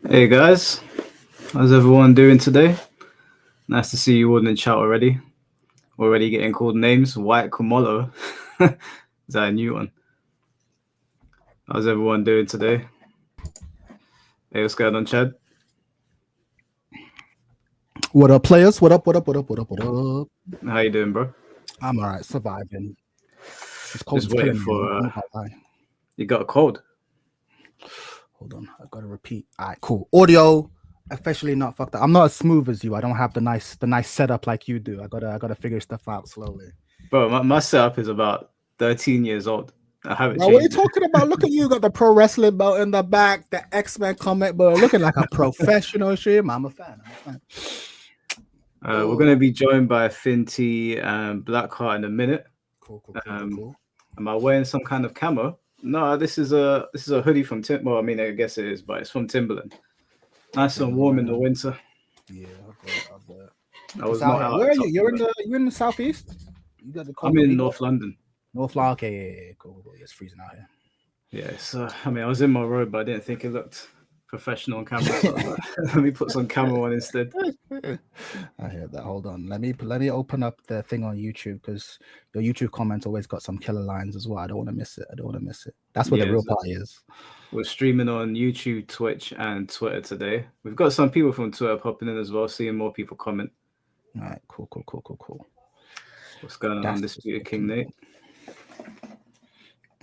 Hey guys, how's everyone doing today? Nice to see you all in the chat already. Already getting called names. White Kumolo. Is that a new one? How's everyone doing today? Hey, what's going on, Chad? What up, players? What up? What up? What up? What up? What up? How you doing, bro? I'm all right, surviving. This cold Just is waiting killing me. for. I'm not gonna lie. You got a cold? Hold on, I gotta repeat. All right, cool. Audio officially not fucked up. I'm not as smooth as you. I don't have the nice setup like you do. I gotta figure stuff out slowly. Bro, my setup is about 13 years old. I haven't Bro, what are you changed it. talking about? Look at you, got the pro wrestling belt in the back, the X-Men comic, bro. Looking like a professional stream. I'm a fan. We're going to be joined by Finty and Blackheart in a minute. Cool. Am I wearing some kind of camo? No, this is a hoodie from Tim. Well, I mean, I guess it is, but it's from Timberland. Nice and warm in the winter. Yeah, I bet. I was not out. Where are you? You're in the southeast. You got the I'm in North London. North London. Okay, yeah, cool. It's freezing out here. Yeah, so I mean, I was in my robe, but I didn't think it looked professional on camera. So let me put some camo on instead. I hear that. Hold on. Let me open up the thing on YouTube because your YouTube comments always got some killer lines as well. I don't want to miss it. That's where the real party is. We're streaming on YouTube, Twitch, and Twitter today. We've got some people from Twitter popping in as well, seeing more people comment. All right, cool. What's going on, Disputed King Nate?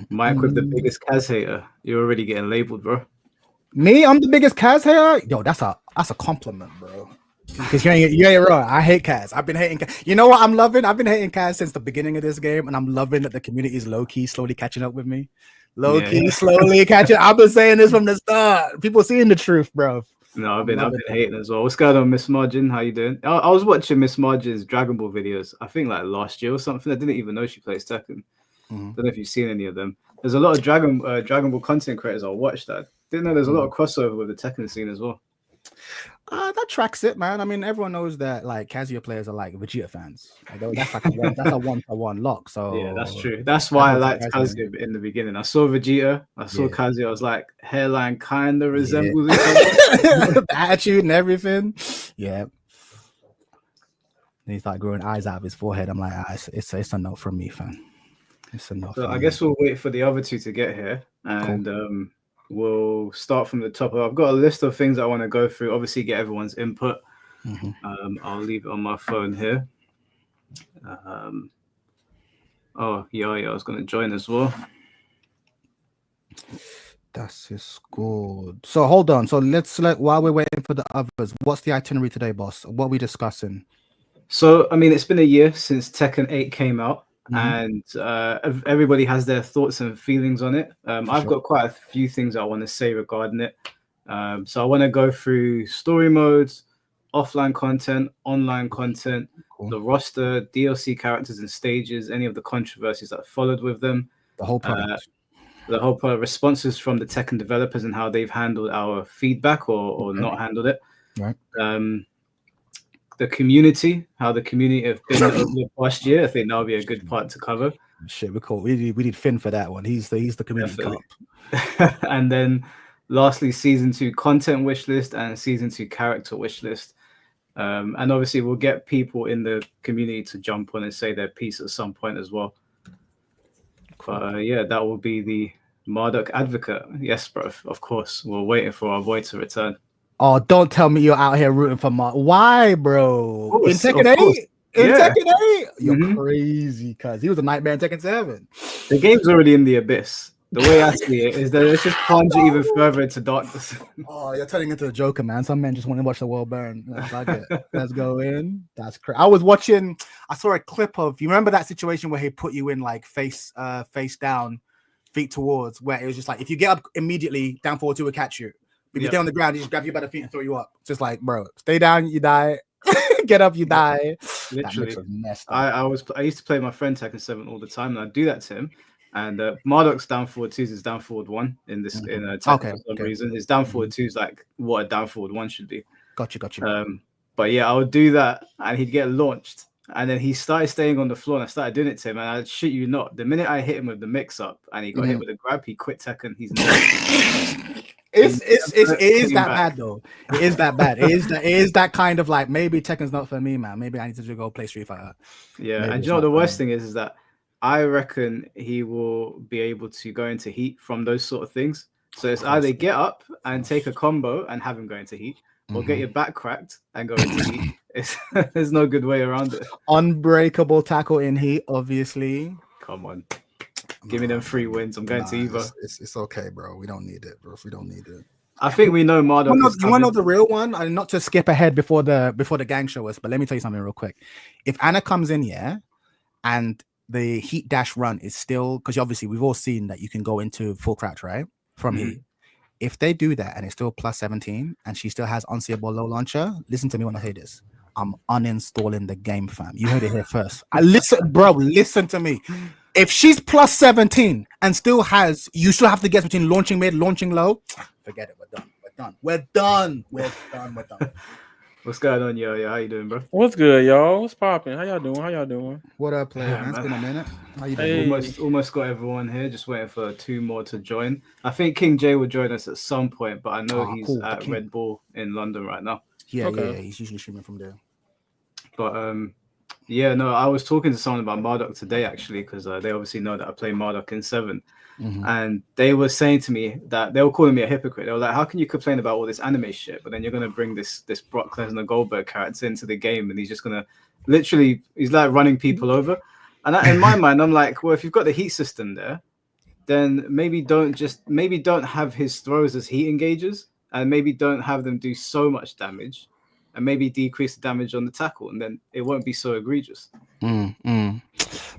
Mike with the biggest Kaz hater. You're already getting labeled, bro. Me? I'm the biggest Kaz hater? Yo, that's a compliment, bro. Because you ain't wrong. I hate Kaz. I've been hating Kaz. You know what I'm loving? I've been hating Kaz since the beginning of this game, and I'm loving that the community is low-key slowly catching up with me. Slowly catching. I've been saying this from the start. People seeing the truth, bro. No, I've been hating as well. What's going on, Miss Margin? How you doing? I was watching Miss Margin's Dragon Ball videos. I think like last year or something. I didn't even know she plays Tekken. Don't know if you've seen any of them. There's a lot of Dragon Ball content creators I watched that. Didn't know there's a lot of crossover with the Tekken scene as well. That tracks it, man. I mean, everyone knows that like Kazuya players are like Vegeta fans. Like, that's like a one-for-one lock. So yeah, that's true. That's why I liked Kazuya in the beginning. I saw Vegeta, I saw Kazuya. I was like, hairline kind of resembles each other. The attitude and everything. Yeah. And he's like growing eyes out of his forehead. I'm like, it's a no from me, fam. It's enough. So I guess we'll wait for the other two to get here, and we'll start from the top. I've got a list of things I want to go through. Obviously, get everyone's input. I'll leave it on my phone here. Oh, yeah, I was going to join as well. That's good. So hold on. So let's while we're waiting for the others, what's the itinerary today, boss? What are we discussing? So, I mean, it's been a year since Tekken 8 came out. And everybody has their thoughts and feelings on it. I've got quite a few things I want to say regarding it. So I want to go through story modes, offline content, online content, the roster, DLC characters and stages, any of the controversies that followed with them. The whole product. Responses from the Tekken developers and how they've handled our feedback or not handled it. Right. The community, how the community have been over the past year. I think that'll be a good part to cover. Shit, we're cool. We need Finn for that one. He's the community cop. And then lastly, season 2 content wish list and season 2 character wish list. And obviously we'll get people in the community to jump on and say their piece at some point as well. Cool. But yeah, that will be the Marduk advocate. Yes, bro, of course. We're waiting for our boy to return. Oh, don't tell me you're out here rooting for Mark. Why, bro? In Tekken 8? Tekken 8? You're crazy, cuz he was a nightmare in Tekken 7. The game's already in the abyss. The way I see it is that it's just plunge it even further into darkness. Oh, you're turning into a Joker, man. Some men just want to watch the world burn. That's like it. Let's go in. That's crazy. I saw a clip of, you remember that situation where he put you in like face down, feet towards, where it was just like, if you get up immediately, down forward 2 will catch you. If you stay on the ground, he just grab you by the feet and throw you up. Just like, bro, stay down, you die. Get up, you die. Literally. I used to play my friend Tekken 7 all the time, and I'd do that to him. And Marduk's down forward 2 is down forward 1 in this in Tekken for some reason. His down forward 2 is like what a down forward 1 should be. Got you. But yeah, I would do that, and he'd get launched. And then he started staying on the floor, and I started doing it to him. And I shit you not, the minute I hit him with the mix-up, and he got hit with a grab, he quit Tekken. He's It is came that back. bad though. It is that bad. It is that kind of like maybe Tekken's not for me, man. Maybe I need to just go play Street Fighter. Yeah, Maybe and it's you know what not the for worst me. thing is that I reckon he will be able to go into heat from those sort of things. So it's either get up and take a combo and have him go into heat, or get your back cracked and go into heat. It's, there's no good way around it. Unbreakable tackle in heat, obviously. Come on, give me them 3 wins. I'm going to Evo. It's okay, bro. We don't need it, bro. We don't need it. I think we know Marduk is You want to know coming. the real one? And not to skip ahead before the gang show us, but let me tell you something real quick. If Anna comes in, and the heat dash run is still, because obviously we've all seen that you can go into full crouch, right? From heat. If they do that and it's still plus 17 and she still has unseeable low launcher, listen to me when I say this. I'm uninstalling the game, fam. You heard it here first. Listen to me. If she's plus 17 and you still have to guess between launching mid, launching low, forget it. We're done. What's going on, yo? How you doing, bro? What's good, y'all? What's popping? How y'all doing? What up, player? Yeah, man? It's man. been a minute. How you doing? Hey. Almost got everyone here. Just waiting for 2 more to join. I think King J will join us at some point, but I know he's cool. at Red Bull in London right now. Yeah, he's usually streaming from there. But yeah, no, I was talking to someone about Marduk today actually, because they obviously know that I play Marduk in 7. And they were saying to me that they were calling me a hypocrite. They were like, how can you complain about all this anime shit, but then you're going to bring this Brock Lesnar Goldberg character into the game and he's just going to literally, he's like running people over. And in my mind, I'm like, well, if you've got the heat system there, then maybe don't have his throws as heat engagers, and maybe don't have them do so much damage, and maybe decrease the damage on the tackle, and then it won't be so egregious.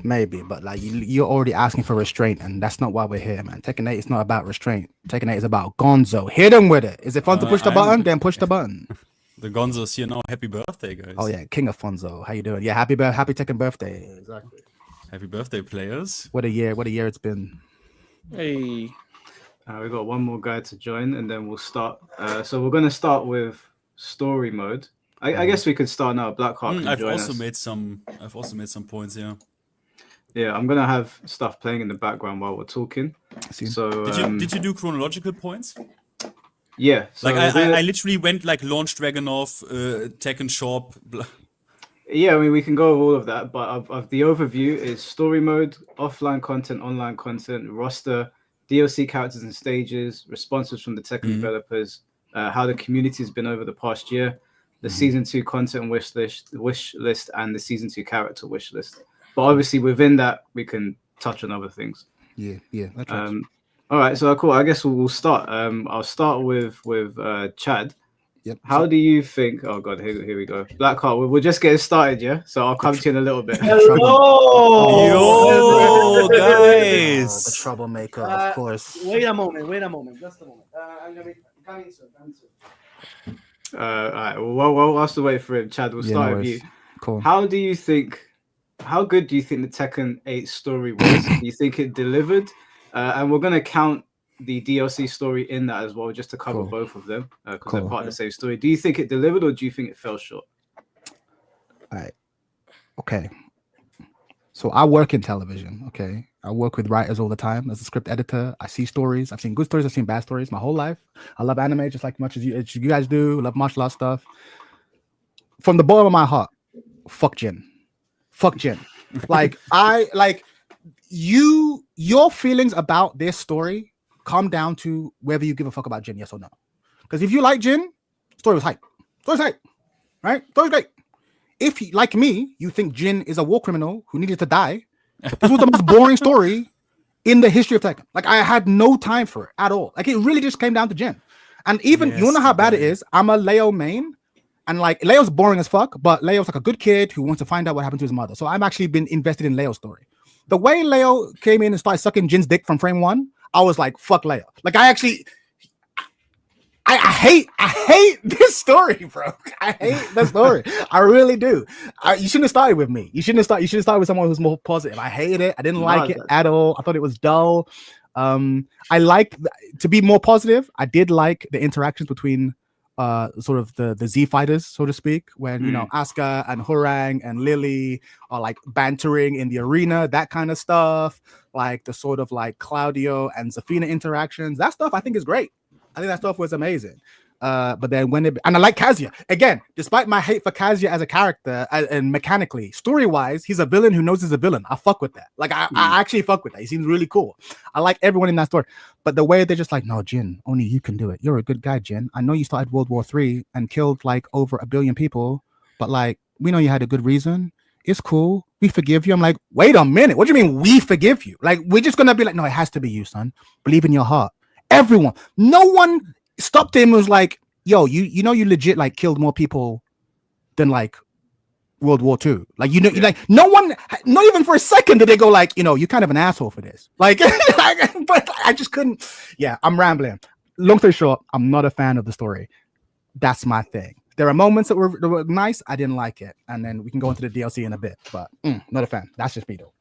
Maybe, but like you're already asking for restraint, and that's not why we're here, man. Tekken 8 is not about restraint. Tekken 8 is about Gonzo. Hit him with it. Is it fun to push the button? Then push the button. The Gonzo's here now. Happy birthday, guys. Oh yeah, King of Fonzo. How you doing? Yeah, happy Tekken birthday. Exactly. Happy birthday, players. What a year it's been. Hey. We got one more guy to join, and then we'll start. So we're going to start with story mode. I guess we could start now. Blackheart. I've also made some points here. Yeah, I'm gonna have stuff playing in the background while we're talking. So did you do chronological points? Yeah. So like I literally went like launch Dragonov, Tekken Shop. Yeah, I mean we can go over all of that, but of the overview is story mode, offline content, online content, roster, DLC characters and stages, responses from the Tekken developers, how the community has been over the past year, the season 2 content wish list, and the season 2 character wish list. But obviously within that we can touch on other things. Yeah. All right, so cool. I guess we'll start. I'll start with Chad. Yep. How do you think? Oh God, here we go. Blackheart. We're just getting started, yeah. So I'll come to you in a little bit. Yo, guys. The troublemaker, of course. Wait a moment. Just a moment. I'm gonna be coming soon. All right. Well, while to wait for him, Chad, we'll start with you. Cool. How good do you think the Tekken 8 story was? Do you think it delivered? And we're gonna count the DLC story in that as well, just to cover both of them, because they're part of the same story. Do you think it delivered, or do you think it fell short? All right. Okay. So I work in television. Okay. I work with writers all the time as a script editor. I see stories. I've seen good stories. I've seen bad stories my whole life. I love anime just like much as you guys do. I love martial arts stuff. From the bottom of my heart, fuck Jin. Like your feelings about this story come down to whether you give a fuck about Jin, yes or no. Because if you like Jin, story was hype. Right? Story's great. If, like me, you think Jin is a war criminal who needed to die, this was the most boring story in the history of Tekken. Like, I had no time for it at all. Like, it really just came down to Jin. And even, you wanna know how bad it is? I'm a Leo main, and like, Leo's boring as fuck, but Leo's like a good kid who wants to find out what happened to his mother. So I'm actually been invested in Leo's story. The way Leo came in and started sucking Jin's dick from frame 1, I was like, fuck Leo. Like, I hate this story, bro. I hate the story. I really do. You shouldn't have started with me. You shouldn't have started with someone who's more positive. I hated it. I didn't like it at all. I thought it was dull. I liked, to be more positive, I did like the interactions between sort of the Z fighters, so to speak, when you know Asuka and Hurang and Lily are like bantering in the arena, that kind of stuff, like the sort of like Claudio and Zafina interactions. That stuff I think is great. I think that stuff was amazing. But then and I like Kazuya again, despite my hate for Kazuya as a character and mechanically, story wise, he's a villain who knows he's a villain. I fuck with that. Like I actually fuck with that. He seems really cool. I like everyone in that story. But the way they're just like, no, Jin, only you can do it. You're a good guy, Jin. I know you started World War III and killed like over 1 billion people, but like we know you had a good reason. It's cool. We forgive you. I'm like, wait a minute. What do you mean we forgive you? Like we're just gonna be like, no, it has to be you, son. Believe in your heart. Everyone, no one stopped him and was like, yo, you know you legit like killed more people than like World War II. Like like no one, not even for a second did they go like, you're kind of an asshole for this. Like, but I just couldn't. Yeah, I'm rambling. Long story short, I'm not a fan of the story. That's my thing. There are moments that were nice. I didn't like it, and then we can go into the DLC in a bit. But not a fan. That's just me though.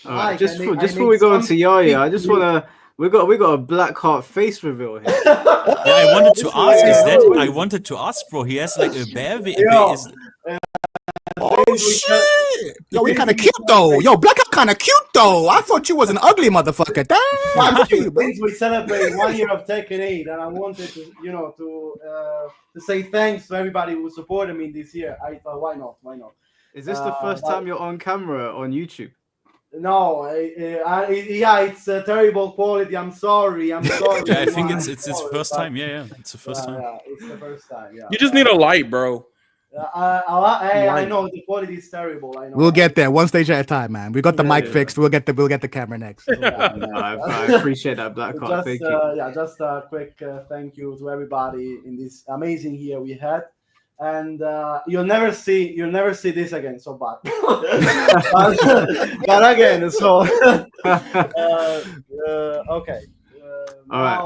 All right, just before we go into Yaya, I just wanna. We got a Blackheart face reveal here. I wanted to ask. I wanted to ask, bro. He has like a bear. Oh shit! Yo, we kind of cute though. Yo, Blackheart kind of cute though. I thought you was an ugly motherfucker. Damn. Since we celebrate 1 year of Tekken 8, and I wanted to, to say thanks to everybody who supported me this year. I thought, why not? Is this the first time you're on camera on YouTube? No, it's a terrible quality. I'm sorry. Yeah, I think it's the first time. Yeah, it's the first time. Yeah, it's the first time. Yeah. You just need a light, bro. I know the quality is terrible. I know. We'll get there one stage at a time, man. We got the mic fixed. We'll get the camera next. I appreciate that, Blackheart. Thank you. Just a quick thank you to everybody in this amazing year we had. And you'll never see this again so bad. but again, so okay. All right.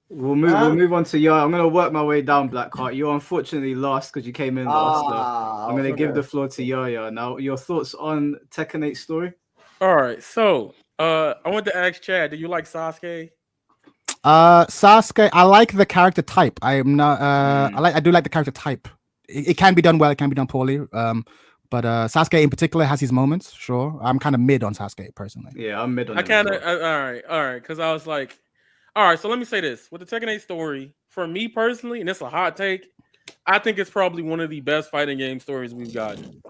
We'll move on to Yaya. I'm gonna work my way down, Blackheart. You're unfortunately last because you came in last. I'm gonna give the floor to Yaya. Now, your thoughts on Tekken 8 story? All right, so I want to ask Chad, do you like Sasuke? Sasuke, I like the character type. I am not. I do like the character type. It can be done well. It can be done poorly. But Sasuke in particular has his moments. Sure, I'm kind of mid on Sasuke personally. Yeah, I'm mid on. I kind of all right, because I was like, all right. So let me say this with the Tekken 8 story. For me personally, and it's a hot take, I think it's probably one of the best fighting game stories we've gotten.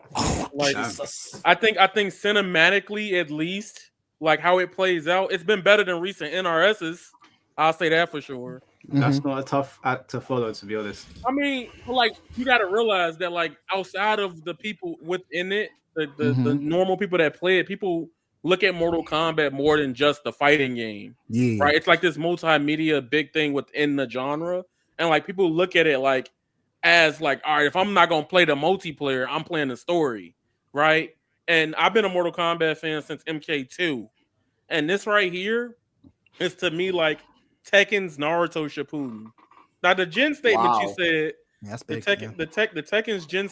Like, I think cinematically, at least, like how it plays out, it's been better than recent NRSs. I'll say that for sure. That's not a tough act to follow, to be honest. I mean, like, you got to realize that, like, outside of the people within it, the normal people that play it, people look at Mortal Kombat more than just the fighting game. Yeah. Right? It's like this multimedia big thing within the genre. And, like, people look at it, like, as, like, all right, if I'm not going to play the multiplayer, I'm playing the story. Right? And I've been a Mortal Kombat fan since MK2. And this right here is, to me, like, Tekken's Naruto Shippuden. Now the Jin statement you said, that's big, the Tekken's Jin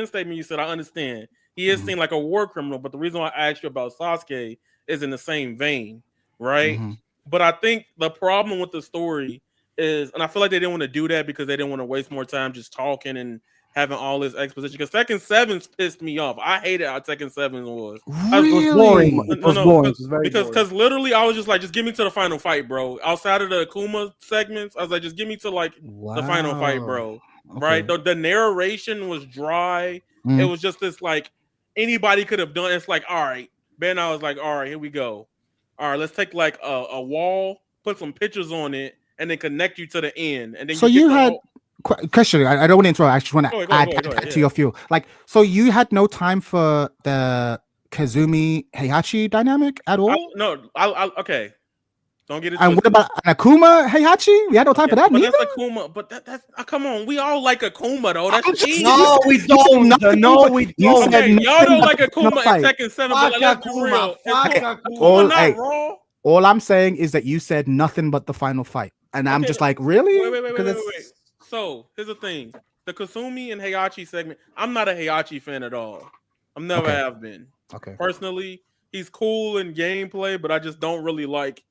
statement you said, I understand. He is seen like a war criminal, but the reason why I asked you about Sasuke is in the same vein, right? But I think the problem with the story is, and I feel like they didn't want to do that because they didn't want to waste more time just talking and having all this exposition. Because Tekken 7 pissed me off. I hated how Tekken 7 was. Really? It was boring. It was boring. Because literally, I was just like, just give me to the final fight, bro. Outside of the Akuma segments, I was like, just give me to like the final fight, bro. Okay. Right? The narration was dry. It was just this like anybody could have done. It's like, all right. Ben, I was like, all right, here we go. All right, let's take like a wall, put some pictures on it, and then connect you to the end. And then so you had. Question. I don't want to interrupt. I just want to add to your view. Like, so you had no time for the Kazumi Heihachi dynamic at all? Okay. Don't get it. And what about Akuma Heihachi? We had no time for that. But that's Akuma. But that's come on. We all like Akuma though. That's no, we don't. No, we don't. Okay, y'all don't like Akuma and Tekken 7. But let's be real. All I'm saying is that you said nothing but the final fight, and I'm just like, really? Wait. So here's the thing: the Kasumi and Heihachi segment. I'm not a Heihachi fan at all. I never have been. Okay. Personally, he's cool in gameplay, but I just don't really like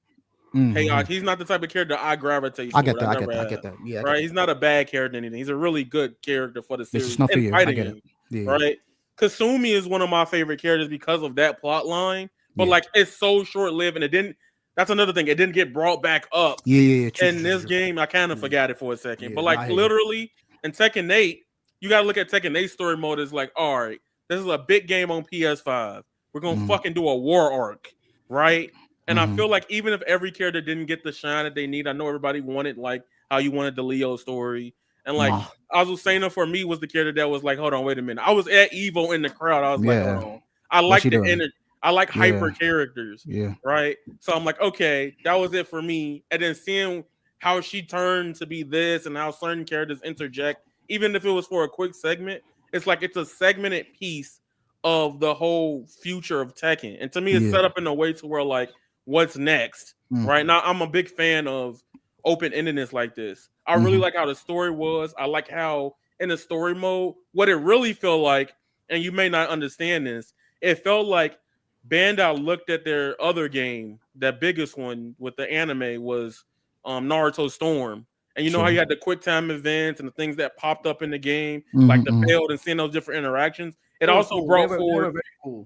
Heihachi. He's not the type of character I gravitate. I get that. Yeah. Right. He's not a bad character or anything. He's a really good character for the series. It's just not for you. I get it. Yeah. Right. Kasumi is one of my favorite characters because of that plot line. But like, it's so short lived, and it didn't. That's another thing. It didn't get brought back up. Yeah. In this game, I kind of forgot it for a second. Yeah, But like literally in Tekken 8, you gotta look at Tekken 8 story mode as like, all right, this is a big game on PS5. We're gonna fucking do a war arc, right? And I feel like even if every character didn't get the shine that they need, I know everybody wanted like how you wanted the Leo story. And like Azucena for me was the character that was like, hold on, wait a minute. I was at Evo in the crowd. I was like, hold on. I like the energy. I like hyper characters. Yeah. Right. So I'm like, okay, that was it for me. And then seeing how she turned to be this and how certain characters interject, even if it was for a quick segment, it's like it's a segmented piece of the whole future of Tekken. And to me, it's set up in a way to where like, what's next? Right now, I'm a big fan of open-endedness like this. I really like how the story was. I like how in the story mode, what it really felt like, and you may not understand this, it felt like Bandai looked at their other game, that biggest one with the anime was Naruto Storm. And you know how you had the quick time events and the things that popped up in the game, like the failed and seeing those different interactions. It also brought forward.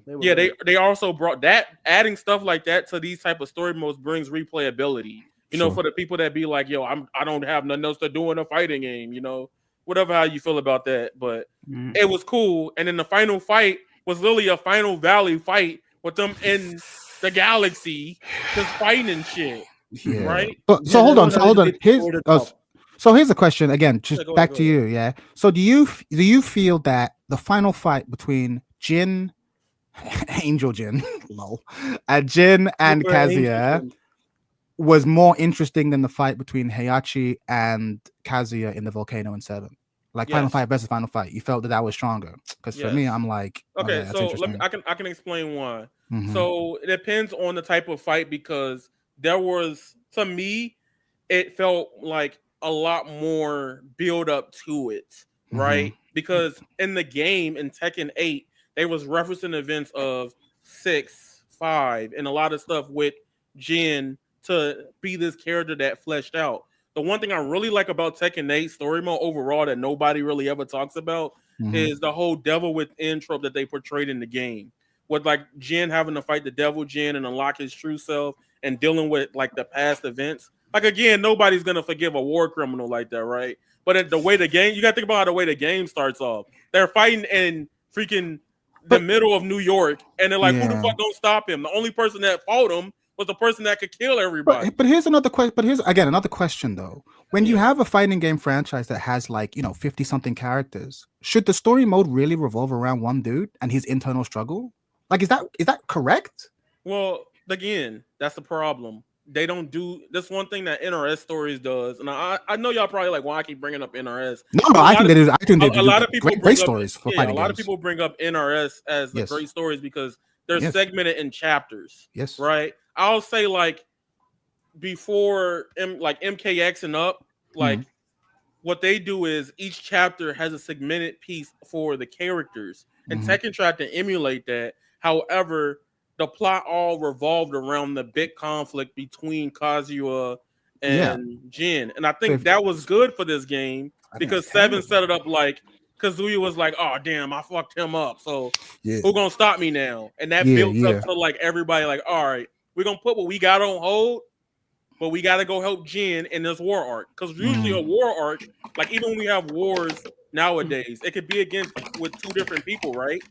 They also brought that, adding stuff like that to these type of story modes brings replayability. You know, for the people that be like, yo, I don't have nothing else to do in a fighting game, you know, whatever how you feel about that. But it was cool. And then the final fight was literally a Final Valley fight with them in the galaxy just fighting and shit. Yeah. Right? So hold on. So here's a question again, just back to you. Yeah. So do you feel that the final fight between Jin, Angel Jin, lol, Jin and Kazuya was more interesting than the fight between Heihachi and Kazuya in the Volcano in 7? Like final fight versus final fight, you felt that was stronger? Because for me, I'm like, okay, so I can explain why. So it depends on the type of fight, because there was, to me, it felt like a lot more build up to it, right? Because in the game in Tekken 8, they was referencing events of 6, 5, and a lot of stuff with Jin to be this character that fleshed out. The one thing I really like about Tekken 8 story mode overall that nobody really ever talks about is the whole devil within trope that they portrayed in the game. With like Jin having to fight the devil Jin and unlock his true self and dealing with like the past events. Like again, nobody's gonna forgive a war criminal like that, right? But the way the game, you gotta think about the way the game starts off. They're fighting in freaking the middle of New York, and they're like, who the fuck don't stop him? The only person that fought him was the person that could kill everybody. But here's another question. But here's again another question though. When you have a fighting game franchise that has like 50 something characters, should the story mode really revolve around one dude and his internal struggle? Like, is that correct? Well, again, that's the problem. They don't do this. One thing that NRS Stories does, and I know y'all probably like, why I keep bringing up NRS. No, I think they do. I think they do. A lot of people great stories for fighting games. A lot games. of people bring up NRS as the great stories because they're segmented in chapters. Yes. Right. I'll say like before MKX and up, like what they do is each chapter has a segmented piece for the characters, and Tekken tried to emulate that. However, the plot all revolved around the big conflict between Kazuya and Jin. And I think that was good for this game because 7 set it up like Kazuya was like, oh, damn, I fucked him up. So who's going to stop me now? And that built up to like everybody like, all right, we're going to put what we got on hold, but we got to go help Jin in this war arc. Because usually a war arc, like even when we have wars nowadays, it could be against with 2 different people, right?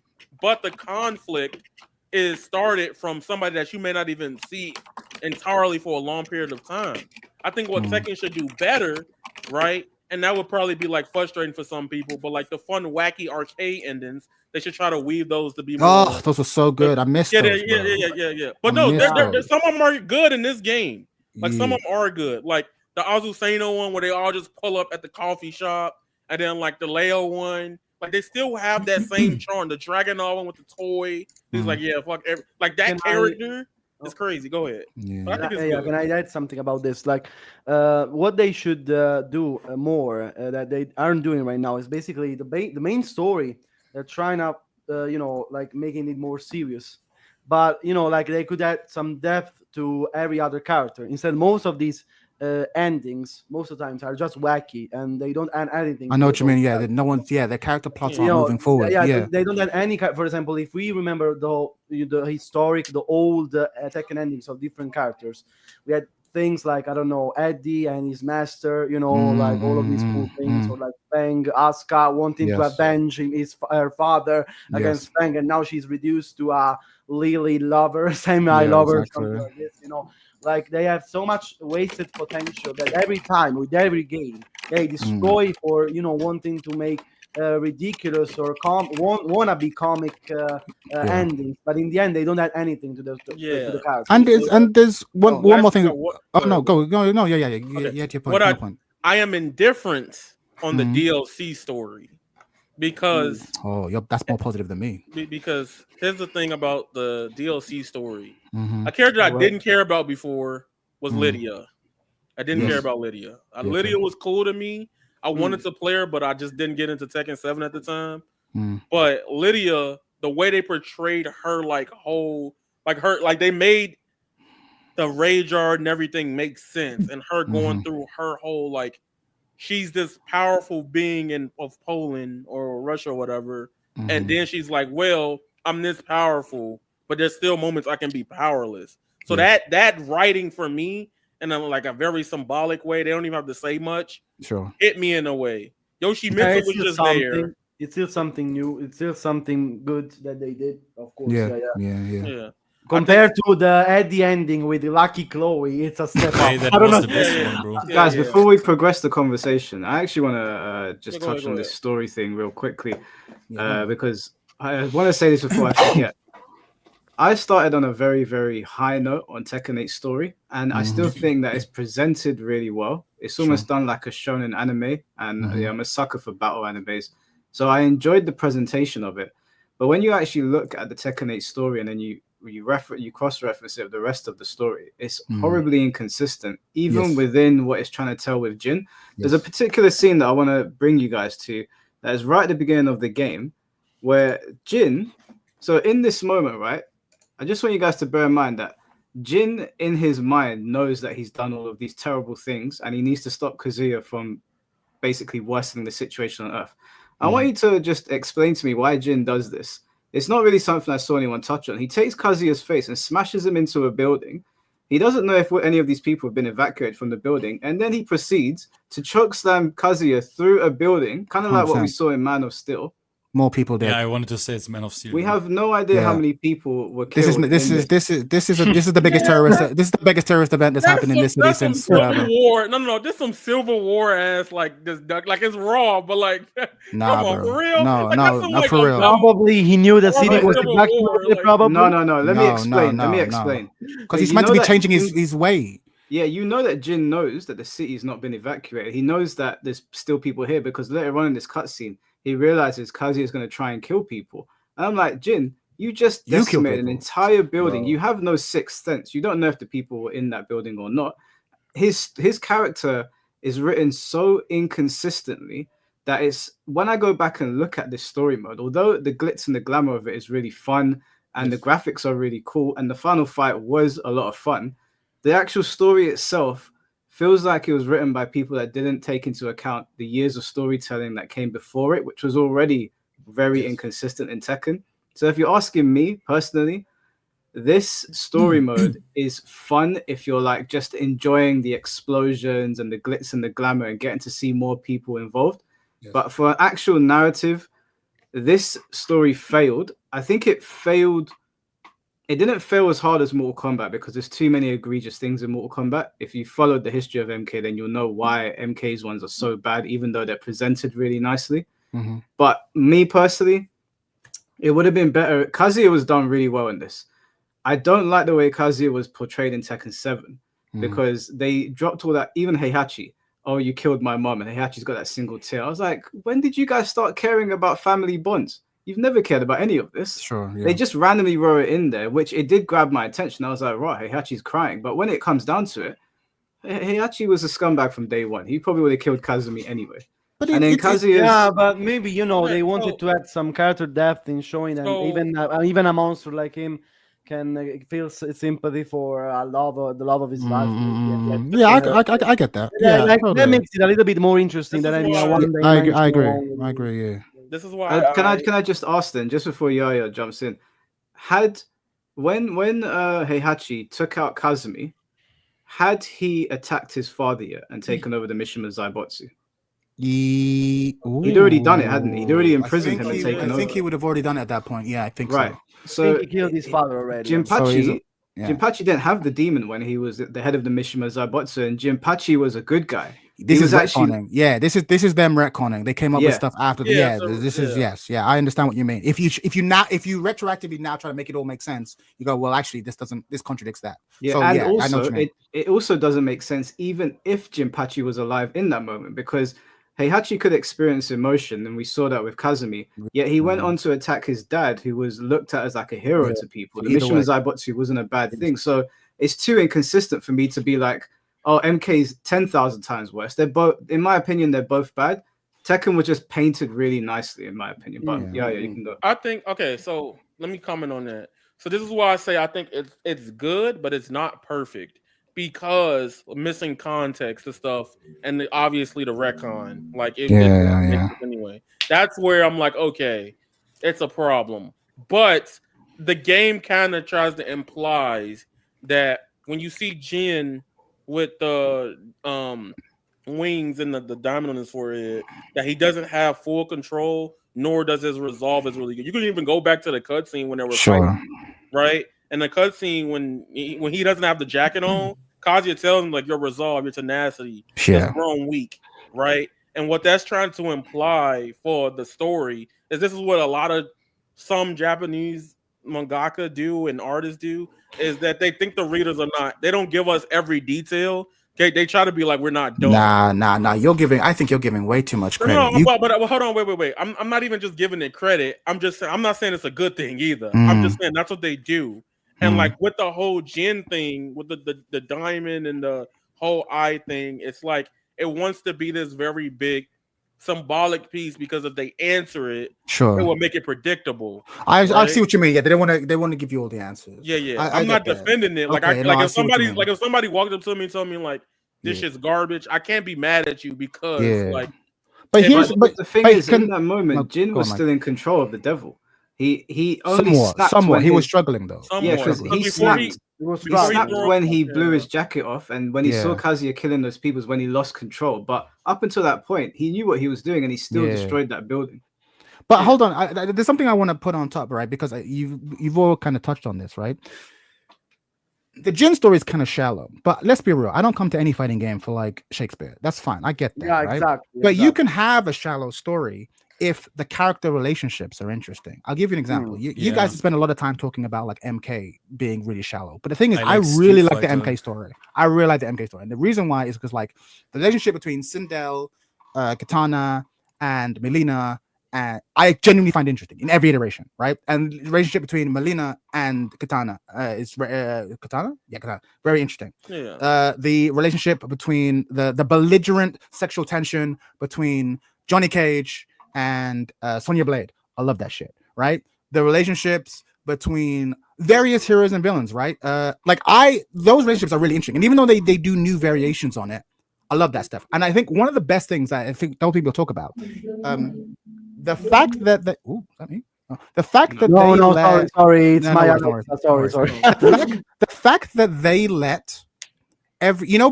But the conflict is started from somebody that you may not even see entirely for a long period of time. I think what Tekken should do better, right? And that would probably be like frustrating for some people, but like the fun, wacky arcade endings, they should try to weave those to be more. Oh, those are so good. I missed those. Yeah. But no, some of them are good in this game. Like some of them are good. Like the Azucena one where they all just pull up at the coffee shop, and then like the Leo one. Like they still have that same charm. The Dragonov one with the toy. He's like, yeah, fuck like that character is crazy. Go ahead. Can I add something about this? Like, what they should do more that they aren't doing right now is basically the main story. They're trying to, like making it more serious, but like they could add some depth to every other character. Instead, most of these endings most of the times are just wacky and they don't add anything. I know to what you those mean. Yeah, characters. no one's. Yeah, their character plots You aren't know, moving forward. yeah, Yeah, they don't have any. For example, if we remember the historic, the old Tekken endings of different characters, we had things like, I don't know, Eddie and his master, you know, like all of these cool things, or like Fang, Asuka wanting to Yes. avenge her father against Yes. Fang, and now she's reduced to a Lily lover, semi Yeah, lover, exactly. something like this, you know. Like they have so much wasted potential that every time with every game they destroy for, you know, wanting to make ridiculous or wanna be comic endings, but in the end they don't add anything to the characters. And there's one more thing. What, Oh no, go no, yeah. Okay. Yeah, to your point. What Your point. I am indifferent on the DLC story because that's more positive than me. because here's the thing about the DLC story. Mhm. A character I didn't care about before was Lydia. I didn't Yes. care about Lydia. Yeah, Lydia was cool to me. I wanted Mm. to play her, but I just didn't get into Tekken 7 at the time. Mm. But Lydia, the way they portrayed her, like they made the rage art and everything make sense, and her going through her whole, like, she's this powerful being of Poland or Russia or whatever, and then she's like, well, I'm this powerful, but there's still moments I can be powerless. So that writing for me, in like a very symbolic way, they don't even have to say much. Sure. Hit me in a way. Yoshimitsu It's was still just something. there. It's still something new. It's still something good that they did, of course. Yeah. Compared to the ending with the Lucky Chloe, it's a step Hey, up. that I don't was know. the best one, bro. Guys, before we progress the conversation, I actually want to just Go touch ahead, on go this ahead. story thing real quickly, because I want to say this before I forget. I started on a very, very high note on Tekken 8 story, and I still think that it's presented really well. It's almost done like a shonen anime, and yeah, I'm a sucker for battle animes, so I enjoyed the presentation of it. But when you actually look at the Tekken 8 story and then you cross-reference it with the rest of the story, it's horribly inconsistent, even within what it's trying to tell with Jin. There's a particular scene that I want to bring you guys to that is right at the beginning of the game, where Jin. So in this moment, right, I just want you guys to bear in mind that Jin, in his mind, knows that he's done all of these terrible things, and he needs to stop Kazuya from basically worsening the situation on Earth. I want you to just explain to me why Jin does this. It's not really something I saw anyone touch on. He takes Kazuya's face and smashes him into a building. He doesn't know if any of these people have been evacuated from the building, and then he proceeds to chokeslam Kazuya through a building, kind of like what we saw in Man of Steel. More people dead. Yeah, I wanted to say it's Man of Steel. We have no idea how many people were killed. This is the biggest terrorist. This is the biggest terrorist event that's happened in this city since Civil War. No, this some Civil War ass, like this duck, like it's raw, but like nah, come on, bro. for real? No, like, not for real. Probably he knew the city was evacuated. Probably. No. Let me explain. Because he's meant to be changing his way. Yeah, you know that Jin knows that the city's not been evacuated. He knows that there's still people here because later on in this cutscene, he realizes Kazuya is going to try and kill people. And I'm like, Jin, you just decimated an entire building. Bro. You have no sixth sense. You don't know if the people were in that building or not. His character is written so inconsistently that it's when I go back and look at this story mode, although the glitz and the glamour of it is really fun and the graphics are really cool and the final fight was a lot of fun, the actual story itself feels like it was written by people that didn't take into account the years of storytelling that came before it, which was already very inconsistent in Tekken. So if you're asking me personally, this story mode is fun if you're like just enjoying the explosions and the glitz and the glamour and getting to see more people involved. But for an actual narrative, this story failed. I think it failed. It didn't fail as hard as Mortal Kombat because there's too many egregious things in Mortal Kombat. If you followed the history of MK, then you'll know why MK's ones are so bad, even though they're presented really nicely. But me personally, it would have been better. Kazuya was done really well in this. I don't like the way Kazuya was portrayed in Tekken 7 because they dropped all that, even Heihachi. Oh, you killed my mom, and Heihachi's got that single tear. I was like, when did you guys start caring about family bonds? You've never cared about any of this. Sure. Yeah. They just randomly wrote it in there, which it did grab my attention. I was like, right, Heihachi's crying. But when it comes down to it, Heihachi was a scumbag from day one. He probably would have killed Kazumi anyway. But and then Kazuya, but maybe they wanted to add some character depth in showing that even a monster like him feel sympathy for the love of his life. Yeah, I get that. Yeah, like totally. that makes it a little bit more interesting than having a I agree. Yeah. Can I just ask then, just before Yaya jumps in, when Heihachi took out Kazumi, had he attacked his father yet and taken over the Mishima Zaibotsu? He'd already done it, hadn't he? He'd already imprisoned him and taken over. I think he would have already done it at that point. Yeah, I think right. So he killed his father already. Jinpachi didn't have the demon when he was the head of the Mishima Zaibotsu, and Jinpachi was a good guy. This is retconning. Yeah, this is them retconning. They came up with stuff after. Yes. I understand what you mean. If you retroactively now try to make it all make sense, you go, well, actually, this contradicts that. Yeah, so, and also it also doesn't make sense even if Jinpachi was alive in that moment, because Heihachi could experience emotion, and we saw that with Kazumi. Yet he went on to attack his dad, who was looked at as like a hero to people. The Mishima Zaibotsu wasn't a bad thing, so it's too inconsistent for me to be like, oh, MK's 10,000 times worse. They're both, in my opinion, they're both bad. Tekken was just painted really nicely, in my opinion. But yeah, you can go. I think so let me comment on that. So this is why I say I think it's good, but it's not perfect, because missing context and stuff, and obviously the retcon, like anyway. That's where I'm like, okay, it's a problem. But the game kind of tries to imply that when you see Jin with the wings and the diamond on his forehead, that he doesn't have full control, nor does his resolve is really good. You can even go back to the cutscene when they were fighting, right? And the cutscene when he doesn't have the jacket on, Kazuya tells him like your resolve, your tenacity has grown weak, right? And what that's trying to imply for the story is this is what a lot of some Japanese mangaka do and artists do, is that they think the readers are not, they don't give us every detail. They try to be like, we're not dumb. Nah. I think you're giving way too much credit. But hold on, wait. I'm not even just giving it credit. I'm not saying it's a good thing either. I'm just saying that's what they do. And like with the whole Jin thing, with the diamond and the whole eye thing, it's like it wants to be this very big symbolic piece, because if they answer it, it will make it predictable. I see what you mean. Yeah, they want to give you all the answers. Yeah. I'm not defending it. Like if somebody walked up to me and told me like this shit's garbage, I can't be mad at you because like. But the thing is, in that moment, Jin was still in control of the devil. He only somewhat. He was struggling though. Yeah, because he snapped. He snapped when he blew his jacket off, and when he saw Kazuya killing those people, is when he lost control. But up until that point, he knew what he was doing, and he still destroyed that building. But hold on, there's something I want to put on top, right? Because you've all kind of touched on this, right? The Jin story is kind of shallow, but let's be real. I don't come to any fighting game for like Shakespeare. That's fine. I get that. Yeah, right? Exactly. But you can have a shallow story if the character relationships are interesting. I'll give you an example. You guys spend a lot of time talking about like MK being really shallow. But the thing is, I really like the MK story. And the reason why is because like the relationship between Sindel, Katana, and Melina, I genuinely find interesting in every iteration, right? And the relationship between Melina and Katana is Katana? Yeah, Katana. Very interesting. Yeah. The relationship between the belligerent sexual tension between Johnny Cage and Sonya Blade. I love that shit, right? The relationships between various heroes and villains, right? Those relationships are really interesting. And even though they do new variations on it, I love that stuff. And I think one of the best things that I think those people talk about, the fact that the fact that they let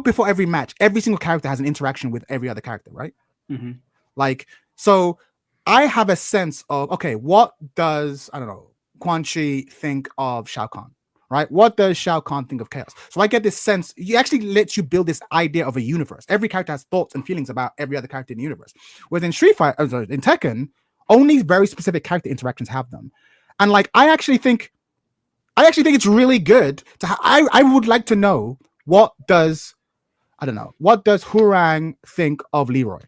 before every match, every single character has an interaction with every other character, right? Mm-hmm. Like, so I have a sense of, okay, what does, I don't know, Quan Chi think of Shao Kahn, right? What does Shao Kahn think of chaos? So I get this sense, it actually lets you build this idea of a universe. Every character has thoughts and feelings about every other character in the universe. Within in Tekken, only very specific character interactions have them. And like, I actually think it's really good to I would like to know, what does Hurang think of Leroy?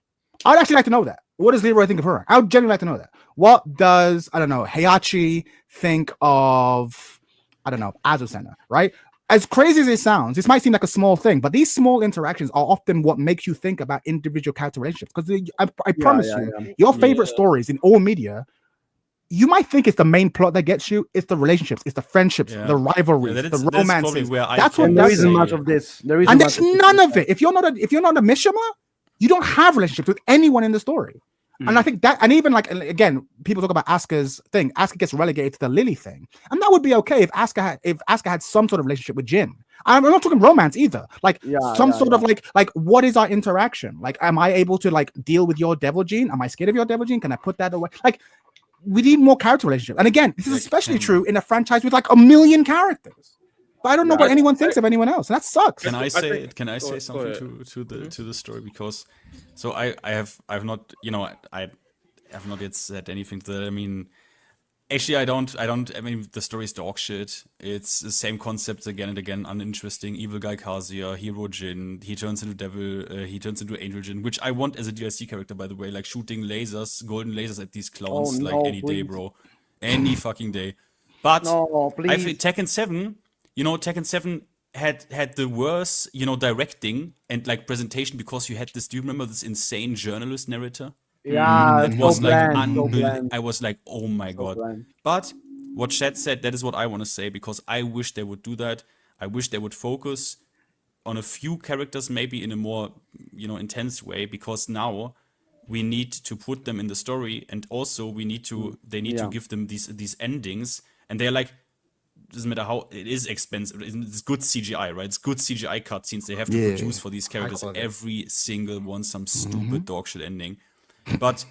I'd actually like to know that. What does Leroy think of her? I would genuinely like to know that. What does, Heihachi think of, Azucena, right? As crazy as it sounds, this might seem like a small thing, but these small interactions are often what makes you think about individual character relationships. Because I promise you, your favorite stories in all media, you might think it's the main plot that gets you. It's the relationships, it's the friendships, the rivalries, the romances. That's what there isn't much of this. There and there's none of it. If you're not a Mishima, you don't have relationships with anyone in the story. And I think that, and even like, again, people talk about Asuka's thing. Asuka gets relegated to the Lily thing, and that would be okay if Asuka had some sort of relationship with Jin. I'm not talking romance either. Like some sort of like what is our interaction? Like, am I able to like deal with your devil gene? Am I scared of your devil gene? Can I put that away? Like, we need more character relationship. And again, this is especially true in a franchise with like 1 million characters. But I don't know what anyone thinks of anyone else, and that sucks. Can I say something to the story? Because I've not yet said anything to that. I mean, actually, I don't. I mean, the story is dog shit. It's the same concepts again and again, uninteresting. Evil guy Kazuya, hero Jin. He turns into devil. He turns into angel Jin, which I want as a DLC character, by the way. Like shooting lasers, golden lasers at these clowns, any day, bro. Any fucking day. But I think Tekken 7. You know, Tekken 7 had the worst, directing and like presentation because you had this. Do you remember this insane journalist narrator? Yeah, it was like unbelievable. I was like, oh my god. Bland. But what Chad said, that is what I want to say, because I wish they would do that. I wish they would focus on a few characters, maybe in a more, intense way, because now we need to put them in the story, and also they need to give them these endings, and they're like, doesn't matter how it is expensive. It's good CGI, right? It's good CGI cutscenes they have to produce for these characters. Every single one, some stupid dog shit ending. But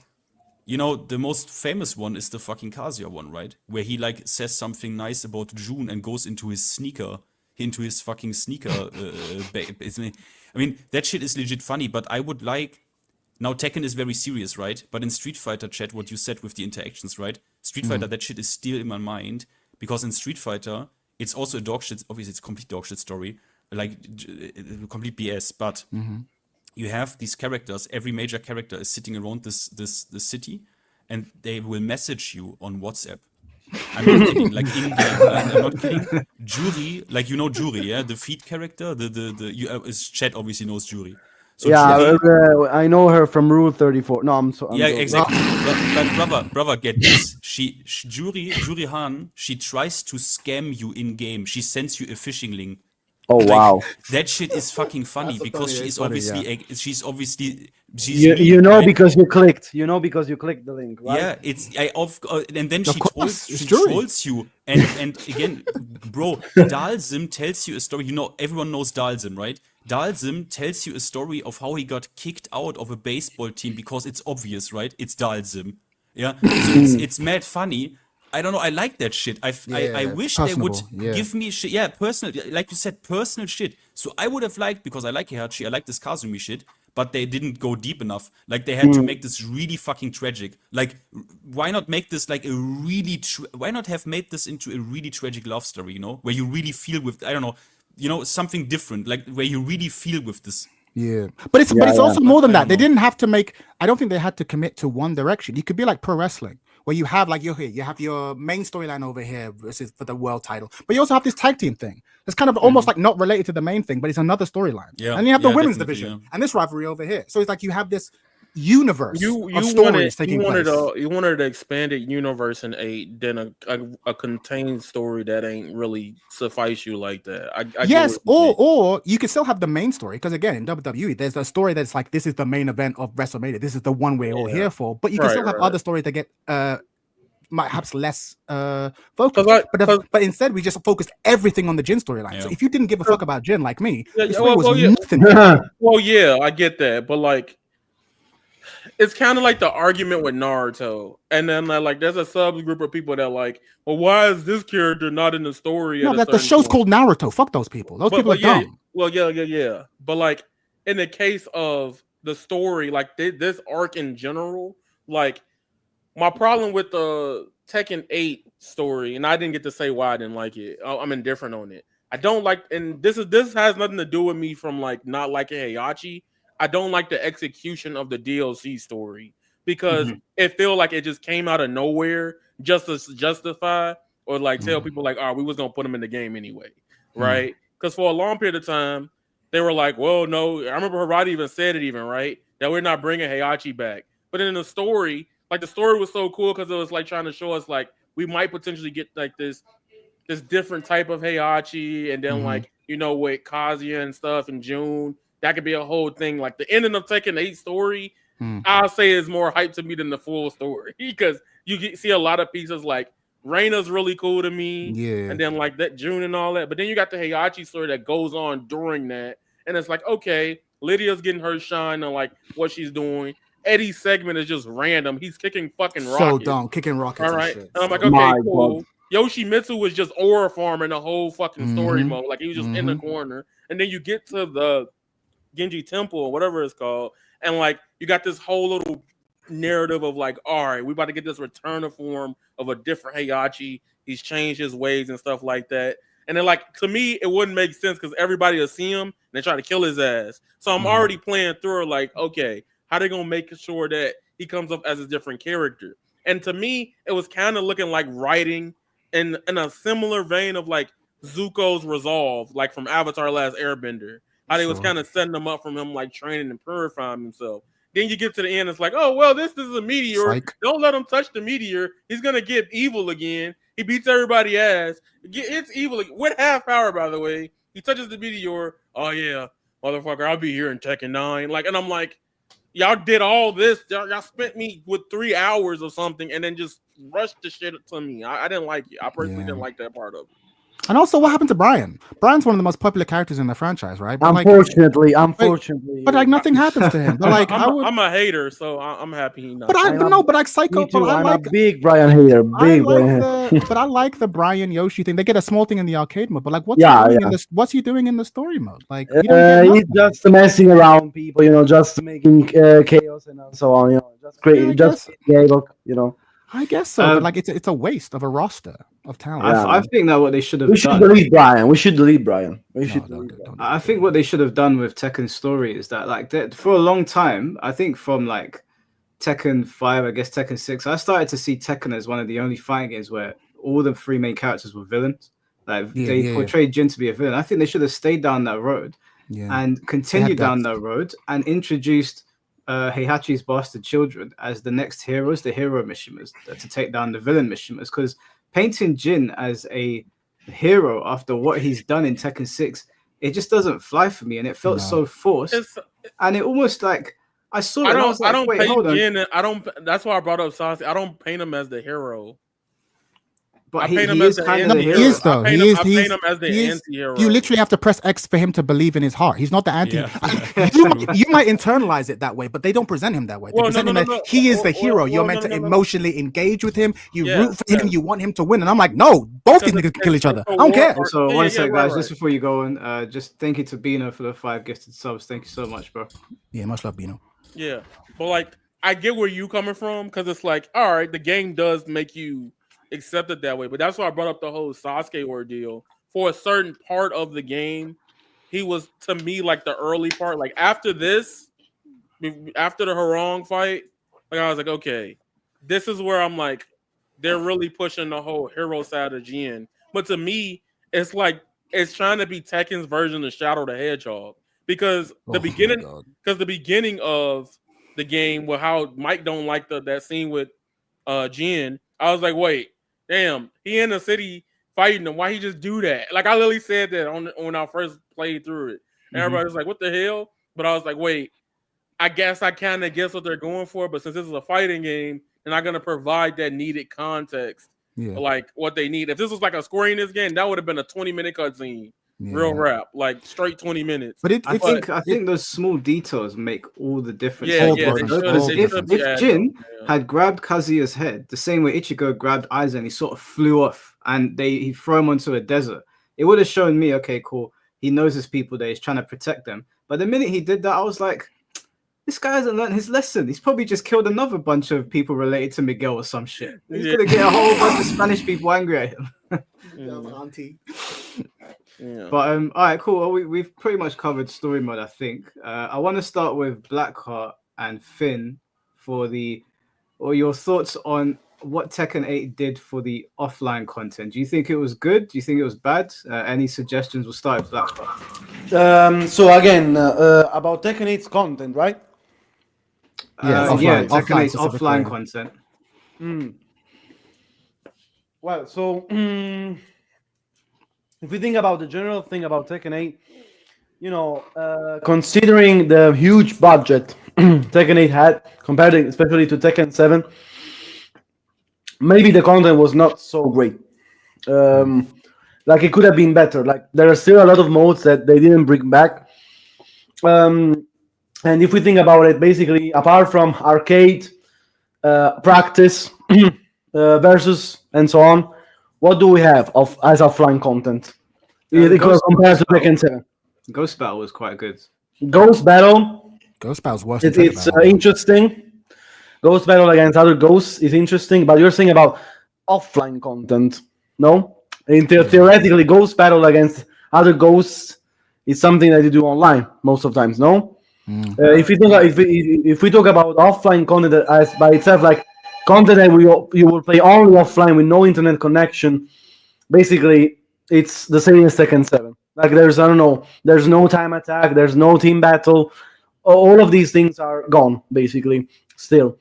the most famous one is the fucking Kazuya one, right? Where he like says something nice about June and goes into his fucking sneaker. I mean, that shit is legit funny. But I would like. Now Tekken is very serious, right? But in Street Fighter, Chat, what you said with the interactions, right? Street Fighter, that shit is still in my mind. Because in Street Fighter, it's also a dog shit. Obviously, it's a complete dog shit story, like complete BS. But you have these characters. Every major character is sitting around this city, and they will message you on WhatsApp. I'm not kidding. Like in game, I'm not kidding. Jury, like Jury, yeah, the feed character. Chat obviously knows Jury. So Jury, I know her from Rule 34. No, I'm exactly. But brother, get this. Jury Han, she tries to scam you in game. She sends you a phishing link. Oh wow, that shit is fucking funny because she's obviously because you clicked. Because you clicked the link, right? Yeah, and then she trolls you. And again, bro, Dalsim tells you a story. Everyone knows Dalsim, right? Dalsim tells you a story of how he got kicked out of a baseball team because it's obvious, right? It's Dalsim. Yeah, so it's mad funny. I don't know. I like that shit. I wish they would give me shit. Yeah, personal. Like you said, personal shit. So I would have liked, because I like Heihachi, I like this Kazumi shit, but they didn't go deep enough. Like they had to make this really fucking tragic. Like, why not make this like a really? Why not have made this into a really tragic love story? Where you really feel with. I don't know. Something different, like where you really feel with this. Yeah, but it's also more than that. They didn't have to make. I don't think they had to commit to one direction. You could be like pro wrestling, where you have like you have your main storyline over here versus for the world title, but you also have this tag team thing. It's kind of almost like not related to the main thing, but it's another storyline. Yeah, and you have the women's division and this rivalry over here. So it's like you have this universe of stories taking place. You wanted an expanded universe in 8, then a contained story that ain't really suffice you like that. Yes, or you can still have the main story, because again in WWE there's a story that's like, this is the main event of WrestleMania, this is the one we're all here for, but you can still have other stories that get perhaps less focus. But instead we just focused everything on the Jin storyline. Yeah. So if you didn't give a fuck about Jin like me, nothing. Well, yeah, I get that, but like, it's kind of like the argument with Naruto, and then like there's a subgroup of people that like, well, why is this character not in the story? No, that the show's called Naruto. Fuck those people. Those people are dumb. Well, yeah. But like in the case of the story, like this arc in general, like my problem with the Tekken 8 story, and I didn't get to say why I didn't like it. I'm indifferent on it. I don't like, and this has nothing to do with me from like not liking Heihachi. I don't like the execution of the DLC story, because it feel like it just came out of nowhere just to justify or like tell people like, we was gonna put them in the game anyway, right? Because for a long period of time, they were like, well, no. I remember Harada even said it, right, that we're not bringing Heihachi back. But in the story, like the story was so cool because it was like trying to show us like we might potentially get like this different type of Heihachi, and then like with Kazuya and stuff in June, that could be a whole thing. Like the ending of Tekken 8 story, I'll say is more hype to me than the full story because you see a lot of pieces like Reina's really cool to me, and then like that June and all that. But then you got the Heihachi story that goes on during that, and it's like okay, Lydia's getting her shine on like what she's doing. Eddie's segment is just random. He's kicking fucking rockets. So dumb, kicking rockets. All right, and I'm like, okay, cool. Yoshimitsu was just aura farming the whole fucking story mode. Like he was just in the corner. And then you get to the Genji Temple or whatever it's called. And like you got this whole little narrative of like, all right, we about to get this return of form of a different Heihachi. He's changed his ways and stuff like that. And then like to me, it wouldn't make sense because everybody will see him and they try to kill his ass. So I'm already playing through like, okay, how they gonna make sure that he comes up as a different character? And to me, it was kind of looking like writing in a similar vein of like Zuko's resolve, like from Avatar Last Airbender. How they was kind of setting him up from him like training and purifying himself. Then you get to the end, it's like, oh well, this is a meteor. Psych. Don't let him touch the meteor. He's gonna get evil again. He beats everybody ass. It's evil with half power, by the way. He touches the meteor. Oh yeah, motherfucker, I'll be here in Tekken 9. Like, and I'm like, y'all did all this. Y'all spent me with 3 hours or something, and then just rushed the shit to me. I didn't like it. I personally didn't like that part of it. And also, what happened to Brian? Brian's one of the most popular characters in the franchise, right? But Unfortunately, but like nothing happens to him. But like, I'm a hater, so I'm happy he not. But but like Psycho. Too, but I'm a big Brian hater. But I like the Brian Yoshi thing. They get a small thing in the arcade mode, but like, what's he doing in the story mode? Like, he's just messing around people, just making chaos and so on. Just great, just being able, I guess so, but like it's a waste of a roster of talent. I think that what they should have done. We should delete Brian. I think what they should have done with Tekken's story is that like for a long time, I think from like Tekken 5, I guess Tekken 6, I started to see Tekken as one of the only fighting games where all the 3 main characters were villains. Like they portrayed Jin to be a villain. I think they should have stayed down that road and continued down that road and introduced Heihachi's bastard children as the next heroes, the hero Mishimas, to take down the villain Mishimas. Because painting Jin as a hero after what he's done in Tekken 6, it just doesn't fly for me, and it felt so forced. And it almost like I saw it. I don't paint Jin. That's why I brought up Sasuke. I don't paint him as the hero. But he is kind of the hero. He is though. I paint him as the anti-hero. You literally have to press X for him to believe in his heart. He's not the anti. You might internalize it that way, but they don't present him that way. They present him as he is the hero. You're meant to emotionally engage with him. You root for him. You want him to win. And I'm like, no, both these niggas can kill each other. I don't care. So one sec, guys. Just before you go on, just thank you to Bino for the 5 gifted subs. Thank you so much, bro. Yeah, much love, Bino. Yeah, but like I get where you coming from because it's like, all right, the game does make you accept it that way, but that's why I brought up the whole Sasuke ordeal. For a certain part of the game, he was to me like the early part. Like after this, after the Harong fight, like I was like, okay, this is where I'm like, they're really pushing the whole hero side of Jin. But to me, it's like it's trying to be Tekken's version of Shadow the Hedgehog because the beginning of the game, with how Mike don't like that scene with Jin, I was like, wait. Damn, he in the city fighting them. Why he just do that? Like I literally said that when I first played through it. And everybody was like, what the hell? But I was like, wait, I guess I kind of guess what they're going for. But since this is a fighting game, they're not going to provide that needed context. Like what they need. If this was like a Square Enix game, that would have been a 20-minute cutscene. Real rap, like straight 20 minutes. But I think those small details make all the difference. If Jin had grabbed Kazuya's head the same way Ichigo grabbed Aizen, and he sort of flew off, and he threw him onto a desert, it would have shown me, okay, cool. He knows his people there. He's trying to protect them. But the minute he did that, I was like, this guy hasn't learned his lesson. He's probably just killed another bunch of people related to Miguel or some shit. He's gonna get a whole bunch of Spanish people angry at him. Auntie. But all right, cool. Well, we've pretty much covered story mode, I think. I want to start with Blackheart and Finn for your thoughts on what Tekken 8 did for the offline content. Do you think it was good? Do you think it was bad? Any suggestions? We'll start with Blackheart. So again, about Tekken 8's content, right? Tekken 8's offline content. Well, so if we think about the general thing about Tekken 8, considering the huge budget Tekken 8 had, compared especially to Tekken 7, maybe the content was not so great. Like it could have been better. Like there are still a lot of modes that they didn't bring back. And if we think about it, basically, apart from arcade, practice, versus, and so on, what do we have as offline content? Because compared to Tekken 7. Ghost Battle was quite good. Ghost Battle. Ghost Battle's worse. It's interesting. Ghost Battle against other ghosts is interesting, but you're saying about offline content, no? Theoretically, Ghost Battle against other ghosts is something that you do online most of the times, no? If we talk about offline content as by itself, like content that you will play only offline with no internet connection, basically it's the same as Tekken 7. Like there's no time attack, there's no team battle. All of these things are gone basically still.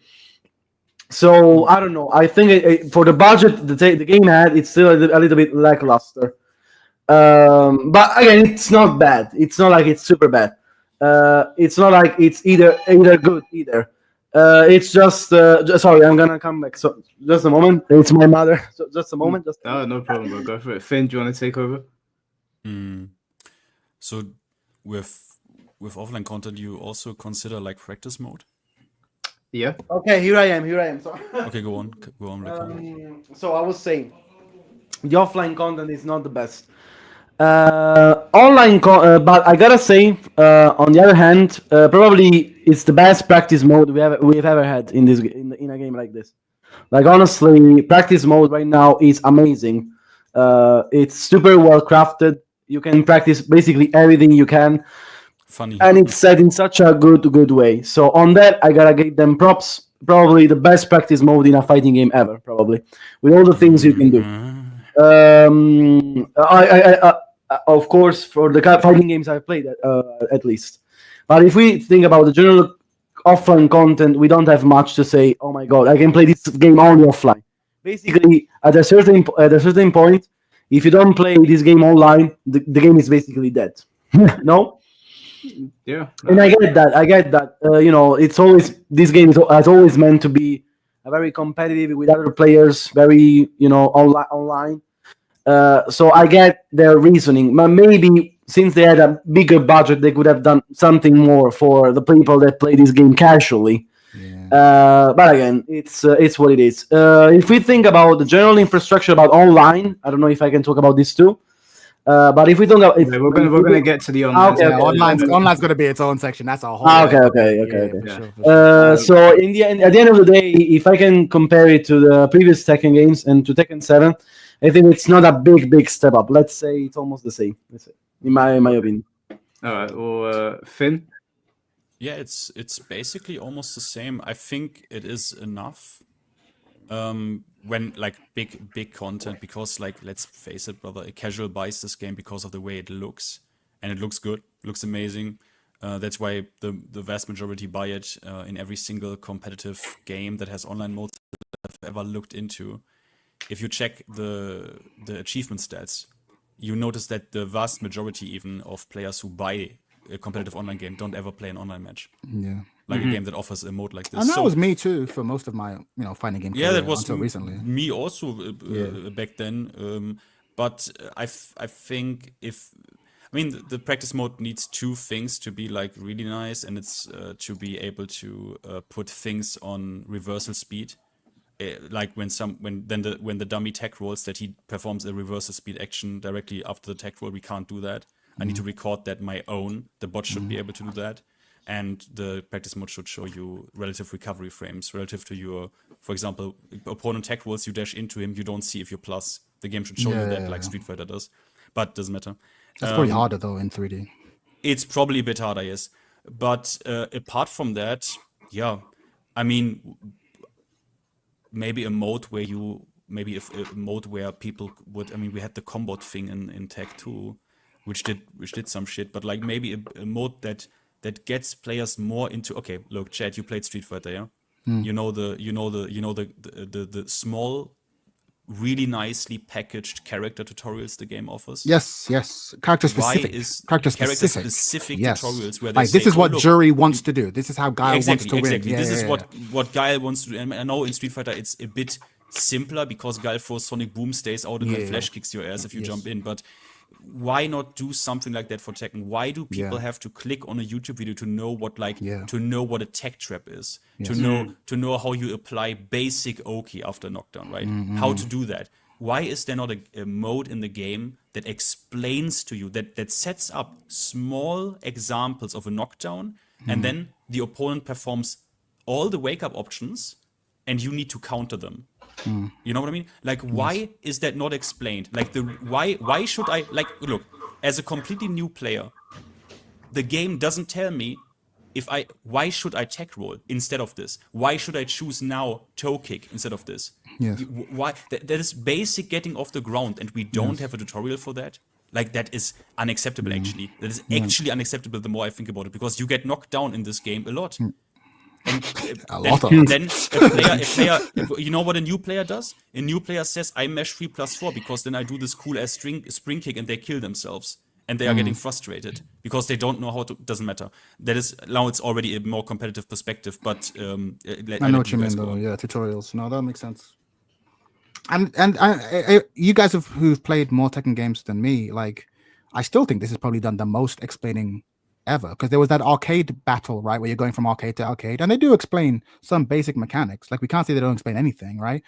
So I don't know. I think for the budget the game had, it's still a little bit lackluster. But again, it's not bad. It's not like it's super bad. It's not like it's either good either. It's just sorry, I'm gonna come back. So just a moment. It's my mother. So just a moment. No problem, bro. Go for it. Finn, do you want to take over? So with offline content, you also consider like practice mode? Yeah. Okay, here I am. So, Okay, go on. Rick. so I was saying, the offline content is not the best. Online, but I gotta say, on the other hand, probably it's the best practice mode we've ever had in a game like this. Like honestly, practice mode right now is amazing. It's super well crafted. You can practice basically everything you can. Funny. And it's set in such a good way. So on that, I gotta give them props. Probably the best practice mode in a fighting game ever. Probably with all the things you can do. Of course, for the fighting games I've played, at least. But if we think about the general offline content, we don't have much to say. Oh my god, I can play this game only offline. Basically, at a certain point, if you don't play this game online, the game is basically dead. No. Yeah. And I get that. It's always this game has always meant to be a very competitive with other players, very online. So I get their reasoning, but maybe since they had a bigger budget, they could have done something more for the people that play this game casually. Yeah. But again, it's what it is. If we think about the general infrastructure about online, I don't know if I can talk about this too. But if we don't go, we're gonna get to the online. Okay. Online's gonna be its own section. That's a whole. Okay. Sure. So at the end of the day, if I can compare it to the previous Tekken games and to Tekken 7, I think it's not a big step up. Let's say it's almost the same. In my opinion. All right. Well, Finn. Yeah, it's basically almost the same. I think it is enough. When like big content, because like let's face it, brother, a casual buys this game because of the way it looks, and it looks good, looks amazing. That's why the vast majority buy it in every single competitive game that has online modes that I've ever looked into. If you check the achievement stats, you notice that the vast majority even of players who buy a competitive online game don't ever play an online match. Yeah. Like a game that offers a mode like this. And that was me too for most of my fighting game. Yeah, that was until recently. Me also back then. But I think the practice mode needs two things to be like really nice, and it's to be able to put things on reversal speed. Like when the dummy tech rolls that he performs a reversal speed action directly after the tech roll, we can't do that. I need to record that my own. The bot should be able to do that. And the practice mode should show you relative recovery frames relative to your, for example, opponent tech rolls, you dash into him, you don't see if you're plus. The game should show you that like Street Fighter does, but doesn't matter. That's probably harder though in 3D. It's probably a bit harder, yes. But apart from that, yeah, I mean, maybe a mode where people would, we had the combo thing in Tech 2, which did some shit, but like maybe a mode that gets players more into, okay, look, Chad, you played Street Fighter, yeah? You know the small, really nicely packaged character tutorials the game offers. Yes, character specific. Character specific tutorials where they like, this is what Jury wants to do. This is how Guile wants to win. Exactly. This is what Guile wants to do. And I know in Street Fighter it's a bit simpler because Guile throws Sonic Boom, stays out, and then flash kicks your ass if you jump in. But why not do something like that for Tekken? Why do people have to click on a YouTube video to know what to know what a tech trap is, to know how you apply basic Oki after knockdown, right? How to do that? Why is there not a mode in the game that explains to you that sets up small examples of a knockdown, and then the opponent performs all the wake up options, and you need to counter them? You know what I mean? Like, why is that not explained? Like, why should I, like, look, as a completely new player, the game doesn't tell me why should I tech roll instead of this? Why should I choose now toe kick instead of this? Yes. Why? That is basic getting off the ground, and we don't have a tutorial for that. Like, that is unacceptable, actually. That is actually unacceptable the more I think about it, because you get knocked down in this game a lot. And then a player, you know what a new player does? A new player says, I mash 3+4 because then I do this cool ass spring kick and they kill themselves. And they are getting frustrated because they don't know how to. Doesn't matter. That is, now it's already a more competitive perspective. But I know what you mean, though. Yeah, tutorials. No, that makes sense. And you guys who've played more Tekken games than me, like, I still think this has probably done the most explaining ever, because there was that arcade battle, right, where you're going from arcade to arcade, and they do explain some basic mechanics. Like, we can't say they don't explain anything, right?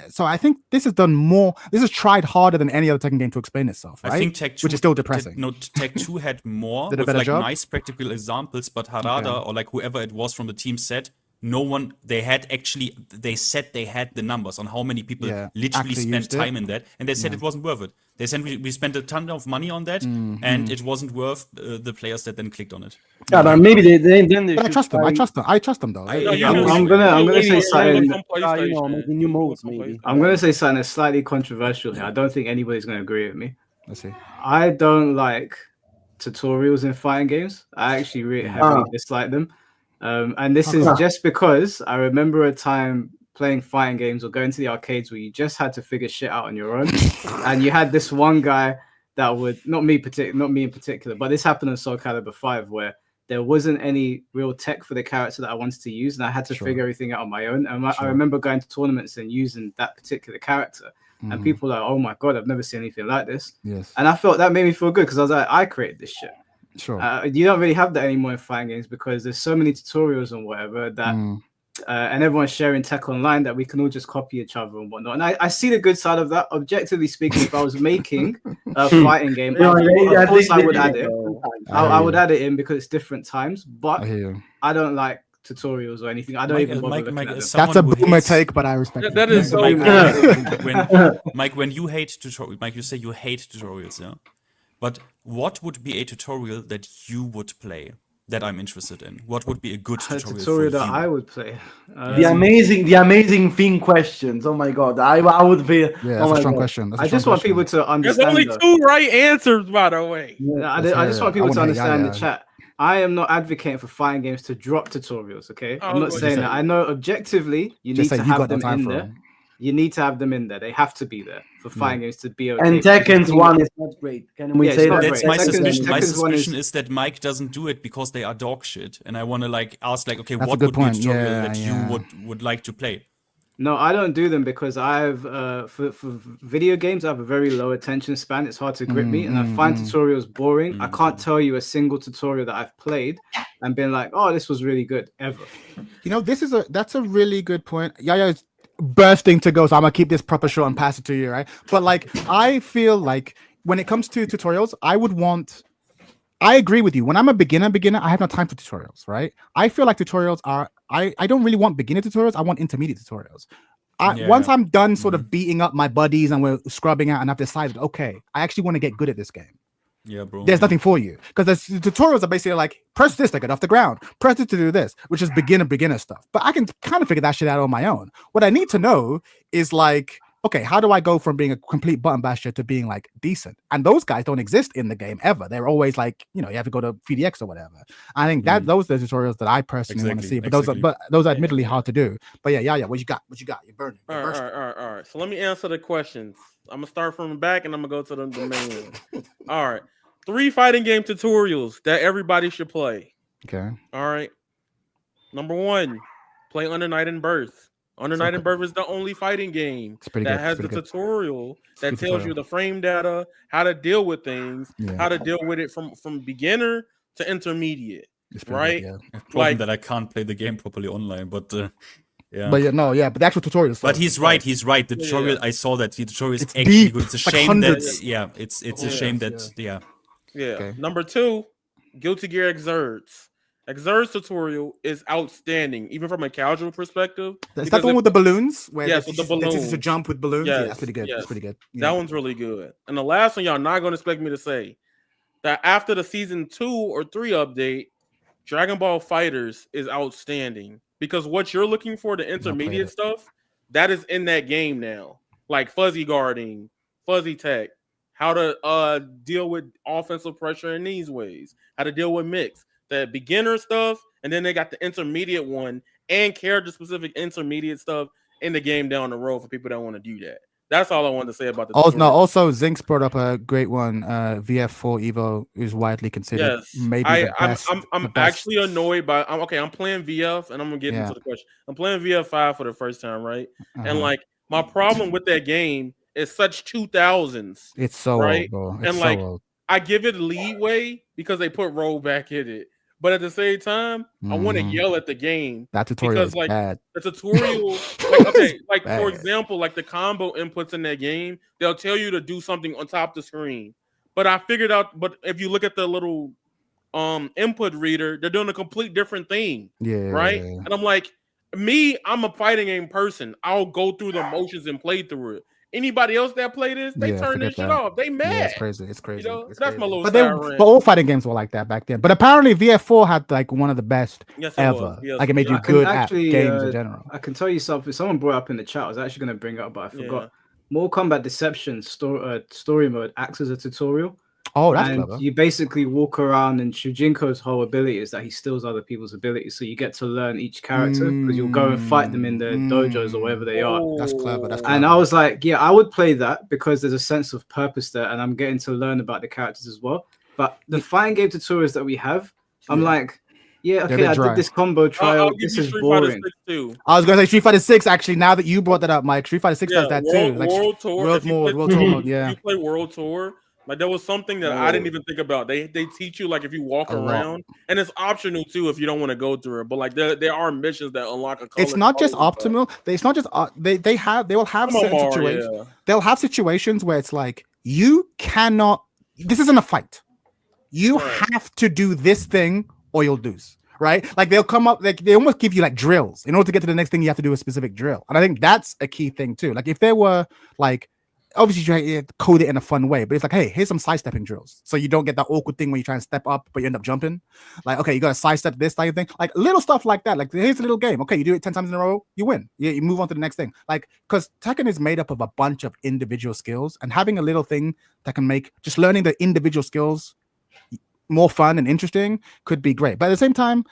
So I think this has done more. This has tried harder than any other Tekken game to explain itself, right? I think Tech 2, which is still depressing. Tech 2 had more Did with like job? Nice practical examples, but Harada or like whoever it was from the team said they said they had the numbers on how many people literally spent time in that, and they said it wasn't worth it. They said we spent a ton of money on that, and it wasn't worth the players that then clicked on it. Yeah, but maybe they But I trust them. I trust them though. I'm gonna say something. Making new modes, maybe. I'm gonna say something that's slightly controversial here. I don't think anybody's gonna agree with me. Let's see. I don't like tutorials in fighting games. I actually really heavily dislike them. And this is just because I remember a time playing fighting games or going to the arcades where you just had to figure shit out on your own, and you had this one guy that would not me in particular, but this happened in Soul Calibur 5 where there wasn't any real tech for the character that I wanted to use, and I had to figure everything out on my own. And I remember going to tournaments and using that particular character, and people are like, "Oh my god, I've never seen anything like this." Yes, and I felt that made me feel good because I was like, I created this shit. Sure. You don't really have that anymore in fighting games because there's so many tutorials and whatever that, and everyone's sharing tech online that we can all just copy each other and whatnot. And I see the good side of that. Objectively speaking, if I was making a fighting game, of course I would add it. I would add it in because it's different times, but I don't like tutorials or anything. I don't even bother looking at them. That's a boomer take, but I respect that. Is so Mike, when you hate tutorials, Mike, you say you hate tutorials, yeah? But what would be a tutorial that you would play that I'm interested in? What would be a good tutorial that I would play? The amazing thing questions. Oh my god, I would be. Yeah, that's a strong question. I just want people to understand. There's only 2 right answers, by the way. I just want people to understand the chat. I am not advocating for fighting games to drop tutorials. Okay, I'm not saying that. I know objectively you need to have them in there. You need to have them in there. They have to be there for fighting games to be okay. And Tekken's one is not great. Can we say that? That's my suspicion. My suspicion is that Mike doesn't do it because they are dog shit. And I want to ask okay, what would be a tutorial that you would like to play? No, I don't do them because I've for video games I have a very low attention span. It's hard to grip me, and I find tutorials boring. I can't tell you a single tutorial that I've played and been like, oh, this was really good ever. You know, that's a really good point. Yeah. Bursting to go, so I'm gonna keep this proper short and pass it to you, right? But I feel like when it comes to tutorials, I agree with you. When I'm a beginner, I have no time for tutorials, right? I feel like tutorials are I don't really want beginner tutorials. I want intermediate tutorials. Once I'm done sort of beating up my buddies and we're scrubbing out and I've decided, okay, I actually want to get good at this game. Yeah, bro. There's nothing for you because the tutorials are basically like press this to get off the ground, press it to do this, which is beginner stuff. But I can kind of figure that shit out on my own. What I need to know is okay, how do I go from being a complete button basher to being like decent? And those guys don't exist in the game ever. They're always like, you have to go to PDX or whatever. I think that those are the tutorials that I personally want to see. But those are admittedly hard to do. But yeah. What you got? You're burning. All right. So let me answer the questions. I'm gonna start from the back and I'm gonna go to the main one. All right. 3 fighting game tutorials that everybody should play. Okay. All right. Number 1, play Under Night and Birth. Under Night and Birth is the only fighting game that has the tutorial that tells you the frame data, how to deal with things, how to deal with it from beginner to intermediate. Right? Good, yeah. Problem that I can't play the game properly online, but yeah. But but the actual tutorial. But he's right. The tutorial, I saw that the tutorial is actually good. It's a shame that it's a shame that Yeah. Okay. Number 2, Guilty Gear Xrds. Xrds tutorial is outstanding, even from a casual perspective. Is that the one with the balloons? Where with the balloons. They teach to jump with balloons? Yes, yeah, that's pretty good. Yes. That's pretty good. Yeah. That one's really good. And the last one, y'all not going to expect me to say, that after the season 2 or 3 update, Dragon Ball FighterZ is outstanding. Because what you're looking for, the intermediate stuff, that is in that game now. Like fuzzy guarding, fuzzy tech, how to deal with offensive pressure in these ways, how to deal with mix, the beginner stuff, and then they got the intermediate one and character-specific intermediate stuff in the game down the road for people that want to do that. That's all I wanted to say about the tutorial. Also, Zinx brought up a great one. VF4 Evo is widely considered maybe the best. I'm actually annoyed by. I'm playing VF, and I'm gonna get into the question. I'm playing VF5 for the first time, right? And like my problem with that game is such 2000s. It's so old, bro. It's so old. I give it leeway because they put rollback in it. But at the same time, I want to yell at the game. That tutorial is bad. The tutorial, for example, like the combo inputs in that game, they'll tell you to do something on top of the screen. But I figured out, if you look at the little input reader, they're doing a complete different thing. Yeah. Right? And I'm like, I'm a fighting game person. I'll go through the motions and play through it. Anybody else that play this, they turn this shit off. They mad. Yeah, it's crazy. It's crazy. That's crazy. My little. But all fighting games were like that back then. But apparently, VF4 had like one of the best ever. Yes, like it made you good at games in general. I can tell you something. Someone brought up in the chat. I was actually going to bring it up, but I forgot. Yeah. Mortal Kombat Deception story mode acts as a tutorial. Oh, that's clever. You basically walk around, and Shujinko's whole ability is that he steals other people's abilities. So you get to learn each character because you'll go and fight them in the dojos or wherever they are. That's clever. And I was like, yeah, I would play that because there's a sense of purpose there, and I'm getting to learn about the characters as well. But the fighting game tutorials that we have, I'm like, yeah, okay, I did this combo trial. This is boring. I was going to say Street Fighter 6. Actually, now that you brought that up, Mike, Street Fighter 6 does that too. World Tour. World Tour mode. Yeah. You play World Tour. Like there was something that I didn't even think about. They teach you like if you walk around, and it's optional too if you don't want to go through it. But like there are missions that unlock a. It's not just optimal. It's not just they will have certain situations. Yeah. They'll have situations where it's like you cannot. This isn't a fight. You have to do this thing or you'll lose. Right? Like they'll come up. Like they almost give you like drills in order to get to the next thing. You have to do a specific drill, and I think that's a key thing too. Like if there were like. Obviously, you code it in a fun way, but it's like, hey, here's some sidestepping drills. So you don't get that awkward thing when you try and step up, but you end up jumping. Like, okay, you got to sidestep this type of thing. Like little stuff like that. Like, here's a little game. Okay, you do it 10 times in a row, you win. You move on to the next thing. Like, because Tekken is made up of a bunch of individual skills, and having a little thing that can make just learning the individual skills more fun and interesting could be great. But at the same time,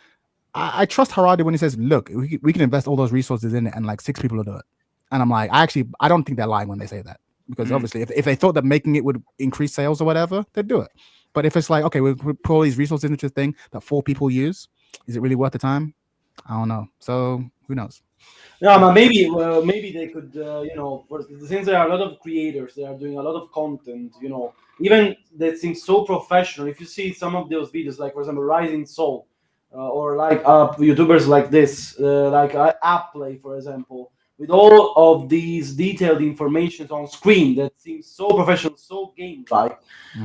I trust Harada when he says, look, we can invest all those resources in it, and like 6 people will do it. And I'm like, I don't think they're lying when they say that. Because obviously, if they thought that making it would increase sales or whatever, they'd do it. But if it's like, okay, we put all these resources into this thing that 4 people use, is it really worth the time? I don't know. So who knows? Yeah, but maybe they could, since there are a lot of creators, they are doing a lot of content, even that seems so professional. If you see some of those videos, like for example, Rising Soul, or like YouTubers like this, like Appplay, for example. With all of these detailed information on screen that seems so professional, so game-like,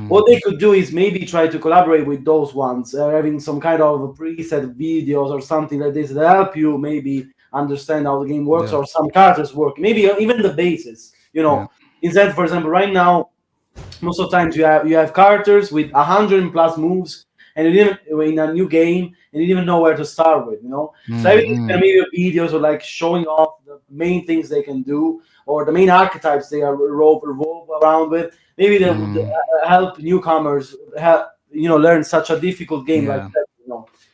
what they could do is maybe try to collaborate with those ones, having some kind of preset videos or something like this that help you maybe understand how the game works or some characters work, maybe even the bases. Instead, for example, right now, most of the times you have characters with 100+ moves, and you didn't in a new game, and you didn't know where to start with. So everything's gonna be videos or like showing off the main things they can do or the main archetypes they are revolve around with. Maybe they would help newcomers learn such a difficult game like that.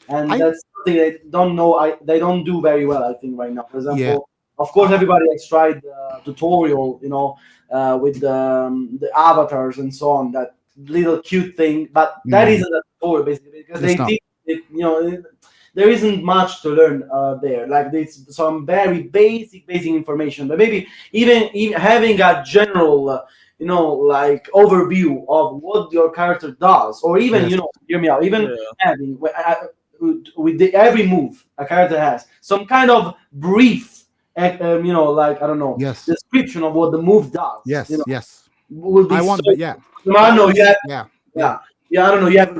And that's something they don't know. They don't do very well, I think, right now. For example, of course, everybody has tried the tutorial, with the avatars and so on, that little cute thing, but that isn't a tutorial basically because they think there isn't much to learn there. Like there's some very basic information, but maybe even having a general. Like overview of what your character does, or even hear me out. Even having with every move a character has some kind of brief, like I don't know, description of what the move does. Would be I don't know. I don't know. You have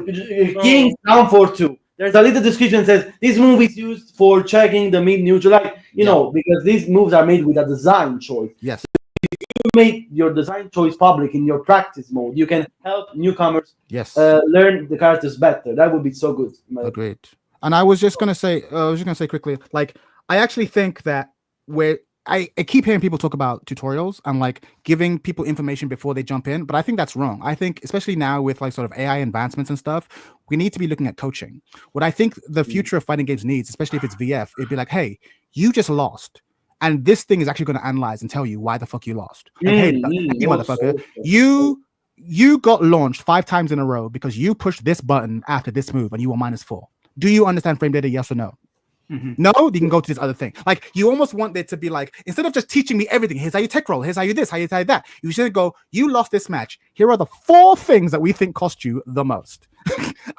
Kings down for 2. There's a little description that says this move is used for checking the mid neutral, like because these moves are made with a design choice. You make your design choice public in your practice mode, you can help newcomers learn the characters better. That would be so good. Agreed. And I was just gonna say quickly, like I actually think that I keep hearing people talk about tutorials and like giving people information before they jump in, but I think that's wrong. I think especially now with like sort of AI advancements and stuff, we need to be looking at coaching. What I think the future of fighting games needs, especially if it's VF, it'd be like, hey, you just lost. And this thing is actually going to analyze and tell you why the fuck you lost. Like, hey, motherfucker, you got launched 5 times in a row because you pushed this button after this move and you were -4. Do you understand frame data? Yes or no? No, you can go to this other thing. Like you almost want it to be like, instead of just teaching me everything, here's how you tech roll, here's how you this, how you that. You should go, you lost this match. Here are the 4 things that we think cost you the most.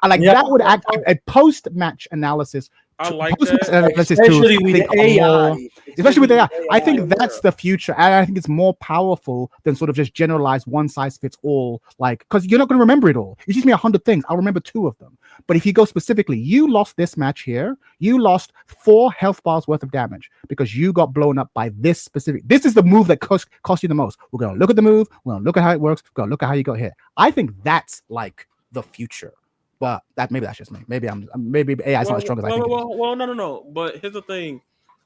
And like that would act a post-match analysis. I like that. Especially with AI. Especially with AI. I think that's the future. And I think it's more powerful than sort of just generalized one size fits all. Like, because you're not going to remember it all. You teach me 100 things, I'll remember 2 of them. But if you go specifically, you lost this match here, you lost 4 health bars worth of damage because you got blown up by this specific. This is the move that cost you the most. We're going to look at the move. We're going to look at how it works. We're going to look at how you got hit. I think that's like the future. But maybe that's just me. Maybe AI is not as strong as I think. No. But here's the thing.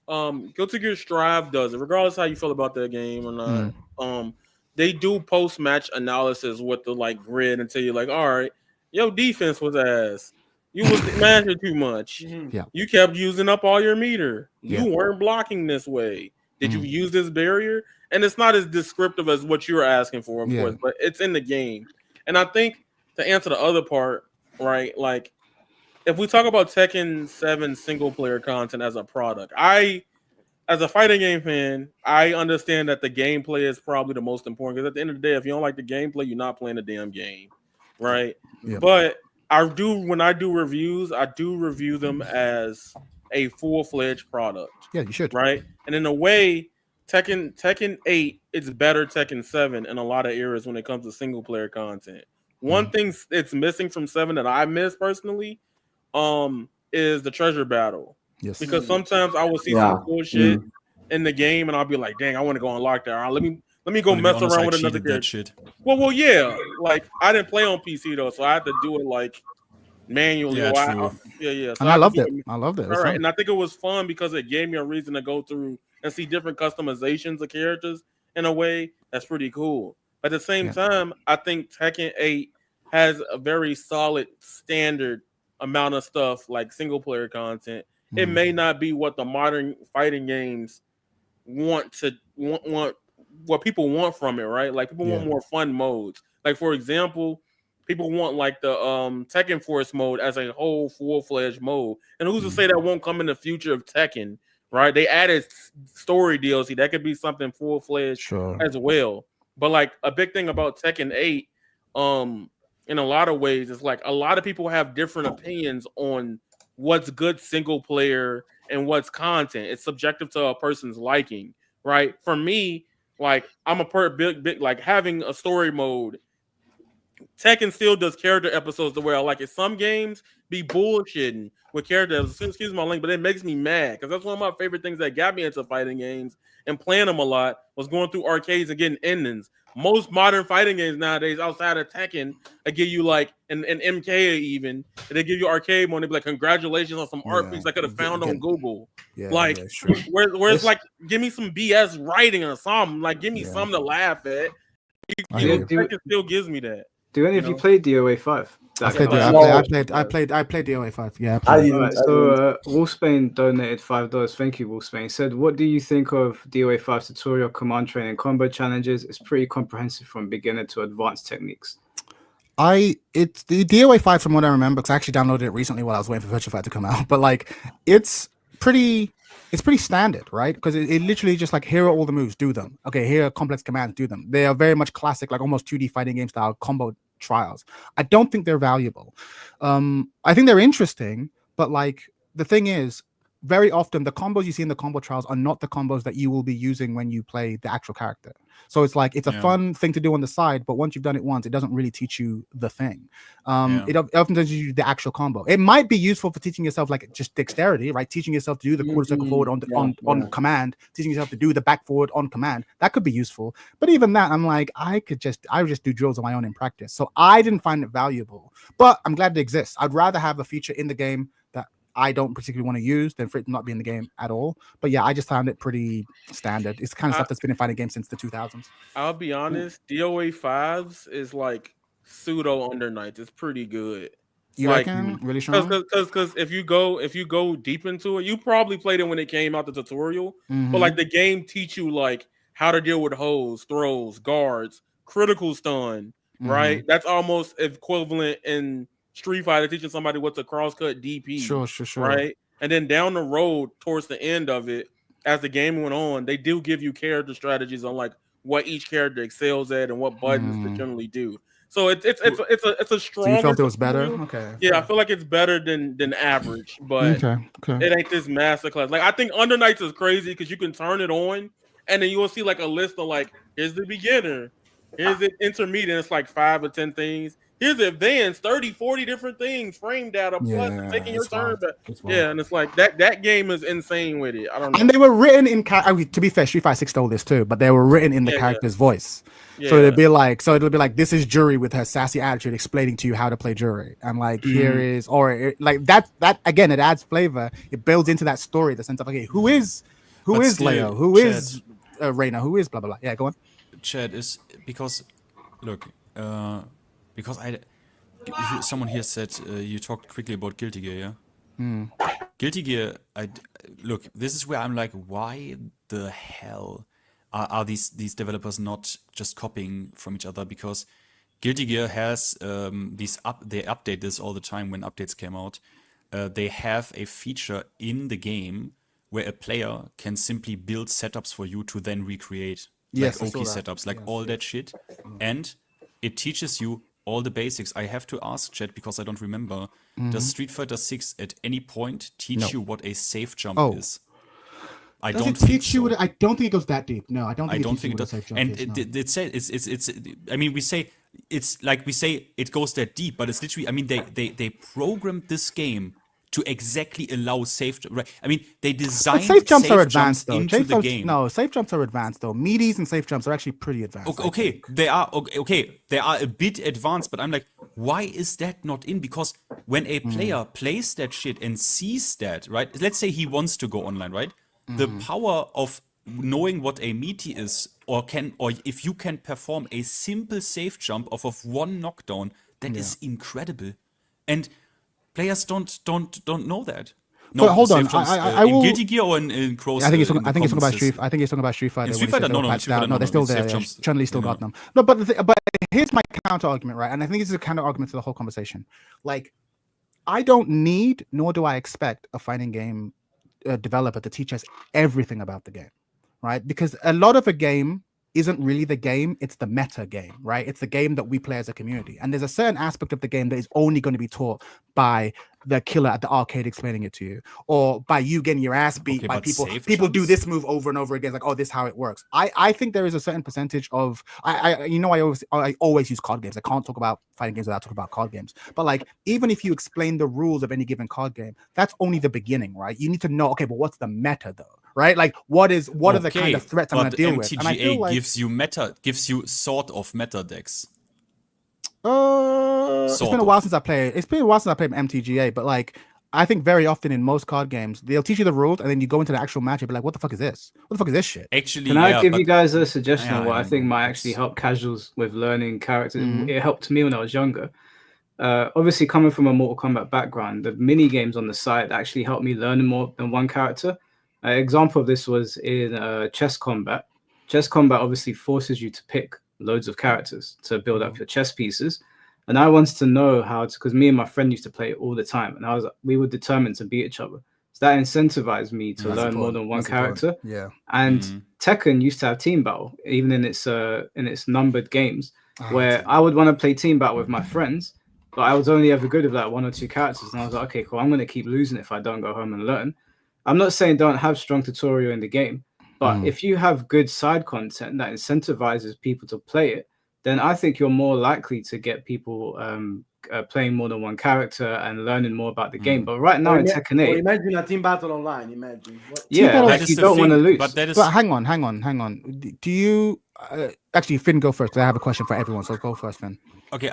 Guilty Gear Strive does it, regardless how you feel about that game or not. They do post-match analysis with the like grid and tell you like, all right, your defense was ass. You was mashing too much. You kept using up all your meter. You weren't blocking this way. Did you use this barrier? And it's not as descriptive as what you were asking for, of course, but it's in the game. And I think to answer the other part, right? Like, if we talk about Tekken 7 single player content as a product, as a fighting game fan, I understand that the gameplay is probably the most important. Because at the end of the day, if you don't like the gameplay, you're not playing the damn game, right? But when I do reviews, I do review them as a full-fledged product. Yeah, you should. Right? And in a way, Tekken 8 is better Tekken 7 in a lot of areas when it comes to single player content. One thing it's missing from 7 that I miss personally is the treasure battle. Yes. Because sometimes I will see some cool shit in the game and I'll be like, dang, I want to go unlock that. Right, let me go mess around with another character. Shit. Well, yeah. Like I didn't play on PC though, so I had to do it like manually. Yeah, true. So and I loved it. I loved it. All right, and I think it was fun because it gave me a reason to go through and see different customizations of characters in a way that's pretty cool. At the same time, I think Tekken 8 has a very solid standard amount of stuff like single player content. It may not be what the modern fighting games want what people want from it, right? Like people want more fun modes. Like for example, people want like the Tekken Force mode as a whole full-fledged mode. And who's to say that won't come in the future of Tekken, right? They added story DLC. That could be something full-fledged as well. But like a big thing about Tekken 8, in a lot of ways, it's like a lot of people have different opinions on what's good single player and what's content. It's subjective to a person's liking, right? For me, like I'm a big like having a story mode. Tekken still does character episodes the way I like it. Some games be bullshitting with characters. Excuse my language, but it makes me mad because that's one of my favorite things that got me into fighting games and playing them a lot was going through arcades and getting endings. most modern fighting games nowadays, outside of Tekken, they give you like an MK even, and they give you arcade mode. They be like, congratulations on some art piece I could have found on Google. Like, where's like, give me some BS writing or something. Like, give me something to laugh at. Tekken still gives me that. Do any of you play DOA 5? I played DOA 5. Yeah, I didn't. Right, so Wolfsbane donated $5. Thank you, Wolfsbane. He said, "What do you think of DOA 5 tutorial, command training, combo challenges? It's pretty comprehensive from beginner to advanced techniques." It's the DOA 5 from what I remember, because I actually downloaded it recently while I was waiting for Virtua Fighter to come out. But like, it's pretty standard, right? Because it literally just like, here are all the moves, do them. Okay, here are complex commands, do them. They are very much classic, like almost 2D fighting game style combo trials. I don't think they're valuable. I think they're interesting, but like the thing is, very often the combos you see in the combo trials are not the combos that you will be using when you play the actual character. So it's like, it's a fun thing to do on the side, but once you've done it once, it doesn't really teach you the thing. It often teaches you the actual combo. It might be useful for teaching yourself like just dexterity, right? Teaching yourself to do the quarter circle forward on command, teaching yourself to do the back forward on command. That could be useful. But even that, I'm like, I would just do drills on my own in practice. So I didn't find it valuable, but I'm glad it exists. I'd rather have a feature in the game that I don't particularly want to use than for it to not be in the game at all. But yeah, I just found it pretty standard. It's the kind of stuff that's been in fighting games since the 2000s. I'll be honest, DOA 5s is like pseudo Under Nights. It's pretty good. You like, reckon? Really strong? Because if you go deep into it, you probably played it when it came out the tutorial. But like the game teach you like how to deal with holds, throws, guards, critical stun, right? That's almost equivalent in Street Fighter teaching somebody what's a crosscut DP. Sure. Right? And then down the road, towards the end of it, as the game went on, they do give you character strategies on like what each character excels at and what buttons to generally do. So it's a strong. So you felt it was better? Okay. Yeah, I feel like it's better than average, but it ain't this masterclass. Like I think Under Nights is crazy because you can turn it on and then you will see like a list of like, here's the beginner, here's the intermediate, it's like 5 or 10 things. Here's advanced 30, 40 different things, frame data, plus taking your turn back. Yeah, and it's like that game is insane with it. I don't know. And they were written in to be fair, Street Fighter 6 stole this too, but they were written in the character's voice. So it'll be like this is Juri with her sassy attitude explaining to you how to play Juri. And like here is like that again, it adds flavor. It builds into that story, the sense of okay, who is Leo? Who is Reina? Who is blah blah blah. Yeah, go on. Chad is because look, because someone here said you talked quickly about Guilty Gear, yeah? Guilty Gear, look, this is where I'm like, why the hell are these developers not just copying from each other? Because Guilty Gear has they update this all the time when updates came out. They have a feature in the game where a player can simply build setups for you to then recreate. Yes, like OP setups, like all that shit. And it teaches you all the basics. I have to ask, Chat, because I don't remember. Does Street Fighter 6 at any point teach you what a safe jump is? I don't think it goes that deep. No, I don't think it does. And it said it's. I mean, we say it goes that deep, but it's literally. I mean, they programmed this game to exactly allow safe. Right? I mean, they designed safe jumps are advanced though. Into the game. No, safe jumps are advanced though. Meaties and safe jumps are actually pretty advanced. Okay, they are a bit advanced, but I'm like, why is that not in? Because when a player plays that shit and sees that, right? Let's say he wants to go online, right? The power of knowing what a meaty is, or if you can perform a simple safe jump off of one knockdown, that is incredible, and players don't know that. No, but hold on, I will. In Guilty Gear or in Cross? I think he's talking about Street. I think he's talking about Street Fighter. In Street Fighter, no, they're still there. Chun-Li still got them. No, but here's my counter argument, right? And I think this is a counter argument to the whole conversation. Like, I don't need, nor do I expect a fighting game developer to teach us everything about the game, right? Because a lot of a game isn't really the game, it's the meta game, right? It's the game that we play as a community. And there's a certain aspect of the game that is only going to be taught by the killer at the arcade explaining it to you, or by you getting your ass beat by people do this move over and over again, like, oh, this is how it works. I think there is a certain percentage of I always use card games. I can't talk about fighting games without talking about card games. But like, even if you explain the rules of any given card game, that's only the beginning, right? You need to know, okay, but what's the meta though, right? Like, what are the kind of threats I'm going to deal with? And I feel like gives you sort of meta decks. It's been a while since I played. It's been a while since I played MTGA, but like, I think very often in most card games, they'll teach you the rules, and then you go into the actual match and be like, "What the fuck is this? What the fuck is this shit?" Actually, can I give you guys a suggestion of what I think might actually help casuals with learning characters? It helped me when I was younger. Obviously, coming from a Mortal Kombat background, the mini games on the side actually helped me learn more than one character. Example of this was in chess combat. Chess combat obviously forces you to pick loads of characters to build up your chess pieces. And I wanted to know how to, because me and my friend used to play it all the time, and we were determined to beat each other. So that incentivized me to learn more than one character. Yeah. And Tekken used to have team battle, even in its numbered games, where I would want to play team battle with my friends, but I was only ever good with like one or two characters. And I was like, okay, cool, I'm going to keep losing if I don't go home and learn. I'm not saying don't have strong tutorial in the game, but if you have good side content that incentivizes people to play it, then I think you're more likely to get people playing more than one character and learning more about the game. But right now in Tekken 8, imagine a team battle online. Imagine. Yeah, like you don't want to lose. But hang on. Do you actually, Finn, go first? I have a question for everyone, so go first, Finn. Okay,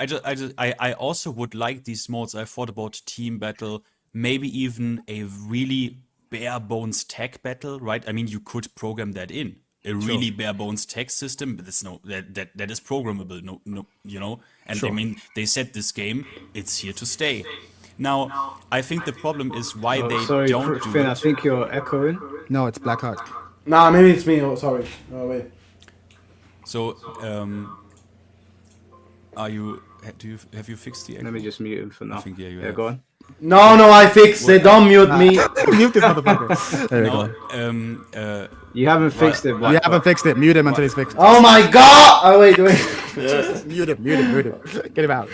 I also would like these modes. I thought about team battle, maybe even a really bare bones tag battle, right? I mean, you could program that in. A really bare bones tech system, but it's that is programmable. No, you know. And I mean, they said this game, it's here to stay. Now, I think the problem is why they don't do Finn, it. I think you're echoing. No, it's Blackheart. Nah, maybe it's me. Oh, sorry. Oh, wait. So, have you fixed the echo? Let me just mute him for now. I think, you yeah, have. go on. No, I fixed it. Don't mute me. Mute this motherfucker. There we go. You haven't fixed it. You haven't fixed it. Mute him until he's fixed. Oh my god! Oh wait. Mute him. Get him out.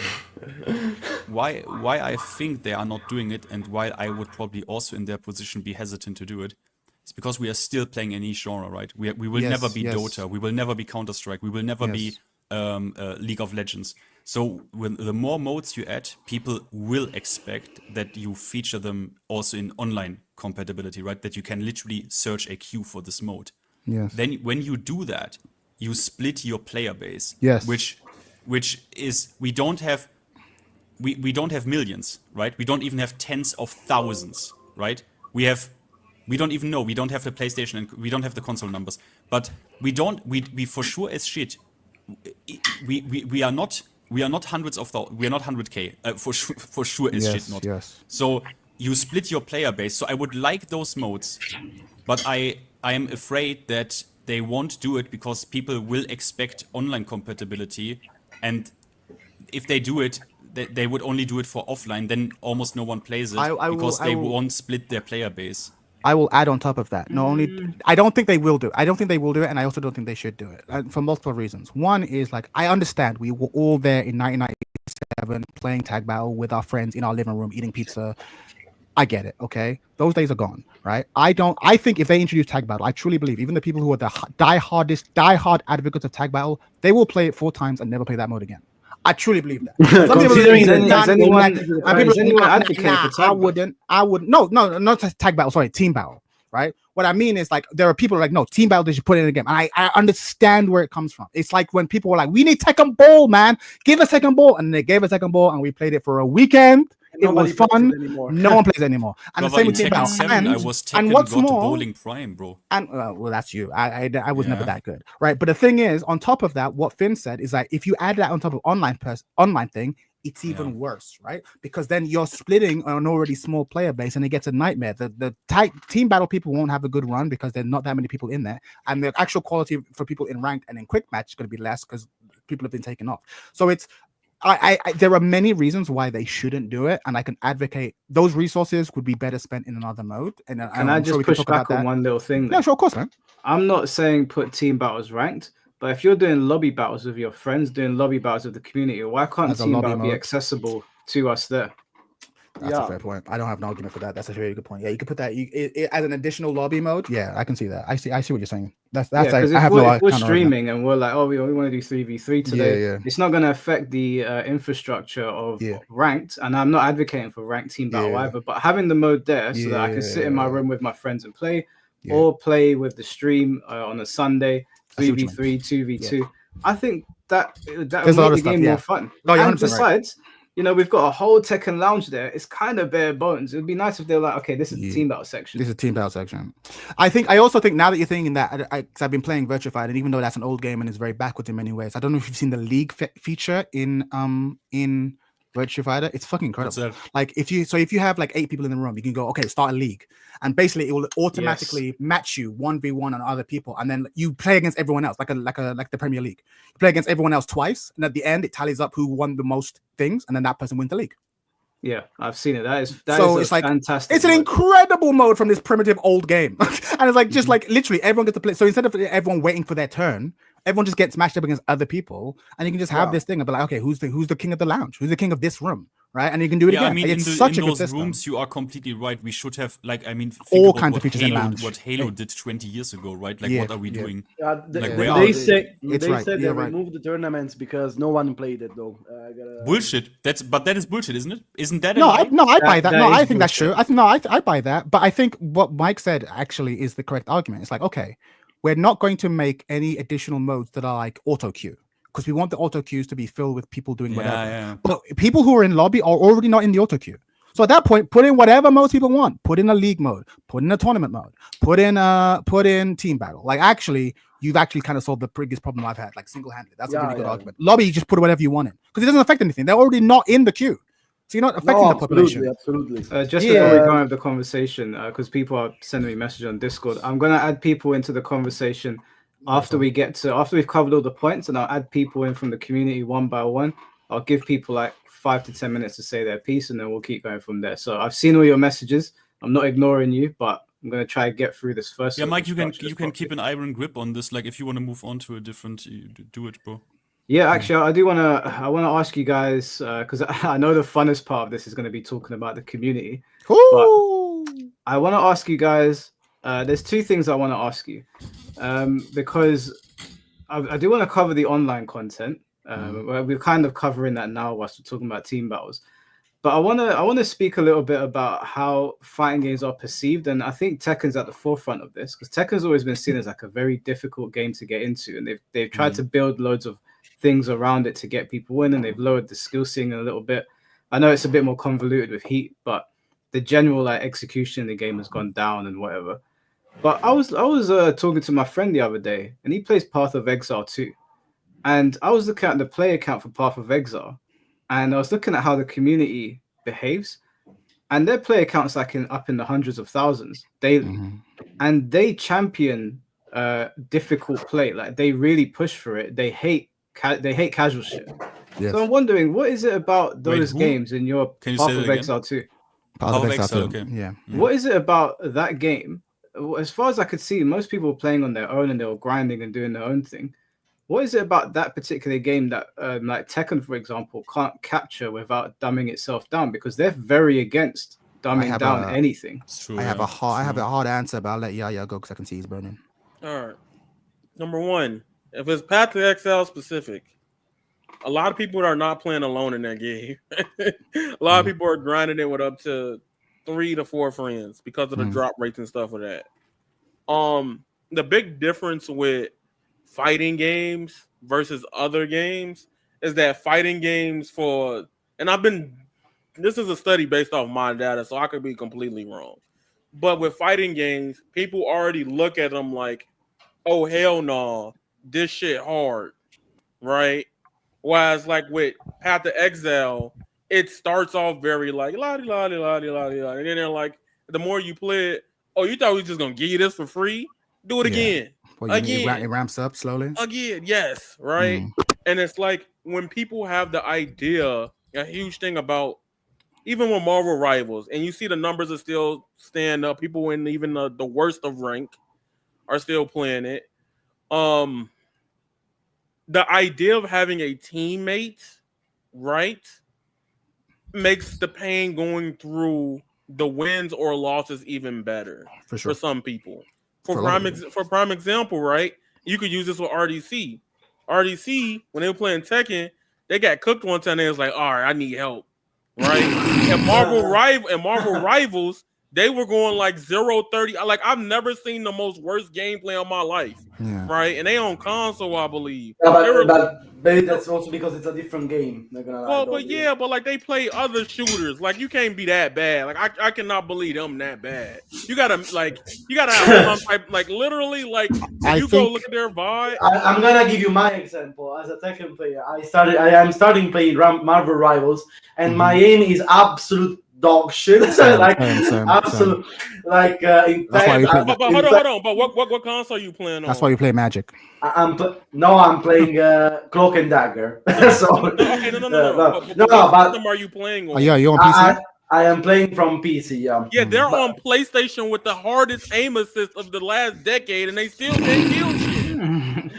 Why I think they are not doing it, and why I would probably also in their position be hesitant to do it, is because we are still playing a niche genre, right? We will never be Dota. We will never be Counter-Strike. We will never be League of Legends. So when the more modes you add, people will expect that you feature them also in online compatibility, right? That you can literally search a queue for this mode. Yes. Then when you do that, you split your player base. Yes. Which is we don't have millions, right? We don't even have tens of thousands, right? We don't even know. We don't have the PlayStation and we don't have the console numbers. But we for sure as shit. We are not hundreds of thousands. We are not 100K for sure as shit not. Yes. So you split your player base. So I would like those modes, but I am afraid that they won't do it because people will expect online compatibility, and if they do it, they would only do it for offline. Then almost no one plays it because they won't split their player base. I will add on top of that. I don't think they will do it. I don't think they will do it, and I also don't think they should do it for multiple reasons. One is like I understand we were all there in 1997 playing tag battle with our friends in our living room eating pizza. I get it. Okay, those days are gone, right? I think if they introduce tag battle, I truly believe even the people who are the diehard advocates of tag battle, they will play it 4 times and never play that mode again. I truly believe that. I wouldn't. No, not tag battle. Sorry, team battle. Right. What I mean is like there are people like no team battle. They should put it in a game. And I understand where it comes from. It's like when people were like, "We need Tekken Ball, man. Give us Tekken Ball," and they gave us Tekken Ball, and we played it for a weekend. It was fun. No one plays it anymore. And the same with team battle. And what's more, Bowling Prime, bro. And well, that's you. I was never that good, right? But the thing is, on top of that, what Finn said is that if you add that on top of online thing, it's even worse, right? Because then you're splitting an already small player base, and it gets a nightmare. The team battle people won't have a good run because there's not that many people in there, and the actual quality for people in ranked and in quick match is going to be less because people have been taken off. So it's. There are many reasons why they shouldn't do it, and I can advocate those resources would be better spent in another mode. And can I just push back on one little thing? Yeah, sure, of course, man. I'm not saying put team battles ranked, but if you're doing lobby battles with your friends, doing lobby battles with the community, why can't team battle be accessible to us there? That's a fair point. I don't have an argument for that. That's a very good point. Yeah, you could put that as an additional lobby mode. Yeah, I can see that. I see what you're saying. That's if we're streaming and we're like, oh, we want to do 3v3 today. It's not going to affect the infrastructure of ranked, and I'm not advocating for ranked team battle either. But having the mode there so that I can sit in my room with my friends and play, or play with the stream on a Sunday, 3v3, 2v2. I think that would make the game more fun. No, and besides, we've got a whole Tekken lounge there. It's kind of bare bones. It would be nice if they were like, okay, this is the team battle section. This is a team battle section. I also think now that you're thinking that, because I've been playing Virtua Fighter, and even though that's an old game and it's very backwards in many ways, I don't know if you've seen the league feature in Virtua Fighter. It's fucking incredible. Like if you have like 8 people in the room, you can go, okay, start a league, and basically it will automatically match you 1v1 on other people, and then you play against everyone else, like the Premier League. You play against everyone else twice, and at the end it tallies up who won the most things, and then that person wins the league. Yeah, I've seen it. That is like fantastic. It's an incredible mode from this primitive old game, and it's like just like literally everyone gets to play. So instead of everyone waiting for their turn, everyone just gets matched up against other people, and you can just have this thing and be like, okay, who's the king of the lounge? Who's the king of this room? Right? And you can do it again. I mean, it's in such a good those system. rooms, you are completely right. We should have, all kinds of features in lounge. What Halo did 20 years ago, right? Like, what are we doing? They said they right. removed the tournaments because no one played it though. Bullshit. But that is bullshit, isn't it? Isn't that? I buy that. No, I think that's true. I buy that. But I think what Mike said actually is the correct argument. It's like, okay, we're not going to make any additional modes that are like auto queue, because we want the auto queues to be filled with people doing whatever. Yeah. But people who are in lobby are already not in the auto queue. So at that point, put in whatever modes people want. Put in a league mode. Put in a tournament mode. Put in team battle. Like you've actually kind of solved the biggest problem I've had, like single-handedly. That's a really good argument. Lobby, you just put whatever you want in, because it doesn't affect anything. They're already not in the queue. So you're not affecting the population. Absolutely. Just before we go into the conversation, because people are sending me messages on Discord, I'm going to add people into the conversation after we've covered all the points, and I'll add people in from the community one by one. I'll give people like 5 to 10 minutes to say their piece, and then we'll keep going from there. So I've seen all your messages. I'm not ignoring you, but I'm going to try to get through this first. Yeah, Mike, you can keep an iron grip on this. Like, if you want to move on to a different, do it, bro. Yeah, actually, I want to ask you guys, because I know the funnest part of this is going to be talking about the community. Ooh. But I want to ask you guys, there's 2 things I want to ask you, because I do want to cover the online content. We're kind of covering that now whilst we're talking about team battles. But I want to speak a little bit about how fighting games are perceived, and I think Tekken's at the forefront of this, because Tekken's always been seen as like a very difficult game to get into, and they've tried to build loads of things around it to get people in, and they've lowered the skill ceiling a little bit. I know it's a bit more convoluted with Heat, but the general execution in the game has gone down and whatever. But I was talking to my friend the other day, and he plays Path of Exile too, and I was looking at the player count for Path of Exile, and I was looking at how the community behaves, and their player counts up in the hundreds of thousands daily, and they champion difficult play. Like, they really push for it. They hate casual shit. Yes. So I'm wondering, what is it about those games in your Path of Exile 2? Path of Exile 2. Okay. Yeah. What is it about that game? As far as I could see, most people were playing on their own, and they were grinding and doing their own thing. What is it about that particular game that, like Tekken, for example, can't capture without dumbing itself down? Because they're very against dumbing down anything. I have a hard answer, but I'll let Yaya go because I can see he's burning. All right. Number 1, if it's Path to Exile specific, a lot of people are not playing alone in that game. A lot of people are grinding it with up to 3 to 4 friends because of the drop rates and stuff of that. The big difference with fighting games versus other games is that fighting games this is a study based off my data, so I could be completely wrong. But with fighting games, people already look at them like, oh, hell no, this shit hard, right? Whereas like with Path to Exile, it starts off very like la-di-la-di-la-di-la-di-la, and then they're like, the more you play it, oh, you thought we was just gonna give you this for free? Do it again. Well, it ramps up slowly. Again, yes, right? And it's like when people have the idea, a huge thing about even with Marvel Rivals, and you see the numbers are still stand up. People in even the worst of rank are still playing it. The idea of having a teammate, right, makes the pain going through the wins or losses even better for some people. For prime example, right, you could use this with RDC. RDC, when they were playing Tekken, they got cooked one time. They was like, all right, I need help, right? And Marvel Rivals, they were going like 0-30. Like I've never seen the most worst gameplay of my life. Yeah. Right, and they on console, I believe. Yeah, but maybe that's also because it's a different game. Not gonna lie, well, but like they play other shooters. Like you can't be that bad. Like I cannot believe them that bad. You gotta have some type, like literally, like go look at their vibe. I'm gonna give you my example as a Tekken player. I am starting playing Marvel Rivals, and my aim is absolute dog shit. Like absolute. Like in fact, but hold on. But what console are you playing on? That's why you play Magic. I'm playing Cloak and Dagger. So okay, no. But are you playing on? Oh, yeah, you on PC? I am playing from PC. Yeah, they're on PlayStation with the hardest aim assist of the last decade, and they still can't kill shit.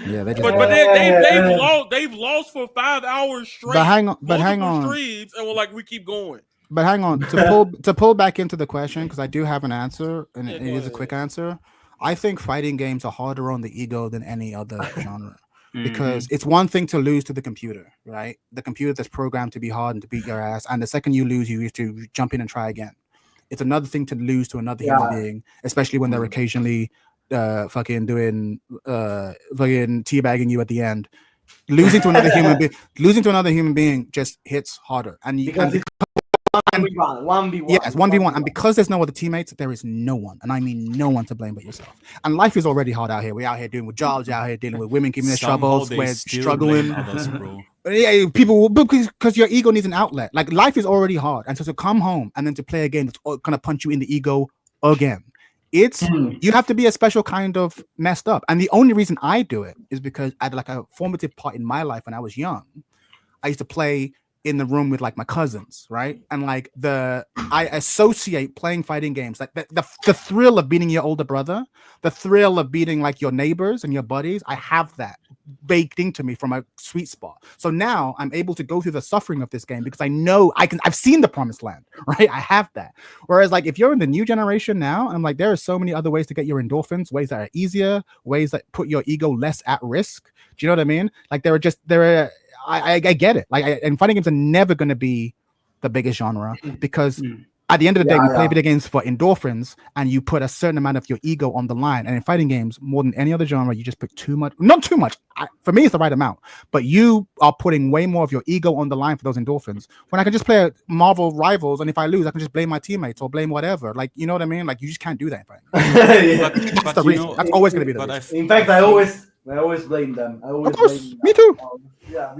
Yeah, they just. But they've lost for 5 hours straight. But hang on. Streams, and we're like, we keep going. But hang on, to pull back into the question, because I do have an answer, and it is a quick answer. I think fighting games are harder on the ego than any other genre, because it's one thing to lose to the computer, right? The computer that's programmed to be hard and to beat your ass, and the second you lose, you have to jump in and try again. It's another thing to lose to another human being, especially when they're occasionally fucking teabagging you at the end. Losing to another human being just hits harder, and you can. 1v1. Yes, 1v1. And because there's no other teammates, there is no one, and I mean no one to blame but yourself. And life is already hard out here. We're out here doing with jobs, we're out here dealing with women giving us troubles, we're struggling. Others, bro. Yeah, people, because your ego needs an outlet. Like life is already hard, and so to come home and then to play a game that's gonna punch you in the ego again, you have to be a special kind of messed up. And the only reason I do it is because I had like a formative part in my life when I was young. I used to play in the room with like my cousins, right? And like I associate playing fighting games, like the thrill of beating your older brother, the thrill of beating like your neighbors and your buddies. I have that baked into me from a sweet spot. So now I'm able to go through the suffering of this game because I know I've seen the promised land, right? I have that. Whereas like if you're in the new generation now, I'm like, there are so many other ways to get your endorphins, ways that are easier, ways that put your ego less at risk. Do you know what I mean? Like I get it. And fighting games are never going to be the biggest genre because at the end of the day, we play video games for endorphins, and you put a certain amount of your ego on the line. And in fighting games, more than any other genre, you just put too much. Not too much. For me, it's the right amount. But you are putting way more of your ego on the line for those endorphins. When I can just play a Marvel Rivals, and if I lose, I can just blame my teammates or blame whatever. Like, you know what I mean? Like, you just can't do that in fighting. That's the reason. That's always going to be the reason. In fact, I always blame them. Of course, me too. Yeah.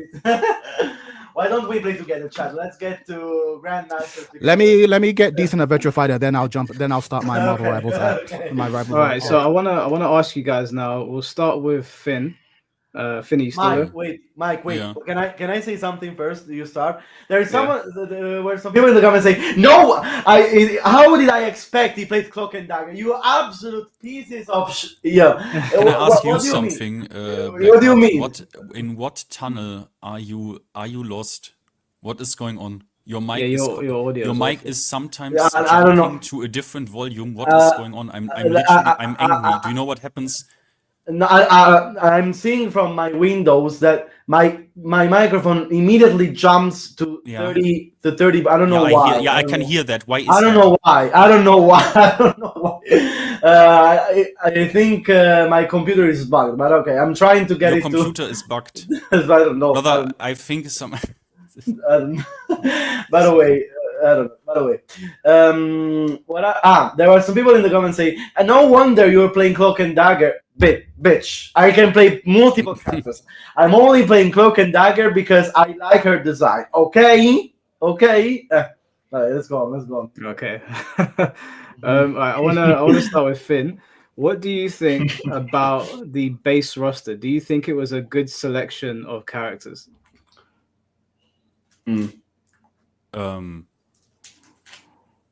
Why don't we play together, Chad? Let's get to Grandmaster. Let me get decent at Virtua Fighter, then I'll start my Marvel Rivals app. My Rivals. All right, so I wanna ask you guys now. We'll start with Finn. Finn, Mike, wait. Yeah. Can I say something first? You start. There is someone where some people in the comments say, "No, how did I expect he played Cloak and Dagger? You absolute pieces of Can I ask you something? What do you mean? In what tunnel are you lost? What is going on? Your mic your mic is sometimes I don't know. to a different volume. What is going on? I'm angry. Do you know what happens? No, I'm seeing from my windows that my microphone immediately jumps to 30 to 30. I don't know why. I can hear that. Why is I don't know why. I don't know why. I think my computer is bugged, but okay. I'm trying to get Your computer is bugged. I don't know. Brother, I think some. By the way, there were some people in the comments saying, no wonder you're playing Cloak and Dagger. Bitch, I can play multiple characters. I'm only playing Cloak and Dagger because I like her design. Okay. All right, let's go on. Okay. I wanna start with Finn. What do you think about the base roster? Do you think it was a good selection of characters?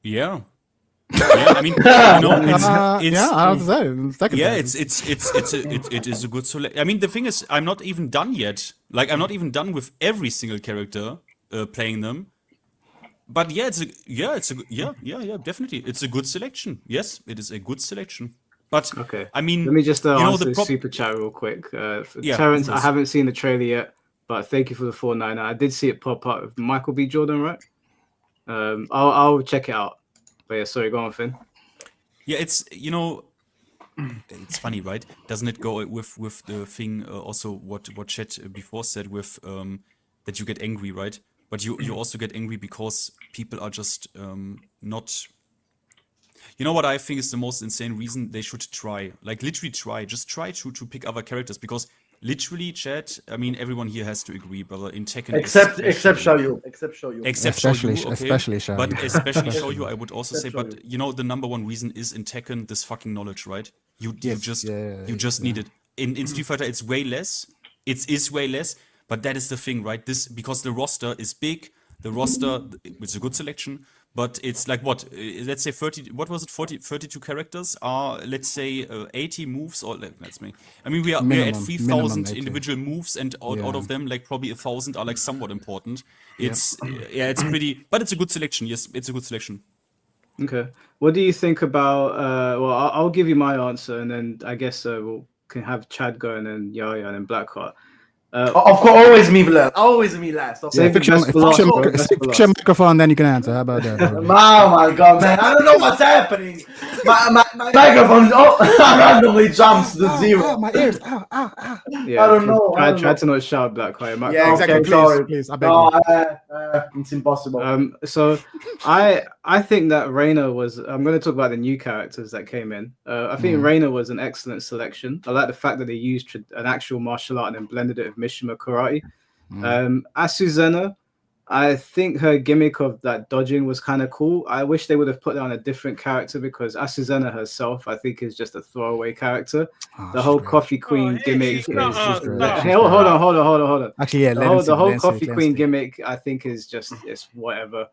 Yeah. I mean, it is a good selection. I mean, the thing is, I'm not even done yet. Like, I'm not even done with every single character playing them. But yeah, definitely, it's a good selection. Yes, it is a good selection. But okay, I mean, let me just answer the super chat real quick. Terrence, I haven't seen the trailer yet, but thank you for the 499. I did see it pop up with Michael B. Jordan, right? I'll check it out. But yeah, sorry, go on, Finn. Yeah, it's it's funny, right? Doesn't it go with the thing also what Chet before said with that you get angry, right? But you also get angry because people are just not. You know what I think is the most insane reason they should try, like literally try, just try to pick other characters because literally, Chet. I mean, everyone here has to agree, brother. In Tekken, Except especially, Shoyu. Except Shoyu. except Especially, Shoyu, okay. especially Shoyu. But especially Shoyu, I would also say. Except But you know, the number one reason is in Tekken this fucking knowledge, right? You Yes, just yeah, you just need it. In Street Fighter, it's way less. It is way less. But that is the thing, right? This because the roster is big. The roster, it's a good selection. But it's like what? Let's say 30. What was it? 32 characters are let's say 80 moves or let's make. I mean, we are at Minimum 3,000 80. individual moves, and out Yeah. of them, like probably 1,000 are like somewhat important. It's it's pretty, but it's a good selection. Yes, it's a good selection. Okay. What do you think about? Well, I'll give you my answer, and then I guess we'll can have Chad go, and then Yaya, and then Blackheart. Of course, always me last. Always me last. Okay. Save the best for last, bro. Best for Fix your last. microphone, then you can answer. How about that? Oh my god, man! I don't know what's happening. My microphone randomly jumps to zero. My ears. Ow, ow, ow. Yeah, I don't know. I tried to not shout Blackheart. Yeah, Exactly. okay, Please, sorry. please. I beg No, you. it's impossible. So I think that Reina was. I'm going to talk about the new characters that came in. I think Reina was an excellent selection. I like the fact that they used an actual martial art and then blended it with Mishima karate. Asuzena, I think her gimmick of that dodging was kind of cool. I wish they would have put her on a different character because Asuzena herself, I think, is just a throwaway character. The whole Coffee Queen gimmick is just. Hey, hold on. Actually, yeah. The whole Coffee Queen gimmick, I think, is just it's whatever.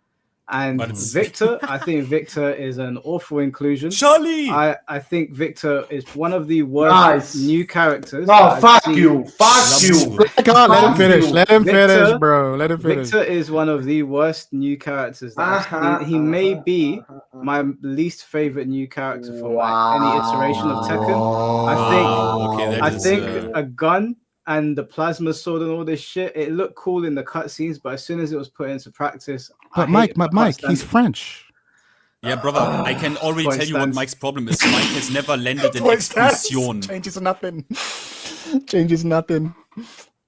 And Victor, I think Victor is an awful inclusion. Charlie! I think Victor is one of the worst new characters. No, fuck you. Fuck you. Let him finish. Let him finish, bro. Let him finish. Victor is one of the worst new characters. He may be my least favorite new character from like any iteration of Tekken. I think a gun and the plasma sword and all this shit, it looked cool in the cutscenes, but as soon as it was put into practice, but Mike, he's French. Yeah, brother, I can already tell you what Mike's problem is. Mike has never landed an expulsion. Changes nothing. Changes nothing.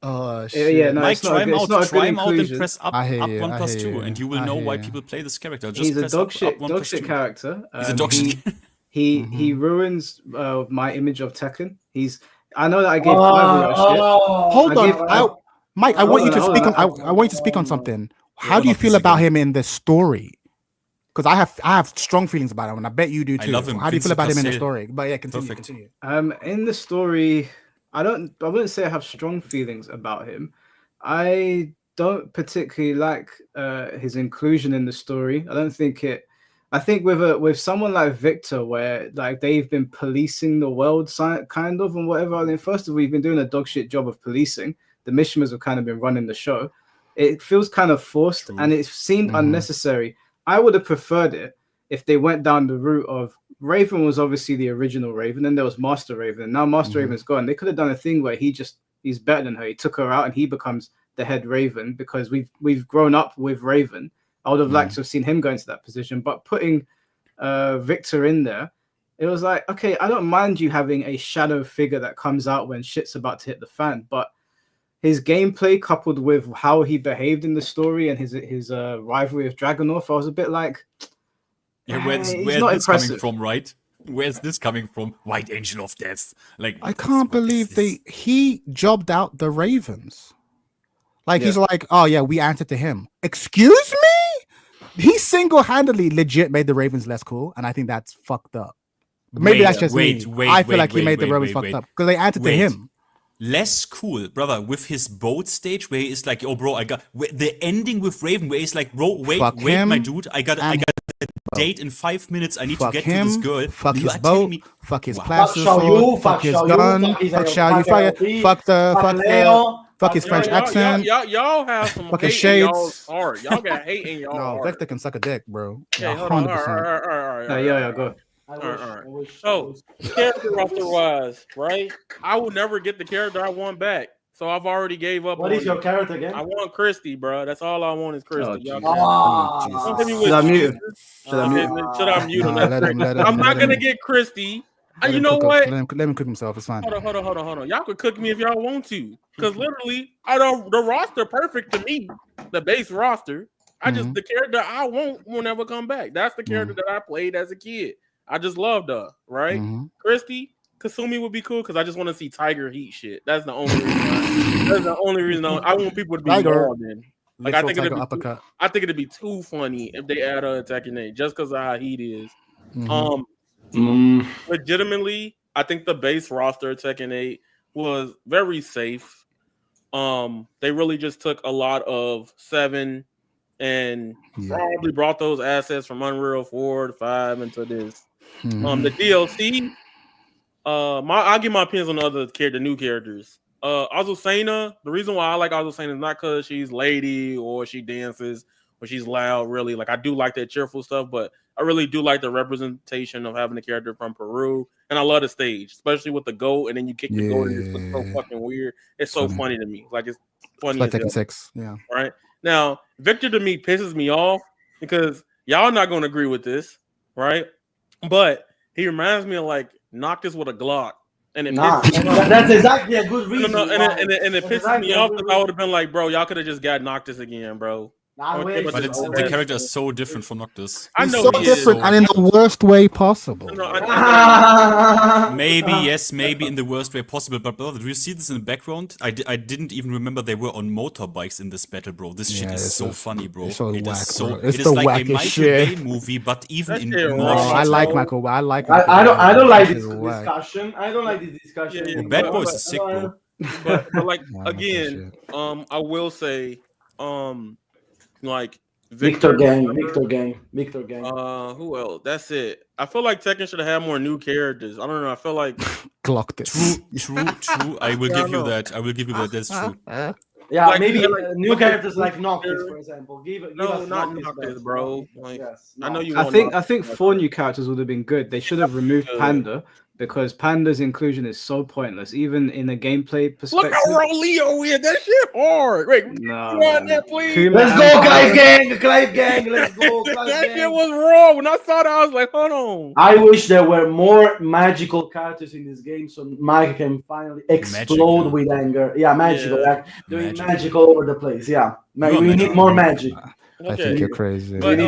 Oh shit. Yeah, no, Mike, try him out and inclusion. press up 1+2, and you will know why people play this character. Just He's a press dog up shit character. He's a dog shit. He ruins my image of Tekken. I know that I gave Clive shit. Hold on, Mike. I want you to speak on. I want you to speak on something. How do you feel about him in the story? Because I have strong feelings about him, and I bet you do too. I love him. How do you feel about him in the story? But yeah, continue. In the story, I wouldn't say I have strong feelings about him. I don't particularly like his inclusion in the story. I think with someone like Victor, where like they've been policing the world kind of and whatever. I mean, first of all, we've been doing a dog shit job of policing. The Mishimas have kind of been running the show. It feels kind of forced and it seemed unnecessary. I would have preferred it if they went down the route of Raven was obviously the original Raven, and there was Master Raven, and now Master Raven's gone. They could have done a thing where he's better than her. He took her out and he becomes the head Raven because we've grown up with Raven. I would have liked to have seen him go into that position, but putting Victor in there, it was like, okay, I don't mind you having a shadow figure that comes out when shit's about to hit the fan, but his gameplay coupled with how he behaved in the story and his rivalry with Dragunov, I was a bit like, where's this coming from, right? Where's this coming from? White Angel of Death. Like, I can't believe he jobbed out the Ravens. Like he's like, oh yeah, we answered to him. Excuse me? He single-handedly legit made the Ravens less cool, and I think that's fucked up. Maybe that's just me. I feel like he made the Ravens fucked up because they answered to him. Less cool, brother, with his boat stage where he is like, oh bro, I got the ending with Raven where he's like, bro, wait, my dude, I got a date in 5 minutes. I need to get to this girl. Fuck his boat. Fuck his plastic sword. Fuck his gun. Fuck Xiao Yu. Fuck his French accent. Y'all have some fuck hate his shades. in y'all's heart. Y'all got hate in y'all heart. No, Vector can suck a dick, bro. Okay, hold on. All right. Yeah, go. So, character roster wise, right? I will never get the character I want back. so I've already gave up. What is your character again? I want Christy, bro. That's all I want is Christy. Oh, Don't hit me with Should I mute him? excuses. Should I mute him? Should I mute him? Nah, That's let him- great. let him- I'm not let gonna him- get Christy. Let You him know cook up- what? Let him cook himself. It's fine. Hold on. Y'all could cook me if y'all want to, because literally, I don't. The roster perfect to me. The base roster. I just the character I want will never come back. That's the character that I played as a kid. I just loved her. Right, Christy. Kasumi would be cool because I just want to see Tiger Heat shit. That's the only reason. That's the only reason I want people to be involved in. Like I think it'd be too funny if they add her Tekken 8 just because of how Heat is. Legitimately, I think the base roster of Tekken 8 was very safe. They really just took a lot of 7 and probably brought those assets from Unreal 4 to 5 into this. The DLC. I'll give my opinions on the new characters. Azucena, the reason why I like Azucena is not because she's lady or she dances or she's loud, really. Like I do like that cheerful stuff, but I really do like the representation of having a character from Peru. And I love the stage, especially with the goat, and then you kick the goat and it looks so fucking weird. It's so funny to me. Like it's funny. It's like Tekken 6. Yeah. Right. Now, Victor to me pisses me off because y'all not gonna agree with this, right? But he reminds me of like Noctis with a Glock. And that's exactly a good reason. And it pisses me off because I would have been like, bro, y'all could have just got Noctis again, bro. But the character is so different from Noctis. I know so different and in the worst way possible. Maybe yes, maybe in the worst way possible. But brother, do you see this in the background? I didn't even remember they were on motorbikes in this battle, bro. This shit is so funny, bro. It's so it whack, is so. bro. It's it the is like a wackest Michael shit. Bay movie, but even That's in it, more. right? I like Michael. I like. I don't like this It's whack. discussion. I don't like this discussion. Yeah, Bad Boys is sick, bro. But like Yeah, I like that again, shit. I will say, like Victor gang. Who else? That's it. I feel like Tekken should have had more new characters. I don't know. I feel like Clocked it. True. I will give you that. That's true. Yeah, Like, maybe like, new like- characters like Noctis, for example. Give no, us not Noctis, Noctis, bro. Like Yes, I know you. I want think Noctis. 4 new characters would have been good. They should have removed Panda because Panda's inclusion is so pointless, even in a gameplay Look perspective. how raw Leo is. That shit hard. Wait, No, rewind that, please. Kuma Let's and go, Panda- Clive gang. Let's go, Clive That shit gang. was raw. When I saw that, I was like, hold on. I wish there were more magical characters in this game so Mike can finally explode Magical. with anger. Yeah, magical. Yeah. Like doing Magical. magical over the place. Yeah. You are We need magical. more magic. I think you're crazy. But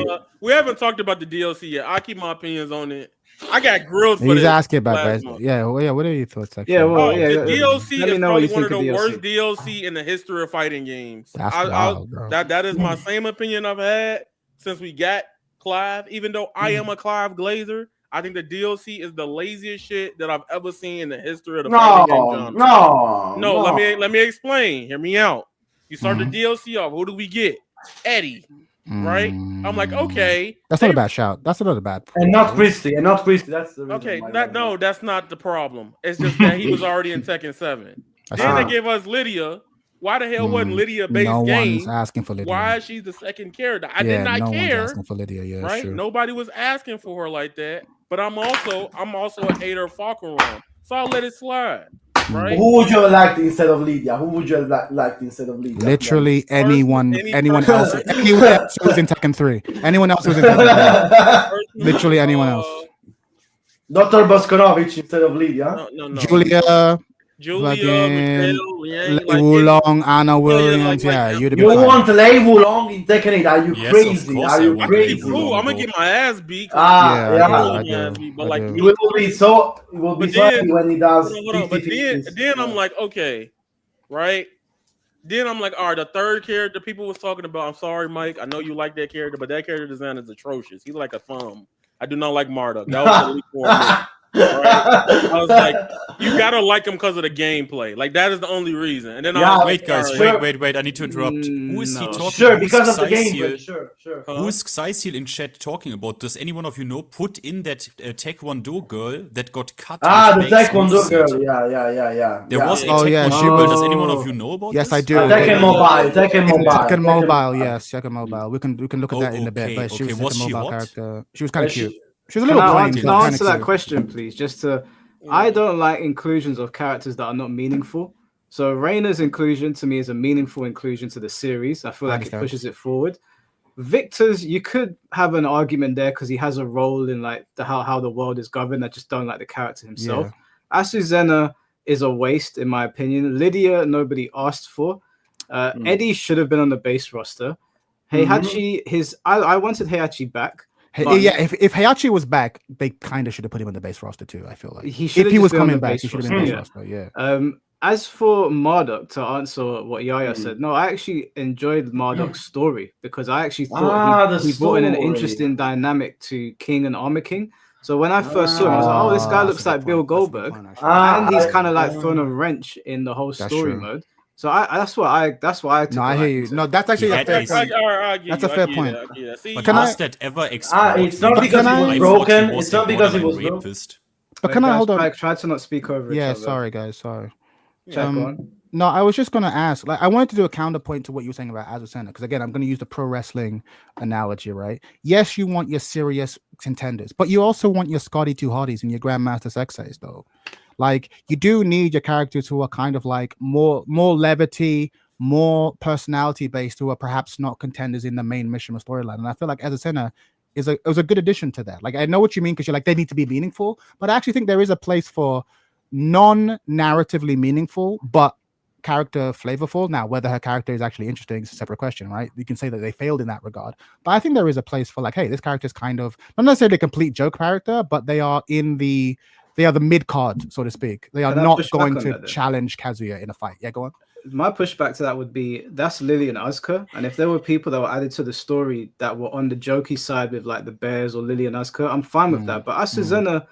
we haven't talked about the DLC yet. I'll keep my opinions on it. I got grilled for He's this asking about last that. month. Yeah. What are your thoughts? Actually? Yeah, well, Oh, yeah, the yeah. DLC Let me is know what probably you one of think the of worst DLC. DLC in the history of fighting games. That's wild, bro. That is my same opinion I've had since we got Clive. Even though I am a Clive Glazer, I think the DLC is the laziest shit that I've ever seen in the history of the fighting game genre. No. Let me explain. Hear me out. You start the DLC off. Who do we get? Eddie. Right? I'm like, okay. That's not a bad shout. That's not a bad. And not Christy. That's the reason. Okay, why that's not the problem. It's just that he was already in Tekken 7. Then they gave us Lydia. Why the hell wasn't Lydia based No game? one's asking for Lydia. Why is she the second character? I did not no care. one's asking for Lydia. Yeah, Right? True. Nobody was asking for her like that. But I'm also a hater of Falconron. So I'll let it slide. Right? Who would you have liked instead of Lydia? Literally anyone else. Anyone else who's in Tekken 3. Anyone else who's in Tekken 3. Literally anyone else. Dr. Boskonovich instead of Lydia. No. Julia, Michelle, Lei Wulong, Anna Williams. You'd have You been fine. want Lei Wulong in Tekken 8? Are you Yes, crazy? of course Are I you want crazy? Lei Wulong. I'm gonna get my ass beat. I But like, It will be so. It will be But so then- happy when he does. hold on. But 50-50s. then I'm like, okay, right? Then I'm like, all right, the third character people was talking about. I'm sorry, Mike. I know you like that character, but that character design is atrocious. He's like a thumb. I do not like Marduk. That was the least for me. Right? I was like, you gotta like him because of the gameplay. Like that is the only reason. And then I was Wait, guys, Sure. wait. I need to interrupt. Who is he No. talking Sure, about? because of the Who's gameplay. Xyziel- Sure. Who is Xyziel in chat talking about? Does any one of you know? Put in that Taekwondo girl that got cut. The with Banks Taekwondo moveset. girl. Yeah. There was a Oh, yeah, Taekwondo she girl. was- Does anyone of you know about Yes, this? I do. Tekken Mobile. Tekken Mobile, yes, Tekken Mobile. We can look at that in a bit. Okay, But she okay. was a Was Tekken she Mobile hot? character. She was kind of She- cute. She was a Can little I, plain. can but I kinda answer that cute. question, please? I don't like inclusions of characters that are not meaningful. So Reina's inclusion to me is a meaningful inclusion to the series. I feel like it pushes it forward. Victor's, you could have an argument there because he has a role in like how the world is governed. I just don't like the character himself. Azucena is a waste in my opinion. Lydia, nobody asked for. Eddie should have been on the base roster. Heihachi, I wanted Heihachi back. If Heihachi was back, they kind of should have put him on the base roster too. I feel like if he was coming back, he should have been on the base roster. Yeah. As for Marduk, to answer what Yaya said, no, I actually enjoyed Marduk's story because I actually thought he brought in an interesting dynamic to King and Armor King. So when I first saw him, I was like, "Oh, this guy looks like Bill Goldberg," and he's kind of like thrown a wrench in the whole story mode. So that's why I took. No, I hear you. No, that's actually a fair point. That's a fair point. But has that ever exploded? It's not because he was broken. It's not because he was broken. But can I hold on? Try to not speak over. Yeah, sorry guys, sorry. No, I was just gonna ask. Like, I wanted to do a counterpoint to what you were saying about Azucena, because again, I'm gonna use the pro wrestling analogy, right? Yes, you want your serious contenders, but you also want your Scotty 2 Hardys and your Grandmaster Sexays, though. Like, you do need your characters who are kind of like more levity, more personality based, who are perhaps not contenders in the main mission or storyline. And I feel like Azucena was a good addition to that. Like, I know what you mean because you're like they need to be meaningful, but I actually think there is a place for non-narratively meaningful but character flavorful. Now, whether her character is actually interesting is a separate question, right? You can say that they failed in that regard, but I think there is a place for like, hey, this character is kind of not necessarily a complete joke character, but they are the mid card, so to speak. They are not going to challenge Kazuya in a fight. Yeah, go on. My pushback to that would be that's Lily and Asuka, and if there were people that were added to the story that were on the jokey side with like the Bears or Lily and Asuka, I'm fine with that. But Azucena,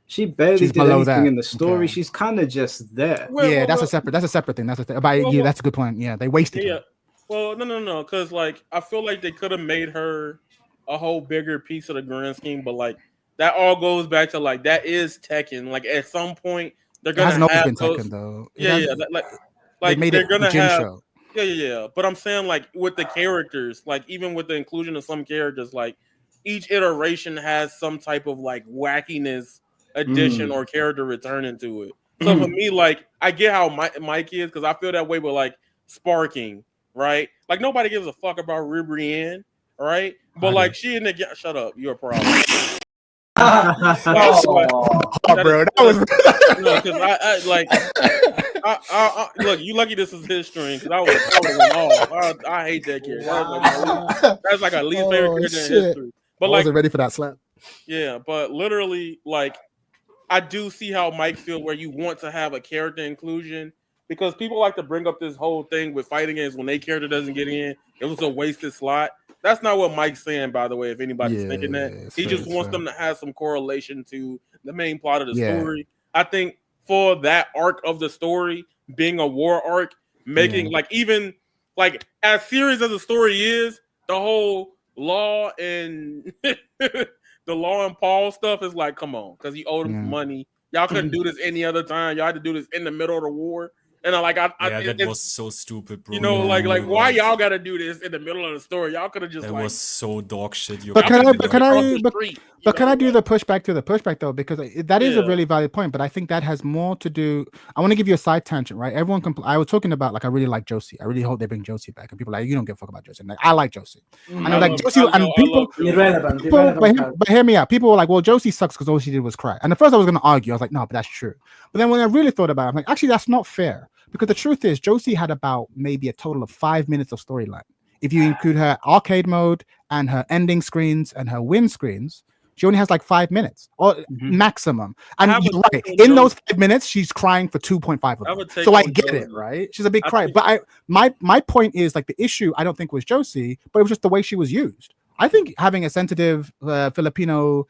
she barely did anything in the story. Okay. She's kind of just there. That's a separate thing. That's a good point. Yeah, they wasted her. Well, no, because like I feel like they could have made her a whole bigger piece of the grand scheme, but like that all goes back to like that is Tekken. Like at some point they're gonna have been Tekken though. Like they're gonna have show. Yeah. But I'm saying like with the characters, like even with the inclusion of some characters, like each iteration has some type of like wackiness addition or character return into it. So for me, like I get how Mike is because I feel that way with like Sparking, right? Like nobody gives a fuck about Ribrianne, right? But like she in the shut up, you're a problem. Bro, that was no, because I like. Look, you lucky this is his stream because I was off. I hate that character. That's like a least favorite character in history. But I wasn't ready for that slap. Yeah, but literally, like, I do see how Mike feels where you want to have a character inclusion because people like to bring up this whole thing with fighting games when their character doesn't get in. It was a wasted slot. That's not what Mike's saying, by the way, if anybody's thinking that. He just wants them to have some correlation to the main plot of the story. I think for that arc of the story being a war arc, making like even like as serious as the story is, the whole Law and the Law and Paul stuff is like, come on, because he owed him money. Y'all couldn't do this any other time. Y'all had to do this in the middle of the war. And that was so stupid, bro. You know, like why y'all got to do this in the middle of the story? Y'all could have just. That was so dog shit. But can I do the pushback to the pushback though? Because that is a really valid point. But I think that has more to do. I want to give you a side tangent, right? Everyone, I was talking about like I really like Josie. I really hope they bring Josie back. And people are like, you don't give a fuck about Josie. I'm like, I like Josie. I know like Josie and people. But hear me out. People were like, well, Josie sucks because all she did was cry. And at first I was going to argue. I was like, no, but that's true. But then when I really thought about it, I'm like, actually, that's not fair. Because the truth is, Josie had about maybe a total of 5 minutes of storyline. If you include her arcade mode and her ending screens and her win screens, she only has like 5 minutes or maximum. And you're right. In those 5 minutes, she's crying for 2.5 of them. So I get it, right? She's a big cry. But my point is like the issue I don't think was Josie, but it was just the way she was used. I think having a sensitive Filipino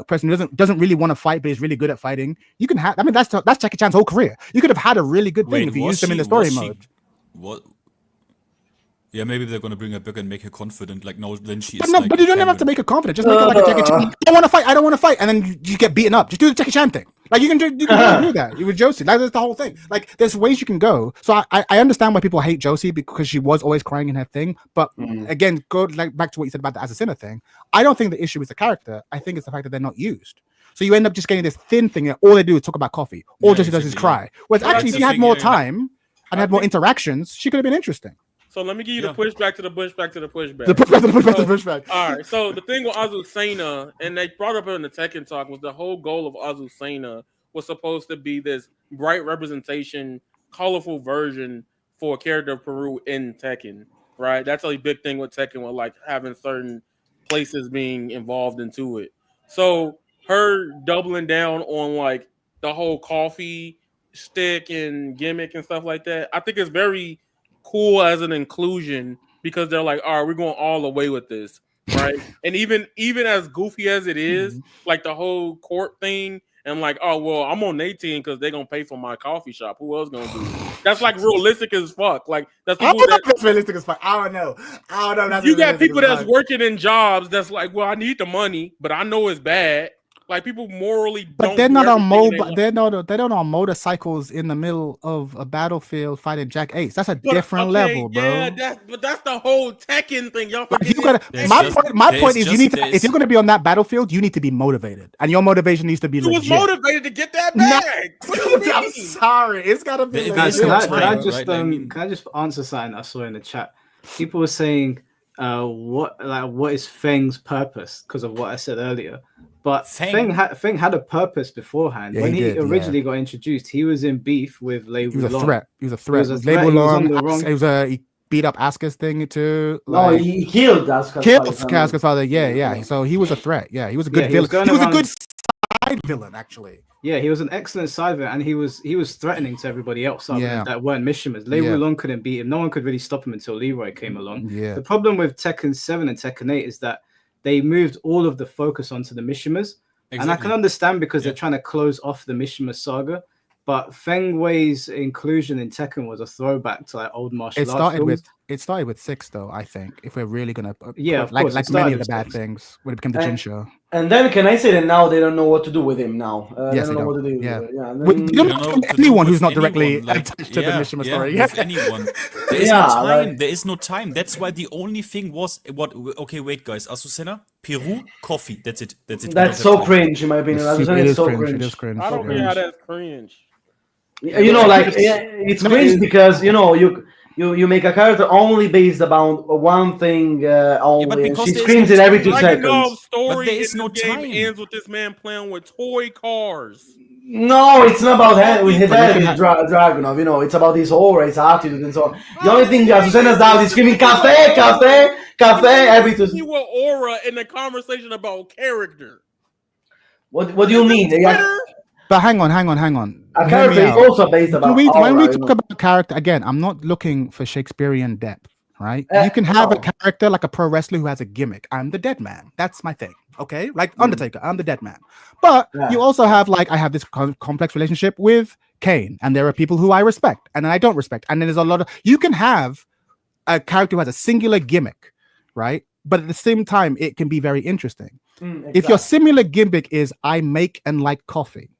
person who doesn't really want to fight but is really good at fighting, you can have. I mean, that's Jackie Chan's whole career. You could have had a really good thing if you used them in the story mode. What? Yeah, maybe they're gonna bring her back and make her confident. Like, no, then she. But but you don't even have to make her confident. Just make her like a Jackie Chan. I don't want to fight, and then you get beaten up. Just do the Jackie Chan thing. Like you can do that with Josie. Like that's the whole thing. Like there's ways you can go. So I understand why people hate Josie because she was always crying in her thing. But again, go like back to what you said about the Azucena thing. I don't think the issue is the character. I think it's the fact that they're not used. So you end up just getting this thin thing that all they do is talk about coffee. All Josie does is cry. Whereas actually, if you had more time. and had more interactions, she could have been interesting. So let me give you the pushback to the pushback to the pushback. The pushback. All right. So the thing with Azucena, and they brought up in the Tekken talk, was the whole goal of Azucena was supposed to be this bright representation, colorful version for a character of Peru in Tekken. Right. That's a big thing with Tekken, with like having certain places being involved into it. So her doubling down on like the whole coffee stick and gimmick and stuff like that, I think it's very cool as an inclusion, because they're like, all right, we're going all the way with this, right? And even as goofy as it is, like the whole court thing, and like, oh well, I'm on 18 because they're gonna pay for my coffee shop. Who else gonna do it? That's like realistic as fuck. Like that's that's realistic as fuck. I don't know. That's you got people that's working in jobs that's like, well, I need the money, but I know it's bad. Like people morally, but they're not on mobile. They're not on motorcycles in the middle of a battlefield fighting Jack Ace. That's a different level, bro. Yeah, that's the whole Tekken thing. Y'all my point is, you need to, if you're going to be on that battlefield, you need to be motivated, and your motivation needs to be. You was motivated to get that bag. I'm sorry, it's got to be. Can I just answer something I saw in the chat? People were saying, what is Feng's purpose because of what I said earlier? But Feng had a purpose beforehand. When he originally got introduced, he was in beef with Lei Wulong. He was a threat. Lei Wulong, he beat up Asuka's thing too. No, he killed Asuka's father. Yeah. So he was a threat. Yeah, he was a good villain. He was a good side villain, actually. Yeah, he was an excellent side villain, and he was threatening to everybody else that weren't Mishimers. Lei Wulong couldn't beat him. No one could really stop him until Leroy came along. Yeah. The problem with Tekken 7 and Tekken 8 is that they moved all of the focus onto the Mishimers. Exactly. And I can understand because they're trying to close off the Mishima saga. But Feng Wei's inclusion in Tekken was a throwback to like old martial arts films. It started with 6, though, I think, if we're really going to... like many of the bad things when it became the Jin show. And then can I say that now they don't know what to do with him now? Yes, they don't know what to do. Yeah. Then, you don't know anyone who's not directly attached to the Mishima story. Yes, anyone. There is no time. There is no time. That's why the only thing was... Okay, wait, guys. Azucena, Peru, coffee. That's it. That's so cringe, in my opinion. Azucena is so cringe. It is cringe. I don't care how that's cringe. You know, like it's cringe because you make a character only based about one thing only, and she screams it every 2 seconds. Story but there is no time. Ends with this man playing with toy cars. No, it's not about that. With Dragunov, you know, it's about his aura, his attitude, and so on. The only thing Azucena's down is screaming "cafe" every 2 seconds. You were aura in the conversation about character. What do you mean? But hang on. A character is also based about when we talk about character, again, I'm not looking for Shakespearean depth, right? You can have a character like a pro wrestler who has a gimmick. I'm the dead man. That's my thing, okay? Like Undertaker, I'm the dead man. But you also have, like, I have this complex relationship with Kane, and there are people who I respect and I don't respect. And then there's a lot of... You can have a character who has a singular gimmick, right? But at the same time, it can be very interesting. Exactly. If your similar gimmick is I make and like coffee,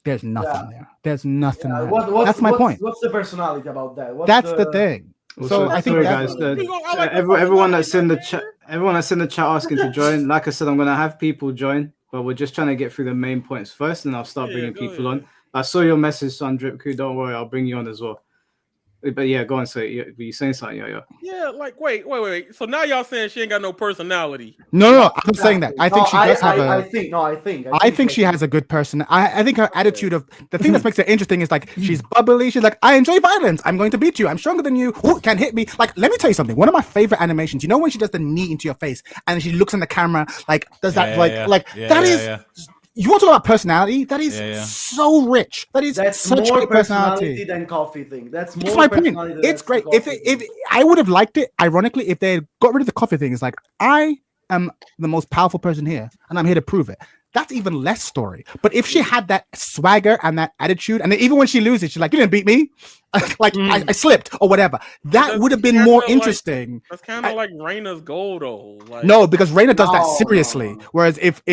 there's nothing there. There's nothing there. That's my point. What's the personality about that? That's the thing. So I think everyone that's in the chat asking to join. Like I said, I'm gonna have people join, but we're just trying to get through the main points first, and I'll start bringing people on. I saw your message, son Dripku. Don't worry, I'll bring you on as well. But yeah, go on. So you saying something, yo? Yeah, like wait. So now y'all saying she ain't got no personality? No, I'm saying that. I think she does have I think she has a good person. I think her attitude of the thing that makes her interesting is like she's bubbly. She's like, I enjoy violence. I'm going to beat you. I'm stronger than you. Who can hit me? Like, let me tell you something. One of my favorite animations. You know when she does the knee into your face and she looks in the camera, like does that that is. You want to talk about personality? That is so rich. That's such more great personality than coffee thing. That's my point. It's great. If I would have liked it, ironically, if they had got rid of the coffee thing, it's like I am the most powerful person here, and I'm here to prove it. That's even less story. But if she had that swagger and that attitude, and even when she loses, she's like, "You didn't beat me," I slipped or whatever. That would have been more interesting. That's kind of like Reina's goal, though. No, because Reina does that seriously. Whereas if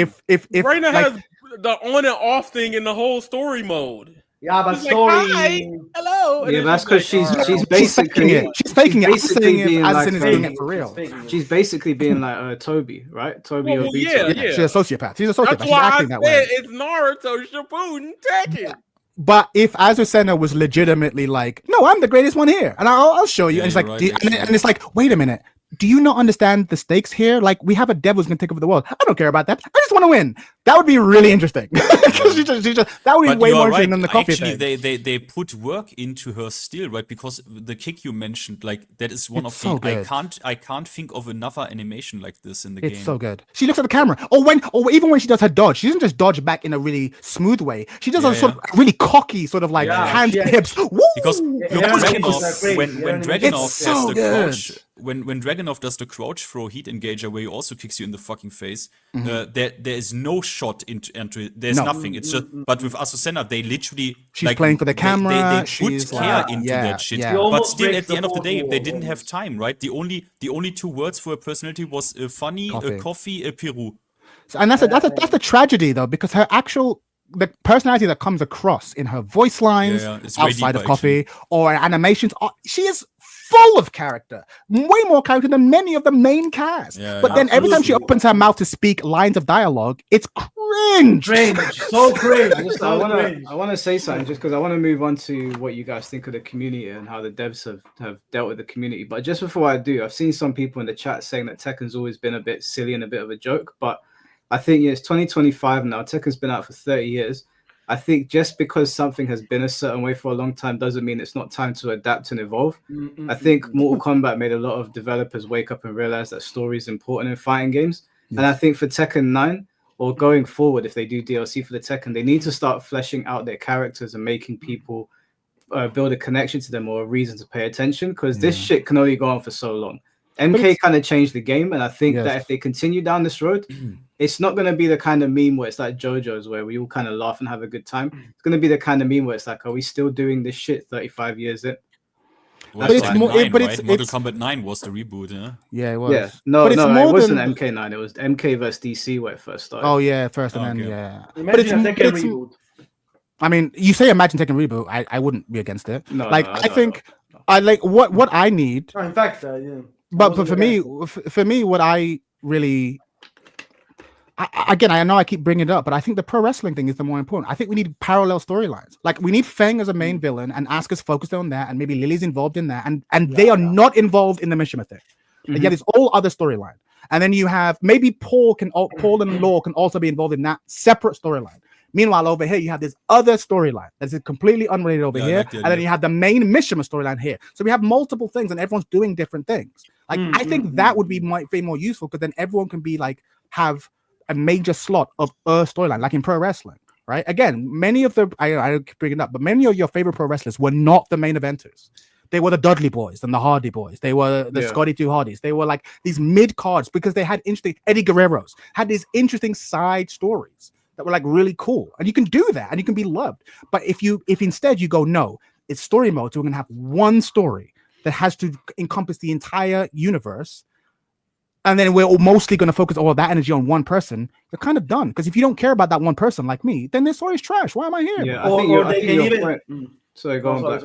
Reina has the on and off thing in the whole story mode. Yeah, but she's story. Like, hi, hello. Yeah, that's because she's basically she's faking it. She's basically Azucena is doing it for real. She's basically being like Toby, right? Toby Obito. Yeah. She's a sociopath. She's a sociopath. That's she's why acting that way. It's Naruto, Shippuden, Tekken. But if Azucena was legitimately like, no, I'm the greatest one here, and I'll show you, and it's like, right, and it's like, wait a minute, do you not understand the stakes here? Like, we have a devil who's gonna take over the world. I don't care about that. I just want to win. That would be really interesting. She just, that would be way more interesting than the coffee Actually, thing. they put work into her still, right? Because the kick you mentioned, like that is one It's of so the good. I can't think of another animation like this in the game. It's so good. She looks at the camera. Or even when she does her dodge, she doesn't just dodge back in a really smooth way. She does a sort of really cocky, sort of like hands to hips. Woo! Because look, Dragunov, when Dragunov It's does so the good. crouch, when Dragunov does the crouch throw heat engager where he also kicks you in the fucking face, there is no shot into there's nothing. It's just, but with Azucena, they literally She's playing for the camera. They She's put care like, into yeah, that shit. yeah. But almost still, breaks at the end of the fourth day, they wall, didn't have almost. time, right? The only two words for her personality was funny, coffee, Peru. And that's the tragedy though, because the personality that comes across in her voice lines It's way outside deeper, of coffee or animations, she is full of character, way more character than many of the main cast. But then every time she opens her mouth to speak lines of dialogue, it's cringe. So cringe. I want to say something just because I want to move on to what you guys think of the community and how the devs have dealt with the community. But just before I do, I've seen some people in the chat saying that Tekken's always been a bit silly and a bit of a joke. But I think it's 2025 now. Tekken's been out for 30 years. I think just because something has been a certain way for a long time doesn't mean it's not time to adapt and evolve. I think Mortal Kombat made a lot of developers wake up and realize that story is important in fighting games. Yes. And I think for Tekken 9 or going forward, if they do DLC for the Tekken, they need to start fleshing out their characters and making people build a connection to them or a reason to pay attention, because this shit can only go on for so long. MK kind of changed the game, and I think that if they continue down this road, it's not going to be the kind of meme where it's like JoJo's, where we all kind of laugh and have a good time. It's going to be the kind of meme where it's like, are we still doing this shit 35 years in? Well, but it's more, right? Mortal Kombat 9 was the reboot, yeah? Yeah, it was. Yeah, no, it wasn't MK9. It was MK versus DC where it first started. Oh yeah, first and then yeah. Imagine a Tekken reboot. I mean, you say imagine Tekken reboot. I wouldn't be against it. No, I think I like what I need. In fact, yeah. But for me, what I really, again, I know I keep bringing it up, but I think the pro wrestling thing is the more important. I think we need parallel storylines. Like we need Feng as a main villain, and Asuka's focused on that, and maybe Lily's involved in that, and they are not involved in the Mishima thing. Yeah, there's all other storyline, and then you have maybe Paul and Law can also be involved in that separate storyline. Meanwhile, over here, you have this other storyline that's completely unrelated over here. And then you have the main Mishima storyline here. So we have multiple things and everyone's doing different things. Like, I think that would be might be more useful, because then everyone can be like, have a major slot of a storyline, like in pro wrestling, right? Again, many of I bring it up, but many of your favorite pro wrestlers were not the main eventers. They were the Dudley Boys and the Hardy Boys. They were the Scotty 2 Hardys. They were like these mid cards because they had interesting, Eddie Guerrero's had these interesting side stories that were like really cool, and you can do that and you can be loved. But if instead you go, no, it's story mode, so we're gonna have one story that has to encompass the entire universe, and then we're mostly gonna focus all of that energy on one person, you're kind of done. Because if you don't care about that one person like me, then this story is trash. Why am I here? Yeah, or they can even. Sorry, go on, Black.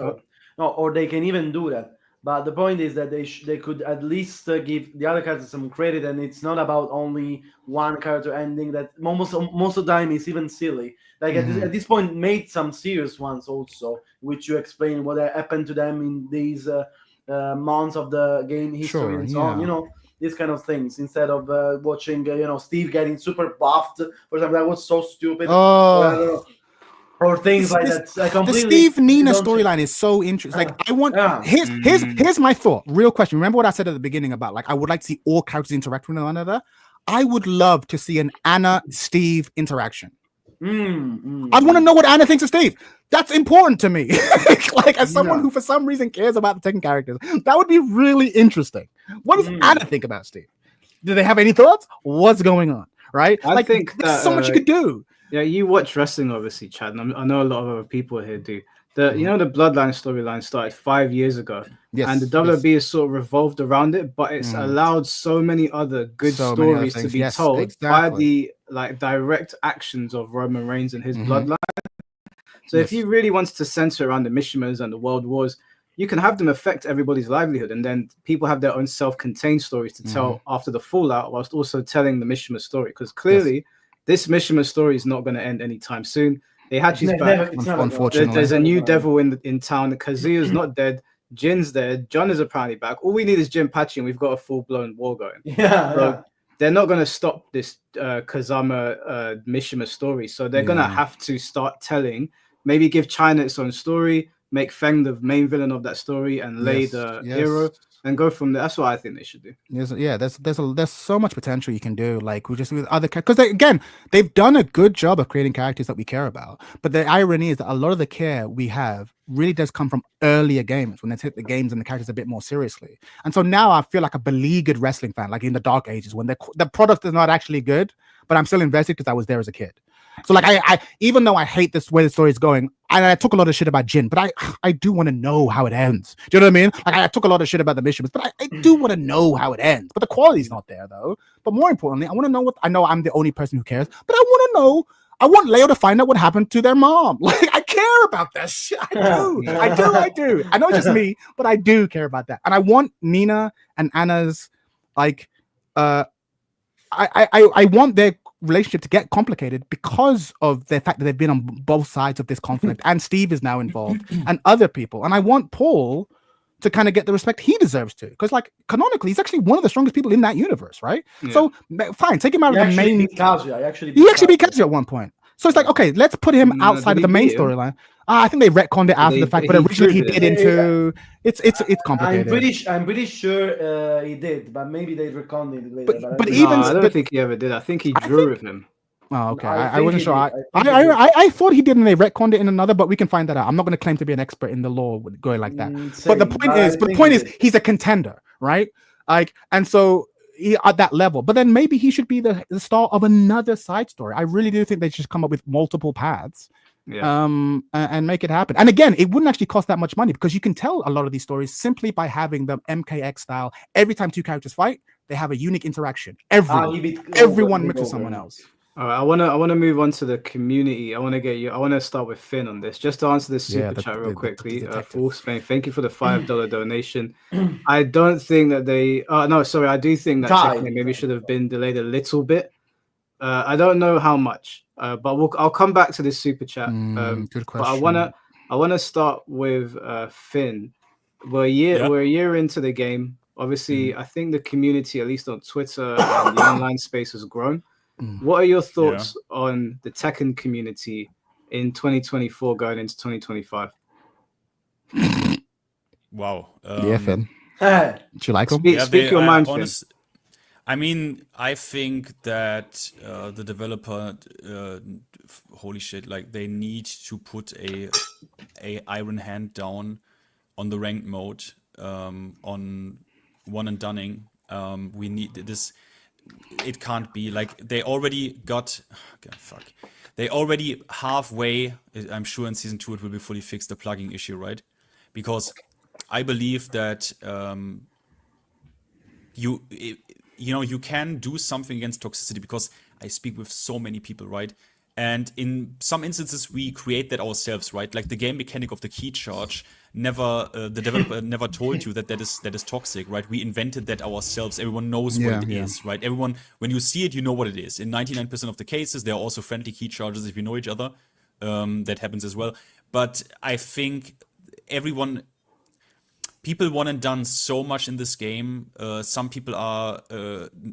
No, or they can even do that. But the point is that they could at least give the other characters some credit, and it's not about only one character ending. That most of the time is even silly. Like at this point, made some serious ones also, which you explain what happened to them in these months of the game history and so on. You know, these kind of things, instead of watching Steve getting super buffed. For example, that was so stupid. Or things like that. The Steve Nina storyline is so interesting. Like I want here's my thought. Real question. Remember what I said at the beginning about like I would like to see all characters interact with one another. I would love to see an Anna Steve interaction. I want to know what Anna thinks of Steve. That's important to me. Like as someone who for some reason cares about the Tekken characters, that would be really interesting. What does Anna think about Steve? Do they have any thoughts? What's going on? Right? I think there's so much you could do. Yeah, you watch wrestling, obviously, Chad, and I know a lot of other people here do. The Bloodline storyline started 5 years ago, and the WWE has sort of revolved around it, but it's allowed so many other good stories to be told by the like direct actions of Roman Reigns and his bloodline. So if you really wanted to center around the Mishimas and the World Wars, you can have them affect everybody's livelihood, and then people have their own self-contained stories to tell after the fallout, whilst also telling the Mishima story, because clearly. This Mishima story is not going to end anytime soon. Heihachi's It's back. Unfortunately. There's a new devil in town. Kazuya's not dead. Jin's there. John is apparently back. All we need is Jinpachi, and we've got a full-blown war going. Yeah, They're not going to stop this Kazama Mishima story. So they're going to have to start telling, maybe give China its own story, make Feng the main villain of that story, and Lei the hero, and go from there. That's what I think they should do. There's so much potential you can do, like with other characters, because they've done a good job of creating characters that we care about. But the irony is that a lot of the care we have really does come from earlier games, when they take the games and the characters a bit more seriously. And so now I feel like a beleaguered wrestling fan, like in the dark ages, when the product is not actually good, but I'm still invested because I was there as a kid. So like I even though I hate this way the story is going, and I took a lot of shit about Jin, but I do want to know how it ends. Do you know what I mean? Like I took a lot of shit about the missions, but I do want to know how it ends. But the quality's not there though. But more importantly, I want to know I know I'm the only person who cares, but I want to know. I want Leo to find out what happened to their mom. Like I care about that shit. I do. I know it's just me, but I do care about that. And I want Nina and Anna's like I want their relationship to get complicated because of the fact that they've been on both sides of this conflict, and Steve is now involved and other people. And I want Paul to kind of get the respect he deserves to, because like canonically he's actually one of the strongest people in that universe, right? So fine, take him out of the main. He actually beat Kazuya at one point. So it's like, okay, let's put him outside of the main storyline. I think they retconned it after the fact, but originally he did into it's complicated. I'm pretty sure he did, but maybe they retconned it later. But I don't think he ever did. I think he drew with him. Oh, okay. I wasn't sure. I thought he did, and they retconned it in another, but we can find that out. I'm not going to claim to be an expert in the lore going like that. But the point is, he's a contender, right? Like, and so he at that level. But then maybe he should be the star of another side story. I really do think they should come up with multiple paths. And make it happen. And again, it wouldn't actually cost that much money, because you can tell a lot of these stories simply by having them MKX style. Every time two characters fight, they have a unique interaction. Everyone mixes someone else. All right, I want to move on to the community. I want to start with Finn on this, just to answer this super chat real quickly. Full Spain, thank you for the $5 donation. I don't think that I do think that Tekken maybe should have been delayed a little bit. I don't know how much, but I'll come back to this super chat. Good question. But I wanna start with Finn. We're a year into the game. Obviously, I think the community, at least on Twitter and the online space, has grown. What are your thoughts on the Tekken community in 2024 going into 2025? Wow. Finn. Do you like them? Speak your mind, Finn. I mean, I think that the developer, holy shit, like they need to put a iron hand down on the ranked mode, on one and dunning. We need this. It can't be like they already got. They already halfway. I'm sure in season 2 it will be fully fixed, the plugging issue, right? Because I believe that you can do something against toxicity, because I speak with so many people, right? And in some instances, we create that ourselves, right? Like the game mechanic of the key charge, the developer never told you that is toxic, right? We invented that ourselves. Everyone knows what it is, right? Everyone, when you see it, you know what it is. In 99% of the cases, there are also friendly key charges if you know each other. That happens as well. But I think people want and done so much in this game. Some people are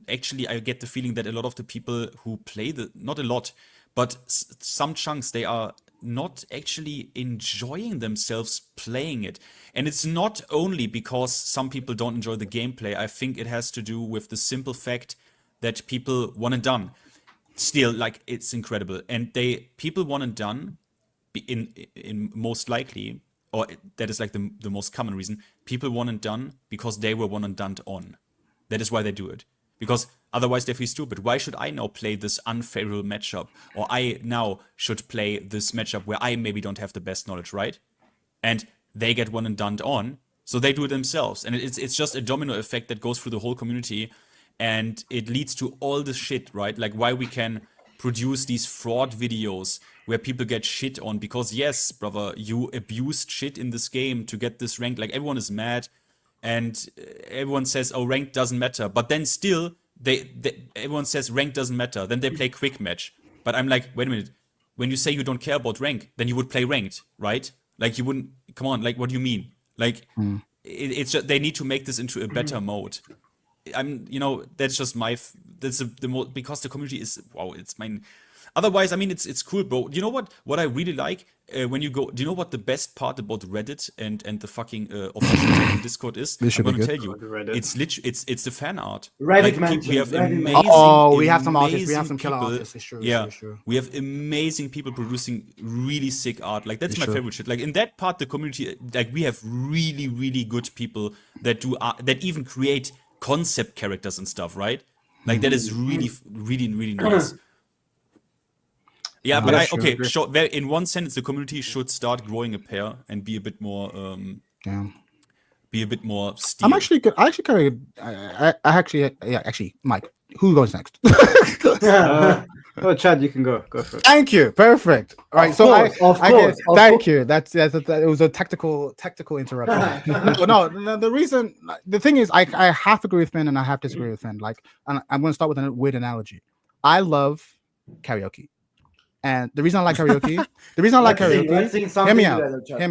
actually, I get the feeling that a lot of the people who play not a lot, but some chunks, they are not actually enjoying themselves playing it. And it's not only because some people don't enjoy the gameplay. I think it has to do with the simple fact that people want and done. Still, like, it's incredible. And people want and done in most likely, or that is like the most common reason, people one and done because they were one and done on. That is why they do it. Because otherwise they feel stupid. Why should I now play this unfavorable matchup? Or I now should play this matchup where I maybe don't have the best knowledge, right? And they get one and done on, so they do it themselves. And it's just a domino effect that goes through the whole community. And it leads to all this shit, right? Like why we can produce these fraud videos where people get shit on because, yes, brother, you abused shit in this game to get this rank. Like everyone is mad and everyone says, oh, rank doesn't matter. But then still, everyone says rank doesn't matter. Then they play quick match. But I'm like, wait a minute. when you say you don't care about rank, then you would play ranked, right? Like you wouldn't. Come on, like what do you mean? Like it's just, they need to make this into a better mode. That's just that's the most, because the community is it's mine. Otherwise, I mean, it's cool, bro. You know what I really like when you go. Do you know what the best part about Reddit and the fucking official Discord is? I'm gonna tell you, it's the fan art. Reddit we have amazing. We have some artists. We have some killer artists. It's true. Yeah, it's true. We have amazing people producing really sick art. Like that's my favorite shit. Like in that part, the community, like we have really, really good people that do art, that even create concept characters and stuff, right? Like that is really, really, really nice. Yeah, but in one sense, the community should start growing a pair and be a bit more, steel. I'm actually good. Actually, Mike, who goes next? Chad, you can go. Go for it. Thank you. Perfect. All right. Thank you. It was a tactical interruption. No, the thing is, I have to agree with Finn and I have to disagree with Finn. Like, and I'm going to start with a weird analogy. I love karaoke. And the reason I like karaoke, hear me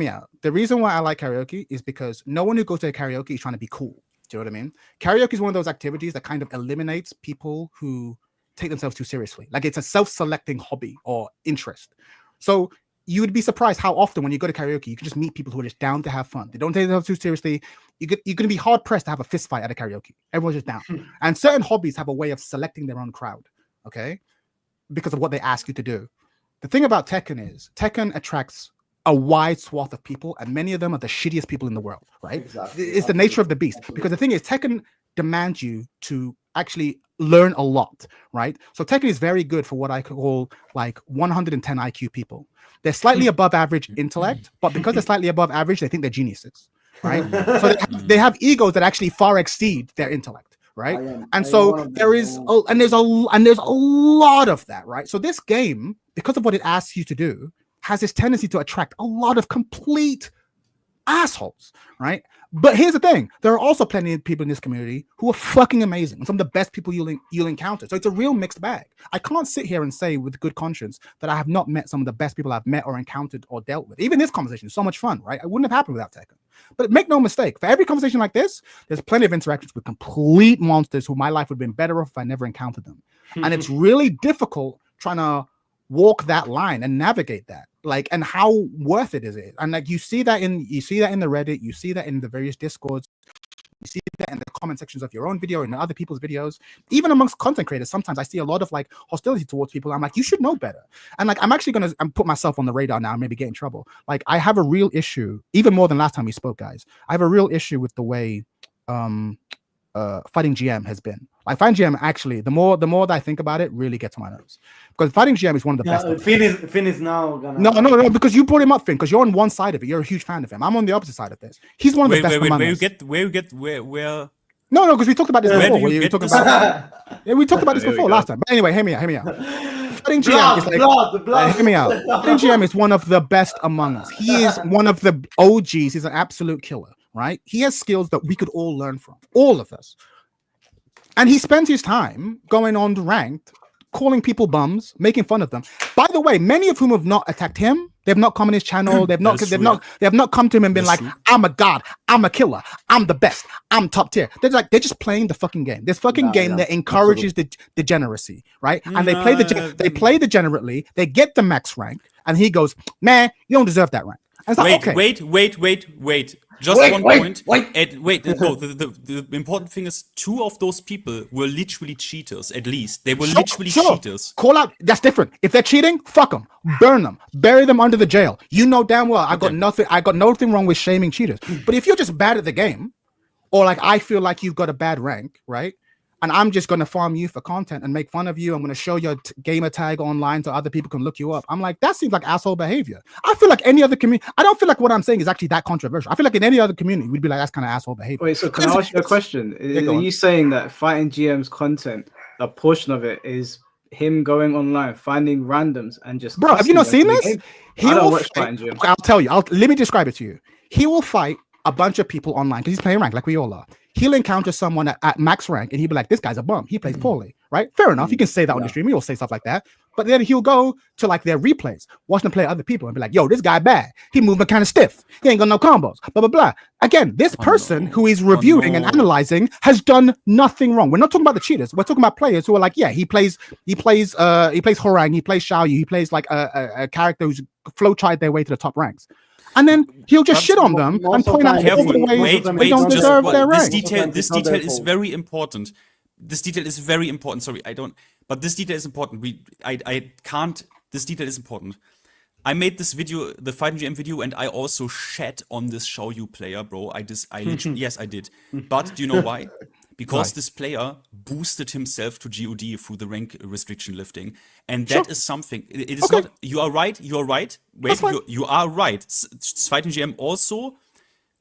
out. The reason why I like karaoke is because no one who goes to a karaoke is trying to be cool. Do you know what I mean? Karaoke is one of those activities that kind of eliminates people who take themselves too seriously. Like it's a self-selecting hobby or interest. So you would be surprised how often when you go to karaoke, you can just meet people who are just down to have fun. They don't take themselves too seriously. You're going to be hard pressed to have a fist fight at a karaoke. Everyone's just down. And certain hobbies have a way of selecting their own crowd, okay? Because of what they ask you to do. The thing about Tekken is Tekken attracts a wide swath of people, and many of them are the shittiest people in the world, right? Exactly. It's the nature of the beast. Because the thing is, Tekken demands you to actually learn a lot, right? So Tekken is very good for what I call like 110 IQ people. They're slightly above average intellect, but because they're slightly above average, they think they're geniuses, right? So they have egos that actually far exceed their intellect. Right, and so there's a lot of that, right? So this game, because of what it asks you to do, has this tendency to attract a lot of complete assholes, right? But here's the thing: there are also plenty of people in this community who are fucking amazing, and some of the best people you'll encounter. So it's a real mixed bag. I can't sit here and say with good conscience that I have not met some of the best people I've met or encountered or dealt with. Even this conversation is so much fun, right? It wouldn't have happened without Tekken. But make no mistake, for every conversation like this, there's plenty of interactions with complete monsters who my life would have been better off if I never encountered them. And it's really difficult trying to walk that line and navigate that, like, and how worth it is it. And like you see that in the Reddit, you see that in the various Discords, you see that in the comment sections of your own video and other people's videos, even amongst content creators. Sometimes I see a lot of like hostility towards people. I'm like, you should know better. And like, I'm actually going to put myself on the radar now and maybe get in trouble. Like I have a real issue, even more than last time we spoke, guys. I have a real issue with the way fighting GM has been. Like fighting GM, actually, the more that I think about it, really gets on my nerves. Because fighting GM is one of the best. Finn is now gonna. No, because you brought him up, Finn. Because you're on one side of it. You're a huge fan of him. I'm on the opposite side of this. He's one of the best. Where? No, because we talked about this before. We talked about this before last time. But anyway, hear me out. Fighting GM is like, hear me out. Fighting GM is one of the best among us. He is one of the OGs. He's an absolute killer, right? He has skills that we could all learn from, all of us. And he spends his time going on ranked, calling people bums, making fun of them. By the way, many of whom have not attacked him. They've not come on his channel. They have not come to him and been like, I'm a god, I'm a killer, I'm the best, I'm top tier. They're just playing the fucking game. This fucking game that encourages the degeneracy, right? And they play degenerately. They get the max rank, and he goes, man, you don't deserve that rank. Wait. Just one point. Wait. No, the important thing is 2 of those people were literally cheaters, at least. They were literally cheaters. Call out. That's different. If they're cheating, fuck them. Burn them. Bury them under the jail. You know damn well I got nothing wrong with shaming cheaters. But if you're just bad at the game, or like I feel like you've got a bad rank, right? And I'm just going to farm you for content and make fun of you. I'm going to show your gamer tag online so other people can look you up. I'm like, that seems like asshole behavior. I feel like any other community, I don't feel like what I'm saying is actually that controversial. I feel like in any other community, we'd be like, that's kind of asshole behavior. Wait, so can I ask you a question? Are you saying that Fighting GM's content, a portion of it is him going online, finding randoms and just... Bro, have you not seen this? I don't watch Fighting GM. I'll tell you. Let me describe it to you. He will fight a bunch of people online because he's playing rank like we all are. He'll encounter someone at max rank and he'll be like, this guy's a bum. He plays poorly, right? Fair enough. You can say that on the stream. You'll say stuff like that. But then he'll go to like their replays, watch them play other people, and be like, "Yo, this guy bad. He moving kind of stiff. He ain't got no combos." Blah blah blah. Again, this person who is reviewing and analyzing has done nothing wrong. We're not talking about the cheaters. We're talking about players who are like, yeah, he plays Horang, he plays Xiaoyu, he plays like a character who's flowchart their way to the top ranks. And then he'll just shit on them and point out all the ways they don't deserve their rank. This detail is very important. This detail is very important. Sorry, but this detail is important. I can't. This detail is important. I made this video, the Fighting GM video, and I also shat on this Xiaoyu player, bro. I literally, yes, I did. But do you know why? Because this player boosted himself to GOD through the rank restriction lifting, and that is something. It is not. You are right. You are right. Wait, you are right. Fighting GM also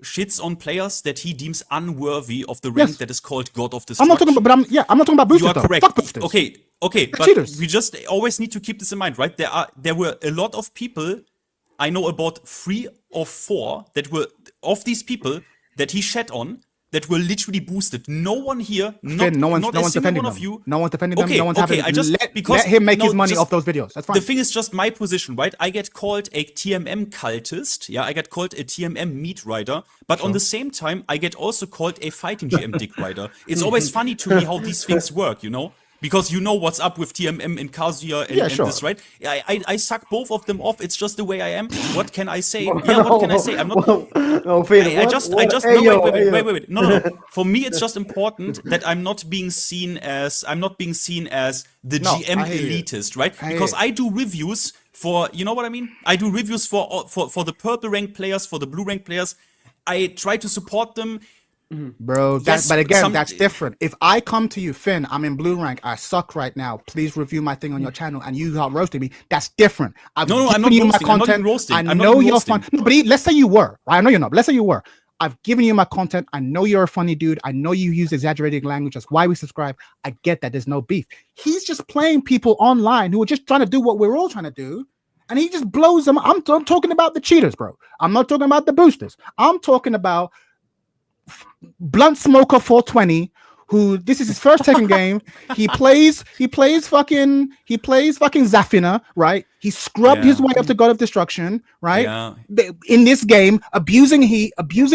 shits on players that he deems unworthy of the rank that is called God of Destruction. I'm not talking about, I'm not talking about boosters. You are correct. Fuck boosters. Okay, but cheaters. We just always need to keep this in mind, right? There were a lot of people. I know about 3 or 4 that were of these people that he shat on that were literally boosted. No one here, no one's defending them. You. No one's defending them. No one's having. Let him make his money off those videos. That's fine. The thing is just my position, right? I get called a TMM cultist. Yeah, I get called a TMM meat rider. But on the same time, I get also called a Fighting GM dick rider. It's always funny to me how these things work, you know? Because you know what's up with TMM and Kazuya and this, right? I suck both of them off. It's just the way I am. What can I say? What can I say? I'm not. Wait. No. For me, it's just important that I'm not being seen as the GM elitist, right? Because I do reviews for, you know what I mean? I do reviews for the purple rank players, for the blue rank players. I try to support them. Bro, but again, that's different. If I come to you, Finn, I'm in blue rank, I suck right now. Please review my thing on your channel, and you are roasting me. That's different. I'm not roasting. I'm not roasting. I know you're fun. No, but let's say you were. Right? I know you're not. But let's say you were. I've given you my content. I know you're a funny dude. I know you use exaggerated language. That's why we subscribe. I get that. There's no beef. He's just playing people online who are just trying to do what we're all trying to do. And he just blows them. I'm talking about the cheaters, bro. I'm not talking about the boosters. I'm talking about Blunt Smoker 420, who this is his first Tekken game. He plays fucking Zafina, right? He scrubbed his way up to God of Destruction, right? Yeah. In this game, abusing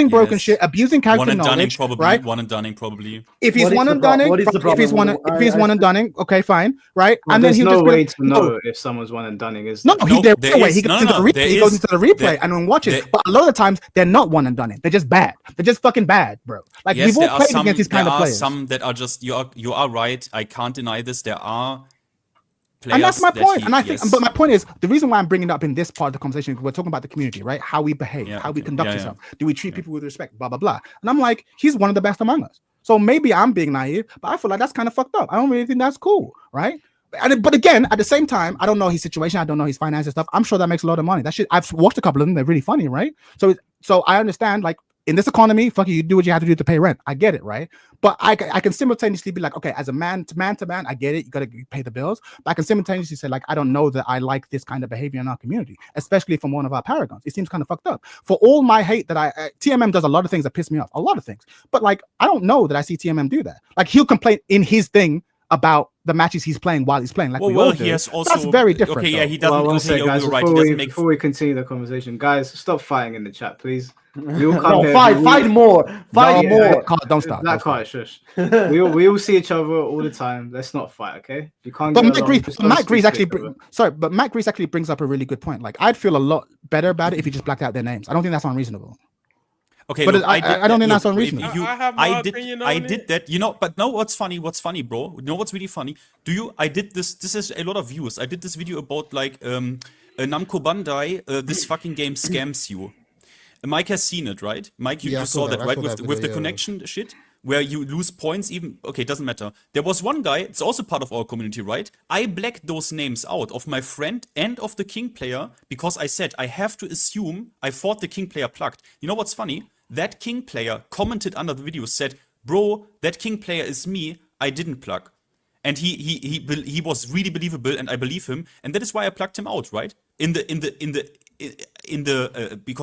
broken shit, abusing character knowledge, right? One and dunning, probably. If he's one and dunning, if he's one and dunning, okay, fine, right? Well, and then he'll no way to know if someone's one and dunning is. He goes into the replay and then watches. But a lot of the times they're not one and dunning. They're just bad. They're just fucking bad, bro. Like we've all played against these kind of players. There are some that are just you are right. I can't deny this. There are. And that's my point. But my point is the reason why I'm bringing it up in this part of the conversation is we're talking about the community, right? How we behave, how we conduct ourselves. Do we treat people with respect? Blah blah blah. And I'm like, he's one of the best among us. So maybe I'm being naive, but I feel like that's kind of fucked up. I don't really think that's cool, right? But again, at the same time, I don't know his situation. I don't know his finances stuff. I'm sure that makes a lot of money. That shit. I've watched a couple of them. They're really funny, right? So I understand, like. In this economy, fuck you do what you have to do to pay rent. I get it, right? But I can simultaneously be like, okay, as a man to man, I get it. You got to pay the bills. But I can simultaneously say, like, I don't know that I like this kind of behavior in our community, especially from one of our paragons. It seems kind of fucked up. For all my hate that TMM does a lot of things that piss me off, a lot of things. But like, I don't know that I see TMM do that. Like, he'll complain in his thing about the matches he's playing while he's playing. Like he has also. That's very different. Okay, yeah, he doesn't. Guys, before we continue the conversation, guys, stop fighting in the chat, please. We all come here. Fight more. Don't stop. That can't shush. we all see each other all the time. Let's not fight, okay? You can't. But Matt Grease actually brings up a really good point. Like, I'd feel a lot better about it if you just blacked out their names. I don't think that's unreasonable. Okay, but look, I don't think that's unreasonable. I did that, you know. But no, what's funny, bro? You know what's really funny? I did this. This is a lot of views. I did this video about like Namco Bandai. This fucking game scams you. Mike has seen it, right? Mike, you saw that, right? With the connection shit, where you lose points even. Okay, it doesn't matter. There was one guy, it's also part of our community, right? I blacked those names out of my friend and of the King player because I said I have to assume I thought the King player plugged. You know what's funny? That King player commented under the video, said, "Bro, that King player is me. I didn't plug." And he was really believable, and I believe him, and that is why I plugged him out, right? Because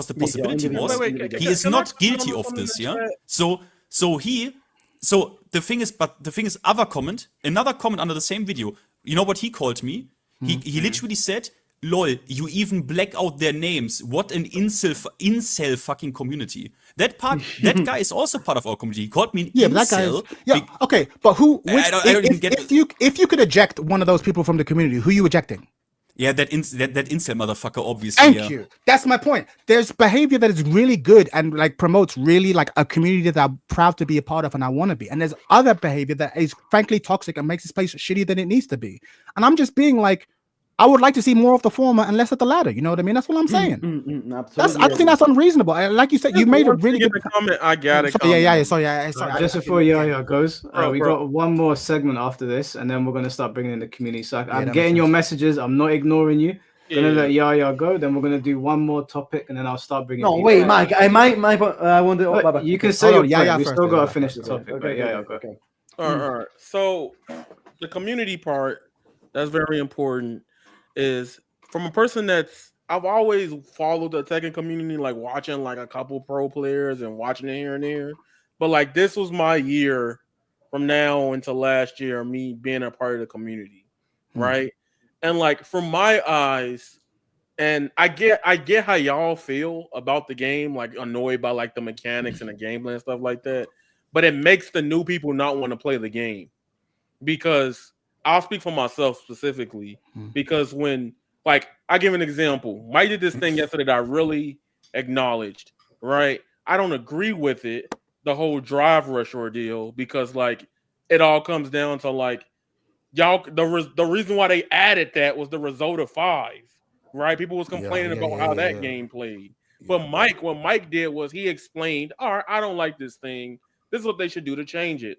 the possibility was he is not guilty of this, yeah. So the thing is, another comment under the same video. You know what he called me? He literally said, "Lol, you even black out their names. What an incel fucking community." That guy is also part of our community. He called me an Yeah, but that guy is, incel. okay, but who? Which, I don't even get if you could eject one of those people from the community, who you ejecting? Yeah, that incel motherfucker, obviously. Thank you. That's my point. There's behavior that is really good and like promotes really like a community that I'm proud to be a part of and I want to be. And there's other behavior that is frankly toxic and makes this place shittier than it needs to be. And I'm just being like, I would like to see more of the former and less of the latter. You know what I mean? That's what I'm saying. Absolutely. I think that's unreasonable. Like you said, you made a really good comment. I got it. Sorry. Just before Yaya goes, we got one more segment after this, and then we're going to start bringing in the community. So I'm getting your messages. I'm not ignoring you. Gonna let Yaya go. Then we're gonna do one more topic, and then I'll start bringing. No, wait, Mike. I want to. You can say your point. We still gotta finish the topic. But Yaya, go. All right. So the community part that's very important is from a person I've always followed the Tekken community, like watching like a couple pro players and watching it here and there. But like this was my year from now until last year, me being a part of the community, right? And like from my eyes, and I get how y'all feel about the game, like annoyed by like the mechanics and the gameplay and stuff like that. But it makes the new people not want to play the game, because I'll speak for myself specifically. Because when, like, I give an example, Mike did this thing yesterday that I really acknowledged, right? I don't agree with it, the whole drive rush ordeal, because like it all comes down to like, y'all, the reason why they added that was the result of 5, right? People was complaining about how that game played. But what Mike did was he explained, all right, I don't like this thing. This is what they should do to change it,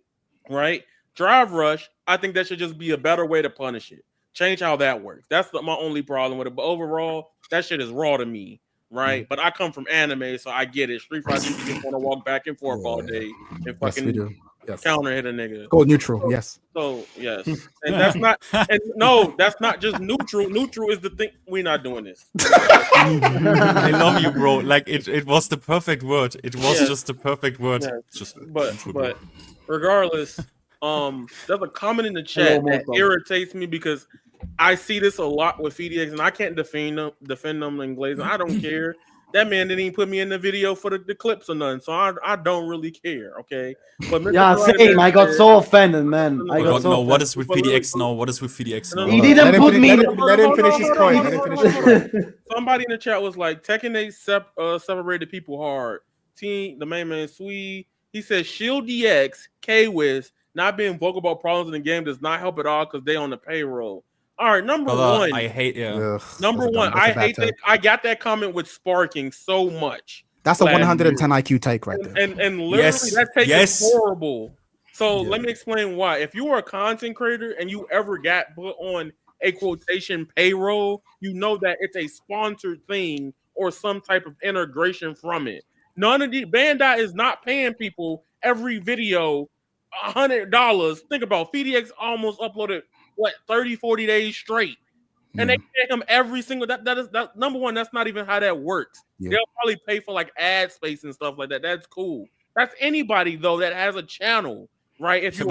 right? Drive rush, I think that should just be a better way to punish it. Change how that works. That's my only problem with it. But overall, that shit is raw to me, right? But I come from anime, so I get it. Street Fighter, you just want to walk back and forth all day and fucking counter hit a nigga. Go neutral, yes. So yes, and that's not. And no, that's not just neutral. Neutral is the thing. We're not doing this. I love you, bro. Like it was the perfect word. It was just the perfect word. Yeah. Just but regardless, there's a comment in the chat that irritates me because I see this a lot with FDX, and I can't defend them in Glaze. I don't care. That man didn't even put me in the video for the clips or nothing, so I don't really care. Okay, but same. I got so offended, man. What is with PDX now? What is with PDX now? He didn't put me. Let him finish his point. Somebody in the chat was like, Tekken 8 separated people hard. The main man Sweet. He says Shield DX, K-Wiz not being vocal about problems in the game does not help at all because they on the payroll. All right, number one. I hate Number one, I hate that. I got that comment with sparking so much. That's a 110 IQ take right there. And literally that take is horrible. So let me explain why. If you are a content creator and you ever got put on a quotation payroll, you know that it's a sponsored thing or some type of integration from it. None of the Bandai is not paying people every video $100. Think about FDX almost uploaded 30, 40 days straight. And they pay him every single that is number one, that's not even how that works. They'll probably pay for like ad space and stuff like that. That's cool. That's anybody though that has a channel, right? If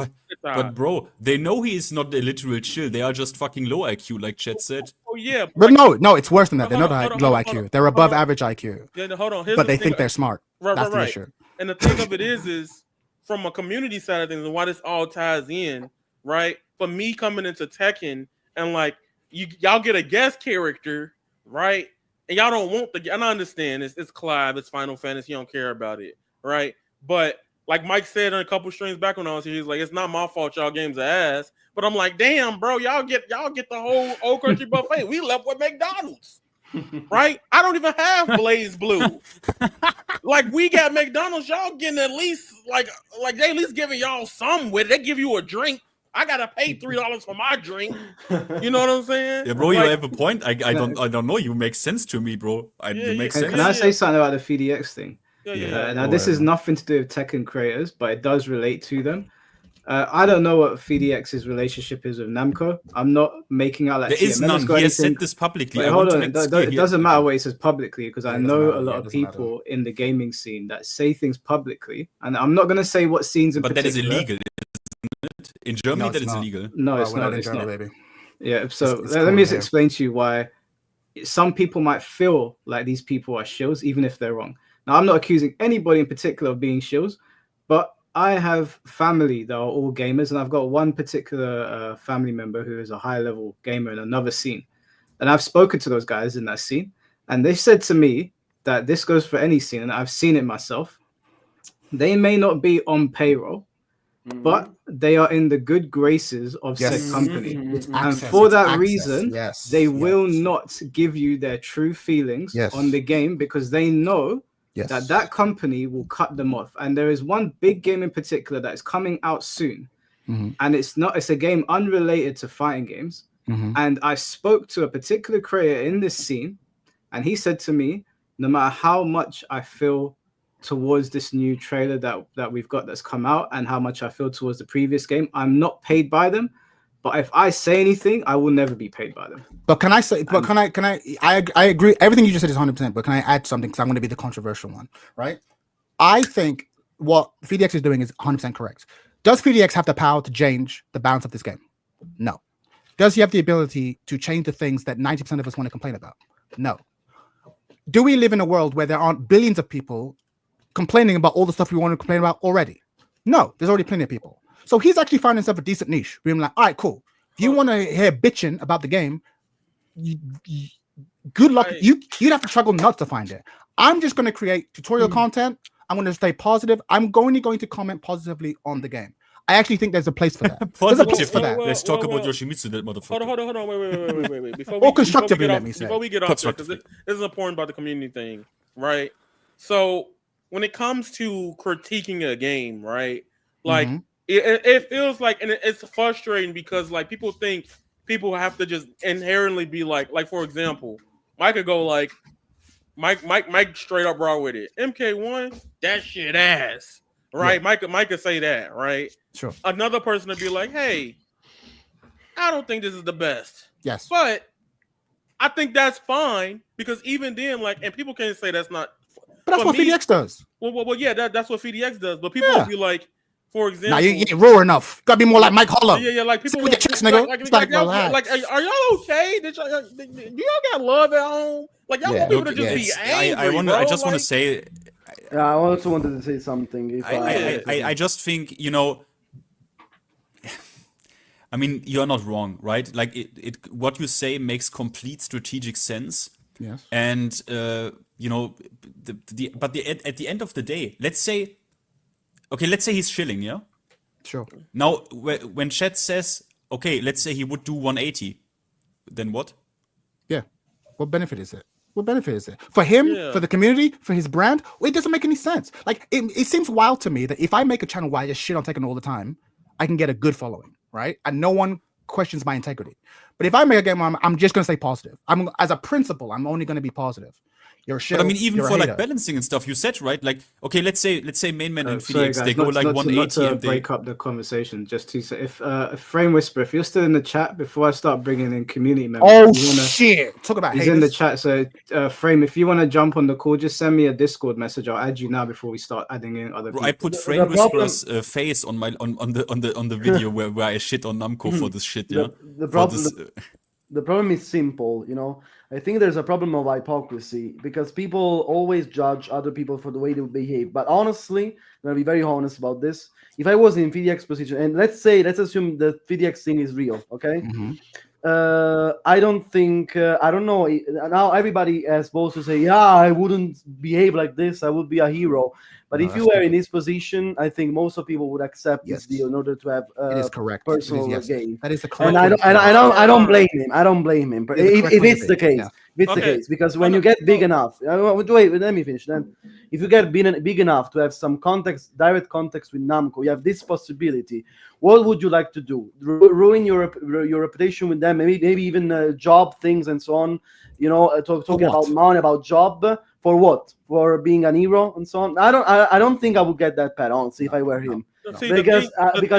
but bro, they know he is not a literal chill. They are just fucking low IQ, like Chet said. Oh yeah, but no, it's worse than that. They're not low IQ. They're above average IQ. Hold on, but they think they're smart. That's the issue. And the thing of it is from a community side of things, and why this all ties in, right? For me coming into Tekken and like y'all get a guest character, right? And y'all don't want and I understand it's Clive, it's Final Fantasy, you don't care about it, right? But like Mike said on a couple streams back when I was here, he's like, it's not my fault y'all games are ass. But I'm like, damn, bro, y'all get the whole old country buffet. We left with McDonald's. Right? I don't even have Blaze Blue. Like we got McDonald's, y'all getting at least like they at least giving y'all some with it. They give you a drink. I gotta pay $3 for my drink. You know what I'm saying? Yeah, bro, you have a point. I don't know. You make sense to me, bro. You make sense. Can I say something about the FDX thing? Now this is nothing to do with Tekken creators, but it does relate to them. I don't know what FDX's relationship is with Namco. I'm not making out like there is none. He has said this publicly. Wait, hold on. It doesn't matter what he says publicly because I know a lot of people in the gaming scene that say things publicly, and I'm not going to say what scenes in particular. But that is illegal. In Germany, that is illegal. No, it's not. It's not, baby. Yeah. So let me just explain to you why some people might feel like these people are shills, even if they're wrong. Now, I'm not accusing anybody in particular of being shills, but I have family that are all gamers, and I've got one particular family member who is a high-level gamer in another scene. And I've spoken to those guys in that scene, and they said to me that this goes for any scene, and I've seen it myself. They may not be on payroll, but they are in the good graces of said company. And for that reason, they will not give you their true feelings on the game, because they know that company will cut them off. And there is one big game in particular that is coming out soon. And it's a game unrelated to fighting games. And I spoke to a particular creator in this scene, and he said to me, no matter how much I feel towards this new trailer that we've got that's come out, and how much I feel towards the previous game, I'm not paid by them. But if I say anything, I will never be paid by them. But can I say? But can I agree. Everything you just said is 100%. But can I add something? Because I'm going to be the controversial one, right? I think what FDX is doing is 100% correct. Does FDX have the power to change the balance of this game? No. Does he have the ability to change the things that 90% of us want to complain about? No. Do we live in a world where there aren't billions of people complaining about all the stuff we want to complain about already? No, there's already plenty of people. So he's actually found himself a decent niche. We're like, all right, cool. If you want to hear bitching about the game, good luck. You'd have to struggle nuts to find it. I'm just going to create tutorial content. I'm going to stay positive. I'm going to comment positively on the game. I actually think there's a place for that. There's a place for that. Let's talk about Yoshimitsu, that motherfucker. Hold on. Wait. Before we get off there, because this is important about the community thing, right? So when it comes to critiquing a game, right? Like it feels like, and it's frustrating because like people think people have to just inherently be like for example, Mike could go like, Mike straight up raw with it. MK1, that shit ass. Right, yeah. Mike could say that, right? Sure. Another person would be like, "Hey, I don't think this is the best." Yes, but I think that's fine because even then, like, and people can't say that's not. But that's what FDX does. Well, yeah, that's what FDX does. But people would be like, for example, nah, you ain't raw enough. Gotta be more like Mike Holler. Yeah, like people with your chicks, nigga. Like, are y'all okay? Do y'all got love at home? Like, y'all want people to just be angry. I just want to say. Yeah, I also wanted to say something. I just think, I mean, you're not wrong, right? Like what you say makes complete strategic sense. Yes. And at the end of the day, let's say he's chilling, yeah. Sure. Now, when Chet says, okay, let's say he would do 180, then what? Yeah. What benefit is it? What benefit is it for him, for the community, for his brand? Well, it doesn't make any sense. Like it seems wild to me that if I make a channel where I just shit on Tekken all the time, I can get a good following, right? And no one questions my integrity. But if I make a game where I'm just gonna stay positive, as a principle, I'm only gonna be positive. You're a shit. But I mean, even for like balancing and stuff, you said, right? Like, okay, let's say main man and FDX, they go like 180 and they break up the conversation. Just to say, if Frame Whisper, if you're still in the chat before I start bringing in community members, shit, talk about he's haters. In the chat. So Frame, if you want to jump on the call, just send me a Discord message. I'll add you now before we start adding in other people. I put Frame Whisper's face on the video where I shit on Namco for this shit. Yeah, the problem is simple, I think there's a problem of hypocrisy because people always judge other people for the way they behave. But honestly, I'm gonna be very honest about this. If I was in FDX position, and let's assume the FDX thing is real, okay? I don't think, I don't know. Now everybody is supposed to say, yeah, I wouldn't behave like this. I would be a hero. But if you were in this position, I think most of people would accept this deal in order to have it is correct. Personal gain. That is the correct. And I don't blame him. I don't blame him. But if it's the case, the case, because when you get big enough, wait, let me finish. Then, if you get big enough to have some direct context with Namco, you have this possibility. What would you like to do? Ruin your reputation with them? Maybe even job things and so on. Talking about money, about job. For what? For being an hero and so on. I don't think I would get that bad, honestly, if I were him. Because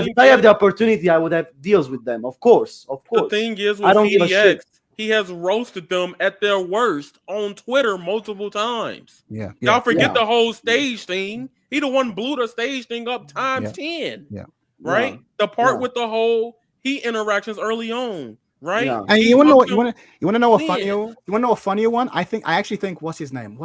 if I have the opportunity, I would have deals with them. Of course. The thing is, with FDX, he has roasted them at their worst on Twitter multiple times. Yeah. Y'all forget the whole stage thing. He the one blew the stage thing up times 10. Yeah. Right? The part with the whole heat interactions early on. right? Yeah. And He you want to know fucked what him. you want to know a Man. funnier you want to know a funnier one? I actually think what's his name?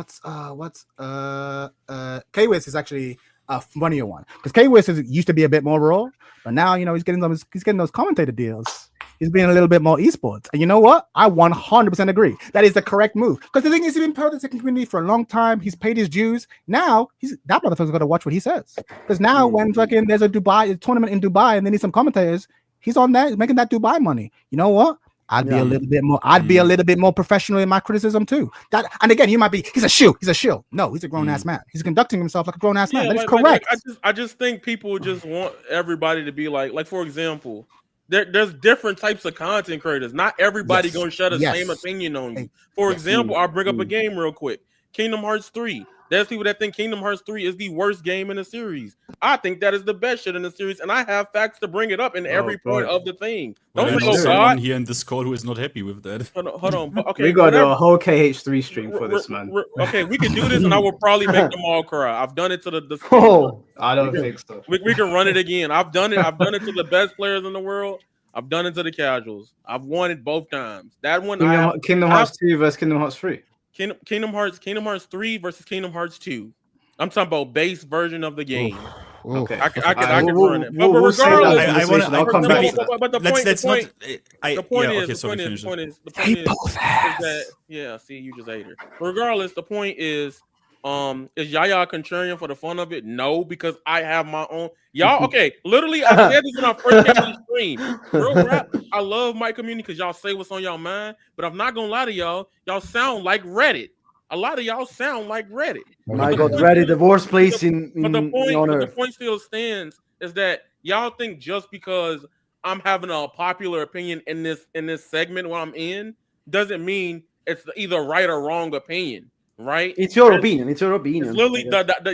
K-Wiz is actually a funnier one because K-Wiz used to be a bit more raw, but now he's getting those commentator deals. He's being a little bit more esports, and you know what? I 100% agree. That is the correct move because the thing is, he's been part of the Tekken community for a long time. He's paid his dues. Now that motherfucker's got to watch what he says because now when fucking there's a tournament in Dubai and they need some commentators, he's on that, making that Dubai money. You know what? I'd be a little bit more. I'd be a little bit more professional in my criticism too. And again, you might be. He's a shill. No, he's a grown ass man. He's conducting himself like a grown ass man. That is correct. I just think people just want everybody to be like for example, there's different types of content creators. Not everybody gonna share the same opinion on you. For example, I'll bring up a game real quick. Kingdom Hearts 3. There's people that think Kingdom Hearts 3 is the worst game in the series. I think that is the best shit in the series, and I have facts to bring it up in every point of the thing. Don't say someone here in this call who is not happy with that. Hold on. Okay, we got a whole KH3 stream for this, man. Okay, we can do this, and I will probably make them all cry. I've done it to the I don't think so. We can run it again. I've done it to the best players in the world. I've done it to the casuals. I've won it both times. That one, Kingdom Hearts 2 versus Kingdom Hearts 3. Kingdom Hearts 3 versus Kingdom Hearts 2. I'm talking about base version of the game. Okay, I can run it. But regardless, I'll come back. But the point is that yeah. See, you just hate her. Regardless, the point is Yaya contrarian for the fun of it? No, because I have my own. Y'all, okay, literally, I said this when I first came to the stream. Real rap, I love my community because y'all say what's on y'all mind, but I'm not gonna lie to y'all. Y'all sound like Reddit. A lot of y'all sound like Reddit. My God, Reddit, the worst place in but the Earth. point still stands is that y'all think just because I'm having a popular opinion in this segment where I'm in doesn't mean it's either right or wrong opinion. Right? It's your opinion. It's literally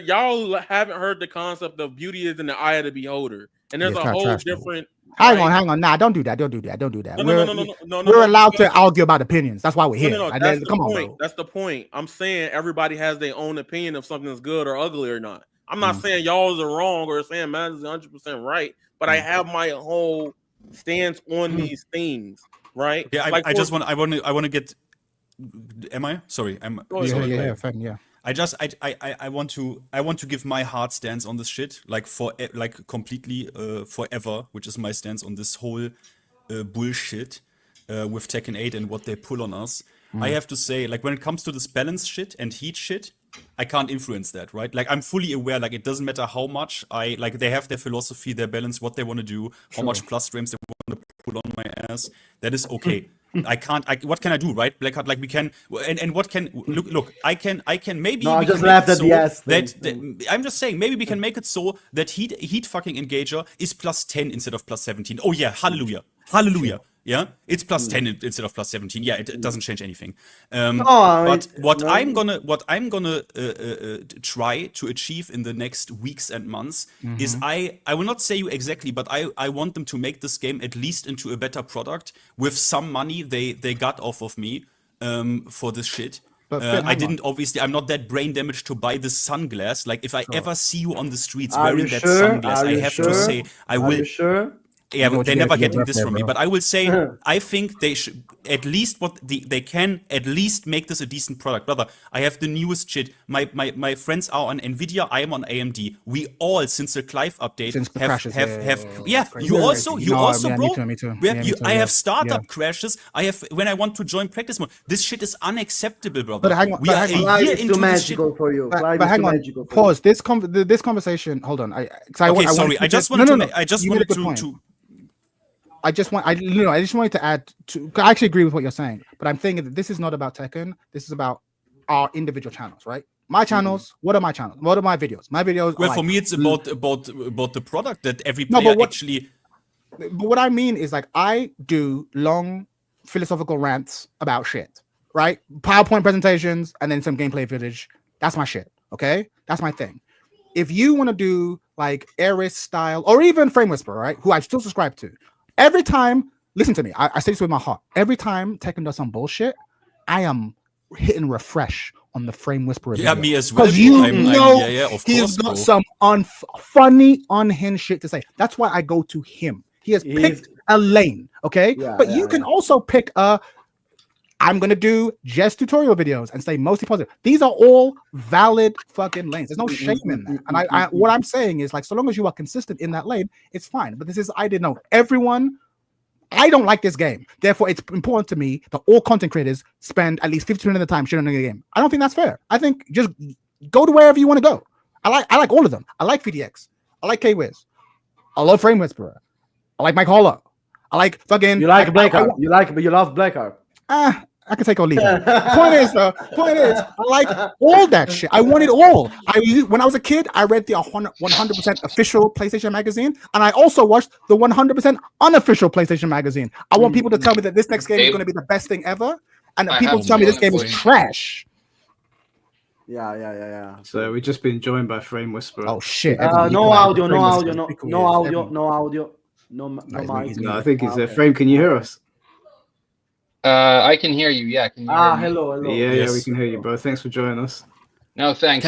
y'all haven't heard the concept of beauty is in the eye of the beholder, and there's a whole different. Hang on. Nah, don't do that. No. We're allowed to argue about opinions. That's why we're here. That's the point. That's the point. I'm saying everybody has their own opinion if something's good or ugly or not. I'm not saying y'all are wrong or saying mine is 100% right, but I have my whole stance on these things. Right? Yeah, I want to get. Am I? Sorry, I'm. Yeah. I want to give my hard stance on this shit, completely forever, which is my stance on this whole bullshit with Tekken 8 and what they pull on us. I have to say, when it comes to this balance shit and heat shit, I can't influence that, right? I'm fully aware, it doesn't matter how much they have their philosophy, their balance, what they want to do, how much plus frames they want to pull on my ass. That is okay. I can't. What can I do, right? Blackheart, we can, and what can look? I can maybe. No, I just laughed at the ass. I'm just saying, maybe we can make it so that heat fucking engager is +10 instead of +17. Oh yeah, hallelujah. Yeah, it's +10 instead of +17. Yeah, it doesn't change anything. But what I'm gonna try to achieve in the next weeks and months is I will not say you exactly, but I want them to make this game at least into a better product with some money they got off of me for this shit. I'm not that brain damaged to buy this sunglass. If I ever see you on the streets wearing that sunglass, I have to say I will. Are you sure? Yeah, they're never getting this from me. But I will say, I think they should at least they can at least make this a decent product. Brother, I have the newest shit. My friends are on Nvidia. I am on AMD. We all, since the Clive update, You also, bro. Me too. I have startup crashes. I have when I want to join practice mode. This shit is unacceptable, brother. But hang on, we are a year into magical for you. But hang on. Pause. This conversation. Hold on. I just wanted to. I just wanted to add to. I actually agree with what you're saying, but I'm thinking that this is not about Tekken. This is about our individual channels, right? My channels. What are my channels? What are my videos? My videos. Well, for me, it's about the product that every player actually. But what I mean is I do long philosophical rants about shit, right? PowerPoint presentations and then some gameplay footage. That's my shit. Okay, that's my thing. If you want to do Aris style or even Frame Whisperer, right? Who I still subscribe to. Every time, listen to me. I say this with my heart. Every time Tekken does some bullshit, I am hitting refresh on the Frame Whisperer. Yeah, me as well. Because he's got some funny, unhinged shit to say. That's why I go to him. He has picked a lane, okay? But you can also pick I'm gonna do just tutorial videos and stay mostly positive. These are all valid fucking lanes. There's no shame in that. And I what I'm saying is, like, so long as you are consistent in that lane, it's fine. But this is, I didn't know everyone. I don't like this game. Therefore, it's important to me that all content creators spend at least 50% of the time shooting the game. I don't think that's fair. I think just go to wherever you want to go. I like all of them. I like VDX. I like K-Wiz. I love Frame Whisperer. I like Mike Holler. I like fucking. You like Blackheart. You love Blackheart. I can take or leave it. Point is, I like all that shit. I want it all. When I was a kid, I read the 100% official PlayStation magazine, and I also watched the 100% unofficial PlayStation magazine. I want people to tell me that this next game is going to be the best thing ever, and that people tell me this game is trash. Yeah. So we've just been joined by Frame Whisperer. Oh shit! No audio. No, I think it's Frame. Can you hear us? I can hear you. Yeah, can you hear me? Hello. Yeah, we can hear you, bro. Thanks for joining us. No, thanks.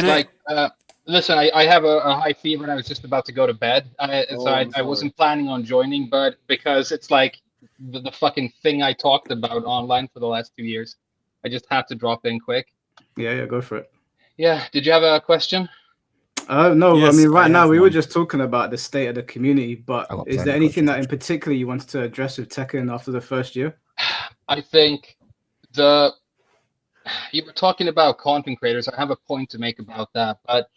Listen, I have a high fever and I was just about to go to bed. I wasn't planning on joining, but because it's like the fucking thing I talked about online for the last 2 years, I just had to drop in quick. Yeah, go for it. Yeah, did you have a question? No, Yes, I mean, right now we were one. just talking about the state of the community, but is there anything that in particular you wanted to address with Tekken after the first year? I think you were talking about content creators. I have a point to make about that, but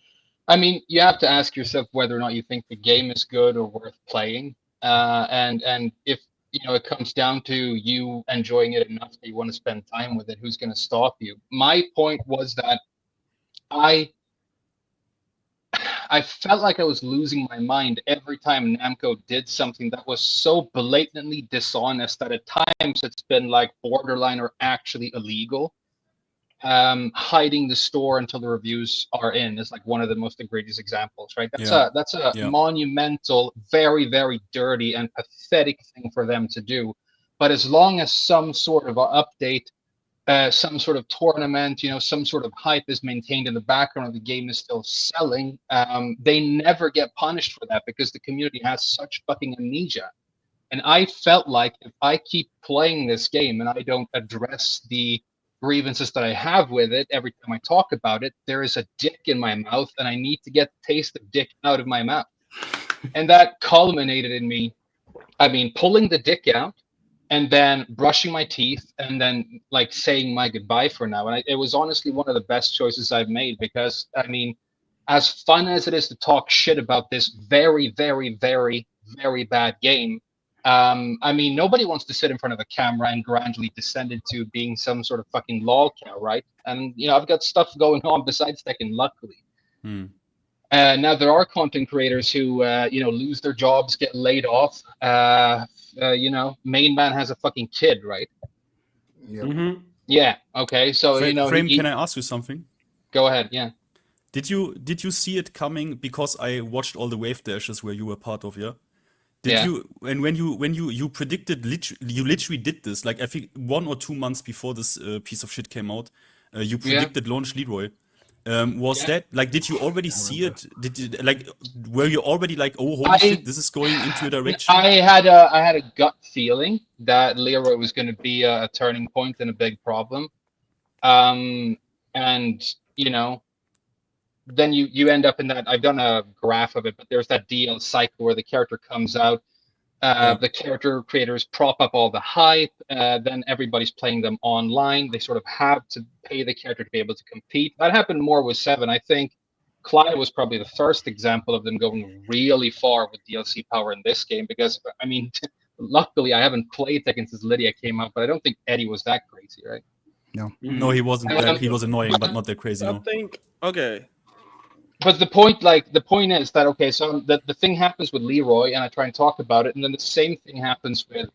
I mean, you have to ask yourself whether or not you think the game is good or worth playing, and if it comes down to you enjoying it enough that you want to spend time with it, who's going to stop you? My point was that I felt like I was losing my mind every time Namco did something that was so blatantly dishonest that at times it's been like borderline or actually illegal. Hiding the store until the reviews are in is like one of the most egregious examples, right? That's a monumental, very, very dirty and pathetic thing for them to do. But as long as some sort of update, some sort of tournament, some sort of hype is maintained in the background and the game is still selling, they never get punished for that because the community has such fucking amnesia. And I felt like if I keep playing this game and I don't address the grievances that I have with it every time I talk about it, there is a dick in my mouth and I need to get the taste of dick out of my mouth. And that culminated in me, pulling the dick out, and then brushing my teeth, and then like saying my goodbye for now. And it was honestly one of the best choices I've made because, as fun as it is to talk shit about this very, very, very, very bad game, nobody wants to sit in front of a camera and gradually descend into being some sort of fucking lolcow, right? And, I've got stuff going on besides Tekken, luckily. Now there are content creators who, lose their jobs, get laid off. Main man has a fucking kid, right? Yeah. Mm-hmm. Yeah. Okay. So Frame, can I ask you something? Go ahead. Yeah. Did you see it coming? Because I watched all the wave dashes where you were part of, yeah. Did you when you predicted you literally did this, like I think 1 or 2 months before this piece of shit came out, you predicted launch Leroy. Was that like, did you already see it? Were you already like, oh holy shit, this is going into a direction? I had a gut feeling that Leroy was going to be a turning point and a big problem. Then you end up in that. I've done a graph of it, but there's that DL cycle where the character comes out, the character creators prop up all the hype, then everybody's playing them online. They sort of have to pay the character to be able to compete. That happened more with 7. I think Clyde was probably the first example of them going really far with DLC power in this game because, luckily I haven't played Tekken since Lydia came out, but I don't think Eddie was that crazy, right? No, he wasn't. He was annoying, but not that crazy. I think okay. But the point is that, okay, so the thing happens with Leroy, and I try and talk about it, and then the same thing happens with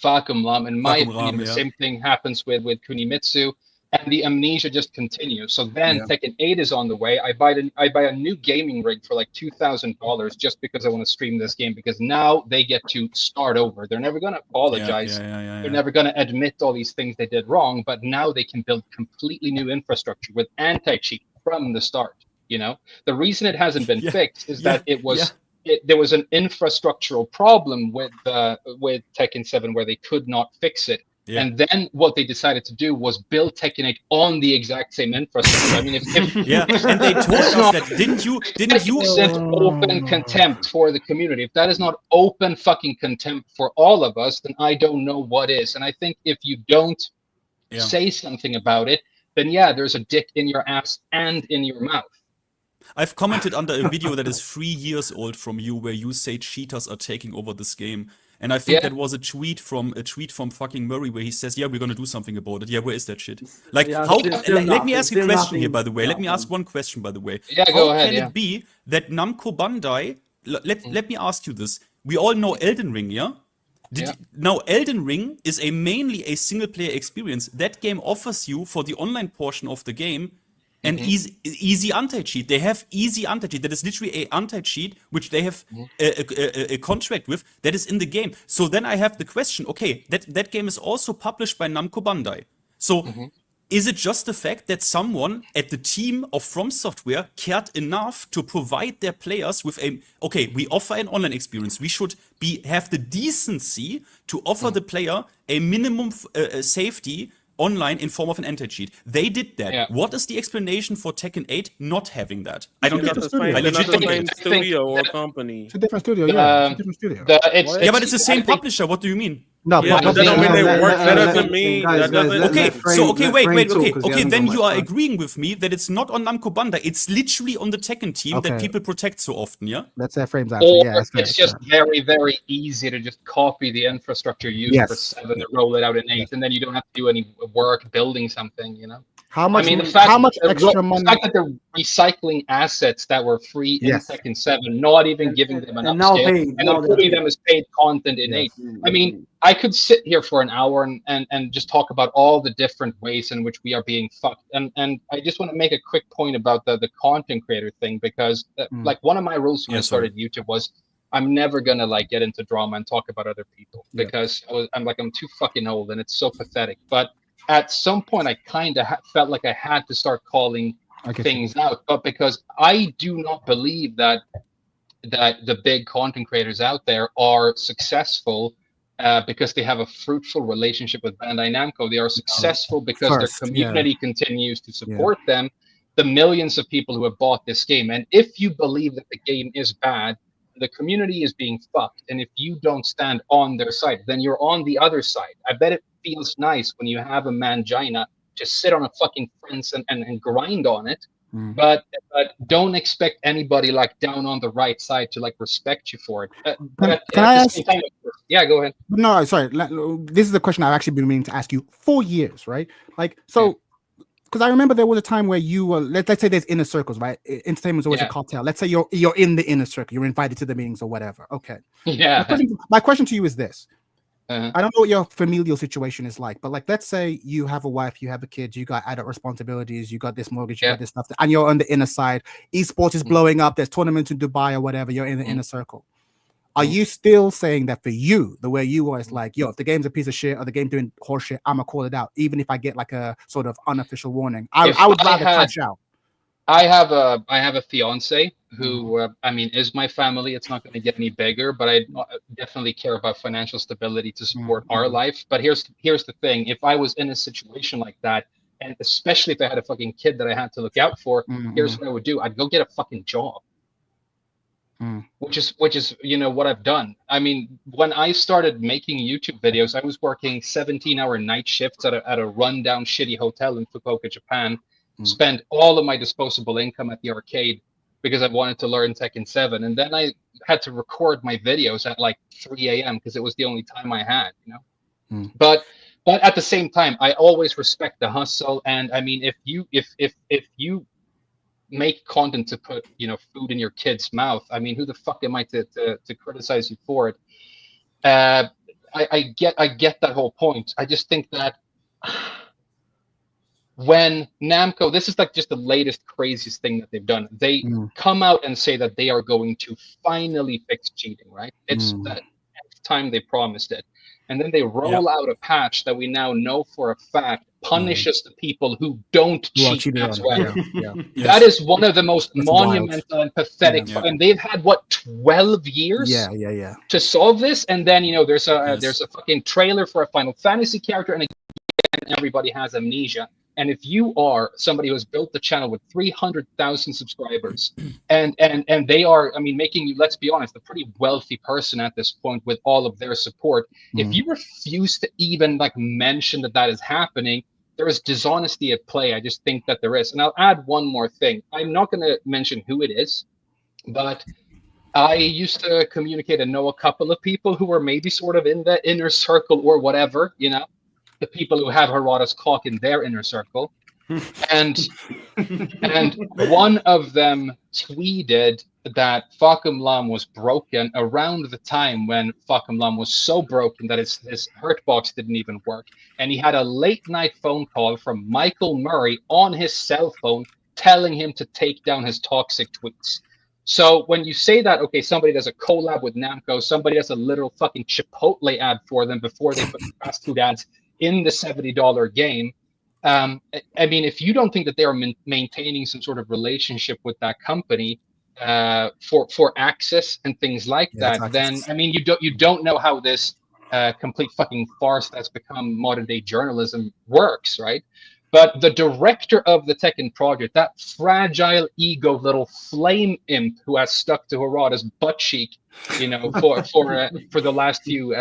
Fakumlam. In my opinion, the same thing happens with Kunimitsu, and the amnesia just continues. So then Tekken 8 is on the way. I buy a new gaming rig for like $2,000 just because I want to stream this game, because now they get to start over. They're never going to apologize. They're never going to admit all these things they did wrong, but now they can build completely new infrastructure with anti-cheat from the start. The reason it hasn't been fixed is that it there was an infrastructural problem with Tekken 7 where they could not fix it. Yeah. And then what they decided to do was build Tekken 8 on the exact same infrastructure. I mean, if and they told us that, didn't you? Open contempt for the community. If that is not open fucking contempt for all of us, then I don't know what is. And I think if you don't say something about it, then there's a dick in your ass and in your mouth. I've commented under a video that is 3 years old from you, where you say cheaters are taking over this game. And I think that was a tweet from fucking Murray, where he says, we're gonna do something about it. Where is that shit? Like, let me ask a question here, by the way. Let me ask one question, by the way. Go ahead, can it be that Namco Bandai, let me ask you this. We all know Elden Ring, Now, Elden Ring is mainly a single-player experience. That game offers you, for the online portion of the game, an easy anti-cheat. They have easy anti-cheat. That is literally a anti-cheat which they have a contract with that is in the game. So then I have the question, okay, that game is also published by Namco Bandai. So is it just the fact that someone at the team of From Software cared enough to provide their players with we offer an online experience. We should have the decency to offer the player a minimum safety online in form of an anti-cheat. They did that. Yeah. What is the explanation for Tekken 8 not having that? I don't get it. The same studio or company. It's a different studio, It's a different studio. But it's the same publisher. What do you mean? No, that doesn't mean they work. That doesn't mean. Okay. Then you are agreeing with me that it's not on Namco Bandai. It's literally on the Tekken team that people protect so often. Yeah. That's that frames out. Or it's just very, very easy to just copy the infrastructure used for 7 and roll it out in 8, and then you don't have to do any work building something. How much? I mean, how much extra money? The fact that they're recycling assets that were free in Tekken 7, not even giving them an upscale, and then putting them as paid content in 8. I mean, I could sit here for an hour and just talk about all the different ways in which we are being fucked. And I just want to make a quick point about the content creator thing, because like one of my rules when I started YouTube was I'm never gonna like get into drama and talk about other people because I'm too fucking old and it's so pathetic. But at some point, I kind of felt like I had to start calling things out, but because I do not believe that the big content creators out there are successful because they have a fruitful relationship with Bandai Namco. They are successful because their community continues to support them, the millions of people who have bought this game. And if you believe that the game is bad, the community is being fucked, and if you don't stand on their side, then you're on the other side. I bet it feels nice when you have a mangina just sit on a fucking fence and grind on it, but don't expect anybody like down on the right side to like respect you for it. Can I ask? Go ahead. No, sorry. This is a question I've actually been meaning to ask you for years, right? Like, so. Because I remember there was a time where you were, let's say there's inner circles, right? Entertainment is always a cartel. Let's say you're in the inner circle, you're invited to the meetings or whatever. Okay. Yeah. My question to you is this. I don't know what your familial situation is like, but like, let's say you have a wife, you have a kid, you got adult responsibilities, you got this mortgage, you got this stuff, and you're on the inner side. Esports is blowing up. There's tournaments in Dubai or whatever. You're in the inner circle. Are you still saying that for you, the way you were, is like, if the game's a piece of shit or the game doing horseshit, I'm gonna call it out, even if I get like a sort of unofficial warning? I would rather crash out. I have a fiance who is my family. It's not going to get any bigger, but I definitely care about financial stability to support our life. But here's the thing: if I was in a situation like that, and especially if I had a fucking kid that I had to look out for, here's what I would do: I'd go get a fucking job. Which is what I've done. I mean, when I started making YouTube videos, I was working 17-hour night shifts at a rundown shitty hotel in Fukuoka, Japan. Spent all of my disposable income at the arcade because I wanted to learn Tekken 7, and then I had to record my videos at like 3 a.m. because it was the only time I had, But at the same time, I always respect the hustle, and I mean, if you make content to put food in your kid's mouth, I mean, who the fuck am I to criticize you for it? I get that whole point. I just think that when Namco, this is like just the latest craziest thing that they've done. They come out and say that they are going to finally fix cheating, right? It's that time they promised it. and then they roll out a patch that we now know for a fact punishes the people who don't cheat as well. That is one of the most monumental and pathetic. And they've had what 12 years to solve this, and then there's a fucking trailer for a Final Fantasy character, and again everybody has amnesia. And if you are somebody who has built the channel with 300,000 subscribers, and they are, I mean, making you, let's be honest, a pretty wealthy person at this point with all of their support, if you refuse to even like mention that is happening, there is dishonesty at play. I just think that there is. And I'll add one more thing. I'm not going to mention who it is, but I used to communicate and know a couple of people who were maybe sort of in the inner circle or whatever, the people who have Harada's clock in their inner circle. And one of them tweeted that Fakum Lam was broken around the time when Fakum Lam was so broken that his hurt box didn't even work. And he had a late night phone call from Michael Murray on his cell phone telling him to take down his toxic tweets. So when you say that, okay, somebody does a collab with Namco, somebody does a literal fucking Chipotle ad for them before they put fast food ads in the $70 game. I mean, if you don't think that they are maintaining some sort of relationship with that company for access and things like that, then I mean, you don't know how this complete fucking farce that's become modern day journalism works, right? But the director of the Tekken project, that fragile ego little flame imp who has stuck to Harada's butt cheek, for the last few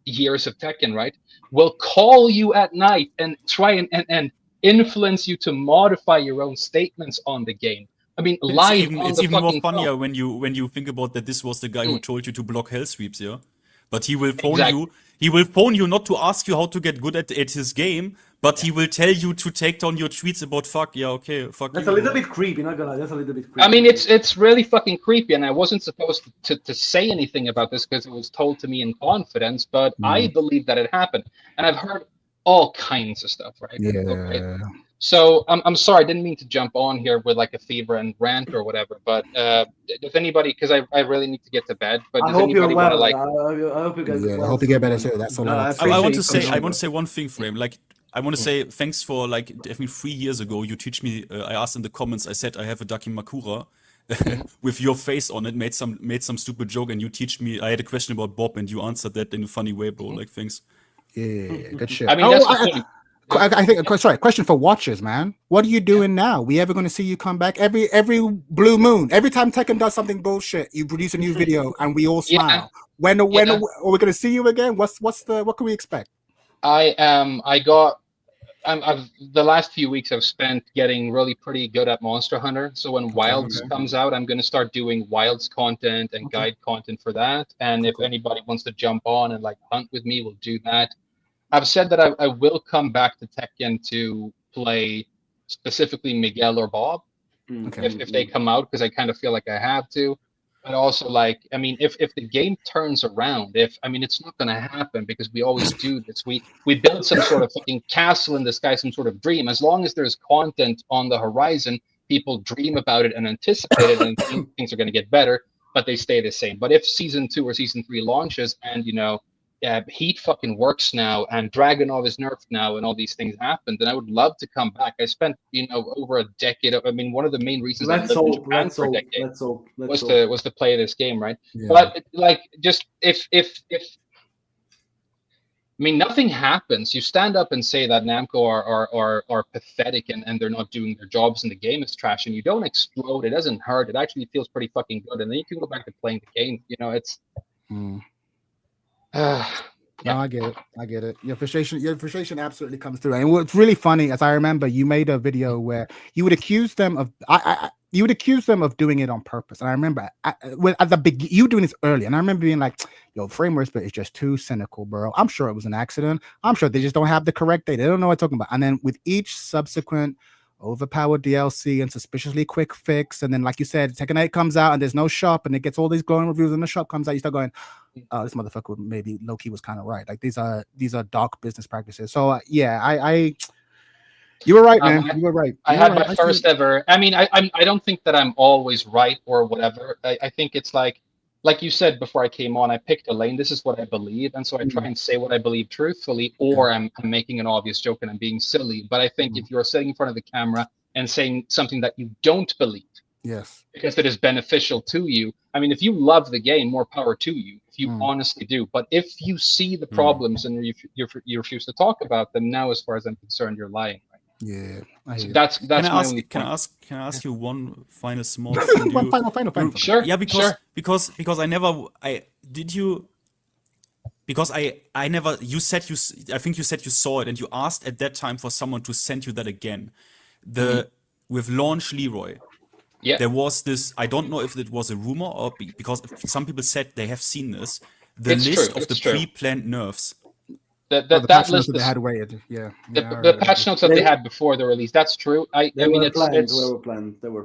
years of Tekken, right, will call you at night and try and influence you to modify your own statements on the game. I mean, it's even more funnier when you think about that this was the guy who told you to block hell sweeps, but he will phone you. He will phone you not to ask you how to get good at his game, but he will tell you to take down your tweets about fuck. That's a little bit creepy, not gonna lie. That's a little bit creepy. I mean, it's really fucking creepy, and I wasn't supposed to say anything about this because it was told to me in confidence, but I believe that it happened, and I've heard all kinds of stuff, right? Yeah. Okay. So I'm sorry, I didn't mean to jump on here with like a fever and rant or whatever, but if anybody, because I really need to get to bed, but I hope you're well. I hope you guys. I hope you get better too. That's all. I want to say one thing, Frame. Like, I want to say thanks for like, I think 3 years ago you teach me. I asked in the comments. I said I have a Dakimakura with your face on it. Made some stupid joke, and you teach me. I had a question about Bob, and you answered that in a funny way, bro. Like, thanks. Yeah, good shit. I mean, that's I think. Sorry, question for watchers, man. What are you doing now? We ever going to see you come back every blue moon? Every time Tekken does something bullshit, you produce a new video, and we all smile. When are we going to see you again? What can we expect? The last few weeks I've spent getting really pretty good at Monster Hunter. So when Wilds comes out, I'm going to start doing Wilds content and guide content for that. And if anybody wants to jump on and like hunt with me, we'll do that. I've said that I will come back to Tekken to play specifically Miguel or Bob if they come out, because I kind of feel like I have to. But also, like, I mean, if the game turns around, it's not going to happen because we always do this. We build some sort of fucking castle in the sky, some sort of dream. As long as there's content on the horizon, people dream about it and anticipate it, and things are going to get better, but they stay the same. But if season 2 or season 3 launches and, Heat fucking works now and Dragonov is nerfed now and all these things happen, then I would love to come back. I spent, over a decade. One of one of the reasons I lived in Japan for a decade was to play this game, right? Yeah. But like, just if nothing happens. You stand up and say that Namco are pathetic and they're not doing their jobs and the game is trash, and you don't explode. It doesn't hurt. It actually feels pretty fucking good, and then you can go back to playing the game. It's. No, I get it. Your frustration absolutely comes through. And what's really funny, as I remember, you made a video where you would accuse them of doing it on purpose. And I remember you doing this early, and I remember being like, "Yo, Frame Whisper is just too cynical, bro. I'm sure it was an accident. I'm sure they just don't have the correct data. They don't know what I'm talking about." And then with each subsequent overpowered DLC and suspiciously quick fix, and then like you said, Tekken 8 comes out and there's no shop, and it gets all these glowing reviews, and the shop comes out, you start going, "Oh, this motherfucker maybe low-key was kind of right." Like these are dark business practices. So I you were right, man. You were right. I had my first ever. I don't think that I'm always right or whatever. I think it's like like you said before I came on, I picked a lane. This is what I believe, and so I try and say what I believe truthfully, or I'm making an obvious joke and I'm being silly. But I think if you're sitting in front of the camera and saying something that you don't believe, yes, because it is beneficial to you. I mean, if you love the game, more power to you. If you honestly do, but if you see the problems and you refuse to talk about them, now, as far as I'm concerned, you're lying. Right? Yeah, So that's Can I my ask? only Can point. I ask you one final small thing? one final. Sure. Yeah, sure. because I never. You said I think you said you saw it, and you asked at that time for someone to send you that again. With Launch Leroy. Yeah. There was this. I don't know if it was a rumor or because some people said they have seen this. The list of the pre-planned nerfs. That patch list notes that they had waited. Yeah. The patch notes that they had before the release. That's true. I mean, it's planned.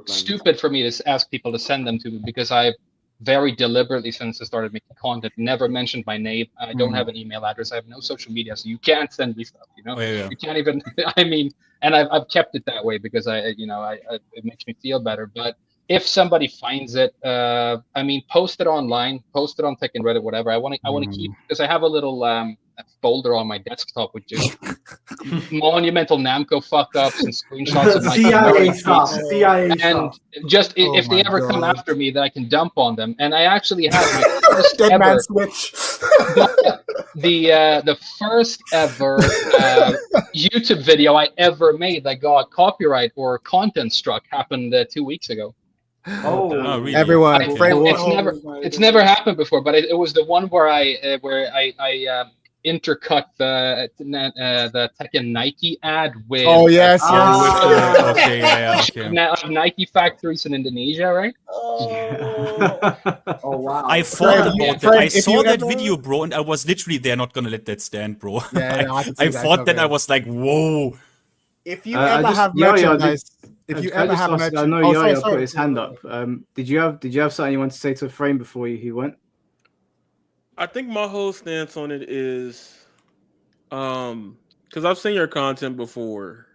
stupid for me to ask people to send them to me, because I very deliberately, since I started making content, never mentioned my name. I don't have an email address. I have no social media, so you can't send me stuff. You know, you can't even. I mean, and I've kept it that way because it makes me feel better. But if somebody finds it, I mean, post it online, post it on Tekken, Reddit, whatever. I want to keep, because I have a little folder on my desktop with just monumental Namco fuck ups and screenshots of my CIA stuff. and just if they ever come after me, that I can dump on them. And I actually have my first Dead ever man switch. the first ever YouTube video I ever made that got copyright or content struck happened 2 weeks ago. Oh, really? Everyone, it's never happened before, but it was the one where I intercut the Tekken Nike ad with Nike factories in Indonesia, right? Oh wow! I thought about that. I saw that video, bro, and I was literally, they're not gonna let that stand, bro. I thought that. I was like, whoa. If you ever have merchandise, I know Yaya put his hand up. Did you have something you want to say to Frame before he went? I think my whole stance on it is, because I've seen your content before,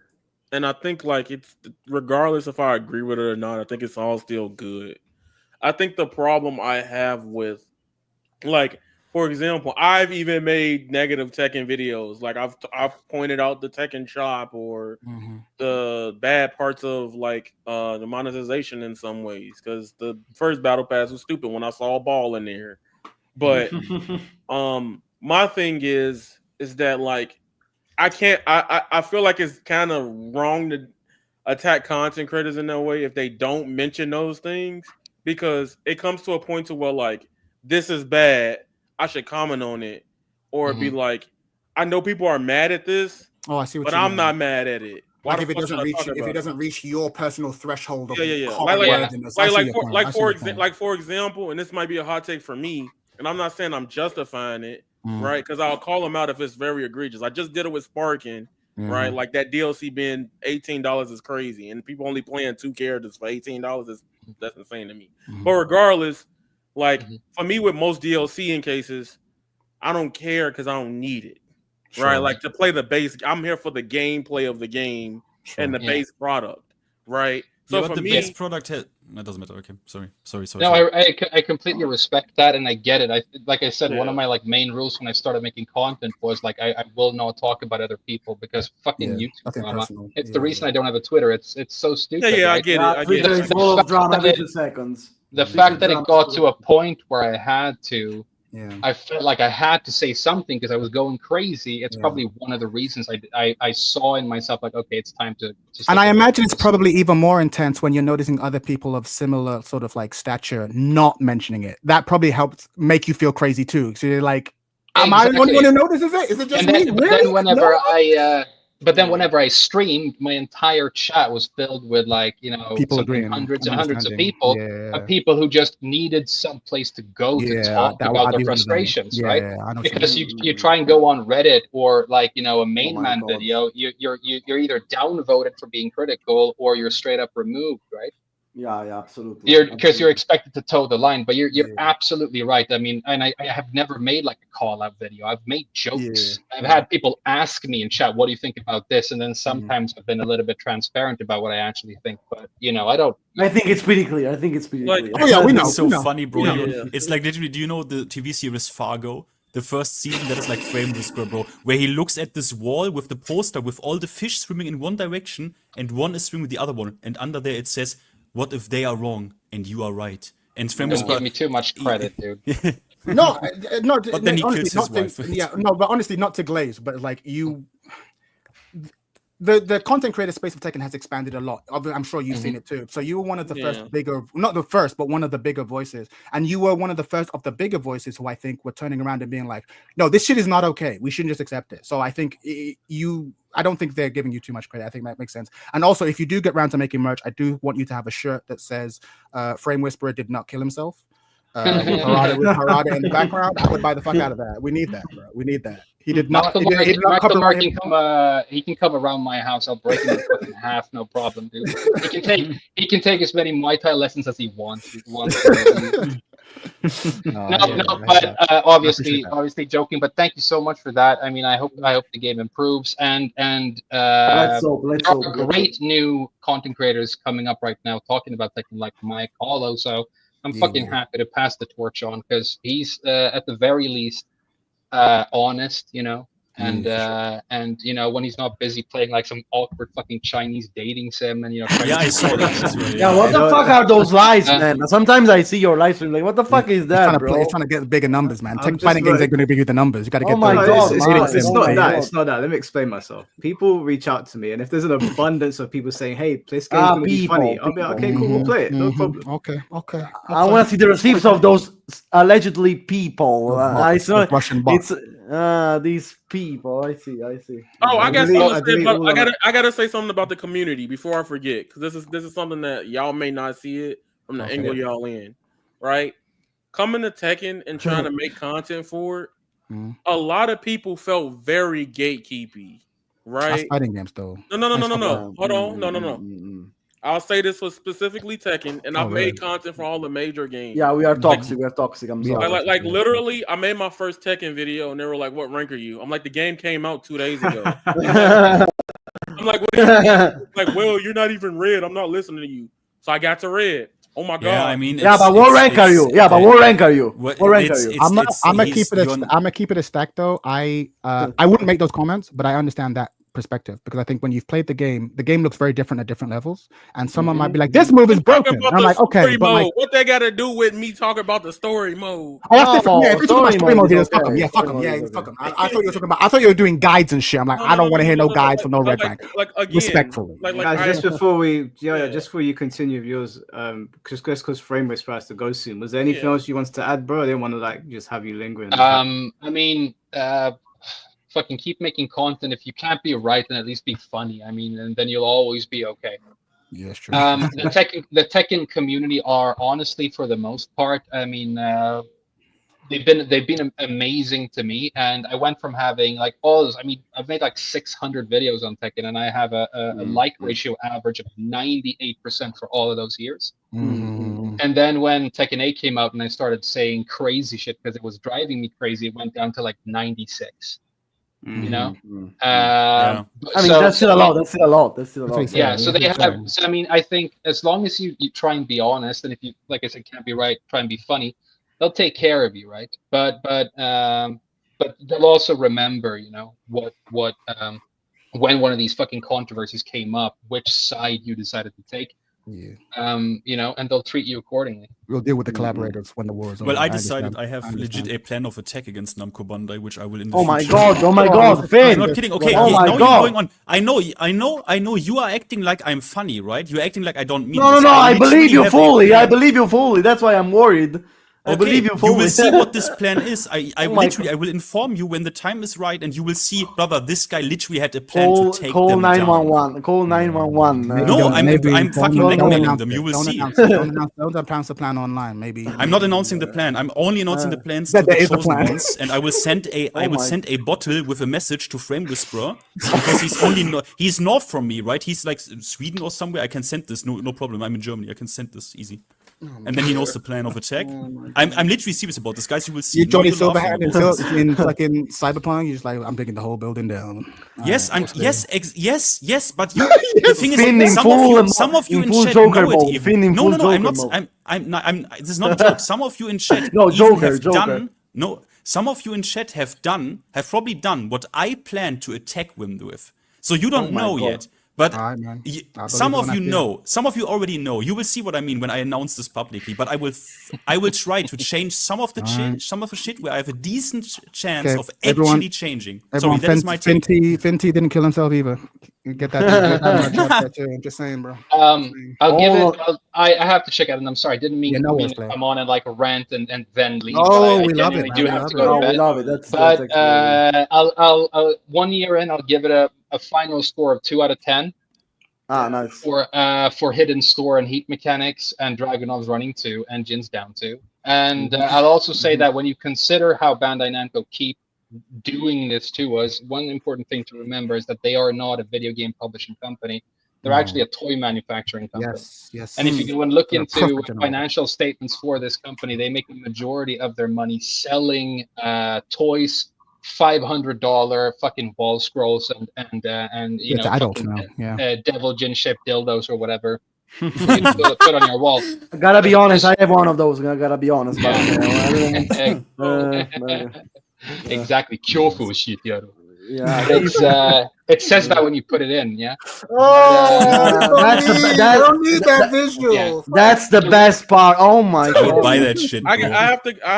and I think like it's, regardless if I agree with it or not, I think it's all still good. I think the problem I have with, like, for example, I've even made negative Tekken videos. Like I've pointed out the Tekken shop or the bad parts of like the monetization in some ways, because the first battle pass was stupid when I saw a ball in there. But my thing is that like I feel like it's kind of wrong to attack content creators in that way if they don't mention those things, because it comes to a point to where like, this is bad, I should comment on it, or be like, I know people are mad at this, but I'm not mad at it. Like if it doesn't reach your personal threshold of for example, and this might be a hot take for me, and I'm not saying I'm justifying it, right? Because I'll call them out if it's very egregious. I just did it with Sparking, right? Like that DLC being $18 is crazy, and people only playing 2 characters for $18 that's insane to me. But regardless, like for me with most DLC in cases, I don't care because I don't need it. Sure. Right, like to play the base. I'm here for the gameplay of the game and the base product, right? So for the me, base product that doesn't matter. Okay, sorry. No, I completely respect that, and I get it. Like I said, one of my like main rules when I started making content was like I will not talk about other people, because fucking YouTube drama. It's the reason I don't have a Twitter. It's so stupid. Yeah, right? I get it. I get it. Full of drama every 2 seconds. The fact that it got to a point where I had to. I felt like I had to say something because I was going crazy. It's probably one of the reasons I saw in myself like, okay, it's time to and I imagine it's probably even more intense when you're noticing other people of similar sort of like stature not mentioning it. That probably helps make you feel crazy too. So you're like, am I the only one who notices it? Is it just me? Really? But then whenever I streamed, my entire chat was filled with like, people agreeing, hundreds and hundreds of people, people who just needed some place to go to talk about their frustrations, right? Because you try and go on Reddit or like, a main man video, you're either downvoted for being critical or you're straight up removed, right? Yeah, absolutely. Because you're expected to toe the line, but you're absolutely right. I mean, and I have never made like a call out video. I've made jokes. I've had people ask me in chat, "What do you think about this?" And then sometimes I've been a little bit transparent about what I actually think. But I don't. I think it's pretty clear. Like, oh yeah, we know. It's so we know. funny, bro. Yeah. It's like literally. Do you know the TV series Fargo? The first season that is like Frame Whisperer, bro, where he looks at this wall with the poster with all the fish swimming in one direction and one is swimming with the other one, and under there it says, "What if they are wrong and you are right?" And Frame Don't Whisperer. give me too much credit, dude. No, But then he honestly, kills his not wife. to, yeah, no, but honestly, not to glaze, but like you, the content creator space of Tekken has expanded a lot. I'm sure you've seen it too. So you were one of the first bigger, not the first, but one of the bigger voices, and you were one of the first of the bigger voices who I think were turning around and being like, "No, this shit is not okay. We shouldn't just accept it." So I think I don't think they're giving you too much credit. I think that makes sense. And also, if you do get around to making merch, I do want you to have a shirt that says "Frame Whisperer did not kill himself." With Harada in the background, I would buy the fuck out of that. We need that, bro. We need that. He did not. He did not copyright himself. He can come around my house. I'll break him in half, no problem, dude. He can take as many Muay Thai lessons as he wants. But obviously joking. But thank you so much for that. I mean, I hope the game improves and let's hope. Great new content creators coming up right now talking about Tekken like Mike Hollow. So I'm fucking happy to pass the torch on because he's at the very least honest, and when he's not busy playing like some awkward fucking Chinese dating sim and I saw that. Yeah, what the fuck are those lies, man? Sometimes I see your live stream like, what the fuck is that, bro? He's trying to get bigger numbers, man. Fighting games ain't going to give you the numbers. You got to get. Oh my god, it's not that. It's not that. Let me explain myself. People reach out to me, and if there's an abundance of people saying, "Hey, this game's going to be funny," I'll be like, "Okay, cool, we'll play it. No problem." Okay. I want to see the receipts of those allegedly people. I saw Russian bots. It's these people. I see. Oh, I believe gotta say something about the community before I forget, because this is something that y'all may not see it from the angle y'all in, right? Coming to Tekken and trying to make content for it, a lot of people felt very gatekeepy, right? That's fighting games, though. No. Hold on, no. I'll say this was specifically Tekken, and I've made content for all the major games. Yeah, we are toxic. I'm sorry. Like literally, I made my first Tekken video, and they were like, "What rank are you?" I'm like, "The game came out 2 days ago." I'm like, "What do you mean?" Like, "Well, you're not even red. I'm not listening to you." So I got to red. Oh my god! Yeah, I mean, but what rank are you? What rank are you? I'm gonna keep it a stack though. I wouldn't make those comments, but I understand that perspective because I think when you've played the game looks very different at different levels, and someone might be like, "This move is broken." And I'm like, "Okay, but like, what they got to do with me talking about the story mode?" Oh, that's different. Yeah, if you're talking about story mode, fuck them. Yeah, fuck them. Yeah, fuck them. I thought you were talking about. I thought you were doing guides and shit. I'm like, I don't want to hear no guides from no red rank. Like again, respectfully. Guys, just before you continue with yours, just because Frame Whisperer has to go soon. Was there anything else you wanted to add, bro? I didn't want to just have you lingering. I mean, fucking keep making content. If you can't be right, then at least be funny. I mean, and then you'll always be okay. Yeah, true. The Tekken community are honestly, for the most part, I mean, they've been amazing to me. And I went from having like all those. I mean, I've made like 600 videos on Tekken, and I have a like ratio average of 98% for all of those years. And then when Tekken 8 came out, and I started saying crazy shit because it was driving me crazy, it went down to like 96. I mean, that's still a lot. Yeah, so they have. So I mean, I think as long as you try and be honest, and if you, like I said, can't be right, try and be funny, they'll take care of you, right? But they'll also remember, what when one of these fucking controversies came up, which side you decided to take. And they'll treat you accordingly. We'll deal with the collaborators when the war is over. Well, I decided I have legit a plan of attack against Namco Bandai, which I will in the future. Oh my god, I'm not kidding. Okay, now you're going on. I know you are acting like I'm funny, right? You're acting like I don't mean No, I believe you fully. That's why I'm worried. I believe you you fully. will see what this plan is. I Oh my literally, I will inform you when the time is right, and you will see, brother, this guy literally had a plan Call to take call them down. 911. Call 911. No, I'm fucking blackmailing them. You will see. Don't announce the plan online. Maybe I'm not announcing the plan. I'm only announcing the plans that to the there is a chosen plan. ones, and I will send a bottle with a message to Frame Whisperer because he's north from me, right? He's like Sweden or somewhere. I can send this, no problem. I'm in Germany. I can send this easy. And then he knows the plan of attack. I'm literally serious about this, guys. You will see. You Johnny Know you're Silverhand laughing. in fucking Cyberpunk. You're just like, I'm taking the whole building down. Yes, yes. But the thing Finn in is, full some of you in full chat Joker know mode. it. Finn in No, full I'm Joker not. mode. I'm. This is not a joke. Some of you in chat No, even Joker, have Joker. done. No, some of you in chat have probably done what I plan to attack Wim with. So you don't know God. yet. But All right, man. some believe of when you I see it. know. Some of you already know. You will see what I mean when I announce this publicly. But I will try to change some of the shit where I have a decent chance Okay, of everyone- actually changing. Sorry, Everyone, that is my take. Fenty didn't kill himself either. Get that much out there too. I'm just saying, bro. I'll give All it. I have to check out, and I'm sorry, I didn't mean, Yeah, no worries, to player. come on and like rant and then leave. Oh, but I we love it, genuinely man. do We have love to it. go No, to we bed. love it. That's But excellent. I'll 1 year in, I'll give it a final score of 2 out of 10 Nice. for Hidden Store and Heat Mechanics and Dragunov's Running 2 and Jin's Down 2. And I'll also say that when you consider how Bandai Namco keep doing this to us, one important thing to remember is that they are not a video game publishing company. They're actually a toy manufacturing company. Yes. And if you go and look They're into perfect in all financial statements for this company, they make the majority of their money selling toys, $500 fucking wall scrolls and you It's know adults fucking, now. Yeah. devil gin ship dildos or whatever. You can put on your wall. I gotta be honest. I have one of those. I gotta be honest. Yeah. But, Exactly. Kyofu shit, yo. yeah. It's it says that when you put it in, yeah. That's don't need that visual. That's the best part. Oh my Don't god. buy that shit, bro. I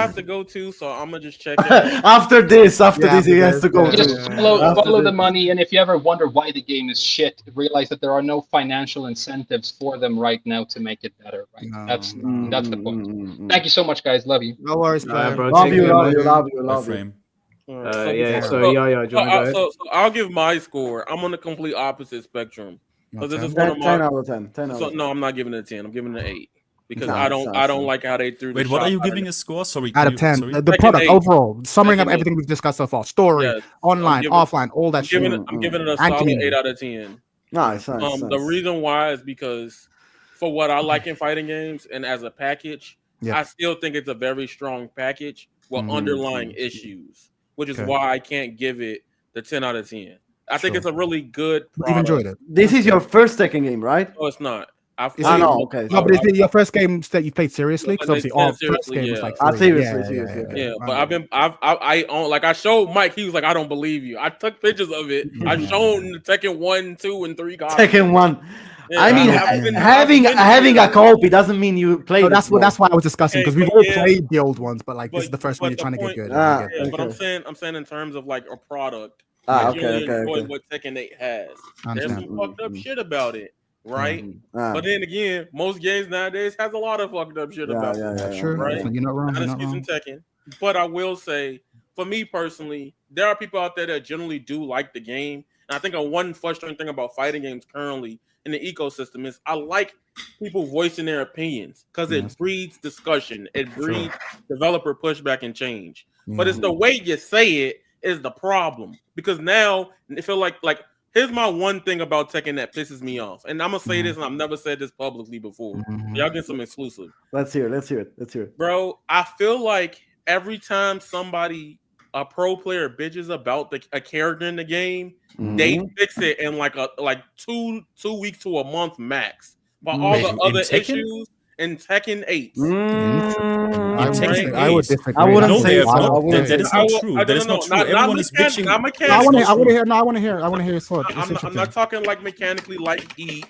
have to go too, so I'm gonna just check it. After this, he has to go. Just to. follow the money, and if you ever wonder why the game is shit, realize that there are no financial incentives for them right now to make it better. Right? No, That's the point. Thank you so much, guys. Love you. No worries, player. bro. Love Take you, care, love man. you, love you, My love you. frame. Yeah. So do you want to go ahead? So I'll give my score. I'm on the complete opposite spectrum. Because this is one 10, of my 10 out of 10. 10 out So of 10. no, I'm not giving it a 10. I'm giving it an 8 because Nah, I don't like how they threw. Wait, the what are shot you out giving of a score? Sorry. Out of 10. Sorry. The Tekken product 8. overall, summing up Tekken 8. everything we've discussed so far. Story, Yes. online, giving- offline, all that I'm shit. giving it a And solid community. 8 out of 10. Nice. The reason why is because for what I like in fighting games and as a package, Yeah. I still think it's a very strong package with underlying issues, which is Okay. why I can't give it the 10 out of 10. I think Sure. it's a really good You've product. enjoyed it. This is your first Tekken game, right? No, it's not. Is I it- know. Okay. No, but is it your first game that you played seriously? Because No, obviously, yeah, our first seriously, game was yeah. like Ah, 3. seriously. Yeah, but I own, like I showed Mike, he was like, I don't believe you. I took pictures of it. I've shown the Tekken 1, 2, and 3 copies. Tekken 1. Yeah, I mean, I've been having there. a copy doesn't mean you played So it. that's why I was discussing because Okay, we've but all yeah. played the old ones, but like this is the But- first one but you're trying the to get point- good. Ah, I get Yeah, that. but Okay. I'm saying in terms of like a product. Ah, like, you okay, really okay, enjoy okay. what Tekken 8 has. I There's understand. some fucked up shit about it, right? Ah, But then again, most games nowadays has a lot of fucked up shit about it. That's true. Right. You're not wrong. Not You're not excusing wrong. Tekken, but I will say, for me personally, there are people out there that generally do like the game. And I think one frustrating thing about fighting games currently in the ecosystem is I like people voicing their opinions because it breeds discussion, it breeds developer pushback and change. But it's the way you say it is the problem because now it feel like here's my one thing about Tekken that pisses me off, and I'm gonna say this, and I've never said this publicly before. Y'all get some exclusive. Let's hear it. Bro, I feel like every time a pro player bitches about a character in the game, they fix it in like 2 weeks to a month max. But all the In other Tekken? issues in Tekken 8. I would disagree. I wouldn't No, say they have so. not. I wouldn't That is say not so. true. I That is don't not know. true. Not Everyone is bitching. not I mechanically. want to hear his thought. I'm not talking like mechanically like Heat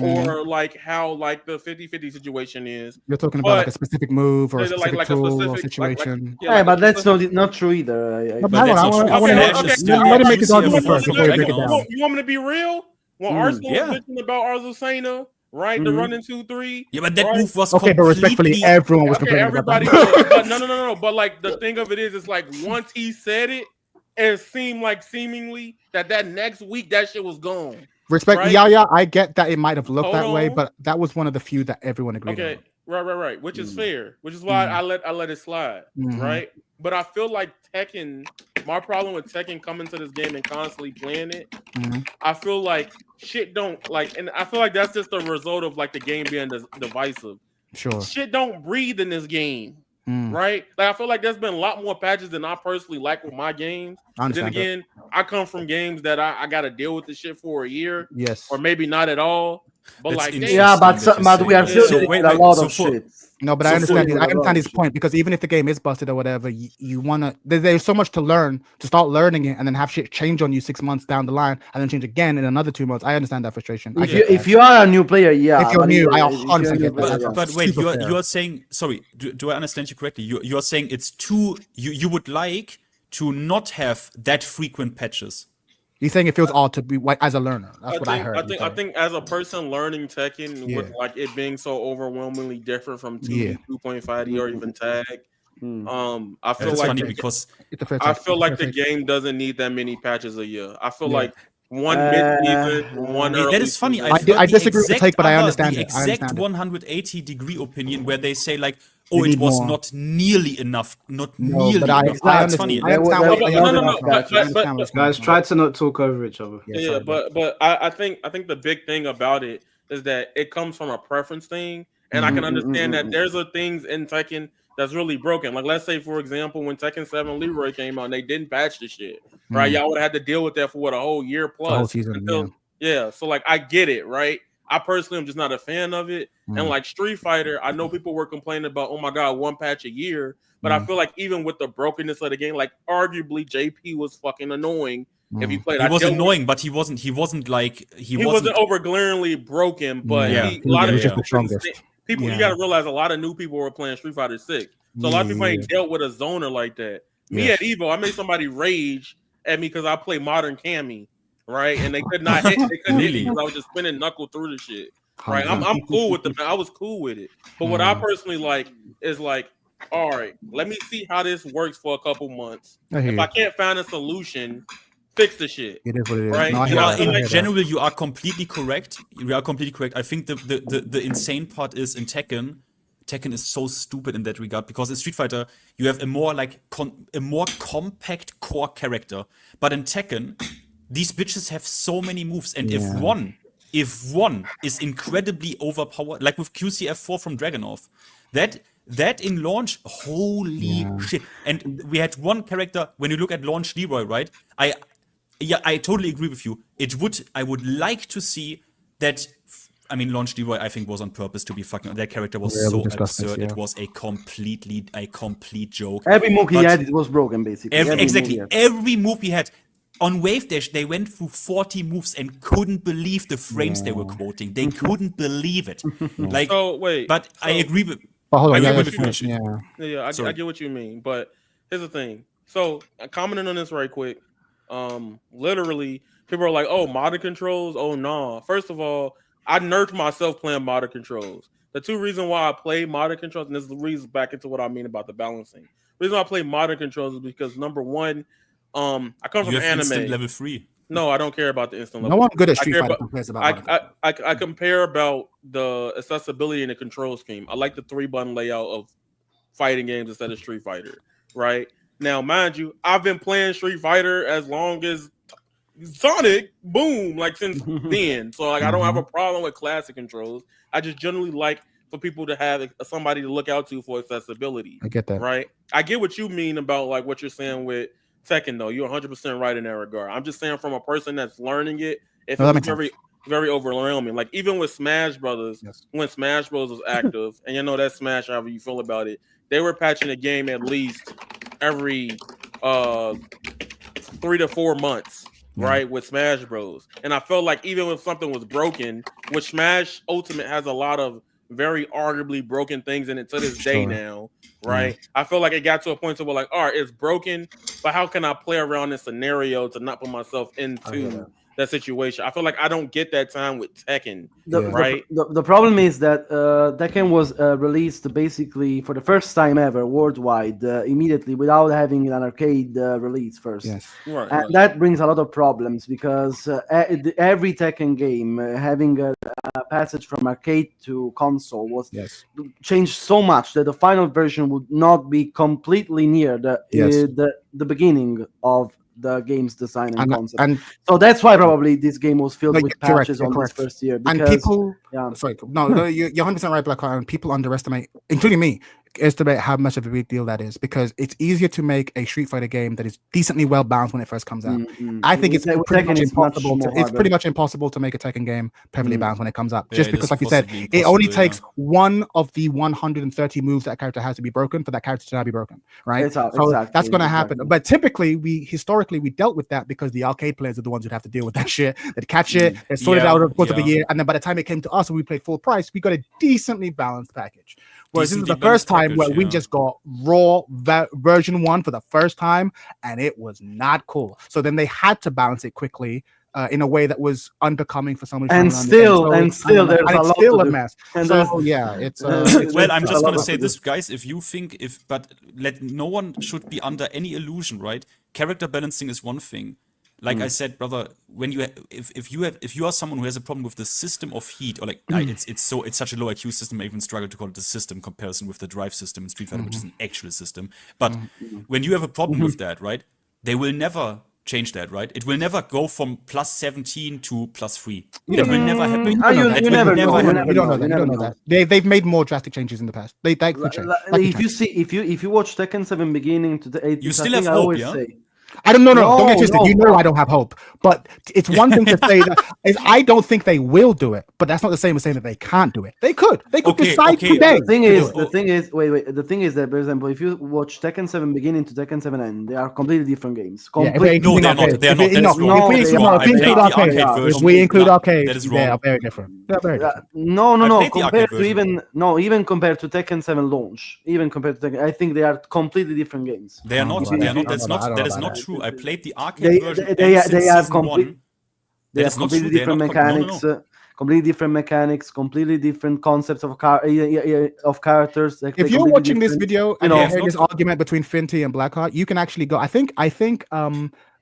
or like how like the 50-50 situation is. You're talking about like but- a specific move or a Like- specific like a tool or specific- like- situation. yeah, Yeah, like but a that's specific- not true either. But But hold that's on, not true. I want to Okay, hear. okay, Let him make his you see a argument full first before you break it effect down. of- You want me to be real? When Arsenal Mm. was bitching about Arzusena, right? The run in 2-3. Yeah, but that right? move was Okay, but respectfully, everyone was complaining everybody. about that. But no. But like the thing of it is, it's like once he said it, it seemed like seemingly that next week that shit was gone. Respect, right? yeah, I get that it might have looked Hold that way, on. but that was one of the few that everyone agreed on. Okay, right. Which is fair. Which is why I let it slide. Right. But I feel like Tekken. My problem with Tekken coming to this game and constantly playing it, I feel like shit don't like, and I feel like that's just the result of like the game being divisive. Sure. Shit don't breathe in this game. Right? Like I feel like there's been a lot more patches than I personally like with my games. But then again, I come from games that I gotta deal with this shit for a year. Yes. Or maybe not at all. But That's like interesting but we are still So dealing with a lot of shit. No, but I understand his point, because even if the game is busted or whatever, you wanna there's so much to learn to start learning it and then have shit change on you 6 months down the line and then change again in another 2 months. I understand that frustration. If you are a new player, if you're new, I 100% get that. But wait, you are saying, sorry, do I understand you correctly? You are saying it's too, you would like to not have that frequent patches. He's saying it feels odd to be as a learner. That's what I heard. I think as a person learning Tekken with like it being so overwhelmingly different from 2D, 2.5D, or even Tag. I feel It's like funny because I feel like the game doesn't need that many patches a year. I feel like one mid-season, one early that is funny. season. I disagree with the take, but I understand the it. I exact understand 180-degree opinion where they say like, oh, it was more. not nearly enough. Not No, nearly but I enough. That's understand. funny. I understand what No. Guys, try to not talk over each other. Yeah, but I think the big thing about it is that it comes from a preference thing, and I can understand that there's things in Tekken that's really broken. Like let's say, for example, when Tekken 7 Leroy came out, and they didn't patch the shit, right? Y'all would have had to deal with that for a whole year plus. The whole season, yeah. So like I get it, right? I personally am just not a fan of it. And like Street Fighter, I know people were complaining about, oh my god, one patch a year. But I feel like even with the brokenness of the game, like arguably JP was fucking annoying. If you played, he was annoying, but he wasn't like he wasn't over glaringly broken. But a lot of people, you got to realize a lot of new people were playing Street Fighter 6. So a lot of people ain't dealt with a zoner like that. Me at Evo, I made somebody rage at me because I play Modern Cammy, right? And they could not hit. They couldn't hit me because I was just spinning knuckle through the shit. Right? I'm cool with them. I was cool with it. But what I personally like is like, all right, let me see how this works for a couple months. If I can't find a solution, fix the shit. It is what it is. Right? No, in general, you are completely correct. I think the insane part is in Tekken. Tekken is so stupid in that regard because in Street Fighter you have a more like a more compact core character, but in Tekken these bitches have so many moves, and if one is incredibly overpowered, like with QCF4 from Dragunov, that in launch, holy shit! And we had one character when you look at launch Leroy, right? I totally agree with you. I would like to see that. I mean, launch Leroy, I think, was on purpose to be fucking. That character was so absurd. It was a complete joke. Every move he had, it was broken, basically. Every move he had. On Wave Dash, they went through 40 moves and couldn't believe the frames they were quoting. They couldn't believe it. Like, I agree with. I get what you mean, but here's the thing. So, commenting on this right quick. Literally, people are like, "Oh, modern controls." Oh, no. First of all, I nerfed myself playing modern controls. The two reasons why I play modern controls, and this is the reason back into what I mean about the balancing. The reason why I play modern controls is because number one, I come from anime. Instant level 3. No, I don't care about the instant level. No one good at Street Fighter complains about I compare about the accessibility and the control scheme. I like the 3-button layout of fighting games instead of Street Fighter, right? Now, mind you, I've been playing Street Fighter as long as Sonic, boom, like since then. So like I don't have a problem with classic controls. I just generally like for people to have somebody to look out to for accessibility. I get that. Right? I get what you mean about like what you're saying with Tekken though. You're 100% right in that regard. I'm just saying from a person that's learning it, if it's very overwhelming. Like even with Smash Brothers, when Smash Bros was active, and you know that Smash, however you feel about it, they were patching the game at least every 3 to 4 months. Right, with Smash Bros. And I felt like even if something was broken, which Smash Ultimate has a lot of very arguably broken things in it to this day now, right? I feel like it got to a point where like, all right, it's broken, but how can I play around this scenario to not put myself into that situation. I feel like I don't get that time with Tekken. Right. The problem is that Tekken was released basically for the first time ever worldwide immediately without having an arcade release first. Yes. Right, and that brings a lot of problems because every Tekken game having a passage from arcade to console was changed so much that the final version would not be completely near the beginning of the game's design and concept. And so that's why probably this game was filled with patches on this first year. Because, and people, sorry, no, you're 100% right, Blackheart. And people underestimate, including me, estimate how much of a big deal that is, because it's easier to make a Street Fighter game that is decently well balanced when it first comes out. I think it's pretty much impossible. It's pretty much impossible to make a Tekken game perfectly balanced when it comes up, just because, like you said, it only takes one of the 130 moves that character has to be broken for that character to not be broken, right? So that's going to happen. But typically, historically we dealt with that because the arcade players are the ones who'd have to deal with that shit. They'd catch it, they'd sort it out over the course of a year, and then by the time it came to us and we played full price, we got a decently balanced package. Whereas this is the first time where we just got raw version 1 for the first time, and it was not cool. So then they had to balance it quickly in a way that was unbecoming for someone. And still, there's a lot still to a mess. And so yeah, it's. Well, I'm just gonna say this, guys. If you think but no one should be under any illusion, right? Character balancing is one thing. Like I said, brother, when if you are someone who has a problem with the system of heat, or like it's such a low IQ system, I even struggle to call it a system comparison with the drive system in Street Fighter, which is an actual system. But when you have a problem with that, right, they will never change that, right? It will never go from +17 to +3. That will never happen. You never know. You don't know that. They've made more drastic changes in the past. They could change. If you watch Tekken 7 beginning to the 8, you still have hope, yeah? I don't know. Don't get twisted. You know I don't have hope. But it's one thing to say that I don't think they will do it. But that's not the same as saying that they can't do it. They could. They could decide today. The thing is, the thing is that, for example, if you watch Tekken 7 beginning to Tekken 7 end, they are completely different games. No, they're not. They're not. If we include arcade, they are very different. They're very different. No. Even compared to Tekken 7 launch, even compared to Tekken, I think they are completely different games. They are not. That is not true. I played the arcade version. They have completely different mechanics. Completely different mechanics, completely different concepts of characters. If you're watching this video and you're hearing this argument between Finty and Blackheart, you can actually go. I think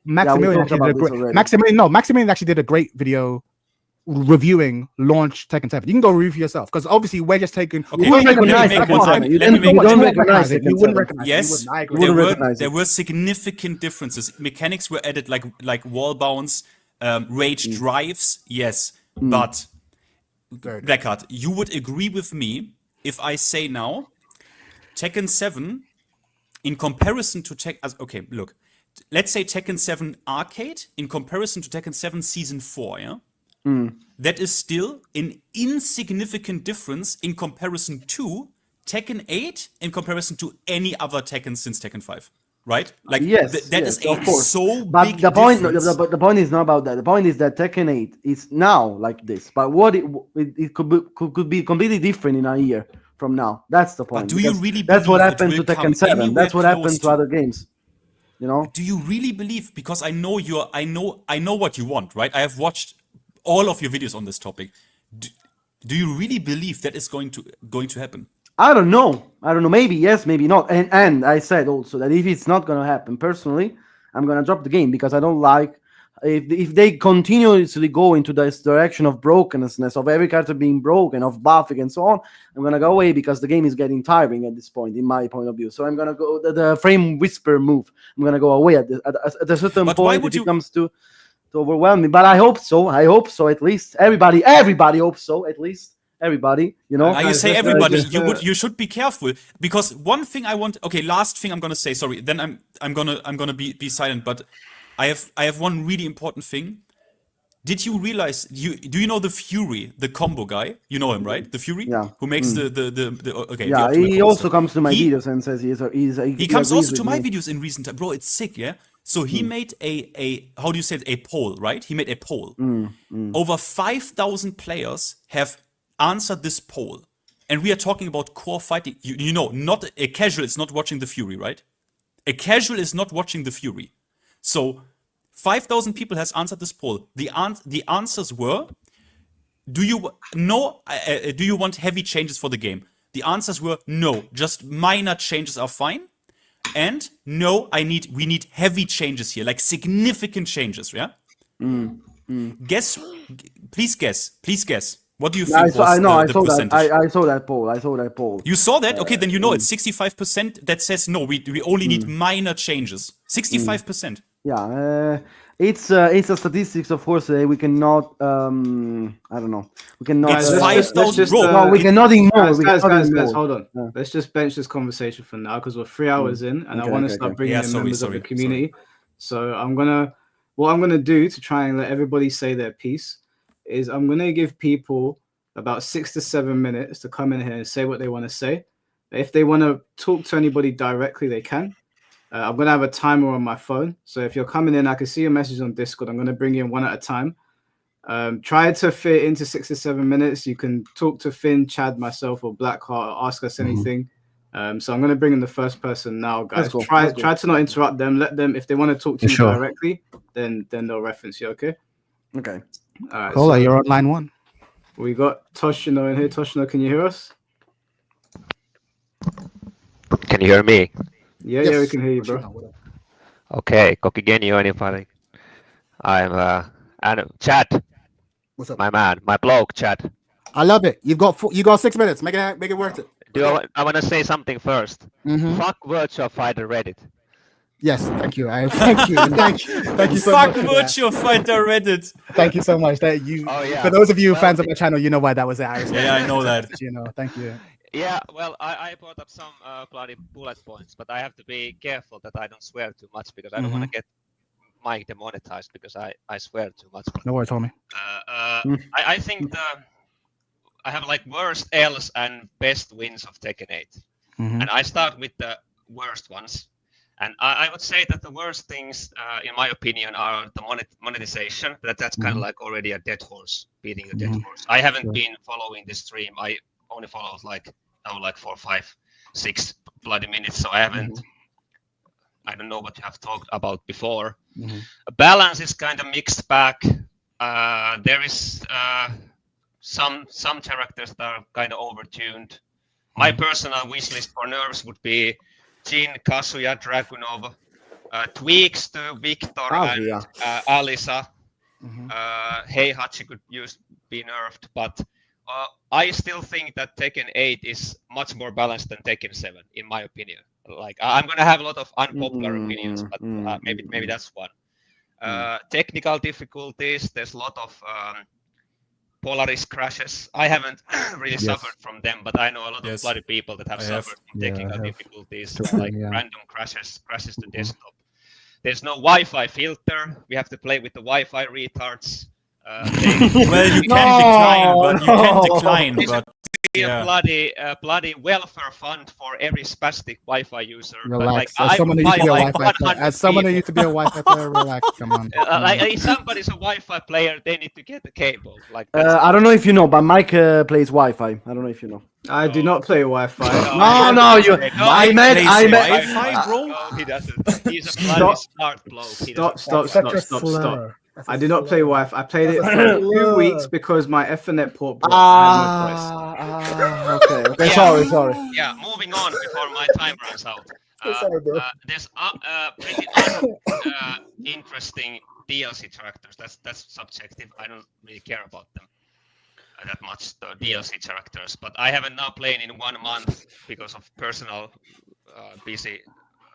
Maximilian actually did a great video reviewing launch Tekken 7. You can go review yourself, because obviously we're just taking. Okay, you wouldn't recognize it. Yes, there were significant differences. Mechanics were added, like wall bounce, rage drives. Yes, but Blackheart, you would agree with me if I say now, Tekken 7, in comparison to Tekken. Okay, look, let's say Tekken 7 Arcade in comparison to Tekken 7 Season 4. Yeah. That is still an insignificant difference in comparison to Tekken 8 in comparison to any other Tekken since Tekken 5, right? Like that is a so big difference. But the point is not about that. The point is that Tekken 8 is now like this, but what it could be completely different in a year from now. That's the point. But do you really? That's what happened to Tekken 7. That's what happened to other games. You know? Do you really believe? Because I know what you want, right? I have watched all of your videos on this topic. Do you really believe that is going to happen? I don't know. Maybe yes, maybe not. And I said also that if it's not gonna happen, personally, I'm gonna drop the game, because I don't like if they continuously go into this direction of brokenness, of every character being broken, of buffing and so on. I'm gonna go away, because the game is getting tiring at this point, in my point of view. So I'm gonna go the frame whisper move. I'm gonna go away at a certain point if it comes to overwhelm me, but I hope so. At least everybody hopes so. At least everybody, you know. You say everybody. You should be careful, because one thing I want. Okay, last thing I'm gonna say. Sorry, then I'm gonna be silent. But I have one really important thing. Did you realize? Do you know the Fury, the combo guy? You know him, right? The Fury, who makes the okay. Yeah, he also comes to my videos and says he comes also to my videos in recent time, bro. It's sick, yeah. So he made a how do you say it? A poll, right? He made a poll. Over 5,000 players have answered this poll, and we are talking about core fighting. You know, not a casual is not watching the Fury, right? A casual is not watching the Fury. So 5,000 people has answered this poll. The answers were, do you want heavy changes for the game? The answers were no, just minor changes are fine. And no, we need heavy changes here, like significant changes, yeah? Please guess. What do you think was the percentage? I saw that poll. You saw that? Okay, then you know it's 65% that says no, we only need minor changes. 65%. Yeah, it's a statistics, of course. We cannot, I don't know. We cannot. It's 5,000. No, we cannot ignore. Guys, hold on. Yeah. Let's just bench this conversation for now because we're 3 hours in, and I want to start bringing in members of the community. So what I'm gonna do to try and let everybody say their piece is I'm gonna give people about 6 to 7 minutes to come in here and say what they want to say. If they want to talk to anybody directly, they can. I'm going to have a timer on my phone. So if you're coming in, I can see your message on Discord. I'm going to bring you in one at a time. Try to fit into 6 to 7 minutes. You can talk to Finn, Chad, myself, or Blackheart, or ask us anything. So I'm going to bring in the first person now, guys. Try to not interrupt them. Let them, if they want to talk to you directly, then they'll reference you, okay? Okay. All right. Cool, so you're on line 1. We got Toshino in here. Toshino, can you hear us? Can you hear me? Yeah, we can hear you, bro. Okay, Kokigenio anybody. I'm and Chad. What's up? My man, my bloke, Chad. I love it. You got 6 minutes. Make it worth it. I want to say something first. Fuck Virtua Fighter Reddit. Yes, thank you. Thank you. Thank you so much. Fuck Virtua Fighter Reddit. Thank you so much. For those of you fans of my channel, you know why that was there. Yeah, I know that. Thank you. Yeah, well, I brought up some bloody bullet points, but I have to be careful that I don't swear too much because I don't want to get mic demonetized because I swear too much. No worries, homie. I think I have like worst L's and best wins of Tekken 8. And I start with the worst ones. And I would say that the worst things, in my opinion, are the monetization. That's kind of like already a dead horse, beating a dead horse. I haven't been following the stream. I only followed like 4, 5, 6 bloody minutes. So I haven't. I don't know what you have talked about before. Balance is kind of mixed bag. There is some characters that are kind of overtuned. My personal wish list for nerfs would be Jin, Kazuya, Dragunov, tweaks to Victor and Alisa. Heihachi could be nerfed, but I still think that Tekken 8 is much more balanced than Tekken 7, in my opinion. Like I'm gonna have a lot of unpopular opinions, but maybe that's one. Technical difficulties. There's a lot of Polaris crashes. I haven't really suffered from them, but I know a lot of bloody people that have suffered from technical difficulties, like random crashes to desktop. There's no Wi-Fi filter. We have to play with the Wi-Fi retards. Well, you can decline, but bloody welfare fund for every spastic Wi-Fi user. Relax. But, like, as someone who used to be a Wi-Fi player, relax. Come on. If somebody's a Wi-Fi player, they need to get the cable. Like I don't know if you know, but Mike plays Wi-Fi. I don't know if you know. I do not play Wi-Fi. No, you. I met. Wi-Fi, bro. No, he doesn't. He's a bloody smart bloke. Stop. I did not play Wi-Fi. I played it for a few weeks because my Ethernet port broke. Okay. Sorry. Yeah, moving on before my time runs out. There's pretty interesting DLC characters. That's subjective. I don't really care about them that much, the DLC characters. But I haven't now played in 1 month because of personal busy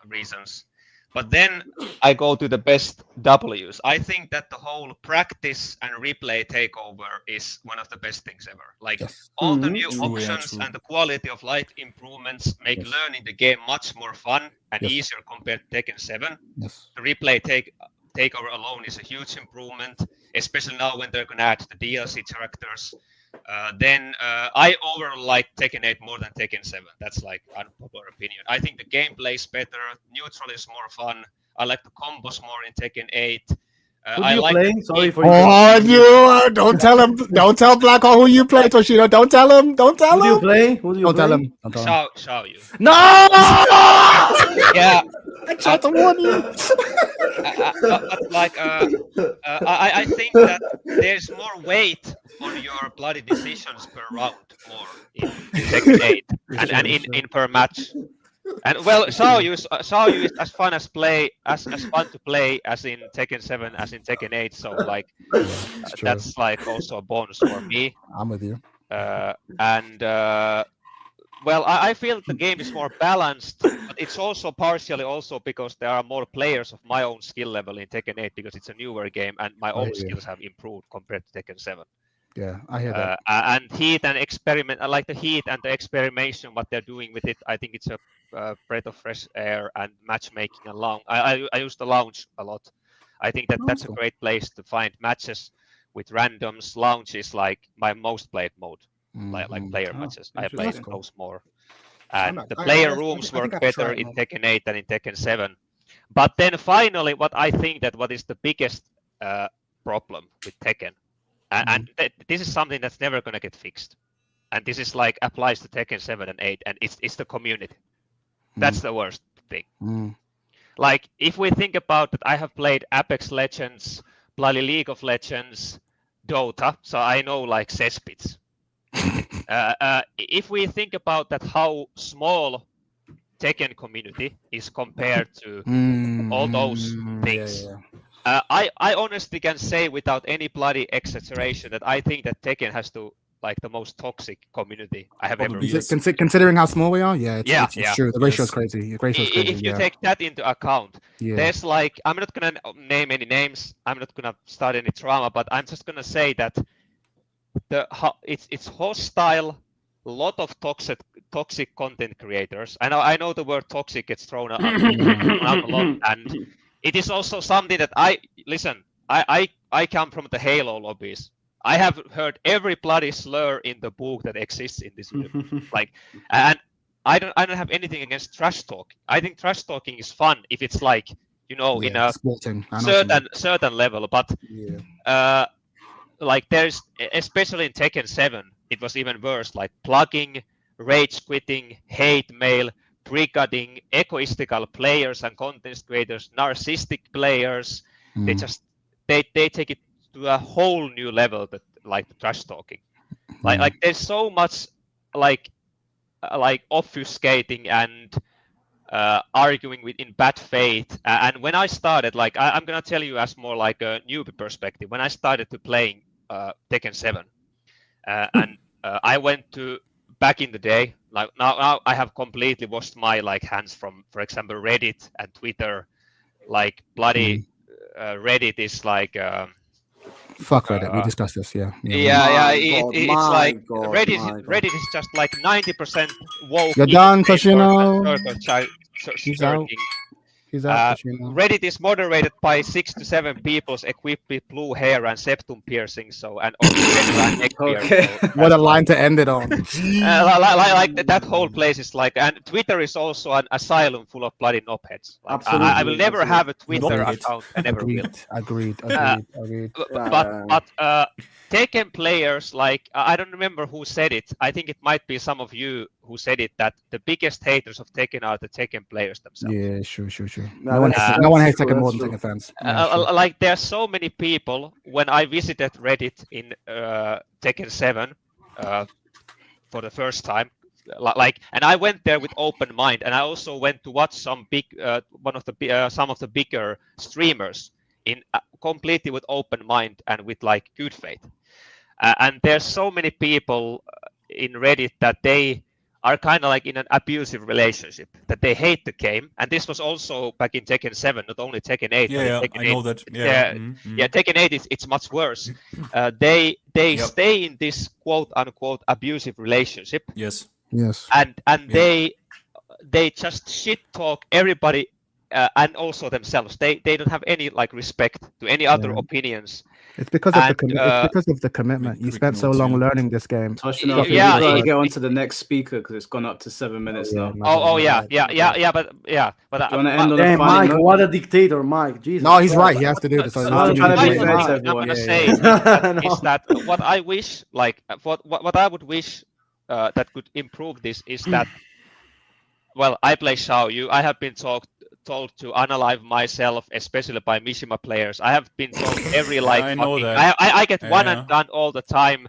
reasons. But then I go to the best Ws. I think that the whole practice and replay takeover is one of the best things ever. Like all the new options and the quality of life improvements make learning the game much more fun and easier compared to Tekken 7. The replay takeover alone is a huge improvement, especially now when they're going to add the DLC characters. Then I overall like Tekken 8 more than Tekken 7. That's like unpopular opinion. I think the gameplay is better. Neutral is more fun. I like the combos more in Tekken 8. Who do you play? Sorry for you. Don't tell him. Don't tell Blackhawk who you play, Toshino. Don't tell him. Who do you play? Don't tell him. Shao you. No! Yeah. I tried to warn you. I think that there's more weight on your bloody decisions per round more in Tekken 8 and in per match. And well, Xiaoyu is as fun as fun to play as in Tekken 7 as in Tekken 8. So like that's like also a bonus for me. I'm with you. Well, I feel the game is more balanced, but it's also partially also because there are more players of my own skill level in Tekken 8 because it's a newer game and my own skills have improved compared to Tekken 7. Yeah, I hear that. And heat and experiment, I like the heat and the experimentation, what they're doing with it. I think it's a breath of fresh air and matchmaking and lounge. I use the lounge a lot. I think that's a great place to find matches with randoms. Lounge is like my most played mode. Like player matches. I play those more. And the player rooms work better in Tekken 8 than in Tekken 7. But then finally, what I think that what is the biggest problem with Tekken, and this is something that's never going to get fixed. And this is like applies to Tekken 7 and 8, and it's the community. That's the worst thing. Like if we think about that, I have played Apex Legends, bloody League of Legends, Dota, so I know like cesspits. If we think about that, how small Tekken community is compared to all those things, I honestly can say without any bloody exaggeration that I think that Tekken has like the most toxic community I have ever used. Considering how small we are, it's true. The ratio is crazy. If you take that into account, there's like, I'm not gonna name any names. I'm not gonna start any drama, but I'm just gonna say that it's hostile. A lot of toxic content creators. I know the word toxic gets thrown out a lot, and it is also something that I come from the Halo lobbies. I have heard every bloody slur in the book that exists in this universe. Like, and I don't have anything against trash talk. I think trash talking is fun if it's like, in a certain level. But like there's, especially in Tekken 7, it was even worse. Like plugging, rage quitting, hate mail, brigading, egoistical players and content creators, narcissistic players. They take it to a whole new level, that like the trash talking. Like there's so much like obfuscating and arguing in bad faith. And when I started, like I'm gonna tell you as more like a newbie perspective. When I started to playing Tekken 7, and I went to back in the day. Like now I have completely washed my like hands from, for example, Reddit and Twitter. Like bloody Reddit is like. Fuck Reddit. We discussed this. It's like Reddit is just like 90% woke. You're done, Toshino. He's out. Reddit is moderated by 6 to 7 people equipped with blue hair and septum piercing. What a line to end it on. Like that whole place is like, and Twitter is also an asylum full of bloody knobheads. Like, I will never have a Twitter account. I never will. Agreed. But Tekken players, like I don't remember who said it. I think it might be some of you who said it, that the biggest haters of Tekken are the Tekken players themselves. Yeah, sure. No one hates Tekken more than Tekken fans. Like there are so many people. When I visited Reddit in Tekken 7 for the first time, and I went there with open mind, and I also went to watch some some of the bigger streamers in completely with open mind and with like good faith. And there's so many people in Reddit that they are kind of like in an abusive relationship, that they hate the game. And this was also back in Tekken 7, not only Tekken 8. Tekken I know that. Tekken 8 it's much worse. They stay in this quote unquote abusive relationship. Yes. And they just shit talk everybody and also themselves. They don't have any like respect to any other opinions. It's because of the commitment. You spent so long learning this game. Toshino, you gotta get on to the next speaker because it's gone up to 7 minutes now. But Mike, what a dictator, Mike. Jesus. No, he's right. He has to do this. I'm gonna say is that what I wish, like what I would wish that could improve this is that. Well, I play Xiaoyu. I have been talked told to unalive myself, especially by Mishima players. I have been told every like I know fucking, that. I get one Yeah. and done all the time,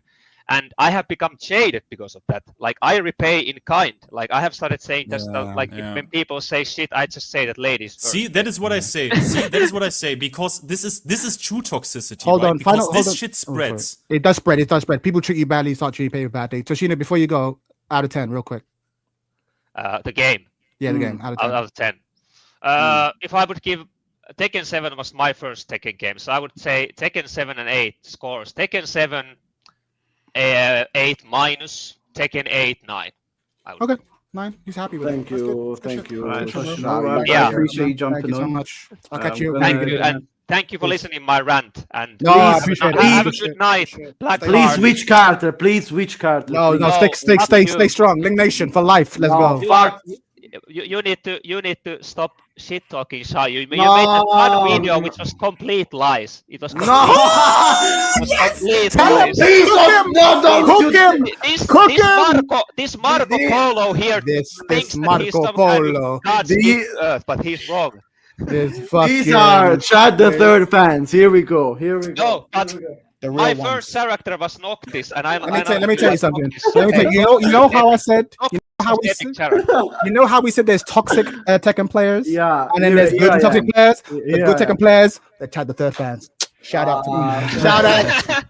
and I have become jaded because of that. Like I repay in kind. Like I have started saying just like Yeah. when people say shit, I just say that ladies first. See, that is what I say. See, that is what I say, because this is true toxicity. Hold right? on, because final- this hold on. shit Oh, sorry. spreads. It does spread. It does spread. People treat you badly, start treating people badly. Toshina, before you go, out of 10, real quick. The game. Yeah, the game. Out of 10. Out of 10. If I would give Tekken 7 was my first Tekken game, so I would say Tekken 7 and 8 scores. Tekken 7 8 minus, Tekken 8 9. Okay, 9. He's happy with Thank it. That's you, good. That's thank good. you. Right, That's good. Toshina, Sorry, I Yeah. appreciate you Thank jumping you so on. much. I'll catch you. Thank gonna- you, and thank you for listening my rant. And No, I please, appreciate it. have a Appreciate good night. it. Black Please Heart. switch Carter. Please switch Carter. No, please. no, No, stay fuck you. strong. Ling Nation for life. Let's No, go. fuck. You need to stop shit talking, Shai. You made No. that one video which was complete lies. It was complete, No. complete Tell him. lies. Please don't, no, don't Cook do him. This Marco Polo here This thinks that he's Marco some kind of Polo. God's The- gift to Earth, but he's wrong. This fucking. These are Chad the Third fans. Here we go. Here we go. No, but the real my ones. first character was Noctis, and I Let me tell you something. Let me tell you. You know how I said. You know how we said there's toxic Tekken players. Yeah. And then there's good toxic players. There's Yeah. good Tekken players. The Chad the Third fans. Shout out to Ah. shout out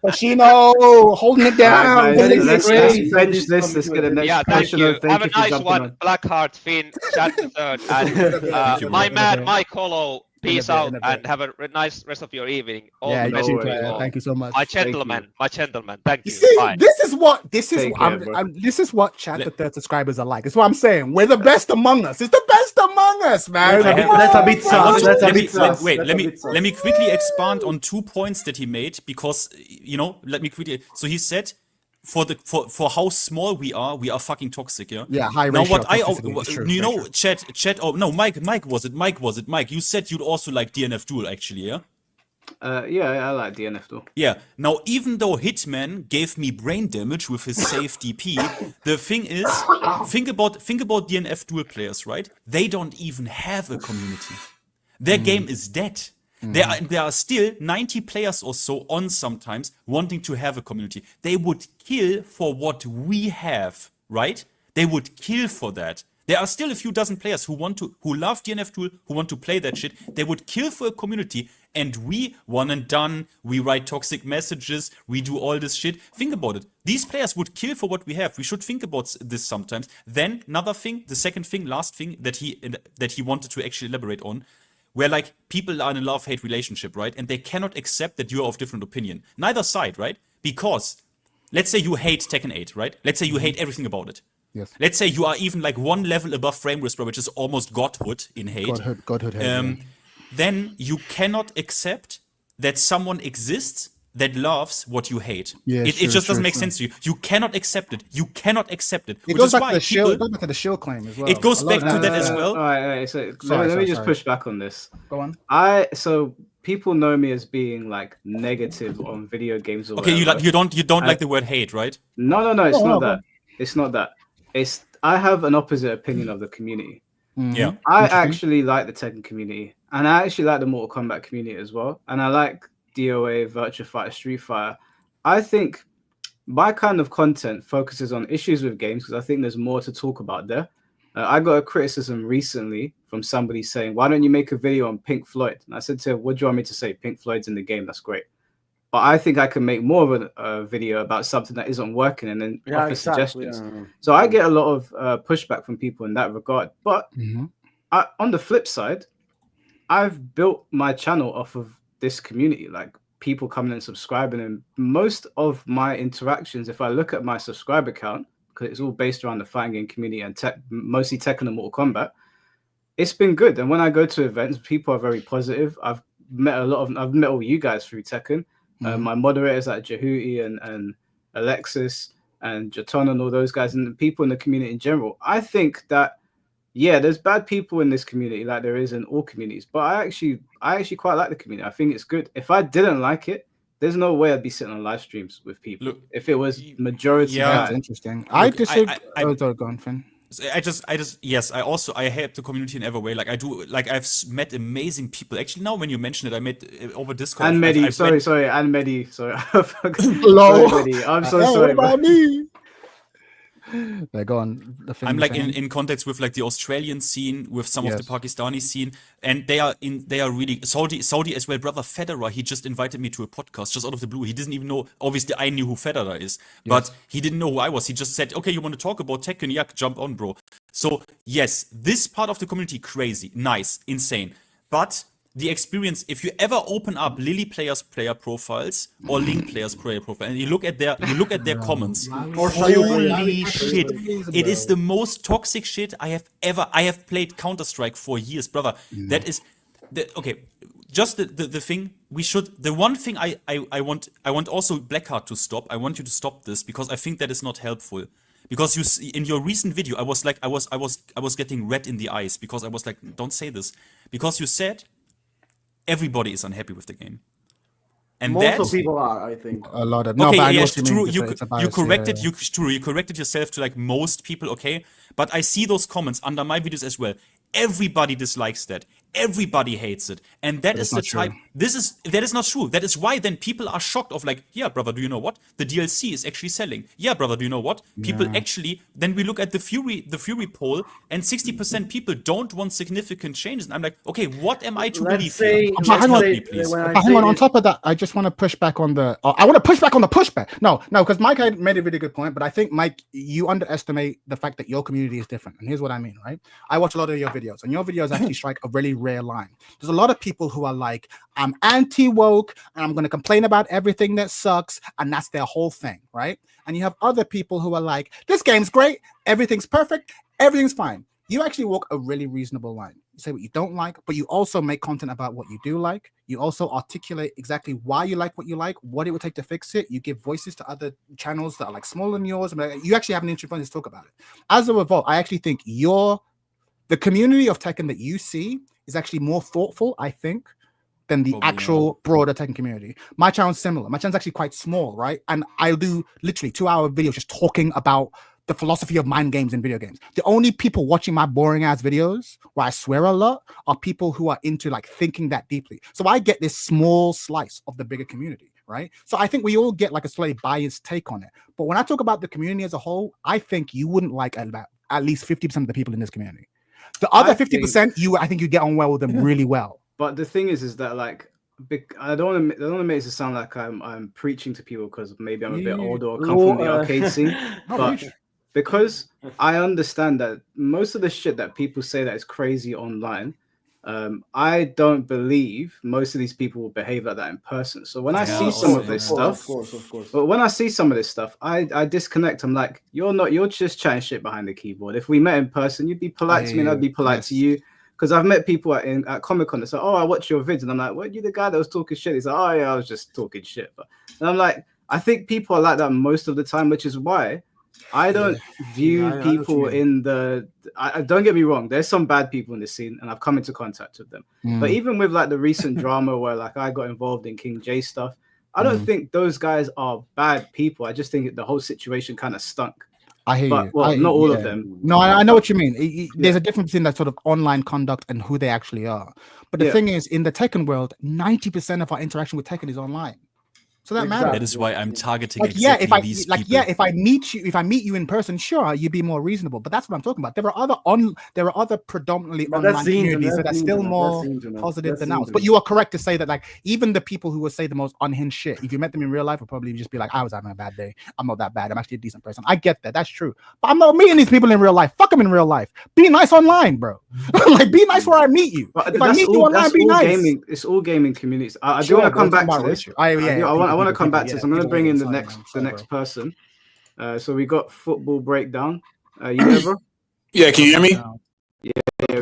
Pacino holding it down. Alright, guys, holding it let's down. bench this. Let's get the next Yeah, thank question. you. Thank Have you a for nice jumping one, on. Blackheart, Finn, Chad the Third, and you, my bro. man, Mike Hollow. Peace In a out bit. and have a nice rest of your evening. All Yeah, the you best too, to you player. all. Thank you so much. My gentleman, thank You you. see, Bye. this is what Take care, bro. this is what Chad the Third subscribers are like. It's what I'm saying. We're the best among us. It's the best among us, man. That's a bit sus. That's a Let me, bit sus. wait, That's let a me bit sus. let me quickly expand on 2 points that he made, because let me quickly. So he said, for how small we are fucking toxic, yeah. Yeah, high Now ratio what of I toxicity is true, you very know, true. chat. Oh no, Mike was it? Mike, you said you'd also like DNF Duel, actually, yeah. Yeah, I like DNF though. Yeah. Now, even though Hitman gave me brain damage with his safe DP, the thing is, think about DNF Duel players, right? They don't even have a community. Their game is dead. There are still 90 players or so on sometimes wanting to have a community. They would kill for what we have, right? They would kill for that. There are still a few dozen players who love DNF Duel, who want to play that shit. They would kill for a community, and we one and done. We write toxic messages. We do all this shit. Think about it. These players would kill for what we have. We should think about this sometimes. Then another thing, the second thing, last thing that he wanted to actually elaborate on, where like people are in a love-hate relationship, right? And they cannot accept that you're of different opinion. Neither side, right? Because let's say you hate Tekken 8, right? Let's say you hate everything about it. Yes. Let's say you are even like one level above Frame Whisperer, which is almost godhood in hate. Godhood. Then you cannot accept that someone exists that loves what you hate. Yeah, it just doesn't make true. sense to you. You cannot accept it. You cannot accept it. It Which goes is back why to the shield. people, It goes back to the shield claim as well. It goes A lot back of to that as well. All right. So Sorry, let me just sorry. push back on this. Go on. So people know me as being like negative on video games. Or Okay, whatever. you don't like the word hate, right? No. It's Oh, not okay. that. It's not that. It's I have an opposite opinion of the community. Yeah. I Interesting. actually like the Tekken community, and I actually like the Mortal Kombat community as well, and I like DOA, Virtua Fighter, Street Fighter. I think my kind of content focuses on issues with games because I think there's more to talk about there. I got a criticism recently from somebody saying, "Why don't you make a video on Pink Floyd?" And I said to him, "What do you want me to say? Pink Floyd's in the game. That's great." But I think I can make more of a video about something that isn't working and then offer suggestions. Yeah. So I get a lot of pushback from people in that regard. But on the flip side, I've built my channel off of this community, like people coming and subscribing. And most of my interactions, if I look at my subscriber count, because it's all based around the fighting game community and mostly Tekken and Mortal Kombat, it's been good. And when I go to events, people are very positive. I've met all you guys through Tekken. My moderators like Jehuti and Alexis and Jaton and all those guys and the people in the community in general. I think that, yeah, there's bad people in this community like there is in all communities, but I actually quite like the community. I think it's good. If I didn't like it, there's no way I'd be sitting on live streams with people. Look, if it was majority yeah, That's guy. interesting. I Look, disagree. I- Go on, Finn. Yes, I help the community in every way. Like I do, like I've met amazing people. Actually, now when you mention it, I met over Discord. And I've Medi, read- sorry, and Medi, sorry. Hello. Sorry, Medi. I'm so Hey, sorry. what about bro. me? They're gone. I'm like in context with like the Australian scene, with some of the Pakistani scene, and they are really Saudi as well. Brother Federer, he just invited me to a podcast just out of the blue. He didn't even know. Obviously, I knew who Federer is, but he didn't know who I was. He just said, "Okay, you want to talk about Tekken? Yeah, jump on, bro." So yes, this part of the community crazy, nice, insane, but the experience, if you ever open up Lily players' player profiles or Link players' player profile and you look at their comments, holy shit, it is the most toxic shit I have played Counter-Strike for years, brother. That is okay. Just the thing the one thing I want also Blackheart to stop. I want you to stop this because I think that is not helpful. Because you see, in your recent video, I was getting red in the eyes because I was like, don't say this. Because you said everybody is unhappy with the game. And most of people are, I think. A lot of yes, true. You corrected yourself to like most people, okay? But I see those comments under my videos as well. Everybody dislikes that. Everybody hates it. And that is the type. That is not true. That is why then people are shocked of like, yeah, brother, do you know what? The DLC is actually selling. Yeah, brother, do you know what? People actually, then we look at the Fury poll, and 60% people don't want significant changes. And I'm like, okay, what am I to believe here? Hang on. On top of that, I just want to push back on the. I want to push back on the pushback. No, because Mike had made a really good point, but I think Mike, you underestimate the fact that your community is different. And here's what I mean, right? I watch a lot of your videos, and your videos actually strike a really rare line. There's a lot of people who are like, I'm anti-woke and I'm going to complain about everything that sucks, and that's their whole thing, right? And you have other people who are like, this game's great, everything's perfect, everything's fine. You actually walk a really reasonable line. You say what you don't like, but you also make content about what you do like. You also articulate exactly why you like what you like, what it would take to fix it. You give voices to other channels that are like smaller than yours. You actually have an interesting to talk about it. As a result, I actually think the community of Tekken that you see is actually more thoughtful, I think, than the actual broader Tekken community. My channel's similar. My channel's actually quite small, right? And I'll do literally 2-hour videos just talking about the philosophy of mind games in video games. The only people watching my boring ass videos where I swear a lot are people who are into like thinking that deeply. So I get this small slice of the bigger community, right? So I think we all get like a slightly biased take on it. But when I talk about the community as a whole, I think you wouldn't like about at least 50% of the people in this community. The other 50%, I think you get on well with them really well. But the thing is that like, I don't want to make it sound like I'm preaching to people because maybe I'm a bit older or come from the arcade scene. But because I understand that most of the shit that people say that is crazy online, I don't believe most of these people will behave like that in person. So when I see some of this stuff, of course. But when I see some of this stuff, I disconnect. I'm like, you're just chatting shit behind the keyboard. If we met in person, you'd be polite to me, and I'd be polite to you. Because I've met people at Comic-Con that say, oh, I watch your vids. And I'm like, weren't you the guy that was talking shit? He's like, oh, yeah, I was just talking shit. And I'm like, I think people are like that most of the time, which is why I don't view people in the... I don't get me wrong. There's some bad people in the scene, and I've come into contact with them. But even with like the recent drama where like I got involved in King J stuff, I don't think those guys are bad people. I just think the whole situation kind of stunk. I hear you. Well, not all of them. No, I know what you mean. There's a difference between that sort of online conduct and who they actually are. But the thing is, in the Tekken world, 90% of our interaction with Tekken is online. So that matters. That is why I'm targeting these people. If I meet you in person, sure, you'd be more reasonable. But that's what I'm talking about. There are other predominantly online communities that are still more positive than ours. But you are correct to say that like even the people who would say the most unhinged shit, if you met them in real life, would probably just be like, I was having a bad day. I'm not that bad. I'm actually a decent person. I get that. That's true. But I'm not meeting these people in real life. Fuck them in real life. Be nice online, bro. Like be nice where I meet you. But if I meet you online, be nice. It's all gaming communities. I do want to come back to this. I want to come back to this. I'm going to bring in the next person. So we got football breakdown. You there, bro? Yeah, can you hear me? Yeah,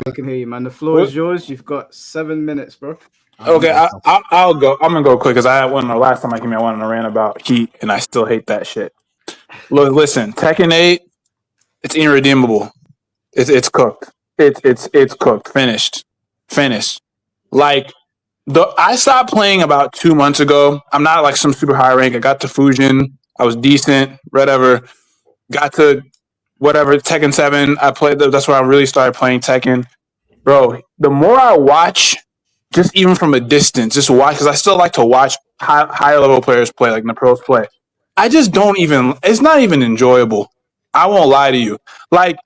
we can hear you, man. The floor is yours. You've got 7 minutes, bro. Okay, I'll go. I'm gonna go quick because I had one the last time I came here. I wanted to rant about Heat, and I still hate that shit. Look, listen, Tekken 8, it's irredeemable. It's cooked. It's cooked. Finished. Like. I stopped playing about 2 months ago. I'm not like some super high rank. I got to Fusion. I was decent, whatever. Got to whatever Tekken 7. I played. That's where I really started playing Tekken, bro. The more I watch, just even from a distance, just watch because I still like to watch higher level players play, like the pros play. I just don't even. It's not even enjoyable. I won't lie to you. Like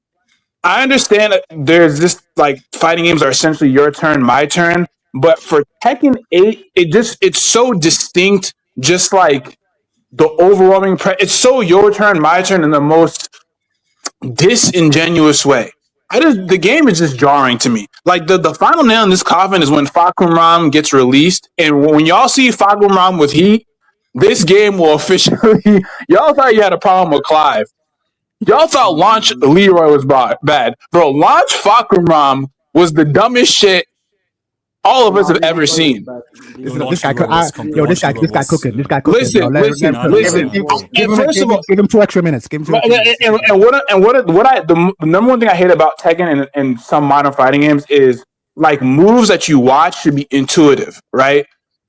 I understand that there's this like fighting games are essentially your turn, my turn, but for Tekken 8, it's so distinct. Just like the overwhelming it's so your turn, my turn in the most disingenuous way. The game is just jarring to me. Like the final nail in this coffin is when Fakumram gets released, and when y'all see Fakumram with heat, this game will officially. Y'all thought you had a problem with Clive. Y'all thought launch Leroy was bad, bro. Launch Fakumram was the dumbest shit all of us have ever seen. This guy cooking. This guy cooking. Listen. Give him 2 extra minutes. Give him 2 extra minutes. The number one thing I hate about Tekken and some modern fighting games is like moves that you watch should be intuitive, right?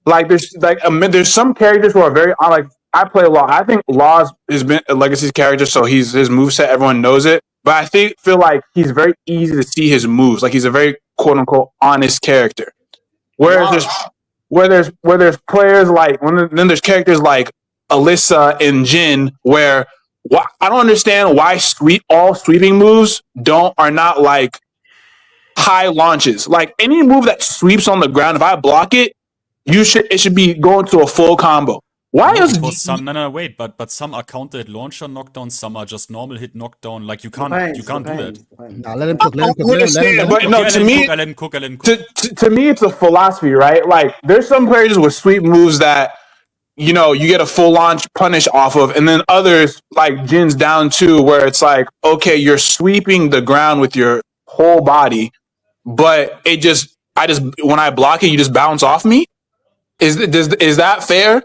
Like there's some characters who are very like I play Law. I think Law has been a legacy character, so his moveset, everyone knows it. But I feel like he's very easy to see his moves. Like he's a very quote unquote honest character. Whereas there's players like then there's characters like Alyssa and Jin where I don't understand why all sweeping moves are not like high launches. Like any move that sweeps on the ground, if I block it, it should be going to a full combo. Why is wait, but some are counted launcher knockdown, some are just normal hit knockdown. Like you can't do that. Nah, let him cook. Let him cook. To me, it's a philosophy, right? Like there's some players with sweep moves that you get a full launch punish off of, and then others like Jin's down too, where it's like, okay, you're sweeping the ground with your whole body, but when I block it, you just bounce off me. Is that fair?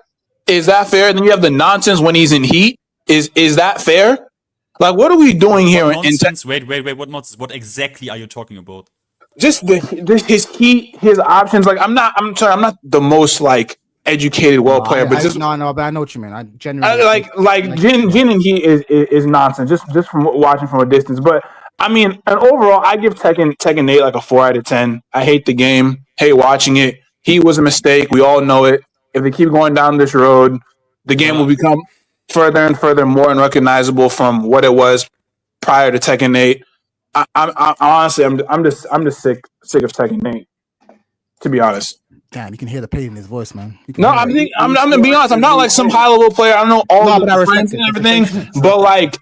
Is that fair? And then you have the nonsense when he's in heat. Is that fair? Like, what are we doing here? Wait. What exactly are you talking about? Just his heat, his options. Like, I'm not the most like educated player, but but I know what you mean. I genuinely like Jin and heat is nonsense. Just from watching from a distance. But I mean, and overall, I give Tekken 8 like a 4 out of 10. I hate the game. Hate watching it. Heat was a mistake. We all know it. If they keep going down this road, the game will become further and further more unrecognizable from what it was prior to Tekken 8. I'm honestly, I'm just sick of Tekken 8. To be honest. Damn, you can hear the pain in his voice, man. No, I'm gonna be honest. I'm not like some high level player. I don't know all the friends and everything, but like,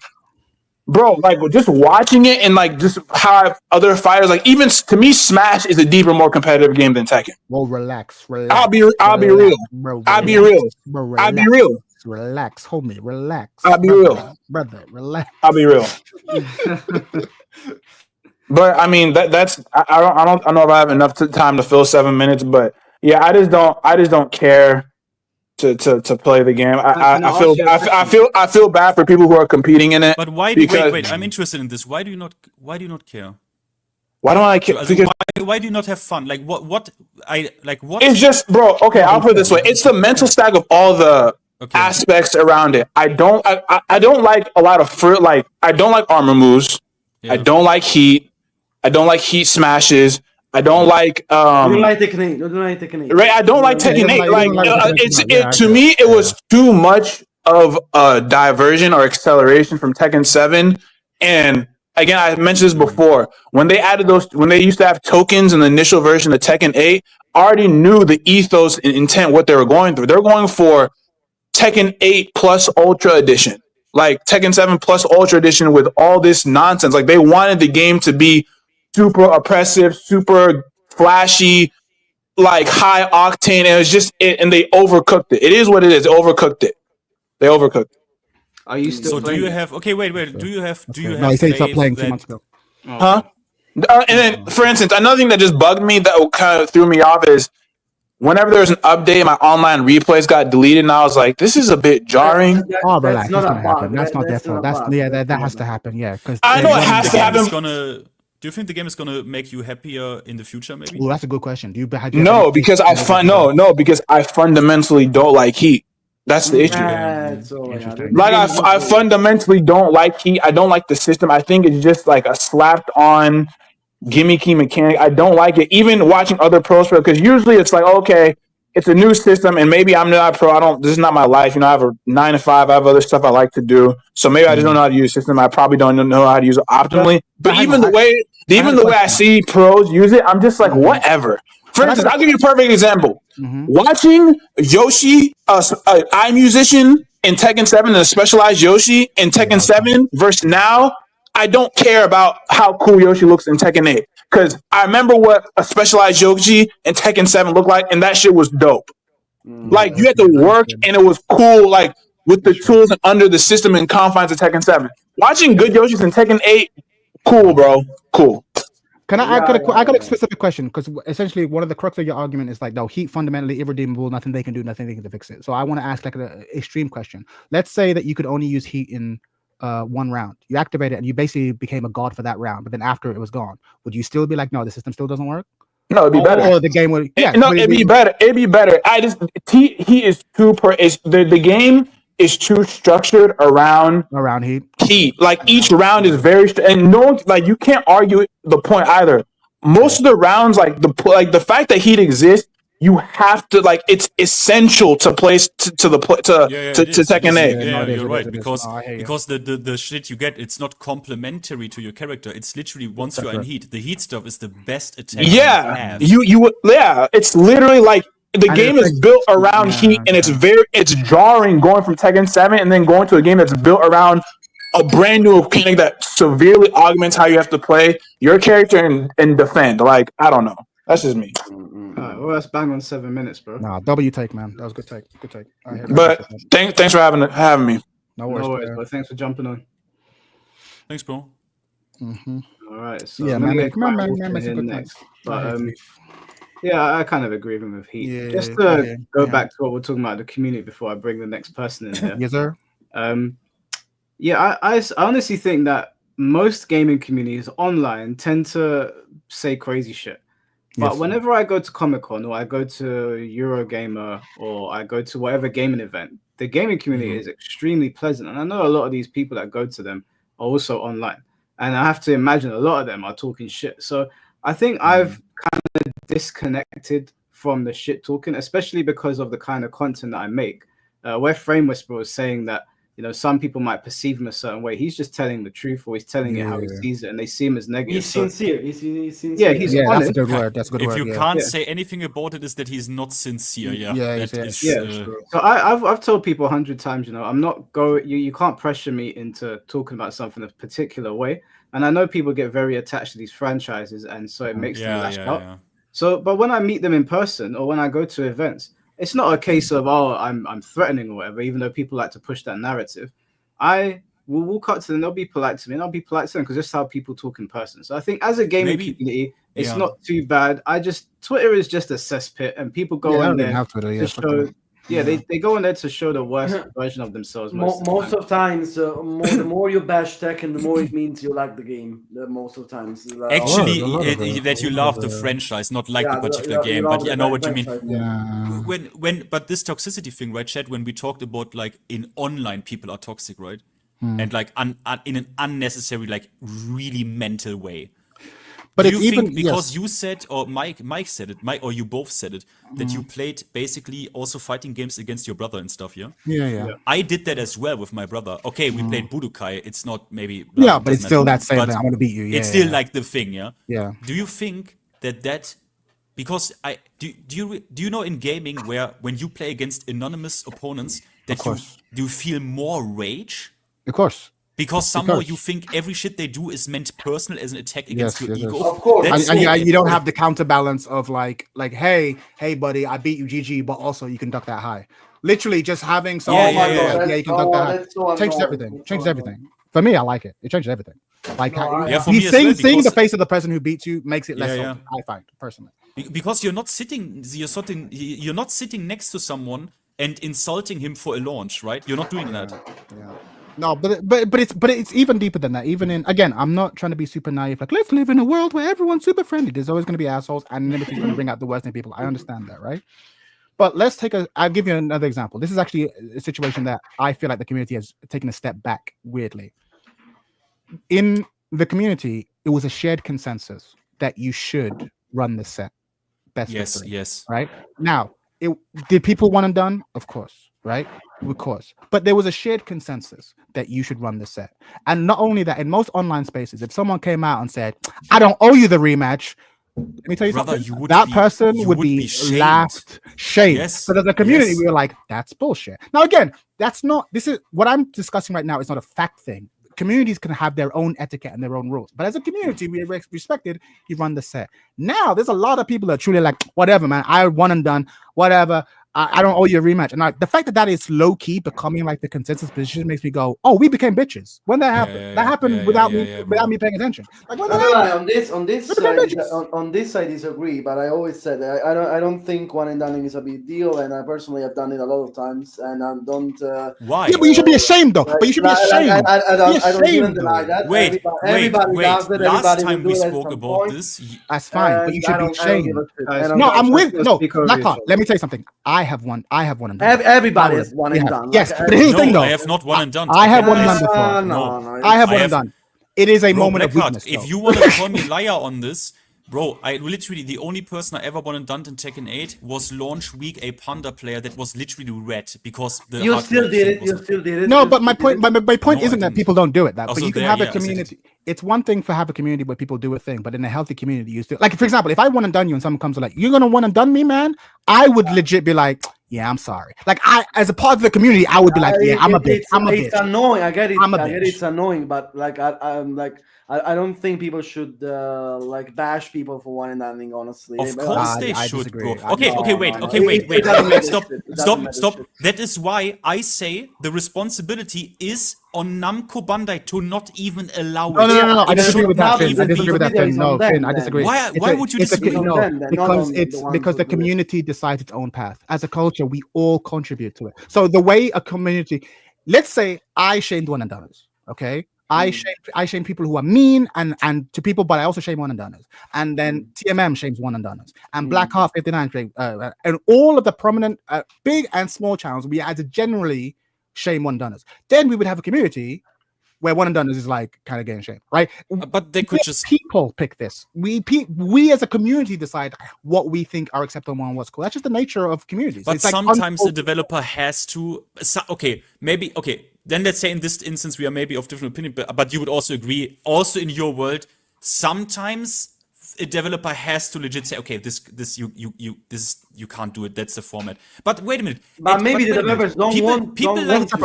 bro, like just watching it and like just how other fighters like even to me, Smash is a deeper, more competitive game than Tekken. Well, relax. I'll be real. I'll be real. Relax, homie. Relax. I'll be real, brother. Relax. I'll be real. But I mean, that's I don't know if I have enough time to fill 7 minutes, but yeah, I just don't care to play the game. I feel bad for people who are competing in it. But why? Wait. I'm interested in this. Why do you not care? Why don't I care? Why do you not have fun? Like what? It's just, bro. Okay, I'll put it this way. It's the mental stack of all the aspects around it. I don't like a lot of I don't like armor moves. Yeah. I don't like heat. I don't like heat smashes. I don't like. You don't like Tekken 8. Right, I don't like Tekken 8. To me, it was too much of a diversion or acceleration from Tekken 7. And again, I mentioned this before. When they used to have tokens in the initial version of Tekken 8, I already knew the ethos and intent what they were going through. They're going for Tekken 8 plus Ultra Edition, like Tekken 7 plus Ultra Edition with all this nonsense. Like they wanted the game to be super oppressive, super flashy, like high octane. And it was just it, and they overcooked it. It is what it is. They overcooked it. Are you still playing? Do you have? Okay, wait. Do you have? No, he said he stopped playing 2 months ago. Huh? And then, for instance, another thing that just bugged me that kind of threw me off is whenever there was an update, my online replays got deleted, and I was like, "This is a bit jarring." Relax. That's not gonna happen. That's not their fault. That has to happen. Yeah, because I know it has to happen. Do you think the game is gonna make you happier in the future? Maybe. Well, that's a good question. No, because I fundamentally don't like heat. That's the issue. Like I fundamentally don't like Heat. I don't like the system. I think it's just like a slapped on gimmicky mechanic. I don't like it. Even watching other pros play, because usually it's like, okay, it's a new system, and maybe I'm not a pro. This is not my life. I have a 9 to 5. I have other stuff I like to do. So maybe I just don't know how to use the system. I probably don't know how to use it optimally. But even the way I see pros use it, I'm just like, whatever. For instance, I'll give you a perfect example. Watching Yoshi, iMusician in Tekken 7 and a specialized Yoshi in Tekken 7 versus now, I don't care about how cool Yoshi looks in Tekken 8. Because I remember what a specialized Yoshi in Tekken 7 looked like, and that shit was dope. Like, you had to work, and it was cool, like, with the tools and under the system and confines of Tekken 7. Watching good Yoshis in Tekken 8, cool, bro. Cool. I got a specific question, because essentially one of the crux of your argument is like, no, Heat fundamentally irredeemable, nothing they can do, nothing they can do to fix it. So I want to ask like an extreme question. Let's say that you could only use Heat in one round. You activate it and you basically became a god for that round, but then after it was gone, would you still be like, no, the system still doesn't work? No, it'd be better. Or the game would, it'd be better. It'd be better. He is too the game is too structured around Heat. Like each round is very and no one, like you can't argue the point either. Most of the rounds, like the fact that Heat exists, you have to like it's essential to place to Tekken 8. Yeah, you're right, because the shit you get, it's not complementary to your character. It's literally once you're in Heat, the Heat stuff is the best attack. Yeah, it's literally like the game is built around Heat, and it's jarring going from Tekken 7 and then going to a game that's built around a brand new mechanic that severely augments how you have to play your character and defend. Like, I don't know. That's just me. Well, that's bang on 7 minutes, bro. Nah, W take, man. That was good take. Good take. But thanks for having me. No worries, bro. Thanks for jumping on. Thanks, bro. All right. So yeah, man. Come on, man. Next. But yeah, I kind of agree with him with Heat. Yeah, just to go back to what we're talking about the community before I bring the next person in here. Yes, sir. Yeah, I honestly think that most gaming communities online tend to say crazy shit. But whenever I go to Comic-Con or I go to Eurogamer or I go to whatever gaming event, the gaming community is extremely pleasant. And I know a lot of these people that go to them are also online. And I have to imagine a lot of them are talking shit. So I think I've kind of disconnected from the shit talking, especially because of the kind of content that I make. Where Frame Whisperer was saying that, you know, some people might perceive him a certain way. He's just telling the truth, or he's telling it how he sees it, and they see him as negative. He's sincere. He's sincere. Yeah, he's honest. That's a good word. That's a good word. If you can't say anything about it, is that he's not sincere. So I've told people 100 times, you know, I'm not you can't pressure me into talking about something a particular way. And I know people get very attached to these franchises, and so it makes them lash out. Yeah. So, but when I meet them in person or when I go to events, it's not a case of, oh, I'm threatening or whatever, even though people like to push that narrative. I will walk up to them, they'll be polite to me, and I'll be polite to them because that's how people talk in person. So I think as a gaming community, it's not too bad. Twitter is just a cesspit, and people go in there to show. Yeah, they go in there to show the worst version of themselves. Most of times, the more you bash Tekken, the more it means you like the game. Most of the times, actually, that you love the franchise, not like the particular game. But I know what you mean. Yeah. But this toxicity thing, right, Chad? When we talked about like in online, people are toxic, right? And like in an unnecessary, like really mental way. But do you think because you said, or Mike said it, or you both said it, that you played basically also fighting games against your brother and stuff, yeah? Yeah. I did that as well with my brother. Okay, we played Budokai. It's not maybe... Yeah, but it's still that same thing. I want to beat you. Yeah, it's still like the thing, yeah? Yeah. Do you think that... Because do you know in gaming where when you play against anonymous opponents that do you feel more rage? Of course. Because somehow you think every shit they do is meant personal as an attack against your ego. Of course. And you don't have the counterbalance of like, hey, buddy, I beat you, GG, but also you can duck that high. Literally just having someone you can duck that high. Changes everything. For me, I like it. It changes everything. Like seeing the face of the person who beats you makes it less salty, I find, personally. Because you're not sitting next to someone and insulting him for a launch, right? You're not doing that. Yeah. No, but it's even deeper than that. Even in, again, I'm not trying to be super naive. Like, let's live in a world where everyone's super friendly. There's always going to be assholes, and everything's going to bring out the worst in people. I understand that, right? But I'll give you another example. This is actually a situation that I feel like the community has taken a step back weirdly. In the community, it was a shared consensus that you should run the set best of three. Yes. Right? Now, did people want it done? Of course, right? Of course. But there was a shared consensus that you should run the set. And not only that, in most online spaces, if someone came out and said, I don't owe you the rematch, let me tell you something. That person would be laughed, shamed. Yes. So as a community, we were like, that's bullshit. Now, again, this is what I'm discussing right now is not a fact thing. Communities can have their own etiquette and their own rules. But as a community, we respected, you run the set. Now, there's a lot of people that are truly like, whatever, man, I won and done, whatever. I don't owe you a rematch. And the fact that is low key becoming like the consensus position makes me go, oh, we became bitches. When that happened, that happened without me paying attention. Like on this I disagree. But I always said that I don't think one and done is a big deal, and I personally have done it a lot of times, and I don't. Why? Yeah, but you should be ashamed though. But you should be ashamed. I don't even deny that. Wait. Everybody does it. Last time we spoke about this, that's fine, but you should be ashamed. No, I'm with Blackhawk. Let me tell you something. I have one and done. Everybody has one and done. Yes, but here's the thing though. I have not one and done. I have one and done before. No. I have one and done. It is a moment of weakness. If you want to call me liar on this, bro, I literally, the only person I ever won and done in Tekken 8 was launch week a Panda player that was literally red because the you still did it. No, but my point isn't that people don't do it. But you can have a community. It's one thing for have a community where people do a thing, but in a healthy community, you still like, for example, if I one and done you and someone comes to like, you're gonna one and done me, man, I would legit be like, yeah, I'm sorry. Like as a part of the community, I would be like, yeah, I'm a bitch. It's annoying. I get it. I get it's annoying, but like I'm like. I don't think people should like bash people for one and nothing. Honestly, of course they should, bro. Okay, wait. Stop. That is why I say the responsibility is on Namco Bandai to not even allow it. No. I disagree with that, Finn. I disagree with that, Finn. No, Finn, I disagree. Why would you disagree? Because the community decides its own path. As a culture, we all contribute to it. So the way a community, let's say I shamed one and doneers, okay? I shame people who are mean and to people, but I also shame one and doneers. And then TMM shames one and doneers. And Blackheart 59 shame, and all of the prominent big and small channels, we had to generally shame one and doneers. Then we would have a community where one and doneers is like kind of getting shamed, right? But they could just people pick this. We as a community decide what we think are acceptable and what's cool. That's just the nature of communities. But sometimes the developer has to. Then let's say in this instance we are maybe of different opinion, but you would also agree, also in your world, sometimes a developer has to legit say, okay, this you can't do it. That's the format. But wait a minute. But maybe the developers don't want. That's a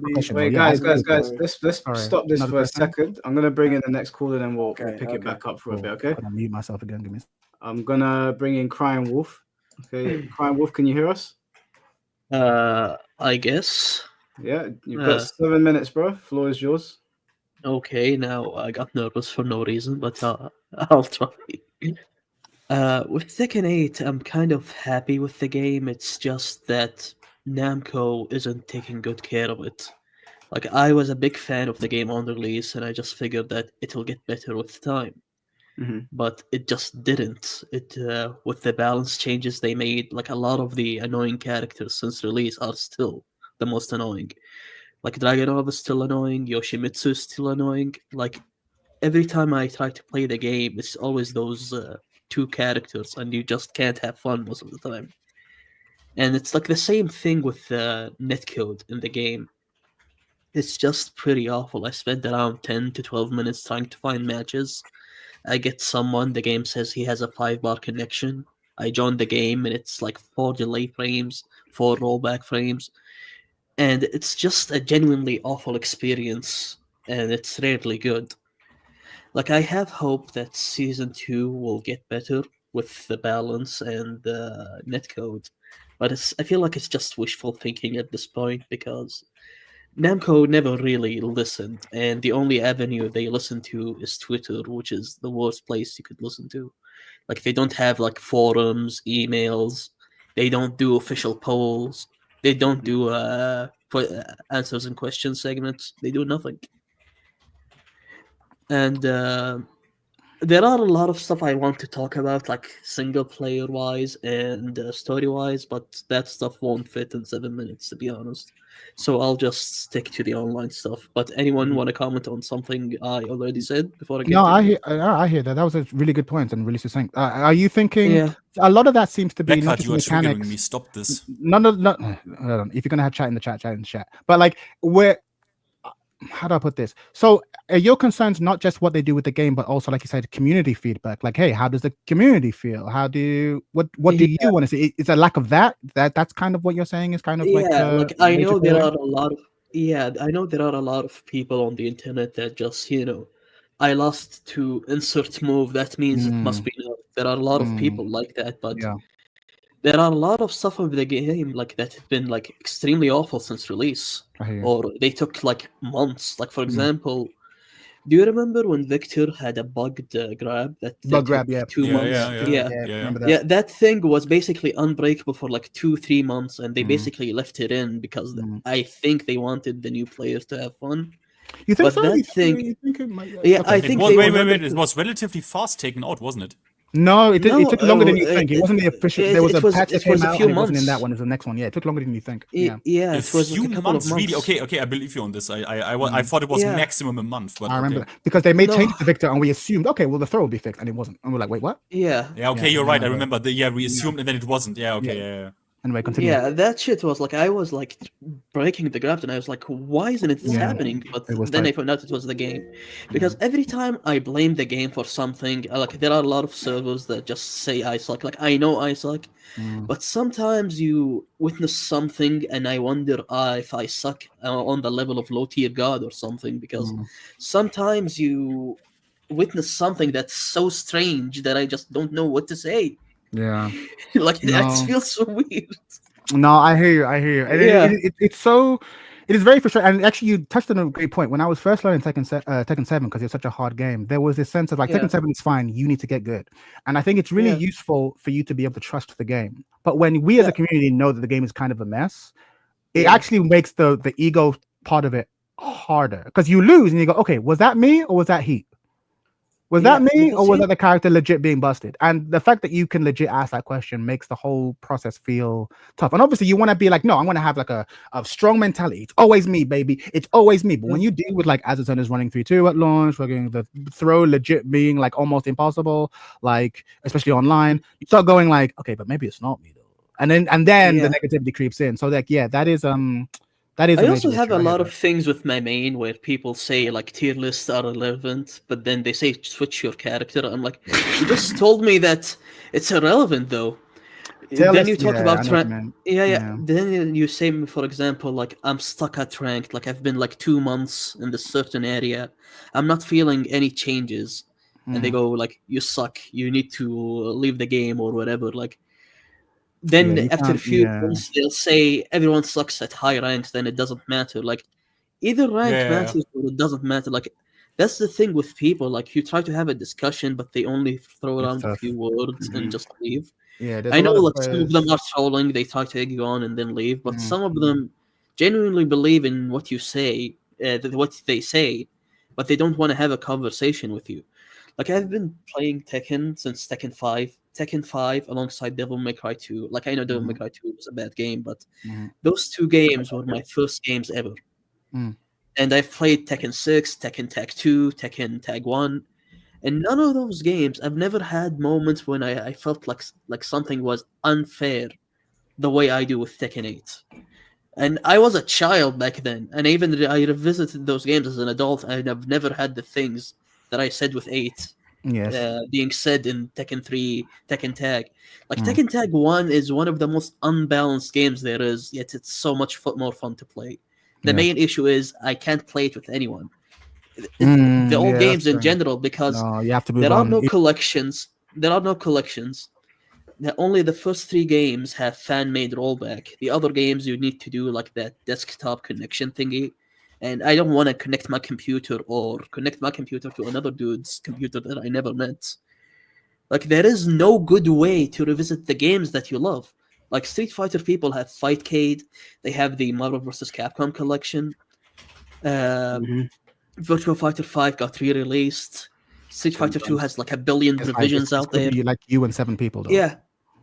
question. Wait, guys, let's stop this for a second. I'm gonna bring in the next caller, then we'll pick it back up for a bit. Okay. I'm gonna mute myself again. Give me. I'm gonna bring in Crying Wolf. Okay, Crying Wolf, can you hear us? I guess. Yeah, you've got 7 minutes, bro. Floor is yours. Okay, now I got nervous for no reason, but I'll try. With Tekken 8, I'm kind of happy with the game. It's just that Namco isn't taking good care of it. Like, I was a big fan of the game on release, and I just figured that it'll get better with time. But it just didn't. With the balance changes they made, like a lot of the annoying characters since release are still the most annoying. Like Dragonov is still annoying, Yoshimitsu is still annoying. Like every time I try to play the game, it's always those two characters, and you just can't have fun most of the time. And it's like the same thing with netcode in the game. It's just pretty awful. I spent around 10 to 12 minutes trying to find matches. I get someone, the game says he has a 5-bar connection. I join the game and it's like 4 delay frames, 4 rollback frames. And it's just a genuinely awful experience, and it's rarely good. Like, I have hope that Season 2 will get better with the balance and the netcode, but I feel like it's just wishful thinking at this point, because Namco never really listened, and the only avenue they listen to is Twitter, which is the worst place you could listen to. Like, they don't have, like, forums, emails, they don't do official polls, they don't do answers and questions segments. They do nothing. And there are a lot of stuff I want to talk about, like single player wise and story wise, but that stuff won't fit in 7 minutes, to be honest. So I'll just stick to the online stuff. But anyone want to comment on something I already said before I No, continue? I hear that. That was a really good point and really succinct. Are you thinking Yeah. a lot of that seems to be not Blackheart, just you are triggering mechanics? me. Stop this. No, no, no. Hold on. If you're gonna have chat in the chat, chat in the chat. But like, where? How do I put this? So, are your concerns not just what they do with the game, but also, like you said, community feedback? Like, hey, how does the community feel? How do you, what do you want to see? Is a lack of that's kind of what you're saying is kind of like Yeah, like I major know there failing? are a lot of yeah, I know there are a lot of people on the internet that just, I lost to insert move, that means it must be no. There are a lot of people like that, but Yeah, there are a lot of stuff of the game like that have been like extremely awful since release, I hear you. or they took like months. Like for Mm. example, do you remember when Victor had a bugged grab that Bug took grab, yeah. 2 months? Yeah. Remember that? Yeah, that thing was basically unbreakable for like 2-3 months, and they Mm. basically left it in because I think they wanted the new players to have fun. You think But so? that thing, You think it might, yeah, okay. I It think was, they wait. 100. It was relatively fast taken out, wasn't it? No, it No, took longer than you think. It wasn't the official. There was a patch that it was came a out, few and it wasn't in that months. one. It was the next one. Yeah, it took longer than you think. Yeah, Yeah, A it was like few a couple of months, really? months. Okay, I believe you on this. I thought it was Yeah. maximum a month, but I remember okay. that because they made No. changes to Victor, and we assumed, okay, well, the throw will be fixed, and it wasn't. And we're like, wait, what? Yeah. Yeah, okay, Yeah, you're I right. I remember. remember. We assumed, and then it wasn't. Yeah, okay, yeah. Anyway, continue. Yeah, that shit was like I was like breaking the grabs, and I was like, "Why isn't it Yeah, happening?" But it was then I tight. found out it was the game, because every time I blame the game for something, like there are a lot of servers that just say I suck. Like I know I suck, but sometimes you witness something, and I wonder if I suck on the level of low tier god or something, because sometimes you witness something that's so strange that I just don't know what to say. Yeah. Like that No. feels so weird. No, I hear you. I hear you. And Yeah. it's so. It is very frustrating. And actually, you touched on a great point. When I was first learning Tekken 7, because it's such a hard game, there was this sense of like Yeah. Tekken 7 is fine. You need to get good. And I think it's really Yeah. useful for you to be able to trust the game. But when we as a community know that the game is kind of a mess, it Yeah. actually makes the ego part of it harder because you lose and you go, okay, was that me or was that Heat? Was that me or was that the character legit being busted? And the fact that you can legit ask that question makes the whole process feel tough. And obviously, you want to be like, no, I'm going to have like a strong mentality. It's always me, baby. It's always me. But when you deal with like Azutona's running 3-2 at launch, working the throw legit being like almost impossible, like especially online, you start going like, okay, but maybe it's not me though. And then the negativity creeps in. So like, yeah, that is. I also have a lot of things with my main where people say like tier lists are irrelevant, but then they say switch your character. I'm like, you just told me that it's irrelevant though. Then you talk about Then you say, for example, like I'm stuck at ranked, like I've been like 2 months in this certain area, I'm not feeling any changes, and they go like, you suck, you need to leave the game or whatever. Like then after a few months they'll say everyone sucks at high ranks, then it doesn't matter. Like either rank matters or it doesn't matter. Like that's the thing with people, like you try to have a discussion but they only throw around a few words and just leave. I know like some of them are trolling, they try to egg you on and then leave, but some of them genuinely believe in what you say, what they say, but they don't want to have a conversation with you. Like I've been playing Tekken since Tekken 5. Tekken 5 alongside Devil May Cry 2. Like I know Devil May Cry 2 was a bad game, but those two games were my first games ever. And I've played Tekken 6, Tekken Tag 2, Tekken Tag 1. And none of those games, I've never had moments when I felt like something was unfair the way I do with Tekken 8. And I was a child back then, and even I revisited those games as an adult, and I've never had the things that I said with 8 being said in Tekken 3, Tekken Tag. Like Tekken Tag 1 is one of the most unbalanced games there is, yet it's so much more fun to play. The main issue is I can't play it with anyone. The old games in general, because you have to there are no collections. There are no collections. Only the first 3 games have fan-made rollback. The other games you need to do like that desktop connection thingy, and I don't want to connect my computer to another dude's computer that I never met. Like there is no good way to revisit the games that you love. Like Street Fighter people have Fightcade, they have the Marvel vs. Capcom collection. Virtua Fighter 5 got re-released. Street Fighter 2 has like a billion revisions out there. Like you and 7 people, though.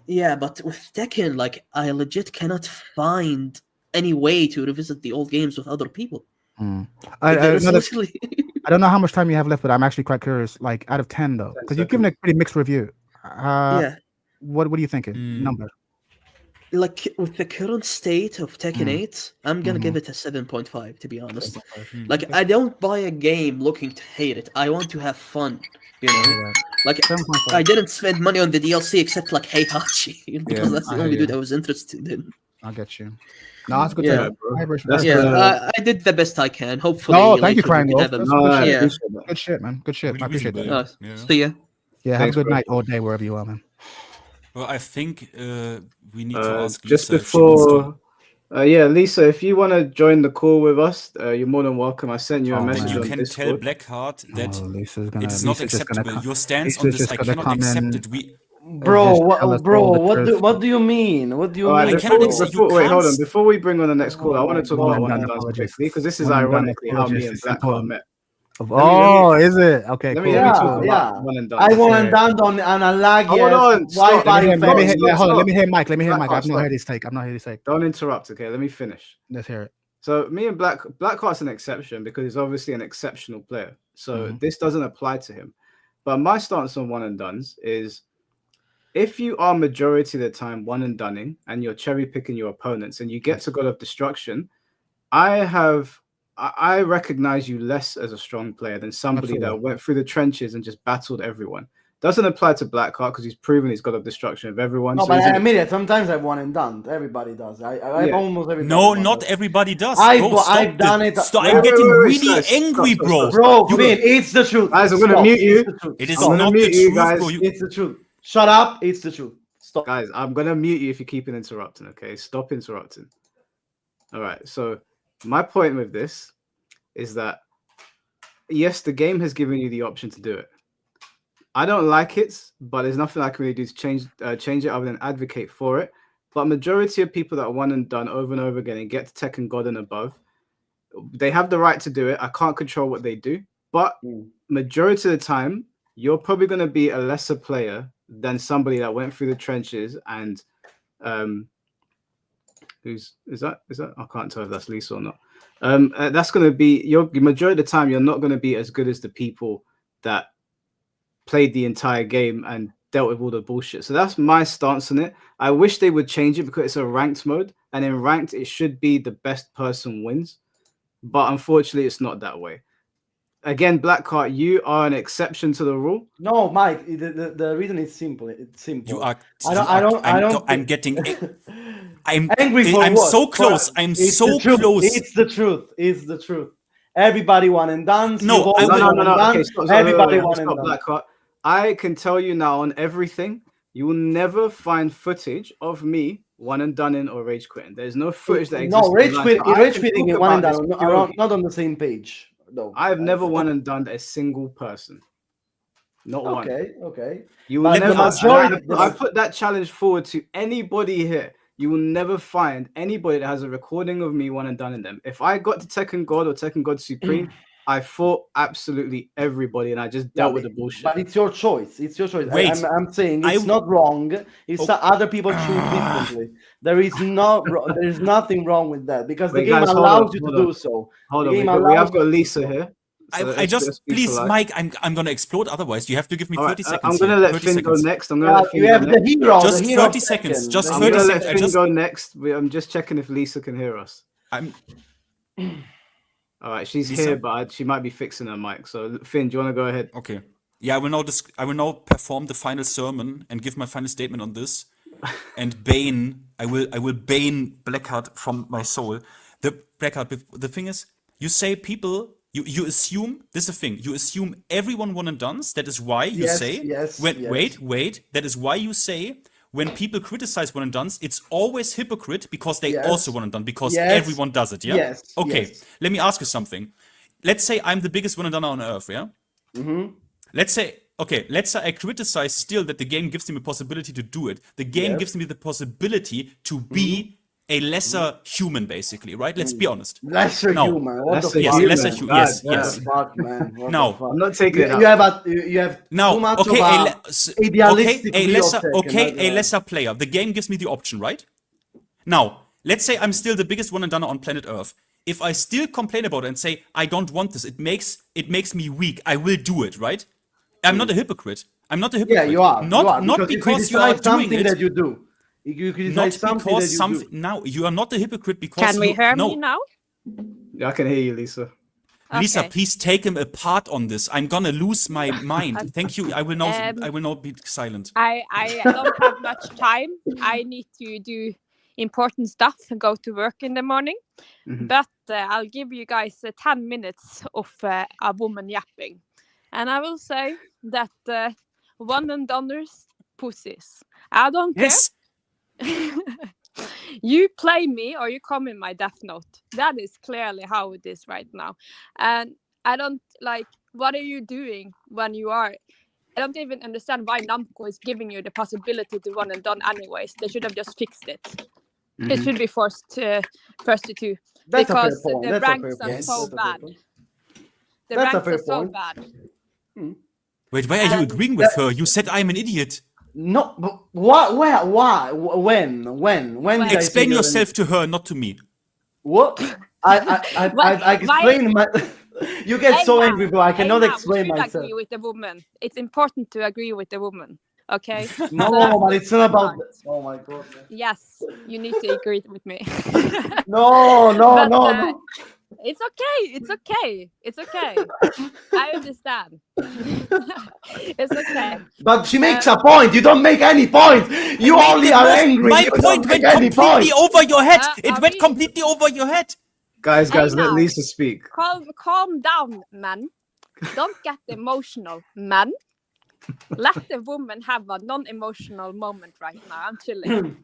Yeah, but with Tekken, like I legit cannot find any way to revisit the old games with other people. I don't know how much time you have left, but I'm actually quite curious. Like out of 10, though, because you've given a pretty mixed review. What are you thinking? Number? Like with the current state of Tekken 8, I'm gonna give it a 7.5. To be honest, like I don't buy a game looking to hate it. I want to have fun. You know, like I didn't spend money on the DLC except like Heihachi because that's the only dude I was interested in. I'll get you. No, that's good. I did the best I can. Hopefully, thank you, Crying Wolf. Good shit, man. Good shit. I appreciate that. See ya. Yeah, have a good night or day wherever you are, man. Well, I think we need to ask just Lisa before. Lisa, if you want to join the call with us, you're more than welcome. I sent you a message. You on can Discord. tell Blackheart that it is not acceptable. Your stance on this, I cannot accept it. Bro, what do you mean? What do you mean? Wait, hold on. Before we bring on the next call, I want to talk about one and done quickly because this is ironically how me and Blackheart met. Is it? Okay, let cool. me talk about one and done. I one and done on a lag. Hold on. Let me hear Mike. I've not heard his take. Don't interrupt. Okay, let me finish. Let's hear it. So me and Blackheart's an exception because he's obviously an exceptional player. So this doesn't apply to him. But my stance on one and dones is if you are majority of the time one and dunning and you're cherry picking your opponents and you get to God of Destruction, I recognize you less as a strong player than somebody that went through the trenches and just battled everyone. Doesn't apply to Blackheart because he's proven he's God of Destruction of everyone. No, but I admit it. Sometimes I've one and done. Everybody does. Almost everybody. No, not everybody does. I've done it. I'm getting really angry, bro. Bro, Finn, it's the truth. Guys, I'm gonna mute you. It is not the truth, guys. bro. It's the truth. Shut up. It's the truth. Stop. Guys, I'm gonna mute you if you keep interrupting. Okay, stop interrupting. All right. So my point with this is that yes, the game has given you the option to do it. I don't like it, but there's nothing I can really do to change it other than advocate for it. But majority of people that are one and done over and over again and get to Tekken God and above, they have the right to do it. I can't control what they do, but majority of the time, you're probably going to be a lesser player than somebody that went through the trenches and is that? I can't tell if that's Lisa or not. That's going to be your majority of the time. You're not going to be as good as the people that played the entire game and dealt with all the bullshit. So that's my stance on it. I wish they would change it because it's a ranked mode, and in ranked it should be the best person wins. But unfortunately, it's not that way. Again, Blackheart, you are an exception to the rule. No, Mike. The reason is simple. It's simple. You are. I'm getting. I'm angry for I'm what? so close. I'm so close. It's the truth. It's the truth. Everybody one and done. No. Okay, everybody one and done. Blackheart. I can tell you now on everything, you will never find footage of me one and done in or rage quitting. There's no footage that exists. No, rage quitting and one and done are not on the same page. No, I've never one and done a single person. Not one. Okay. You will never. I put that challenge forward to anybody here. You will never find anybody that has a recording of me one and done in them. If I got to Tekken God or Tekken God Supreme, I fought absolutely everybody, and I just dealt with the bullshit. But it's your choice. It's your choice. Wait, I'm saying it's not wrong. It's that other people choose differently. There is nothing wrong with that because the game allows you to do so. Hold on, we have got Lisa here. So I just please, Mike. I'm gonna explode. Otherwise, you have to give me 30 seconds. I'm gonna let Finn go next. I'm gonna let Finn go next. The hero. Just 30 seconds. Just 30 seconds. Let Finn go next. I'm just checking if Lisa can hear us. All right, she's Lisa? Here, but she might be fixing her mic. So, Finn, do you want to go ahead? Okay. Yeah, I will now perform the final sermon and give my final statement on this. And I will bane Blackheart from my soul. The thing is, you say people. You assume this is the thing. You assume everyone one and dones. That is why you say. Wait. That is why you say when people criticize one and dones, it's always hypocrite because they also one and done because everyone does it. Yeah. Yes. Okay. Let me ask you something. Let's say I'm the biggest one and done on earth. Yeah. Mm-hmm. Let's say I criticize still that the game gives me a possibility to do it. The game gives me the possibility to be a lesser human, basically, right? Let's be honest. Lesser human. What the Yes, fuck? lesser human. Yes, What yes. the fuck, man? What Now, the fuck? I'm not taking it. You have now, too much okay, of idealistic view of Tekken, a lesser player. The game gives me the option, right? Now, let's say I'm still the biggest one and done on planet Earth. If I still complain about it and say I don't want this, it makes me weak. I will do it, right? I'm not a hypocrite. I'm not a hypocrite. Yeah, you are. Not because you are doing it. That you do. You criticize Not because something. Now you are not a hypocrite because. Can we hear me now? Yeah, I can hear you, Lisa. Lisa, Okay. please take him apart on this. I'm gonna lose my mind. Thank you. I will not be silent. I don't have much time. I need to do important stuff and go to work in the morning. But I'll give you guys 10 minutes of a woman yapping. And I will say that one and done's pussies. I don't care. Yes. You play me or you come in my death note. That is clearly how it is right now. And I don't like, what are you doing when you are? I don't even understand why Namco is giving you the possibility to one and done anyways. They should have just fixed it. It should be first to two. That's because a fair point. the ranks are so bad. The ranks are so bad. Wait, why are you agreeing with her? You said I'm an idiot. No, but what? Where? Why? When? Explain yourself to her, not to me. What? I explain my. You get so angry, bro. I cannot explain myself. Agree with the woman. It's important to agree with the woman. Okay. No, but it's not about. Oh my god. Yes, you need to agree with me. No. It's okay. I understand. It's okay. But she makes a point. You don't make any point. You only are angry. My point went completely over your head. It went completely over your head. Guys, let Lisa speak. Calm down, man. Don't get emotional, man. Let the woman have a non-emotional moment right now. I'm chilling.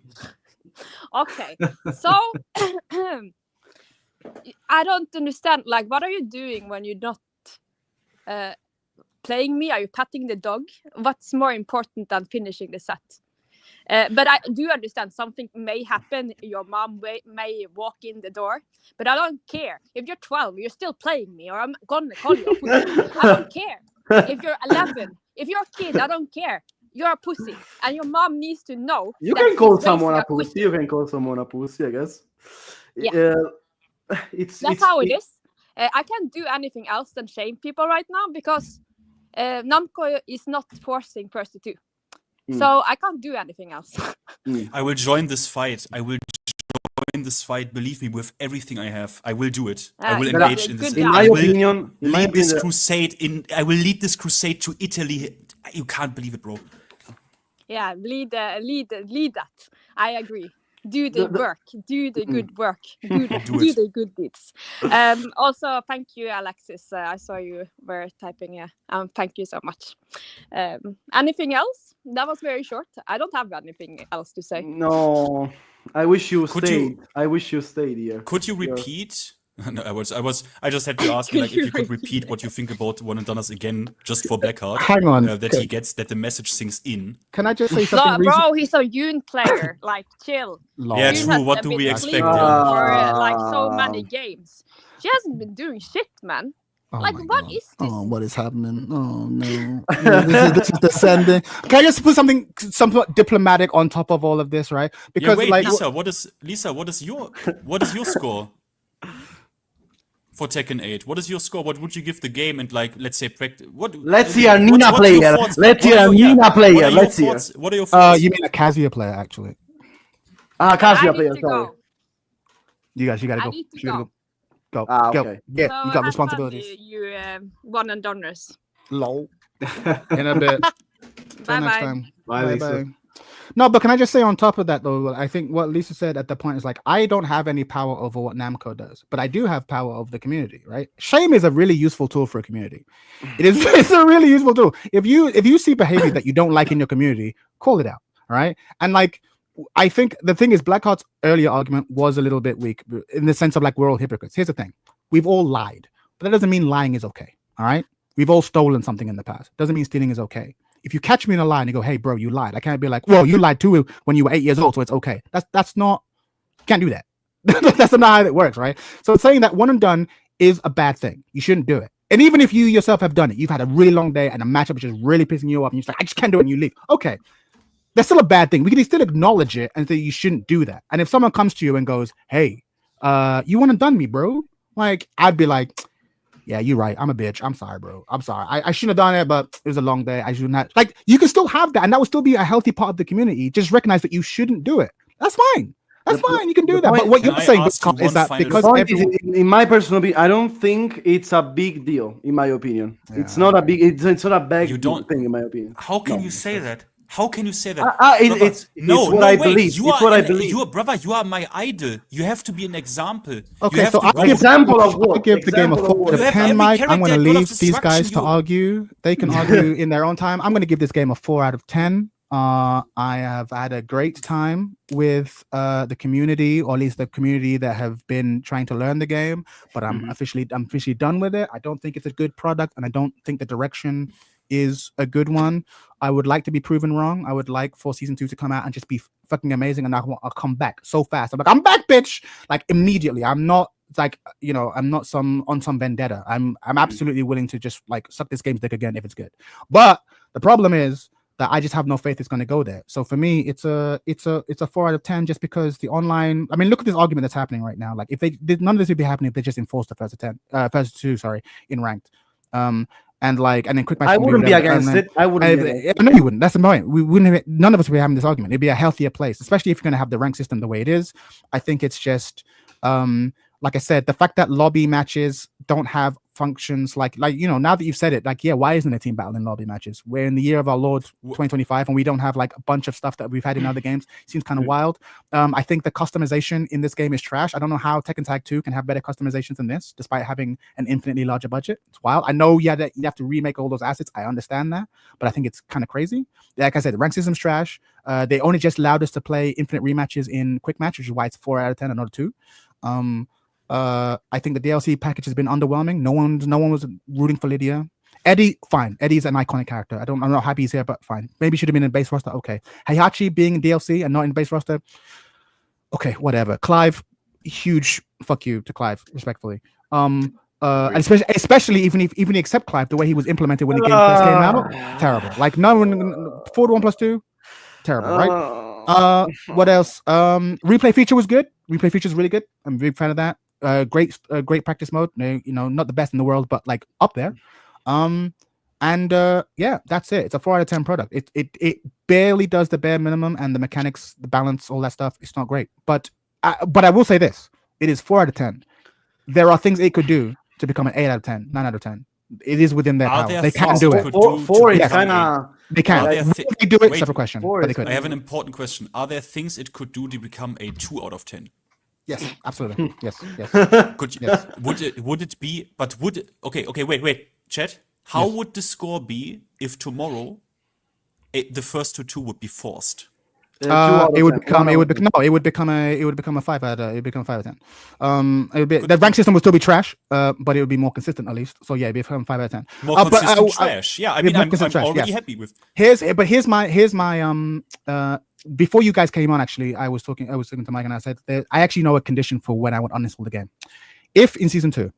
Okay, so I don't understand. Like, what are you doing when you're not playing me? Are you patting the dog? What's more important than finishing the set? But I do understand something may happen. Your mom may walk in the door, but I don't care. If you're 12, you're still playing me, or I'm gonna call you a pussy. I don't care. If you're 11, if you're a kid, I don't care. You're a pussy, and your mom needs to know. You can call someone a pussy. You can call someone a pussy, I guess. Yeah. That's how it is. I can't do anything else than shame people right now because Namco is not forcing First to 2. So I can't do anything else. I will join this fight. Believe me, with everything I have. I will do it. I will engage in this. In my opinion, I will lead this crusade to Italy. You can't believe it, bro. Yeah, lead that. I agree. Do the work. Do the good work. Do the good deeds. Also, thank you, Alexis. I saw you were typing. Thank you so much. Anything else? That was very short. I don't have anything else to say. No, I wish you stayed. I wish you stayed here. Could you repeat? No, I just had to ask you, like, if you could repeat what you think about One and Done's again, just for Blackheart. Hang on. That he gets, that the message sinks in. Can I just say something? No, bro, he's a Yoon player. Like, chill. Yeah, true. What do we expect? For like so many games. She hasn't been doing shit, man. Oh like, what is this? Oh, what is happening? Oh no, this is descending. Can I just put something diplomatic on top of all of this, right? Because wait, like, Lisa, what is your score for Tekken 8? What is your score? What would you give the game? And like, let's say, let's see a Nina player. Let's see a Nina player. Let's see. What are your thoughts? You mean a Kazuya player, actually? Kazuya player. Sorry. You guys, you gotta go. You gotta go. Okay. Yeah, so you got responsibilities. You one and doners. Lol. In a bit. Bye. Bye, Lisa. No, but can I just say on top of that though, I think what Lisa said at the point is like, I don't have any power over what Namco does, but I do have power over the community, right? Shame is a really useful tool for a community. It's a really useful tool. If you see behavior that you don't like in your community, call it out, all right? And like, I think the thing is, Blackheart's earlier argument was a little bit weak in the sense of like, we're all hypocrites. Here's the thing. We've all lied, but that doesn't mean lying is okay, all right? We've all stolen something in the past. Doesn't mean stealing is okay. If you catch me in a lie and you go, hey, bro, you lied, I can't be like, well, you lied too when you were 8 years old, so it's okay. That's not Can't do that. That's not how it works, right? So saying that one and done is a bad thing. You shouldn't do it. And even if you yourself have done it, you've had a really long day and a matchup which is really pissing you off, and you're just like, I just can't do it, and you leave. Okay, that's still a bad thing. We can still acknowledge it and say you shouldn't do that. And if someone comes to you and goes, hey, you want to done me, bro? Like, I'd be like, yeah, you're right. I'm a bitch. I'm sorry, bro. I'm sorry. I shouldn't have done it, but it was a long day. I should not. Like, you can still have that, and that would still be a healthy part of the community. Just recognize that you shouldn't do it. That's fine. That's fine. You can do that. But what you're saying is that because everyone... in my personal opinion, I don't think it's a big deal. In my opinion, it's not a big. It's not a big thing. In my opinion. How can you say that? How can you say that? It's what I believe. You it's are what I believe. You are, brother, you are my idol. You have to be an example. Okay, so I'll give the game a 4 out of 10, Mike. I'm going to leave these guys to argue. They can argue in their own time. I'm going to give this game a 4 out of 10. I have had a great time with the community, or at least the community that have been trying to learn the game. But I'm officially done with it. I don't think it's a good product, and I don't think the direction is a good one. I would like to be proven wrong. I would like for season 2 to come out and just be fucking amazing, and I'll come back so fast. I'm like, I'm back, bitch! Like immediately. I'm not like, you know, I'm not some vendetta. I'm absolutely willing to just like suck this game's dick again if it's good. But the problem is that I just have no faith it's going to go there. So for me, it's a 4 out of 10, just because the online. I mean, look at this argument that's happening right now. Like, if they did, none of this would be happening if they just enforced the first two, in ranked. And then quick match. I wouldn't be against it. I wouldn't. No, you wouldn't. That's the point. We wouldn't. None of us would be having this argument. It'd be a healthier place, especially if you're going to have the rank system the way it is. I think it's just, like I said, the fact that lobby matches don't have functions like you know, now that you've said it, like, yeah, why isn't a team battle in lobby matches? We're in the year of our Lord 2025, and we don't have like a bunch of stuff that we've had in other games. Seems kind of wild. I think the customization in this game is trash. I don't know how Tekken Tag 2 can have better customizations than this, despite having an infinitely larger budget. It's wild. I know, yeah, that you have to remake all those assets. I understand that, but I think it's kind of crazy. Like I said, the rank system's trash. They only just allowed us to play infinite rematches in quick match, which is why it's 4 out of 10 and not 2. I think the DLC package has been underwhelming. No one was rooting for Lydia. Eddie, fine. Eddie's an iconic character. I'm not happy he's here, but fine. Maybe should have been in base roster. Okay. Heihachi being in DLC and not in base roster. Okay, whatever. Clive, huge fuck you to Clive, respectfully. And especially even if you accept Clive, the way he was implemented when the game first came out, terrible. Like, no one 4-1+2, terrible, right? What else? Replay feature was good. Replay feature is really good. I'm a big fan of that. Great practice mode. You know, not the best in the world, but like up there. Yeah, that's it. It's a 4 out of 10 product. It barely does the bare minimum, and the mechanics, the balance, all that stuff, it's not great. But I will say this: it is 4 out of 10. There are things it could do to become an 8 out of 10, 9 out of 10. It is within their power. They can do it. 4 is kind of. They can. They do it. Separate question. But they could. I have an important question. Are there things it could do to become a 2 out of 10? Yes, absolutely. Yes. Could you, yes. Would it be? But would it, okay? Wait, chat. How would the score be if tomorrow the first two would be forced? It would become a 5 out of 10. The rank system would still be trash, but it would be more consistent at least. So yeah, it'd become 5 out of 10. More consistent trash. Yeah, I mean, I'm already happy with. Here's my before you guys came on, actually, I was talking to Mike, and I said that I actually know a condition for when I would uninstall the game. If in season 2,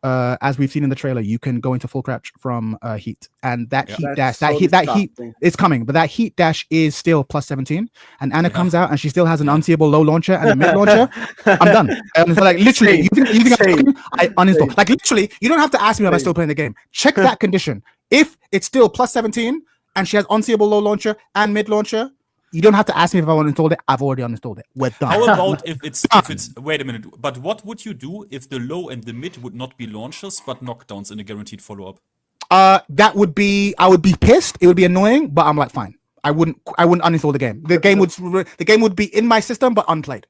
as we've seen in the trailer, you can go into full crouch from heat, and that heat is coming, but that heat dash is still plus 17, and Anna comes out and she still has an unseeable low launcher and a mid launcher. I'm done. And so, like, literally, you think I uninstall? Like, literally, you don't have to ask me if I'm still playing the game. Check that condition. If it's still plus 17 and she has unseeable low launcher and mid launcher, you don't have to ask me if I want to install it. I've already uninstalled it. We're done. How about if it's wait a minute, but what would you do if the low and the mid would not be launchers but knockdowns in a guaranteed follow-up? I would be pissed. It would be annoying, but I'm like, fine. I wouldn't uninstall the game. The game would be in my system but unplayed.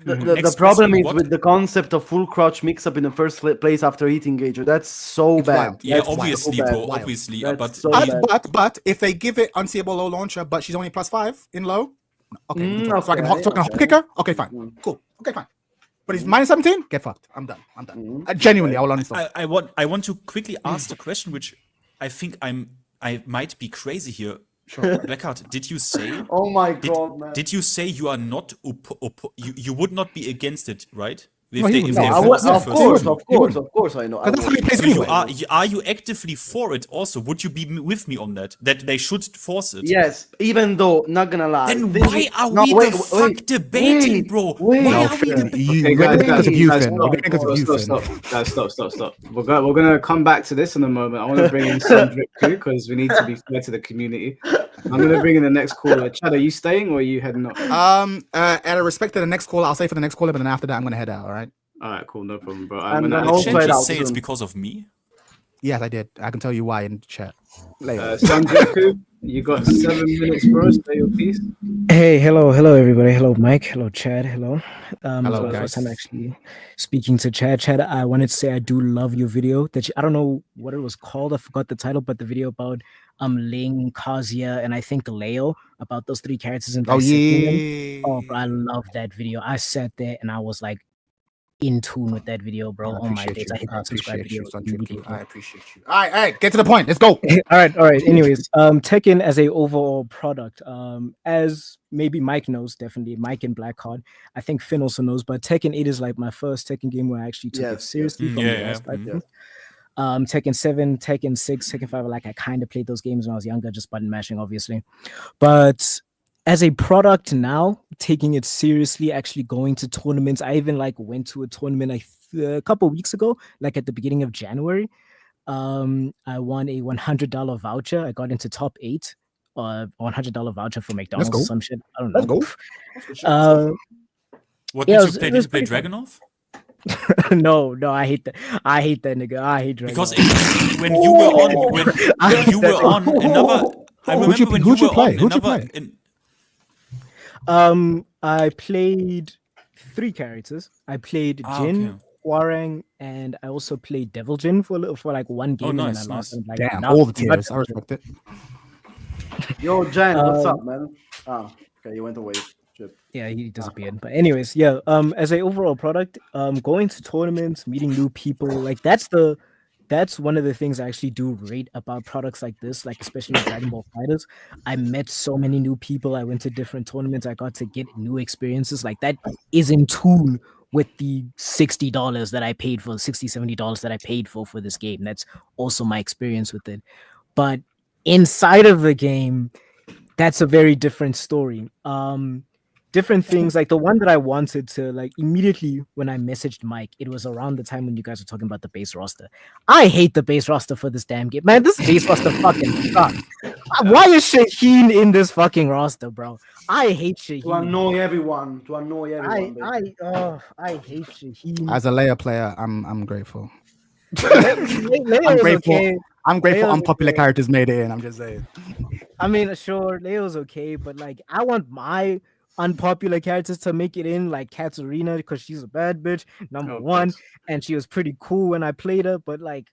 The problem is with the concept of full crouch mix-up in the first place after heat engager. That's so bad. Wild. Yeah, that's obviously, so bro. Obviously, but if they give it unseeable low launcher, but she's only plus 5 in low, okay. So I can hop kick her. Okay, fine, cool. Okay, fine. But it's minus 17. Get fucked. I'm done. Genuinely, I will uninstall. I want to quickly ask the question, which I think I might be crazy here. Sure. Blackheart, did you say? Oh my god, man. Did you say you are not you would not be against it, right? No, he wouldn't. No, force the of first course, two. of course, I know. Because that's how he plays So anyway. are you actively for it also? Would you be with me on that? That they should force it? Yes, even though, not gonna lie. Then this why is- are no, we wait, the fuck wait, debating, wait, bro? wait. Why No, are we Finn, debating? you Okay, we're guys, because of you, Finn. stop, We're because of you, Finn. stop. We're gonna come back to this in a moment. I want to bring in some drip too because we need to be fair to the community. I'm gonna bring in the next caller. Chad, are you staying or are you heading up? Out of respect to the next caller, I'll say for the next caller, but then after that, I'm gonna head out. All right. All right, cool, no problem, bro. And then Did also Chen head out just say it's soon. because of me? Yes, I did. I can tell you why in the chat later. Sanjaku, you got 7 minutes, bro. Say your piece. Hey, hello everybody. Hello Mike. Hello Chad. Hello. Hello, It's my guys. first time actually speaking to Chad. Chad, I wanted to say I do love your video. I don't know what it was called. I forgot the title, but the video about Ling, Kazuya, and I think Leo, about those three characters in Oh dissecting them. yeah. Oh, bro, I love that video. I sat there and I was like in tune with that video, bro. I Oh my appreciate days. you. I hit I that subscribe appreciate video you, Son immediately. I appreciate you. All right, get to the point. Let's go. all right. Anyways, Tekken as a overall product, as maybe Mike knows, definitely Mike and Blackheart. I think Finn also knows, but Tekken 8 is like my first Tekken game where I actually took it Yes, seriously yes. from Yeah, the yeah. last platform. Tekken 7, Tekken 6, Tekken 5, like I kind of played those games when I was younger, just button mashing, obviously. But as a product now, taking it seriously, actually going to tournaments. I even like went to a tournament a couple weeks ago, like at the beginning of January. I won a $100 voucher. I got into top 8, $100 voucher for McDonald's go. or some shit. I don't Let's know. go. What Yeah, did it you was- play? it Did was you play pretty fun. Dragunov? no, I hate that. I hate that nigga. I hate Dragon. Because when you were on, when you were on another, I remember when you were on another. I played 3 characters. I played Jin, okay. Hwarang, and I also played Devil Jin for like one game. nice, and I lost. nice. Like, Damn, not- all the not tiers. I Devil Jin. respect it. Yo, Jan, what's up, man? Ah, okay, you went away. Shit. Yeah, he disappeared. But anyways, yeah. As a overall product, going to tournaments, meeting new people, like that's one of the things I actually do rate about products like this, like especially Dragon Ball Fighters. I met so many new people. I went to different tournaments. I got to get new experiences. Like that is in tune with the $60 that I paid for, $60, $70 that I paid for this game. That's also my experience with it. But inside of the game, that's a very different story. Different things, like the one that I wanted to, like, immediately when I messaged Mike, it was around the time when you guys were talking about the base roster. I hate the base roster for this damn game, man. This base roster fucking sucks. Why is Shaheen in this fucking roster, bro? I hate Shaheen. To annoy everyone. Baby. I hate Shaheen. As a Leia player, I'm grateful. Leia I'm is grateful. okay. I'm grateful Leo's unpopular okay. characters made it in. I'm just saying. I mean, sure, Leo's okay, but like, I want my unpopular characters to make it in, like Katarina, because she's a bad bitch, number one, and she was pretty cool when I played her. But like,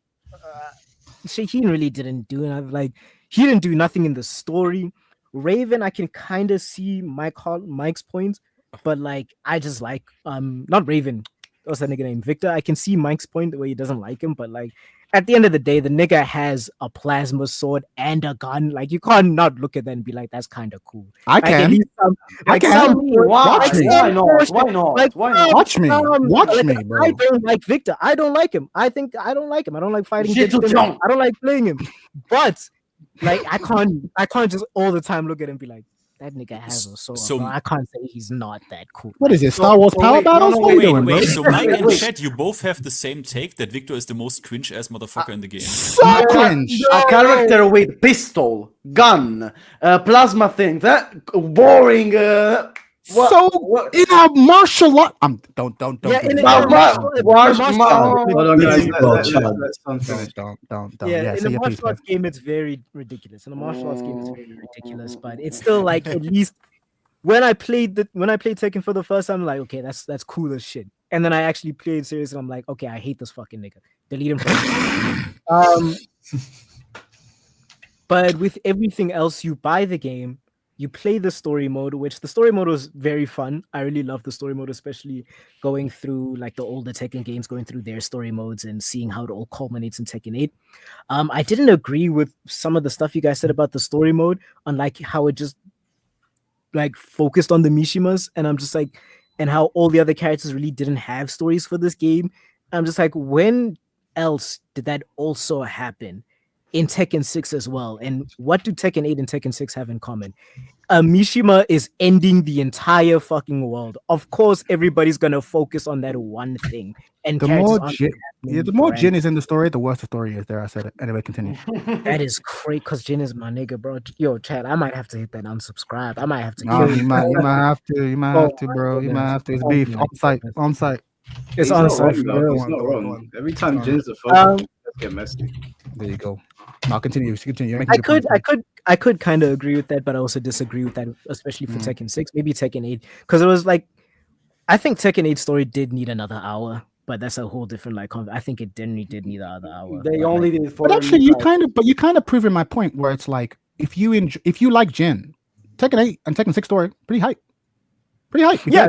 Shaheen really didn't do it. Like, he didn't do nothing in the story. Raven, I can kind of see Mike's points, but like, I just like not Raven. What's that nigga name? Victor. I can see Mike's point the way he doesn't like him, but like, at the end of the day, the nigga has a plasma sword and a gun. Like, you can't not look at that and be like, that's kind of cool. I Like, can. at least I can. Watch me. Why not? Why not? Like, Why not? Watch me. Watch like, me, bro. I don't like Victor. I don't like him. I don't like him. I don't like fighting Shit against too him. young. I don't like playing him. But like, I can't just all the time look at him and be like, that nigga has a sword. So- bro. I can't say he's not that cool. What is it? Star Wars so Power wait, no, Battles? no, What are you doing, bro? Wait, so Mike and Wait. Chad, you both have the same take that Victor is the most cringe ass motherfucker in the game. So cringe. A character with pistol, gun, plasma thing. That boring. In a martial art. Don't. Yeah, in a Wow, martial watch arts- my- Hold on, guys. Don't. Let's finish. Don't. Yeah, in say the your piece, martial arts game, it's very ridiculous. In the martial arts game, it's very ridiculous. But it's still like, at least when I played Tekken for the first time, I'm like, okay, that's cool as shit. And then I actually played serious, and I'm like, okay, I hate this fucking nigga. Delete him. But with everything else, you buy the game, you play the story mode, which the story mode was very fun. I really love the story mode, especially going through like the older Tekken games, going through their story modes and seeing how it all culminates in Tekken 8. I didn't agree with some of the stuff you guys said about the story mode, on like how it just like focused on the Mishimas, and I'm just like, and how all the other characters really didn't have stories for this game. I'm just like, when else did that also happen in Tekken 6 as well? And what do Tekken 8 and Tekken 6 have in common? Mishima is ending the entire fucking world. Of course, everybody's gonna focus on that one thing. And the more Jin is in the story, the worse the story is. There, I said it. Anyway, continue. That is great, because Jin is my nigga, bro. Yo, Chad, I might have to hit that unsubscribe. I might have to. You might have to, bro. You might have to. It's beef on site. It's on site. It's not wrong. Every time Jin's the focus, let's get messy. There you go. Now continue. I could kind of agree with that, but I also disagree with that, especially for Tekken 6, maybe Tekken 8, because it was like, I think Tekken 8 story did need another hour, but that's a whole different like. I think it did need another hour. They only did it for. But actually, you kind of proving my point, where it's like, if you like Jin, Tekken 8 and Tekken 6 story, pretty hype. Yeah,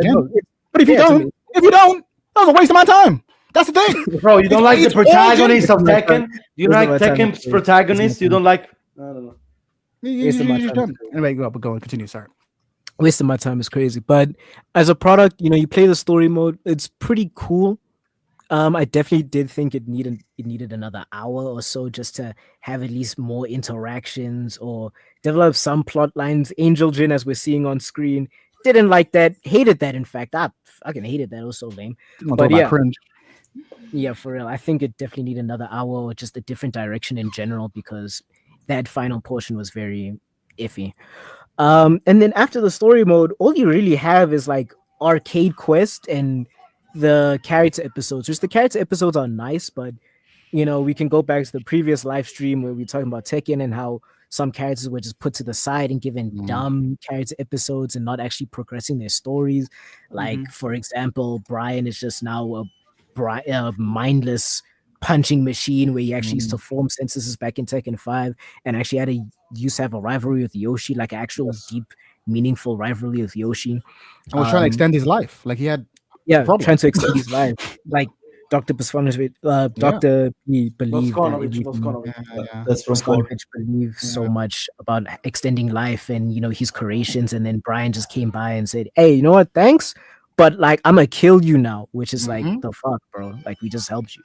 but if you don't, that was a waste of my time. That's the thing, bro. You don't like the protagonist of Tekken? You like Tekken's protagonist? You don't like? I don't know. Anyway, go on. Continue. Sorry. Wasting my time is crazy, but as a product, you play the story mode. It's pretty cool. I definitely did think it needed another hour or so just to have at least more interactions or develop some plot lines. Angel Jin, as we're seeing on screen, didn't like that. Hated that. In fact, I fucking hated that. It was so lame. But yeah. Cringe. Yeah, for real. I think it definitely needed another hour or just a different direction in general, because that final portion was very iffy. And then after the story mode, all you really have is like arcade quest and the character episodes, which the character episodes are nice, but we can go back to the previous live stream where we were talking about Tekken and how some characters were just put to the side and given dumb character episodes and not actually progressing their stories. Like, for example, Brian is just now a mindless punching machine where he actually used to form sentences back in Tekken 5 and actually used to have a rivalry with Yoshi, like actual deep, meaningful rivalry with Yoshi. I was trying to extend his life. Like he had trying to extend his life. Like Dr. Dr. P believed that's from Bosconovich believed so much about extending life and his creations, and then Brian just came by and said, "Hey, you know what? Thanks. But like, I'm gonna kill you now," which is like, the fuck, bro. Like, we just helped you.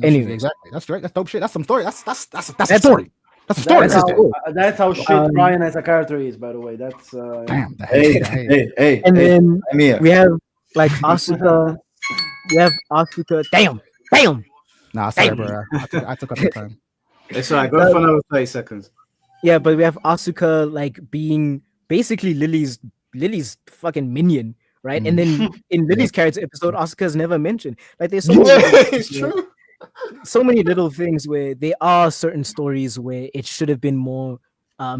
Anyway, exactly. That's right. That's dope shit. That's some story. That's a story. That's a story. That's how shit Brian as a character is, by the way. That's damn. Hey. And then we have like Asuka. We have Asuka. Damn. Nah, sorry, bro. I took up the time. It's all right. Go for another 30 seconds. Yeah, but we have Asuka like being basically Lily's fucking minion. Right, and then in Lily's character episode, Asuka's never mentioned. Like, there's so many little things where there are certain stories where it should have been more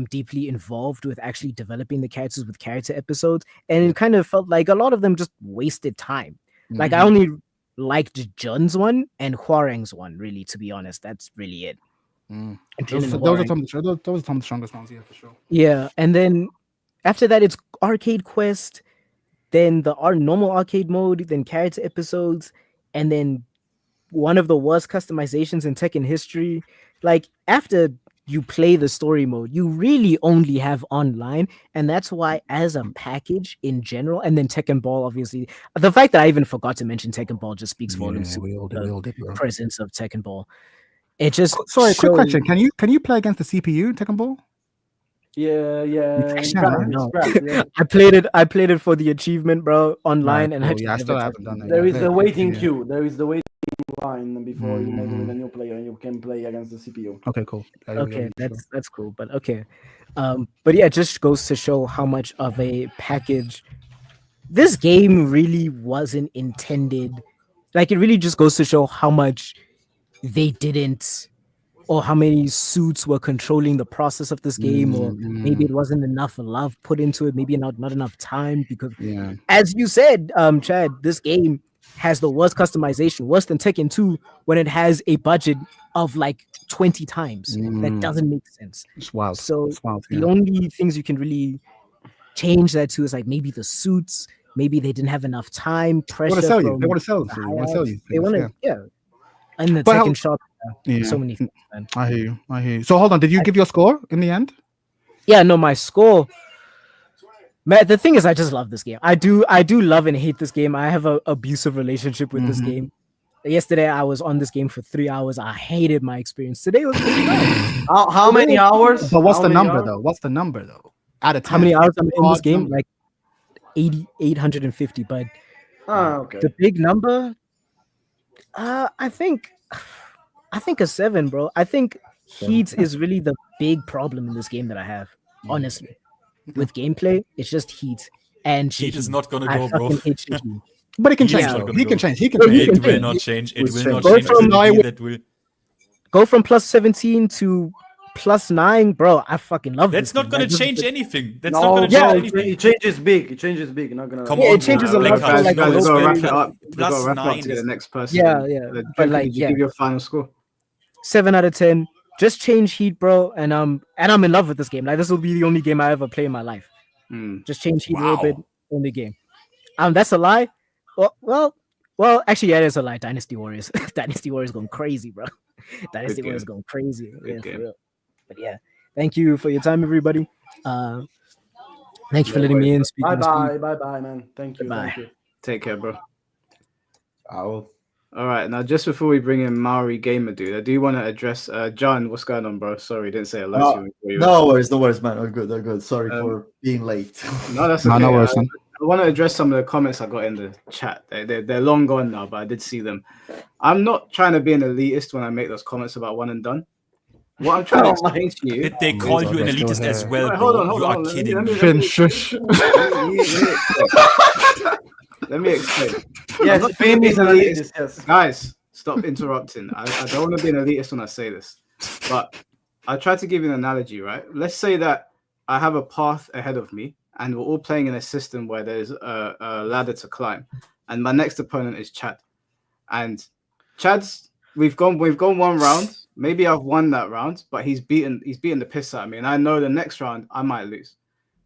deeply involved with actually developing the characters with character episodes, and it kind of felt like a lot of them just wasted time. Like, I only liked Jun's one and Hwarang's one, really, to be honest. That's really it. Those are some of the strongest ones, yeah, for sure. Yeah, and then after that, it's Arcade Quest. Then the normal arcade mode, then character episodes, and then one of the worst customizations in Tekken history. Like, after you play the story mode, you really only have online, and that's why, as a package in general, and then Tekken Ball, obviously, the fact that I even forgot to mention Tekken Ball just speaks volumes to the presence of Tekken Ball. It just quick question: Can you play against the CPU in Tekken Ball? Yeah. I played it for the achievement, bro, online, and I still haven't done it. There is the waiting queue. There is the waiting line before you make it with a new player, and you can play against the CPU. Okay, cool. Okay, that's cool, but okay. But yeah, it just goes to show how much of a package this game really wasn't intended. Like, it really just goes to show how much they didn't, or how many suits were controlling the process of this game, or maybe it wasn't enough love put into it, maybe not enough time, because as you said, Chad, this game has the worst customization, worse than Tekken 2, when it has a budget of like 20 times. That doesn't make sense. It's wild. So it's wild, the only things you can really change that to is like maybe the suits, maybe they didn't have enough time, They want pressure to sell you. from They want to sell the them. They want to sell you. they want to, yeah. And the But Tekken shop, so many things, man. I hear you. I hear you. So hold on. Did you give your score in the end? Yeah, no, my score. Man, the thing is, I just love this game. I do love and hate this game. I have a abusive relationship with this game. Yesterday, I was on this game for 3 hours. I hated my experience. Today was pretty nice. How many hours? But what's How the many number hours? though? What's the number though? Out of 10. How many hours I'm in this Odd game? number. Like 850. But Okay. the big number, I think a 7, bro. I think heat is really the big problem in this game that I have. Honestly, with gameplay, it's just heat and Heat is Shaheen. not gonna I go, bro. fucking hate Shaheen. But it can Heat is change. not Though. gonna He go. can change. He can Yeah, change. he can It will change. not change. It will not Go change. It's from- an idea that will. Go from plus 17 to plus 9, bro. I fucking love That's this. not game. gonna Like, this is change the- anything. That's No, not gonna bro, change anything. it changes big. It changes big. Not gonna. Come Yeah, on, it changes a lot Black for, Heart, like, no, guys, it's we've got to wrap been it up. We've got plus to wrap it up 9 to get the is next person. Yeah, yeah. But But like, could you yeah, give your final score? 7 out of 10. Just change heat, bro. And I'm in love with this game. Like, this will be the only game I ever play in my life. Just change heat a little bit. Only game. That's a lie. Well, actually, yeah, it is a lie. Dynasty Warriors. Dynasty Warriors going crazy, bro. Dynasty Good Warriors game. going crazy. Good Yeah, for game. real. But yeah, thank you for your time, everybody. Thank you for letting me in. Speak Bye my speak. bye, man. Thank you. Goodbye. Thank you. Take care, bro. Ow. All right, now just before we bring in Maori Gamer Dude, I do want to address John. What's going on, bro? Sorry, didn't say hello to you. before you No worries, man. All good. Sorry for being late. No, that's No, okay. no worries, man. I want to address some of the comments I got in the chat. They're long gone now, but I did see them. I'm not trying to be an elitist when I make those comments about one and done. What I'm trying to explain to you. Did they call you an elitist as well, Wait, bro? hold You on. are Let me- kidding let me- me. Finn, shush. Let me explain. I'm Yes, not Finn trying to be is an an elitist. elitist, yes. Guys, stop interrupting. I don't want to be an elitist when I say this, but I try to give you an analogy, right? Let's say that I have a path ahead of me, and we're all playing in a system where there's a ladder to climb, and my next opponent is Chad, and Chad's we've gone one round. Maybe I've won that round, but he's beaten the piss out of me, and I know the next round I might lose.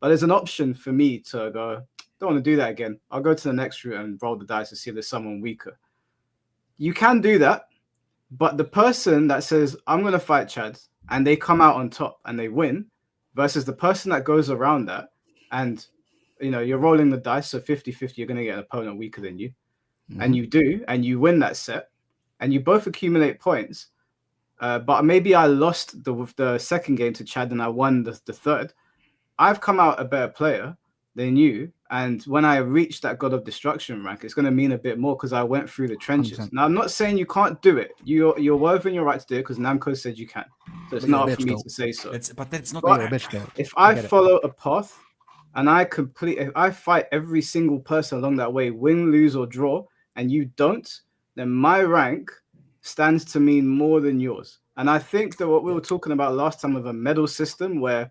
But there's an option for me to go, don't want to do that again. I'll go to the next route and roll the dice to see if there's someone weaker. You can do that, but the person that says, I'm going to fight Chad, and they come out on top and they win, versus the person that goes around that, and you're rolling the dice, so 50-50, you're going to get an opponent weaker than you. And you do, and you win that set, and you both accumulate points. But maybe I lost the second game to Chad and I won the third. I've come out a better player than you, and when I reach that God of Destruction rank, it's going to mean a bit more because I went through the trenches. 100%. Now, I'm not saying you can't do it. You're well within your right to do it because Namco said you can. So it's But you're not a up for bitch, me though. to say so. But that's not. You're a bitch, though. If I get it. follow a path and if I fight every single person along that way, win, lose, or draw, and you don't, then my rank stands to mean more than yours. And I think that what we were talking about last time with a medal system where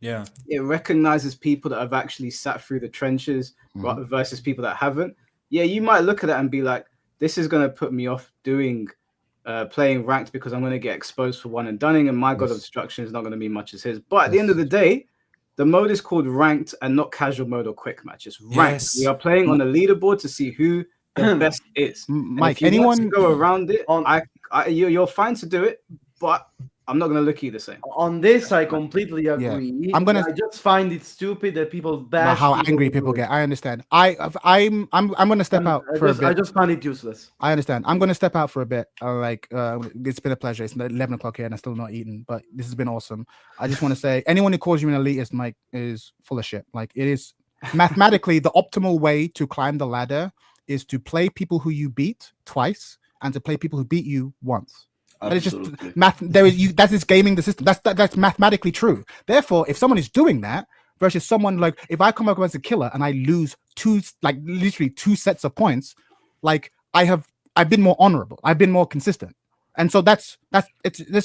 Yeah. it recognizes people that have actually sat through the trenches versus people that haven't. Yeah, you might look at that and be like, this is going to put me off doing playing ranked because I'm going to get exposed for one and dunning, and my God of Destruction is not going to be much as his. But at the end of the day, the mode is called ranked and not casual mode or quick match. It's ranked. Yes. We are playing on the leaderboard to see who the best is. And Mike, if you want to anyone go around it, you're fine to do it, but I'm not going to look at you the same. On this, I completely agree. I'm gonna- I just find it stupid that people About bash how people angry who do people it. get. I understand. I'm gonna step out for a bit. I just find it useless. I understand. I'm gonna step out for a bit. It's been a pleasure. It's 11 o'clock here and I'm still not eating, but this has been awesome. I just want to say, anyone who calls you an elitist, Mike, is full of shit. Like, it is mathematically the optimal way to climb the ladder is to play people who you beat twice and to play people who beat you once. That is just math. That is gaming the system. That's mathematically true. Therefore, if someone is doing that versus someone like, if I come up against a killer and I lose literally two sets of points, like I've been more honorable. I've been more consistent, and so that's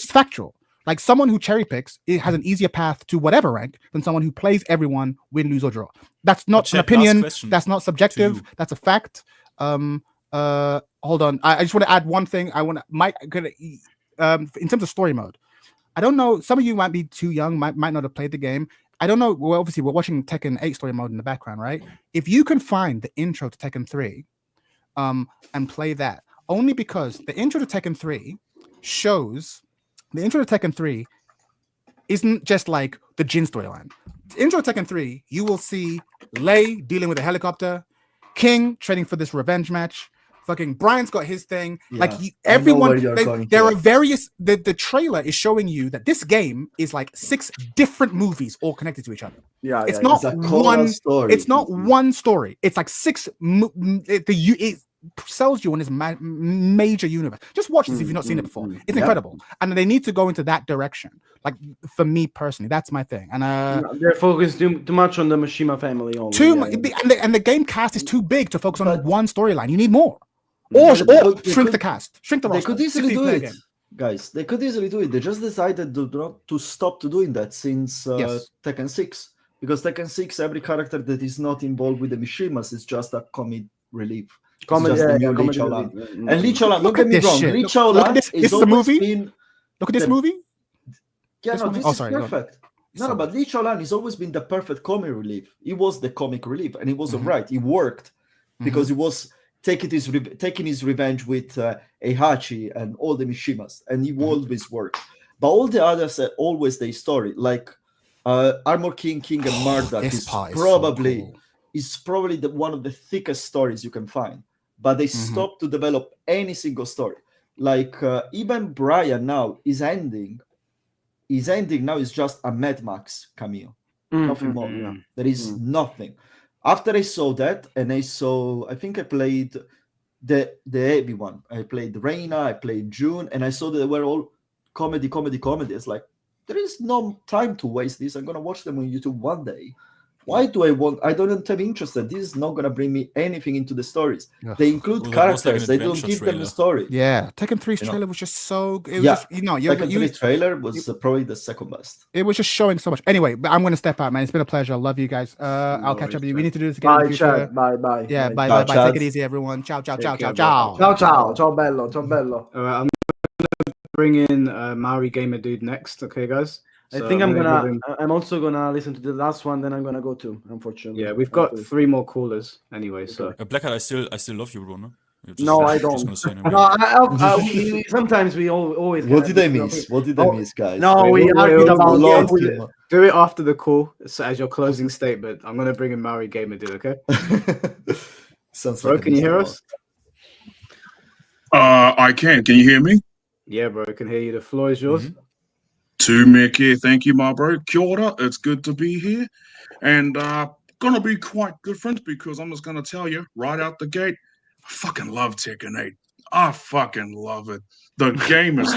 factual. Like, someone who cherry picks, it has an easier path to whatever rank than someone who plays everyone, win, lose, or draw. That's not an opinion. That's not subjective. That's a fact. Hold on. I just want to add one thing. Mike, in terms of story mode, I don't know. Some of you might be too young, might not have played the game. I don't know. Well, obviously, we're watching Tekken 8 story mode in the background, right? If you can find the intro to Tekken 3, and play that, only because the intro to Tekken 3 shows the intro to Tekken 3 isn't just like the Jin storyline. The intro to Tekken 3, you will see Lei dealing with a helicopter, King training for this revenge match. Fucking Brian's got his thing. Yeah, like I know where everyone, you're going there to. are various. The trailer is showing you that this game is like 6 different movies all connected to each other. Yeah, It's yeah, not It's a choral one. story. It's not one story. It's like 6. It sells you on this major universe. Just watch this if you've not seen it before. It's Yeah. incredible, and they need to go into that direction. Like for me personally, that's my thing. And they're focused too much on the Mishima family only. too yeah, much, yeah. and the game cast is too big to focus on But- one storyline. You need more, or They shrink could- the cast, shrink the They roster. could easily 16 do player it, game. guys. They could easily do it. They just decided to stop to doing that since Yes. Tekken 6. Because Tekken 6, every character that is not involved with the Mishimas is just a comic relief. Comedy, it's just the yeah, new Lee comedy Chaolan. relief, And Lee Chaolan, Look don't get at me this wrong, shit. Lee Look Chaolan at this. is This is the always movie. been... Look at this the- movie. Yeah, This no, one? this Oh, is sorry, go on. perfect. No, Sorry. but Lee Chaolan has always been the perfect comic relief. He was the comic relief, and he was right. He worked because he was taking his revenge with Heihachi and all the Mishimas, and he always worked. But all the others are always their story. Like Armor King, King, and Murdoch This is part is probably so cool. one of the thickest stories you can find. But they stopped to develop any single story. Like even Brian now is ending. His ending now is just a Mad Max cameo. Nothing more. yeah. There is nothing. After I saw that, and I think I played the heavy one. I played Reina, I played June, and I saw that they were all comedy. It's like, there is no time to waste this. I'm gonna watch them on YouTube one day. Why do I don't have interest. This is not gonna bring me anything into the stories. Ugh. They include Well, that was like characters, an they don't adventure give them a trailer. story. Yeah, Tekken 3's You know? trailer was just so. It was Yeah, just, Tekken 3 trailer was probably the second best. it was just showing so much. Anyway, but I'm going to step out, man. It's been a pleasure. I love you guys. I'll catch up with you. We need to do this again in Bye, the future. chat. Bye. Yeah, bye. Ciao, Take Chad. it easy, everyone. Ciao, ciao, ciao, Take ciao, care, ciao. Ciao bello, ciao bello. All right, I'm gonna bring in Maori Gamer Dude next. Okay, guys. I So think I'm gonna give him- I'm also gonna listen to the last one, then I'm gonna go too, unfortunately. Yeah, we've got 3 more callers anyway. So Blackheart, I still love you, bro. No, You're just- No, I just don't. gonna say no. No, sometimes we always. What did I miss? What did I miss, guys? No, we argued about Lord, it. Kim. do it after the call. So as your closing statement, I'm gonna bring in Maori Gamer Dude. Okay, Sounds bro, like can you hear us? I can. Can you hear me? Yeah, bro, I can hear you. The floor is yours. To Mick here. Thank you, my bro. Kia ora. It's good to be here. And gonna be quite different because I'm just gonna tell you right out the gate, I fucking love Tekken 8. I fucking love it. The game is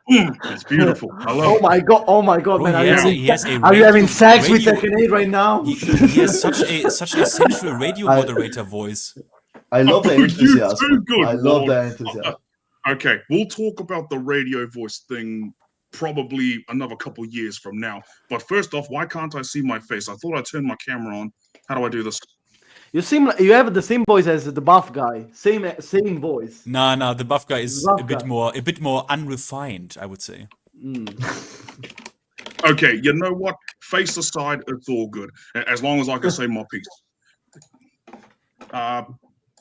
it's beautiful. I love it. Oh my god, Bro, man! he has a Are you having sex with radio- Tekken 8 right now? He has such a sensual radio moderator voice. I love the You enthusiasm. too, good I love lord. the enthusiasm. Okay, we'll talk about the radio voice thing probably another couple years from now. But first off, why can't I see my face? I thought I turned my camera on. How do I do this? You seem like you have the same voice as the buff guy. Same voice. Nah, the buff guy is Buff a bit guy. more unrefined, I would say. Okay, you know what? Face aside, it's all good. As long as I can say my piece.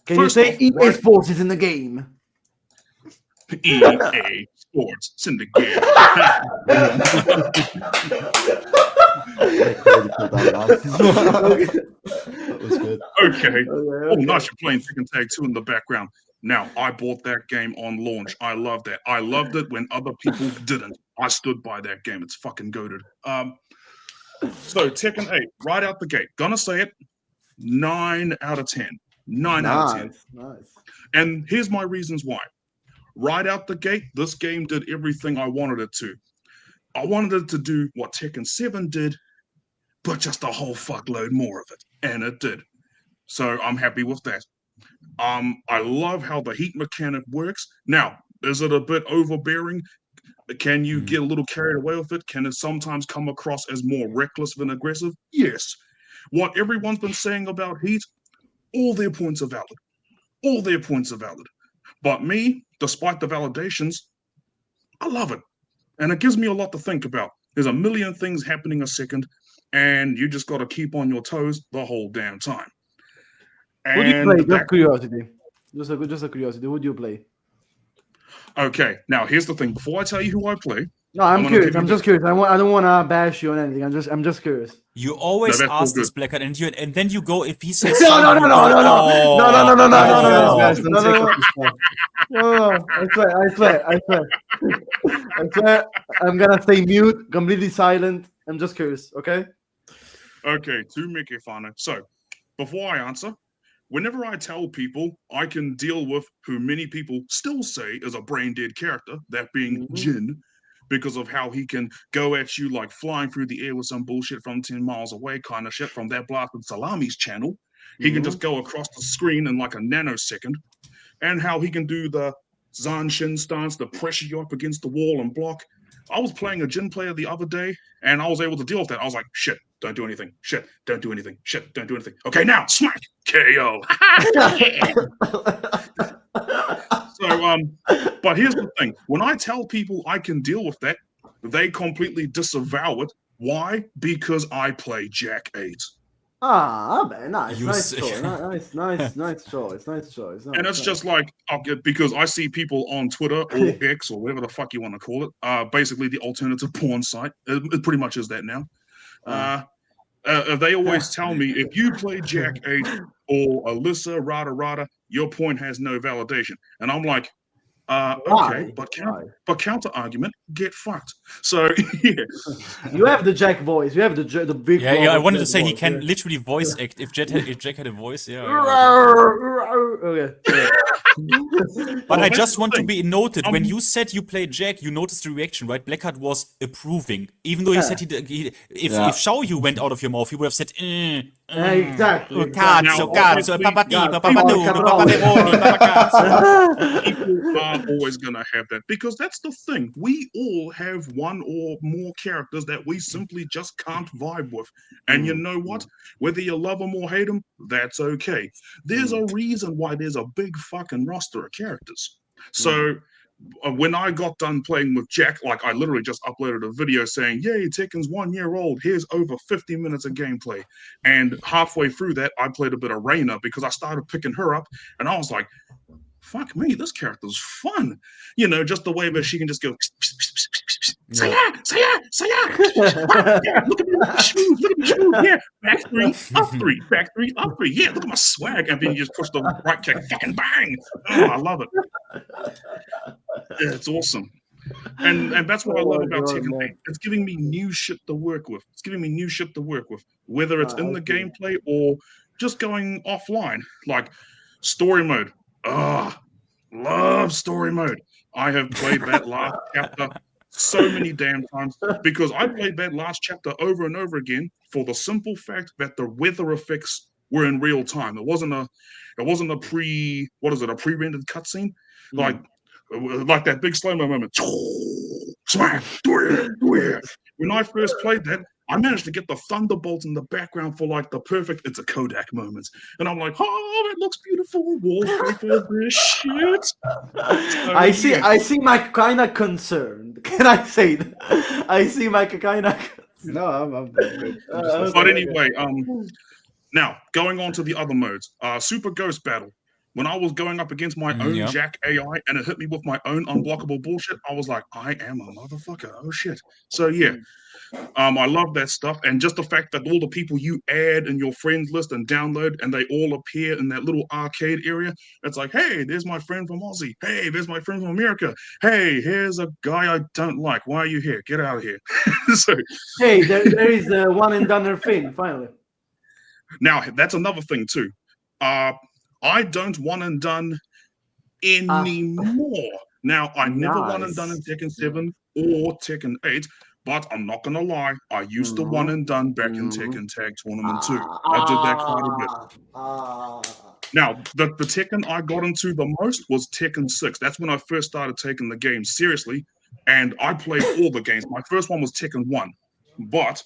Can you say EA Sports is in the game? EA Sports Syndicate. That was good. Okay. Oh, nice. You're playing Tekken Tag 2 in the background. Now, I bought that game on launch. I loved it. I loved it when other people didn't. I stood by that game. It's fucking goated. So, Tekken 8, right out the gate. Gonna say it, 9 out of 10. 9 out of 10. Nice. And here's my reasons why. Right out the gate, this game did everything I wanted it to. I wanted it to do what Tekken 7 did, but just a whole fuckload more of it. And it did. So I'm happy with that. I love how the heat mechanic works. Now, is it a bit overbearing? Can you get a little carried away with it? Can it sometimes come across as more reckless than aggressive? Yes. What everyone's been saying about heat, all their points are valid. All their points are valid. But me, despite the validations, I love it. And it gives me a lot to think about. There's a million things happening a second, and you just got to keep on your toes the whole damn time. Who do you And play? that, Just curiosity. Just a curiosity. Who do you play? okay, now here's the thing. Before I tell you who I play, No, I'm gonna curious. give you I'm just this. curious. I don't want to bash you on anything. I'm just curious. You always that's all ask this good. Blackheart, and then you go if he says No, no, something, no, you no, go, no, no, no, no, no, no, no, no, no, Guys, don't no, take no, up this stuff. no. I swear. I swear. I'm gonna stay mute, completely silent. I'm just curious. Okay. Okay, to Mickey Fana. So, before I answer, whenever I tell people I can deal with who many people still say is a brain dead character, that being Jin, because of how he can go at you like flying through the air with some bullshit from 10 miles away kind of shit from that blasted Salami's channel. He can just go across the screen in like a nanosecond, and how he can do the Zanshin stance, the pressure you up against the wall and block. I was playing a Jin player the other day, and I was able to deal with that. I was like, shit, don't do anything. Shit, don't do anything. Shit, don't do anything. Okay, now, smack, KO. So, but here's the thing. When I tell people I can deal with that, they completely disavow it. Why? Because I play Jack 8. Man, nice choice. And it's just like, because I see people on Twitter or X or whatever the fuck you want to call it, basically the alternative porn site. It pretty much is that now. They always tell me, if you play Jack 8 or Alyssa, Rada, your point has no validation. And I'm like, okay, but counter argument, get fucked. So yeah, you have the Jack voice. You have the big. Yeah. I wanted to say voice, he can literally voice act. If Jack had a voice, yeah. Okay. But I just want to be noted. When you said you played Jack, you noticed the reaction, right? Blackheart was approving, even though he said if Xiaoyu went out of your mouth, he would have said, exactly. Cazzo, papadino, people are always gonna have that, because that's the thing. We all have one or more characters that we simply just can't vibe with. And you know what? Whether you love them or hate them, that's okay. There's a reason why there's a big fucking roster of characters. So when I got done playing with Jack, like I literally just uploaded a video saying, yay, Tekken's 1 year old. Here's over 50 minutes of gameplay. And halfway through that, I played a bit of Reyna because I started picking her up and I was like, fuck me, this character's fun. You know, just the way that she can just go, say yeah. Look at me smooth, yeah, back three, up three, yeah, look at my swag, and then you just push the right kick, fucking bang. Oh, I love it. Yeah, it's awesome. And that's what I love about Tekken 8. It's giving me new shit to work with. Whether it's in the gameplay or just going offline, like story mode. Love story mode. I have played that last chapter so many damn times because I played that last chapter over and over again for the simple fact that the weather effects were in real time. It wasn't a pre-rendered cutscene, like that big slow-mo moment. Smack, when I first played that, I managed to get the thunderbolt in the background for like the perfect, it's a Kodak moment. And I'm like, oh, it looks beautiful. Wallpaper, this shit. So, I see Mike kind of concerned. Can I say that? I see Mike kind of. No, I'm good. But anyway, now going on to the other modes. Super Ghost Battle. When I was going up against my own Jack AI and it hit me with my own unblockable bullshit, I was like, I am a motherfucker. Oh shit. So yeah. I love that stuff. And just the fact that all the people you add in your friends list and download and they all appear in that little arcade area, it's like, hey, there's my friend from Aussie. Hey, there's my friend from America. Hey, here's a guy I don't like. Why are you here? Get out of here. So, hey, there is a one and done thing, finally. Now, that's another thing too. I don't one and done anymore. Now, I never one and done in Tekken 7 or Tekken 8, but I'm not gonna lie, I used to one and done back in Tekken Tag Tournament 2. I did that quite a bit. Now, the Tekken I got into the most was Tekken 6. That's when I first started taking the game seriously, and I played all the games. My first one was Tekken 1, but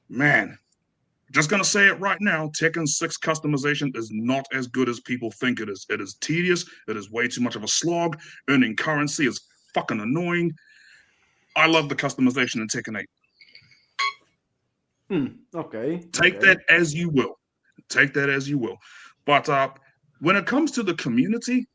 man, just gonna say it right now, Tekken 6 customization is not as good as people think it is. It is tedious. It is way too much of a slog. Earning currency is fucking annoying. I love the customization in Tekken 8. Okay. Take that as you will. Take that as you will. But when it comes to the community,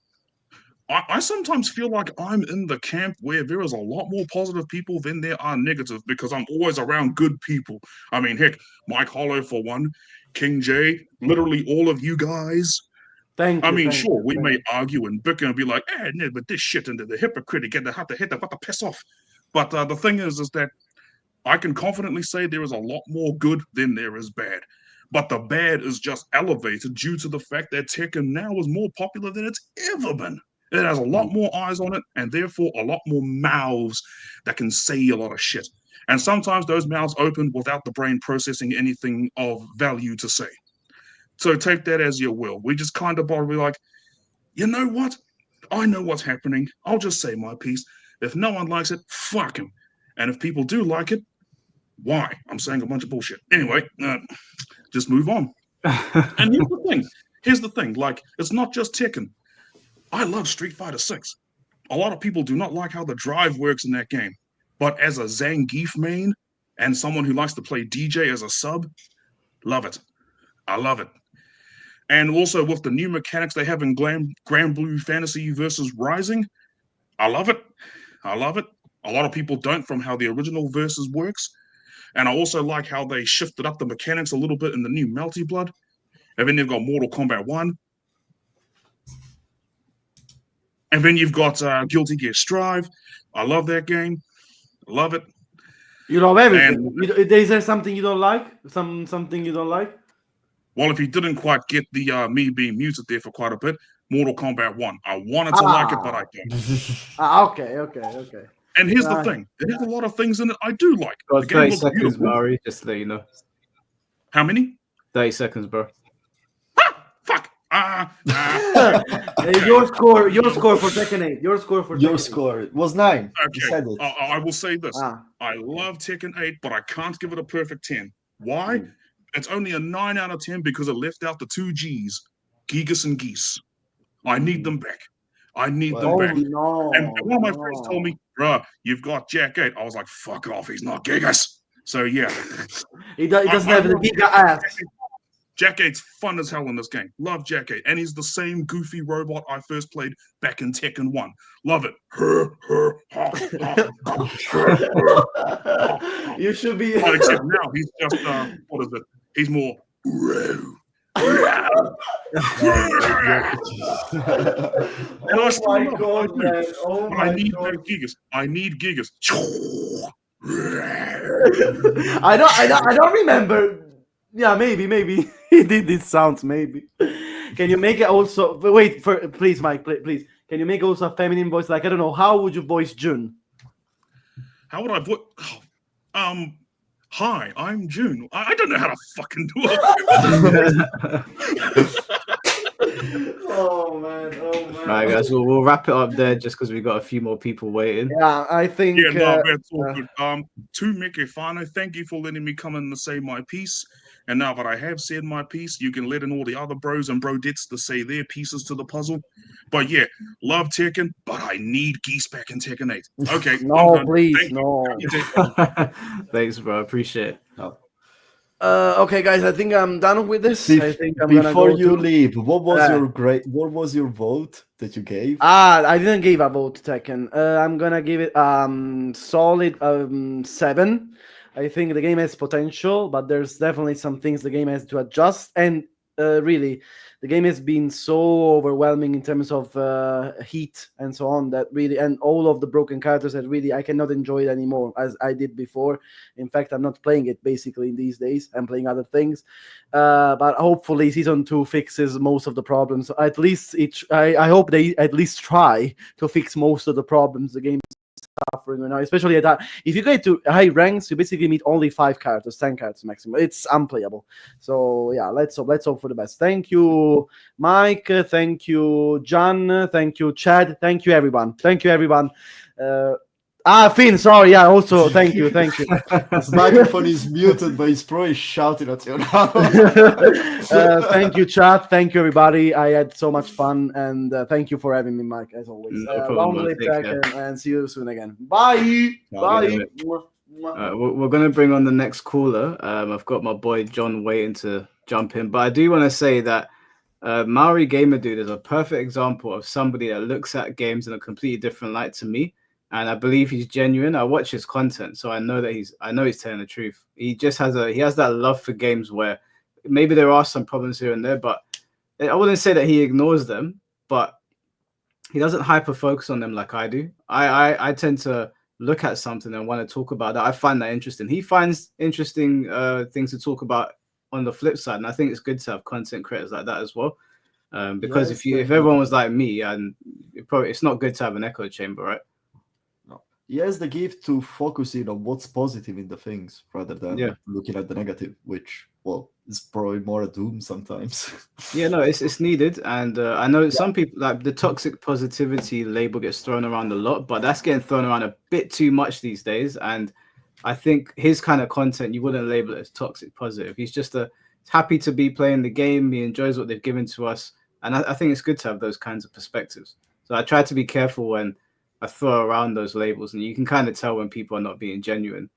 I sometimes feel like I'm in the camp where there is a lot more positive people than there are negative because I'm always around good people. I mean, heck, Mike Hollow for one, King J, literally all of you guys. Thank you. Sure, we may argue and bicker and be like, no, but this shit into the hypocrite, get the hat to hit the what the piss off. But the thing is that I can confidently say there is a lot more good than there is bad. But the bad is just elevated due to the fact that Tekken now is more popular than it's ever been. It has a lot more eyes on it, and therefore a lot more mouths that can say a lot of shit. And sometimes those mouths open without the brain processing anything of value to say. So take that as you will. We just kind of be like, you know what? I know what's happening. I'll just say my piece. If no one likes it, fuck him. And if people do like it, why? I'm saying a bunch of bullshit. Anyway, just move on. And here's the thing. Like, it's not just Tekken. I love Street Fighter 6. A lot of people do not like how the drive works in that game. But as a Zangief main and someone who likes to play DJ as a sub, love it. I love it. And also with the new mechanics they have in Grand Blue Fantasy versus Rising, I love it. I love it. A lot of people don't from how the original versus works. And I also like how they shifted up the mechanics a little bit in the new Melty Blood. And then they've got Mortal Kombat 1. And then you've got Guilty Gear Strive. I love that game. I love it. You love everything. Is there something you don't like? Something you don't like? Well, if you didn't quite get the me being muted there for quite a bit, Mortal Kombat 1. I wanted to like it, but I don't. Okay. And here's the thing. There's a lot of things in it I do like. Got 30 seconds, Mari, just to let you know. How many? 30 seconds, bro. Fuck. Your score for Tekken 8. Your score was 9. Okay. I will say this. I love Tekken 8, but I can't give it a perfect 10. Why? It's only a 9 out of 10 because it left out the 2 G's, Gigas and Geese. I need them back. I need them back. No, and one of my friends told me, bruh, you've got Jack 8. I was like, fuck off. He's not Gigas. So, yeah. He doesn't have the Giga ass. Jack 8's fun as hell in this game. Love Jack 8. And he's the same goofy robot I first played back in Tekken 1. Love it. You should be. Well, except now he's just, what is it? He's more. Oh my god, man. Oh my I need god. Gigas. I need Gigas. I don't remember. Yeah, maybe he did these sounds. Maybe. Can you make it also? Wait, please, Mike. Please. Can you make also a feminine voice? Like, I don't know. How would you voice June? How would I voice? Hi, I'm June. I don't know how to fucking do it. Oh man. All right, guys, we'll wrap it up there just because we got a few more people waiting. Yeah, I think. Yeah, no, that's all good. To Mickey Fano, thank you for letting me come in and say my piece. And now that I have said my piece, you can let in all the other bros and brodettes to say their pieces to the puzzle. But yeah, love Tekken, but I need Geese back in Tekken 8. Okay. No, please, no. Thanks, bro. Appreciate it. No. Okay, guys, I think I'm done with this. I think I'm before gonna go you leave, what was your vote that you gave? I didn't give a vote to Tekken. I'm gonna give it solid 7. I think the game has potential, but there's definitely some things the game has to adjust. And really, the game has been so overwhelming in terms of heat and so on that really, and all of the broken characters that really I cannot enjoy it anymore as I did before. In fact, I'm not playing it basically these days. I'm playing other things. But hopefully season 2 fixes most of the problems. At least I hope they at least try to fix most of the problems the game suffering right now, especially at that. If you get to high ranks, you basically meet only 5 characters, 10 characters maximum. It's unplayable. So yeah, let's hope for the best. Thank you, Mike. Thank you, John. Thank you, Chad. Thank you, everyone. Finn, sorry. Yeah, also thank you. His microphone is muted, but he's probably shouting at you now. Thank you, chat. Thank you, everybody. I had so much fun, and thank you for having me, Mike, as always. No problem, Long live Tekken, and see you soon again. Bye. Bye. We're going to bring on the next caller. I've got my boy John waiting to jump in, but I do want to say that Maori Gamer Dude is a perfect example of somebody that looks at games in a completely different light to me, and I believe he's genuine. I watch his content, so I know that he's telling the truth. He just has that love for games where maybe there are some problems here and there, but I wouldn't say that he ignores them, but he doesn't hyper focus on them like I do. I tend to look at something and want to talk about that. I find that interesting. He finds interesting things to talk about on the flip side, and I think it's good to have content creators like that as well. Because if everyone was like me, and it's not good to have an echo chamber, right? No. He has the gift to focusing on what's positive in the things rather than looking at the negative, which is probably more a doom sometimes. Yeah, no, it's needed, and I know some people like the toxic positivity label gets thrown around a lot, but that's getting thrown around a bit too much these days. And I think his kind of content you wouldn't label it as toxic positive. He's just happy to be playing the game. He enjoys what they've given to us, and I think it's good to have those kinds of perspectives. So I try to be careful when I throw around those labels, and you can kind of tell when people are not being genuine.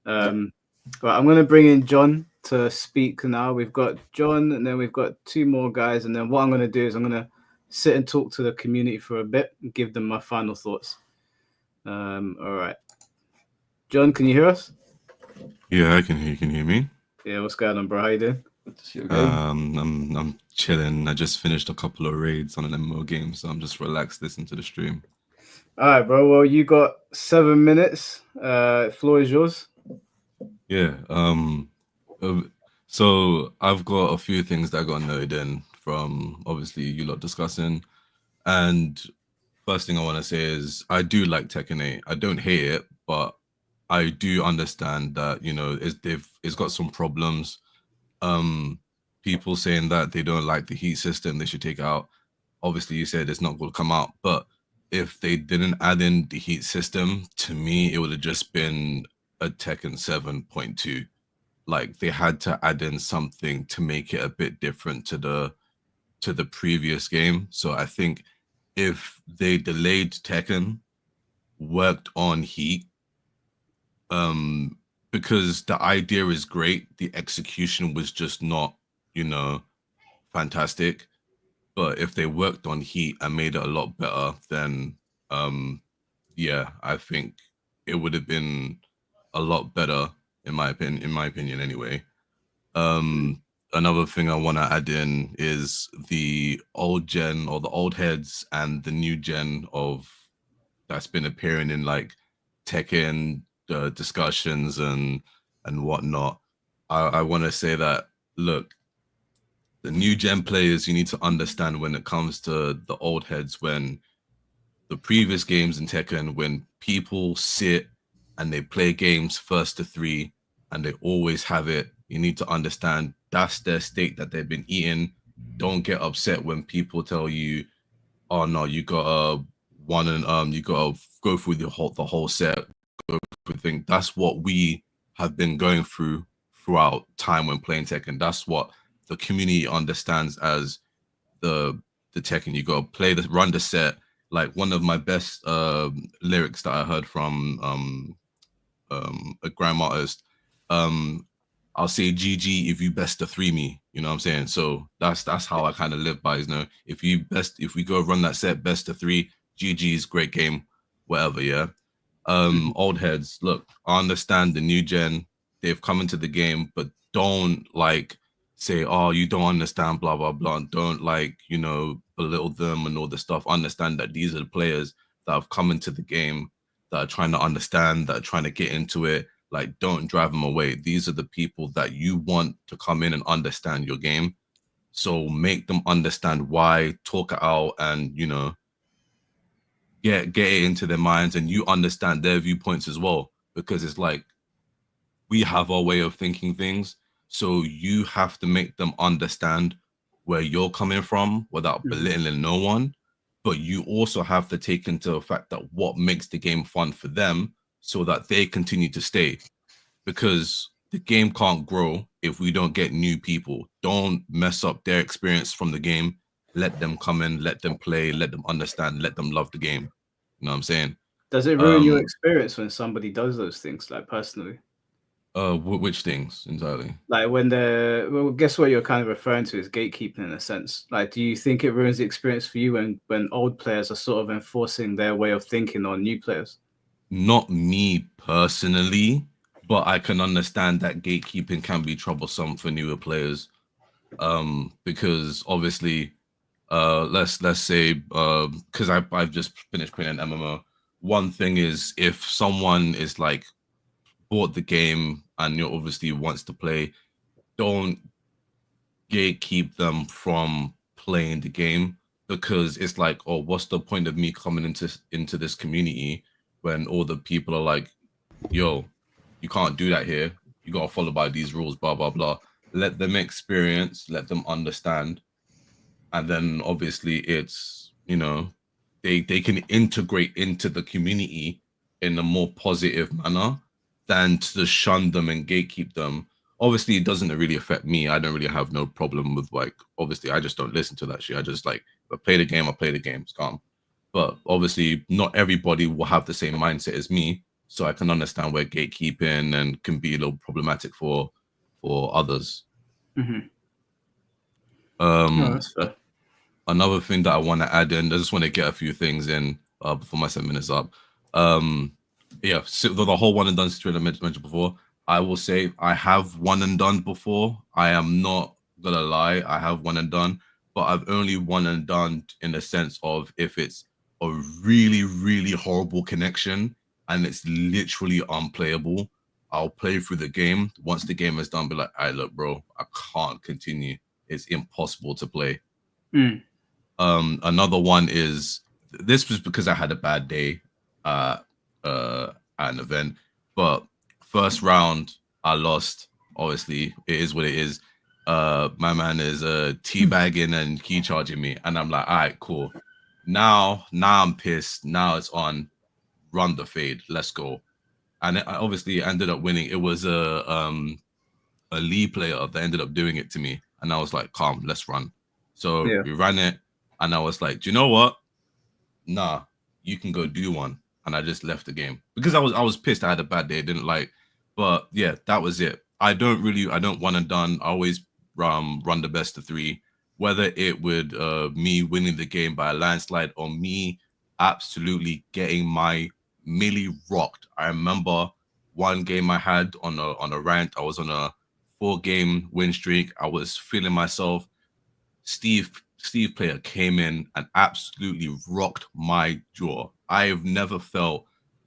But I'm going to bring in John to speak now. We've got John, and then we've got two more guys. And then what I'm going to do is I'm going to sit and talk to the community for a bit and give them my final thoughts. All right. John, can you hear us? Yeah, I can hear you. Can you hear me? Yeah, what's going on, bro? How you doing? I'm chilling. I just finished a couple of raids on an MMO game, so I'm just relaxed listening to the stream. All right, bro. Well, you got 7 minutes. Floor is yours. Yeah. So I've got a few things that I got noted in from obviously you lot discussing. And first thing I want to say is I do like Tekken 8. I don't hate it, but I do understand that, it's got some problems. People saying that they don't like the heat system, they should take it out. Obviously, you said it's not going to come out, but if they didn't add in the heat system, to me, it would have just been a Tekken 7.2. Like they had to add in something to make it a bit different to the previous game. So I think if they delayed Tekken, worked on heat, because the idea is great, the execution was just not, fantastic. But if they worked on heat and made it a lot better, then I think it would have been a lot better in my opinion anyway. Another thing I want to add in is the old gen or the old heads and the new gen of that's been appearing in like Tekken discussions and whatnot. I want to say that, look, the new gen players, you need to understand when it comes to the old heads, when the previous games in Tekken, when people sit and they play games first to 3 and they always have it, you need to understand that's their steak that they've been eating. Don't get upset when people tell you, oh no, you gotta you gotta go through the whole set, go through the thing. That's what we have been going through throughout time when playing Tekken. That's what the community understands as the Tekken. You gotta run the set. Like one of my best lyrics that I heard from a grime artist, I'll say GG if you best of 3 me, you know what I'm saying? So that's how I kind of live by, if we go run that set best of 3, GG's great game, whatever, yeah. Old heads, look, I understand the new gen, they've come into the game, but don't like say, oh, you don't understand, blah, blah, blah. Don't belittle them and all this stuff. Understand that these are the players that have come into the game, that are trying to understand, that are trying to get into it. Like, don't drive them away. These are the people that you want to come in and understand your game. So make them understand why, talk it out, and, get it into their minds, and you understand their viewpoints as well. Because it's like, we have our way of thinking things. So you have to make them understand where you're coming from without belittling no one. But you also have to take into the fact that what makes the game fun for them so that they continue to stay. Because the game can't grow if we don't get new people. Don't mess up their experience from the game. Let them come in, let them play, let them understand, let them love the game. You know what I'm saying? Does it ruin your experience when somebody does those things, like personally? Which things entirely? Like when well, guess what you're kind of referring to is gatekeeping in a sense. Like, do you think it ruins the experience for you when old players are sort of enforcing their way of thinking on new players? Not me personally, but I can understand that gatekeeping can be troublesome for newer players. Because obviously, let's say, because I've just finished playing an MMO. One thing is, if someone is like bought the game and you obviously wants to play, don't gatekeep them from playing the game, because it's like, oh, what's the point of me coming into this community when all the people are like, yo, you can't do that here, you gotta follow by these rules, blah blah blah. Let them experience, let them understand, and then obviously it's, you know, they can integrate into the community in a more positive manner than to shun them and gatekeep them. Obviously, it doesn't really affect me. I don't really have no problem with, like, obviously, I just don't listen to that shit. I just, like, if I play the game, I play the game. It's calm. But obviously, not everybody will have the same mindset as me. So I can understand where gatekeeping and can be a little problematic for others. Mm-hmm. No, that's fair. Another thing that I want to add in, I just want to get a few things in before my 7 minutes up. Yeah, so the whole one and done situation I mentioned before, I will say I have one and done before. I am not gonna lie, I have one and done, but I've only one and done in the sense of if it's a really, really horrible connection and it's literally unplayable, I'll play through the game. Once the game is done, be like, all right, look, bro, I can't continue. It's impossible to play. Another one is, this was because I had a bad day at an event, but first round I lost. Obviously, it is what it is. My man is teabagging and key charging me, and I'm like, all right, cool. Now I'm pissed. Now it's on. Run the fade. Let's go. And I obviously ended up winning. It was a lead player that ended up doing it to me, and I was like, calm, let's run. So we ran it, and I was like, do you know what? Nah, you can go do one. And I just left the game because I was pissed. I had a bad day. I didn't like, but yeah, that was it. I don't one and done. I always run the best of 3, whether it would me winning the game by a landslide or me absolutely getting my milli rocked. I remember one game I had on a rant. I was on a 4-game win streak. I was feeling myself. Steve player came in and absolutely rocked my jaw. I've never felt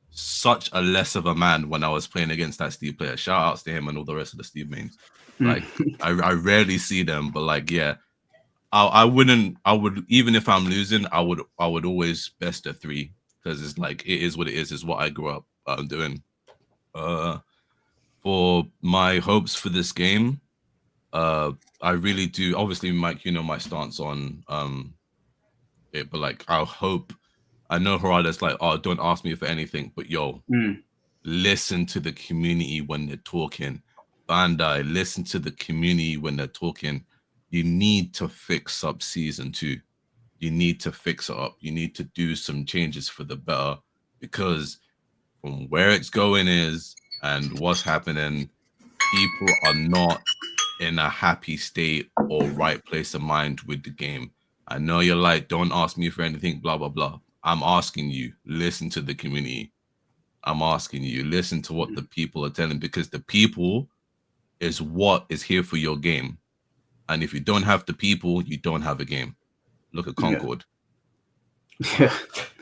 such a less of a man when I was playing against that Steve player. Shout outs to him and all the rest of the Steve mains. Like I rarely see them, but like, yeah, I would, even if I'm losing, I would always best of 3, because it's like, it is what it is what I grew up doing. For my hopes for this game, I really do. Obviously, Mike, you know my stance on it, but like, I know Harada's like, oh, don't ask me for anything, but yo, listen to the community when they're talking. Bandai, listen to the community when they're talking. You need to fix up season 2. You need to fix it up. You need to do some changes for the better, because from where it's going is and what's happening, people are not in a happy state or right place of mind with the game. I know you're like, don't ask me for anything, blah, blah, blah. I'm asking you, listen to the community. I'm asking you, listen to what the people are telling, because the people is what is here for your game. And if you don't have the people, you don't have a game. Look at Concord. Yeah.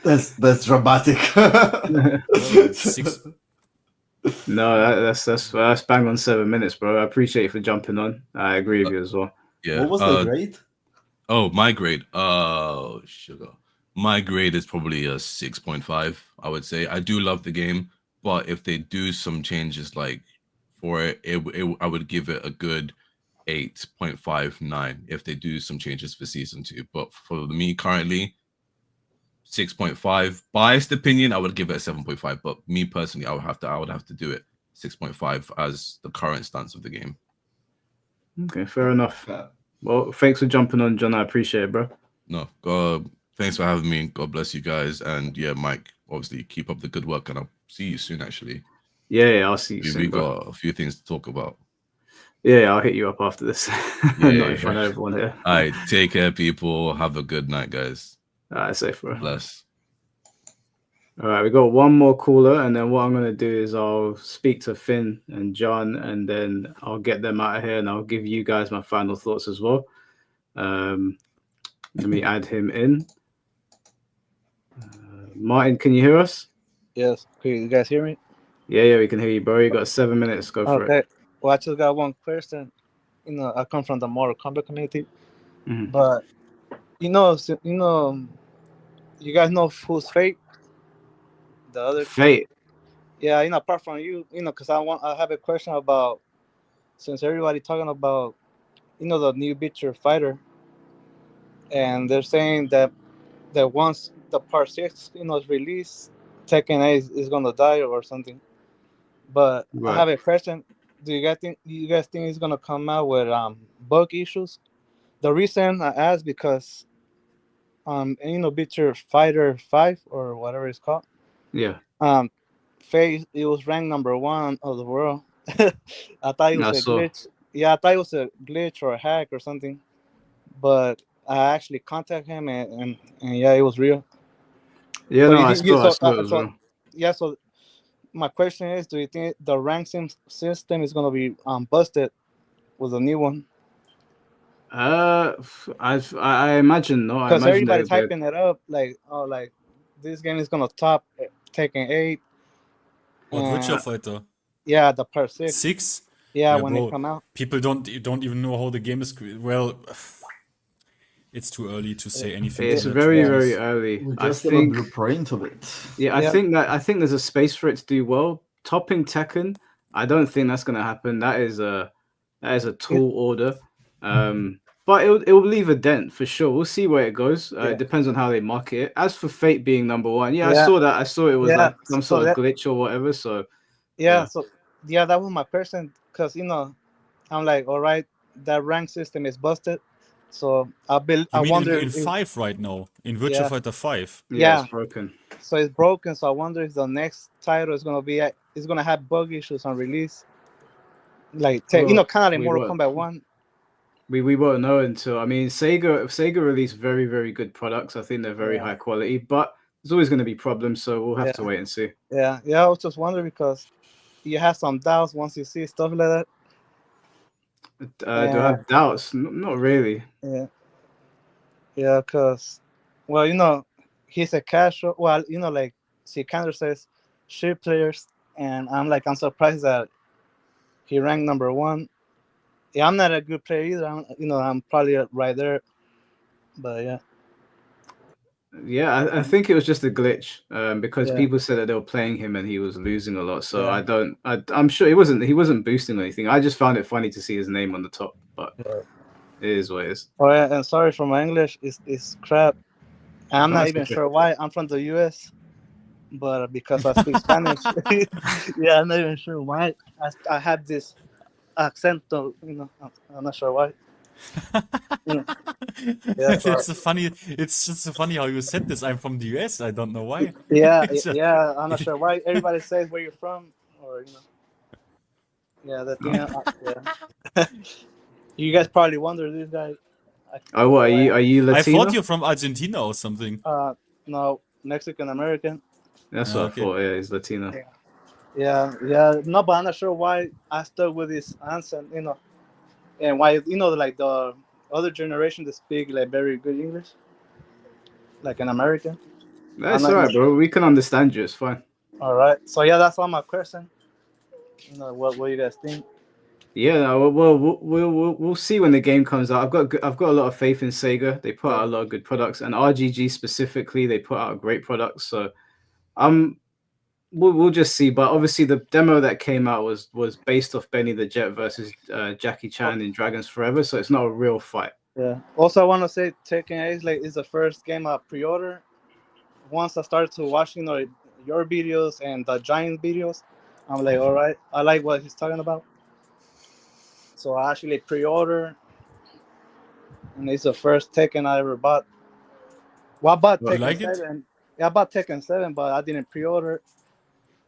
That's dramatic. No, that's bang on 7 minutes, bro. I appreciate you for jumping on. I agree with you as well. Yeah. What was the grade? Oh, my grade. Sugar. My grade is probably a 6.5, I would say. I do love the game, but if they do some changes like for it, I would give it a good 8.59 if they do some changes for season 2. But for me currently, 6.5. Biased opinion, I would give it a 7.5. But me personally, I would have to do it 6.5 as the current stance of the game. Okay, fair enough. Well, thanks for jumping on, John. I appreciate it, bro. No, thanks for having me. God bless you guys. And yeah, Mike, obviously keep up the good work, and I'll see you soon. Actually, yeah, I'll see you soon. We got a few things to talk about. Yeah, I'll hit you up after this. Yeah, Not in front of everyone here. All right, take care, people. Have a good night, guys. All right, safe, bro. Bless. All right, we got one more caller, and then what I'm gonna do is I'll speak to Finn and John, and then I'll get them out of here, and I'll give you guys my final thoughts as well. Let me add him in. Martin, can you hear us? Yes. Can you guys hear me? Yeah, we can hear you, bro. You got 7 minutes. Go for it. Okay. Well, I just got one question. I come from the Mortal Kombat community, but you guys know who's Fate? The other Fate. Yeah, apart from you, because I have a question about, since everybody talking about, the new Beacher fighter, and they're saying that once the part 6, is released, Tekken 8 is gonna die or something. But I have a question. Do you guys think it's gonna come out with bug issues? The reason I asked because Beacher Fighter 5 or whatever it's called. Yeah. Phase, it was ranked number 1 of the world. I thought it was a glitch. Yeah, I thought it was a glitch or a hack or something. But I actually contacted him and yeah, it was real. Yeah, so I saw it was real. Yeah, so my question is, do you think the rank system is gonna be busted with a new one? I imagine no. Because everybody's hyping it up, like this game is gonna top Tekken 8. What Virtua Fighter? Yeah, the part 6. 6? Yeah, when it come out. People don't even know how the game is. Well, it's too early to say anything. It's very early. We just have a blueprint of it. Yeah, I think there's a space for it to do well. Topping Tekken, I don't think that's gonna happen. That is a tall order. But it will leave a dent for sure. We'll see where it goes. It depends on how they market it. As for Fate being number 1, I saw that. I saw it was like some sort of glitch or whatever. So that was my question, because I'm like, all right, that rank system is busted. So I wonder in 5 right now in Virtua Fighter 5. Yeah, it's broken. So it's broken. So I wonder if the next title is gonna have bug issues on release. Like kind of like Mortal Kombat 1. We won't know until Sega released very, very good products. I think they're very high quality, but there's always going to be problems, so we'll have to wait and see. Yeah, I was just wondering because you have some doubts once you see stuff like that. Do I have doubts? Not really. Yeah, because he's a casual. Well, like Sikander says, shit players, and I'm surprised that he ranked number 1. Yeah, I'm not a good player either. I'm probably right there, but yeah. Yeah, I think it was just a glitch because people said that they were playing him and he was losing a lot. So I'm sure he wasn't boosting or anything. I just found it funny to see his name on the top, but it is what it is. Oh yeah, and sorry for my English. It's crap. I'm not even sure why. I'm from the U.S., but because I speak Spanish, I'm not even sure why. I have this accent, I'm not sure why. It's just so funny how you said this. I'm from the US. I don't know why. I'm not sure why. Everybody says where you're from, or the thing. You guys probably wonder this guy. What are you Latino? I thought you're from Argentina or something. No, Mexican American. That's what I thought. Yeah, he's Latino. Yeah. No, but I'm not sure why I stuck with this accent, and why like the other generation that speak like very good English, like an American. That's all right, bro. We can understand you. It's fine. All right. So that's all my question. What you guys think? Yeah, we'll see when the game comes out. I've got a lot of faith in Sega. They put out a lot of good products, and RGG specifically, they put out great products. So, we'll just see. But obviously, the demo that came out was based off Benny the Jet versus Jackie Chan in Dragons Forever. So it's not a real fight. Yeah. Also, I want to say Tekken 8 is the first game I pre-order. Once I started to watch, your videos and the Giant videos, I'm like, all right, I like what he's talking about. So I actually pre-order, and it's the first Tekken I ever bought. Well, I bought Tekken 7. I bought Tekken 7, but I didn't pre-order.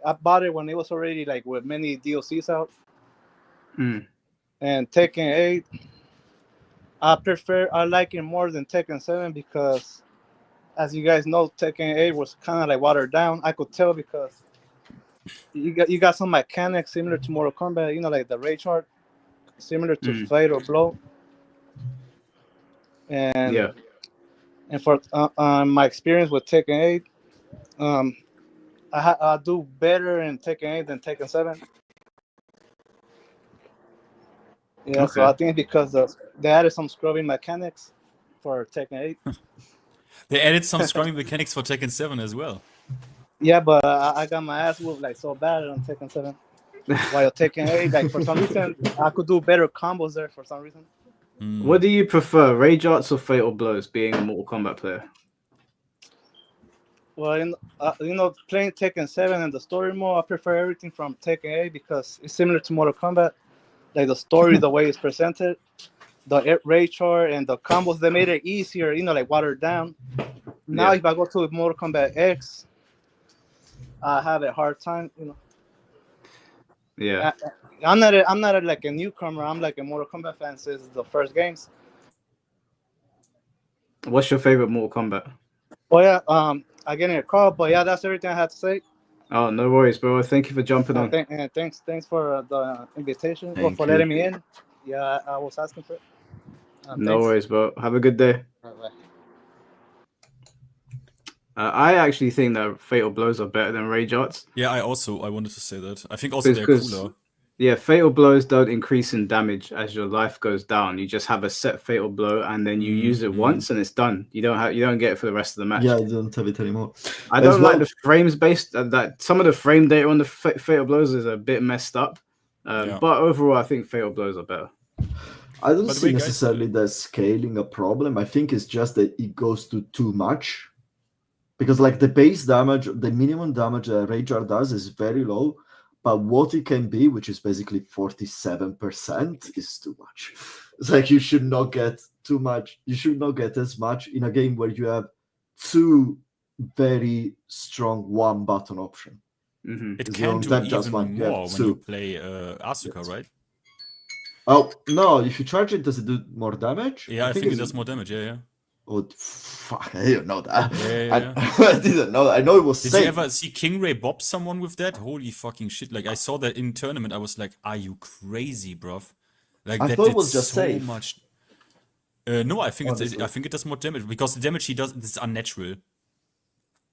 I bought it when it was already like with many DLCs out. Mm. And Tekken 8, I like it more than Tekken 7 because, as you guys know, Tekken 8 was kind of like watered down. I could tell because you got some mechanics similar to Mortal Kombat. Like the rage art, similar to Fight or Blow. And yeah. And for my experience with Tekken 8, I do better in Tekken 8 than Tekken 7. Yeah, so I think because they added some scrubbing mechanics for Tekken 8. They added some scrubbing mechanics for Tekken 7 as well. Yeah, but I got my ass whooped like so bad on Tekken 7. While Tekken 8, like for some reason, I could do better combos there for some reason. What do you prefer, rage arts or fatal blows? Being a Mortal Kombat player. Well, playing Tekken 7 and the story mode, I prefer everything from Tekken 8 because it's similar to Mortal Kombat. Like the story, the way it's presented, the rage art and the combos, they made it easier, like watered down. Now, if I go to Mortal Kombat X, I have a hard time, Yeah. I'm not like a newcomer. I'm like a Mortal Kombat fan since the first games. What's your favorite Mortal Kombat? Oh yeah, I get in a call, but yeah, that's everything I had to say. Oh, no worries, bro. Thank you for jumping on. Thanks for the invitation. Thank for you. letting me in. Yeah, I was asking for it. No worries, bro. Have a good day. Bye. I actually think that fatal blows are better than rage arts. Yeah, I wanted to say that. I think also they're cooler. Yeah, fatal blows don't increase in damage as your life goes down. You just have a set fatal blow, and then you use it once, and it's done. You don't get it for the rest of the match. Yeah, I don't have it anymore. I don't like the frames based. That some of the frame data on the fatal blows is a bit messed up. But overall, I think fatal blows are better. I don't see necessarily the scaling a problem. I think it's just that it goes to too much. Because like the base damage, the minimum damage Rage Art does is very low, but what it can be, which is basically 47%, is too much. It's like you should not get too much. You should not get as much in a game where you have two very strong one button option. Mm-hmm. It can do even more when you play Asuka, right? Oh no! If you charge it, does it do more damage? Yeah, I think it does more damage. Yeah. Oh fuck! I didn't know that. Yeah. I didn't know that. I know it was. Did you ever see Kingray bob someone with that? Holy fucking shit! Like I saw that in tournament. I was like, "Are you crazy, bruv?" Like I that thought did it was just so safe. much. No, I think it does more damage because the damage he does is unnatural.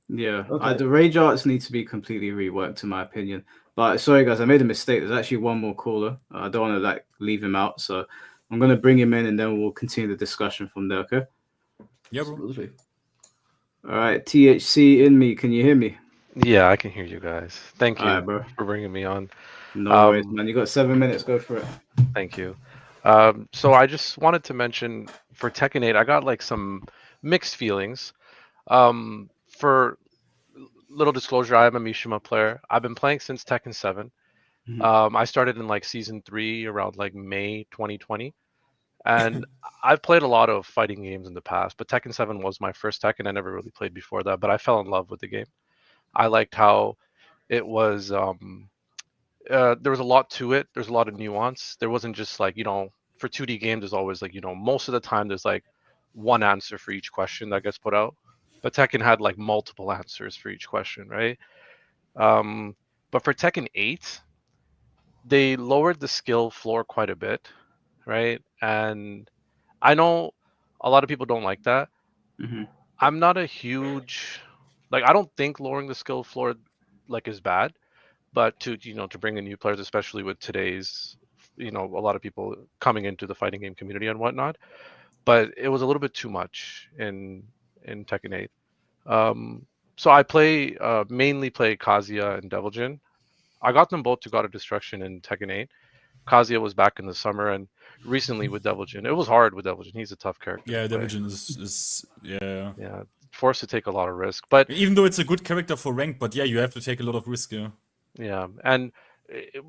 Yeah, the rage arts need to be completely reworked, in my opinion. But sorry, guys, I made a mistake. There's actually one more caller. I don't want to leave him out, so I'm gonna bring him in, and then we'll continue the discussion from there. Okay? Yeah, bro. Absolutely. All right, THC in me. Can you hear me? Yeah, I can hear you guys. Thank you All right, bro. for bringing me on. No worries, man. You got 7 minutes. Go for it. Thank you. So I just wanted to mention for Tekken 8, I got like some mixed feelings. For little disclosure, I am a Mishima player. I've been playing since Tekken 7. I started in like season 3 around like May 2020. And I've played a lot of fighting games in the past, but Tekken 7 was my first Tekken. I never really played before that, but I fell in love with the game. I liked how it was there was a lot to it. There's a lot of nuance. There wasn't just like, for 2D games, there's always like, most of the time there's like one answer for each question that gets put out. But Tekken had like multiple answers for each question, right? But for Tekken 8, they lowered the skill floor quite a bit, right? And I know a lot of people don't like that. I'm not a huge, I don't think lowering the skill floor is bad, but to bring in new players, especially with today's, a lot of people coming into the fighting game community and whatnot, but it was a little bit too much in Tekken 8. So I mainly play Kazuya and Deviljin. I got them both to God of Destruction in Tekken 8. Kazuya was back in the summer, and recently with Deviljin. It was hard with Deviljin. He's a tough character. Yeah, Deviljin is forced to take a lot of risk. But even though it's a good character for rank, but yeah, you have to take a lot of risk. Yeah, and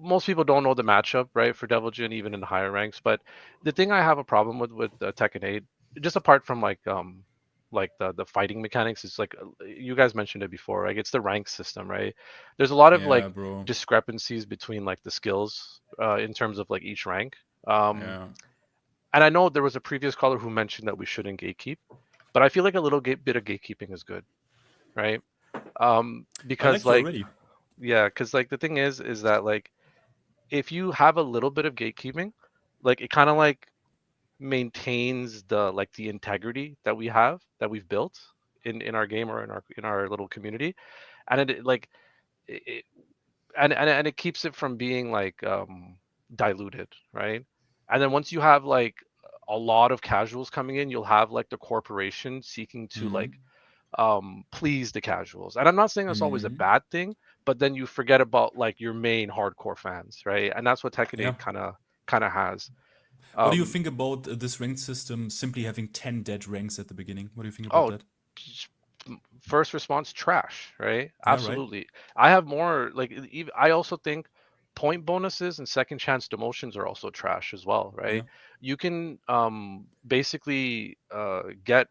most people don't know the matchup, right, for Deviljin, even in the higher ranks. But the thing I have a problem with Tekken 8, just apart from like the fighting mechanics. It's like you guys mentioned it before, like it's the rank system, right? There's a lot of like bro. discrepancies between like the skills in terms of like each rank. Yeah. And I know there was a previous caller who mentioned that we shouldn't gatekeep, but I feel like a little bit of gatekeeping is good, right? Because you like already. yeah, because like the thing is that like if you have a little bit of gatekeeping, like it kind of like maintains the like the integrity that we've built in our game or in our little community, and it like it, and it keeps it from being like diluted, right? And then once you have like a lot of casuals coming in, you'll have like the corporation seeking to like please the casuals. And I'm not saying that's always a bad thing, but then you forget about like your main hardcore fans, right? And that's what Tekken 8 kind of has. What do you think about this ranked system simply having 10 dead ranks at the beginning? What do you think about that? First response trash, right? Yeah, Absolutely. right. I have more like I also think point bonuses and second chance demotions are also trash as well, right? Yeah. You can basically get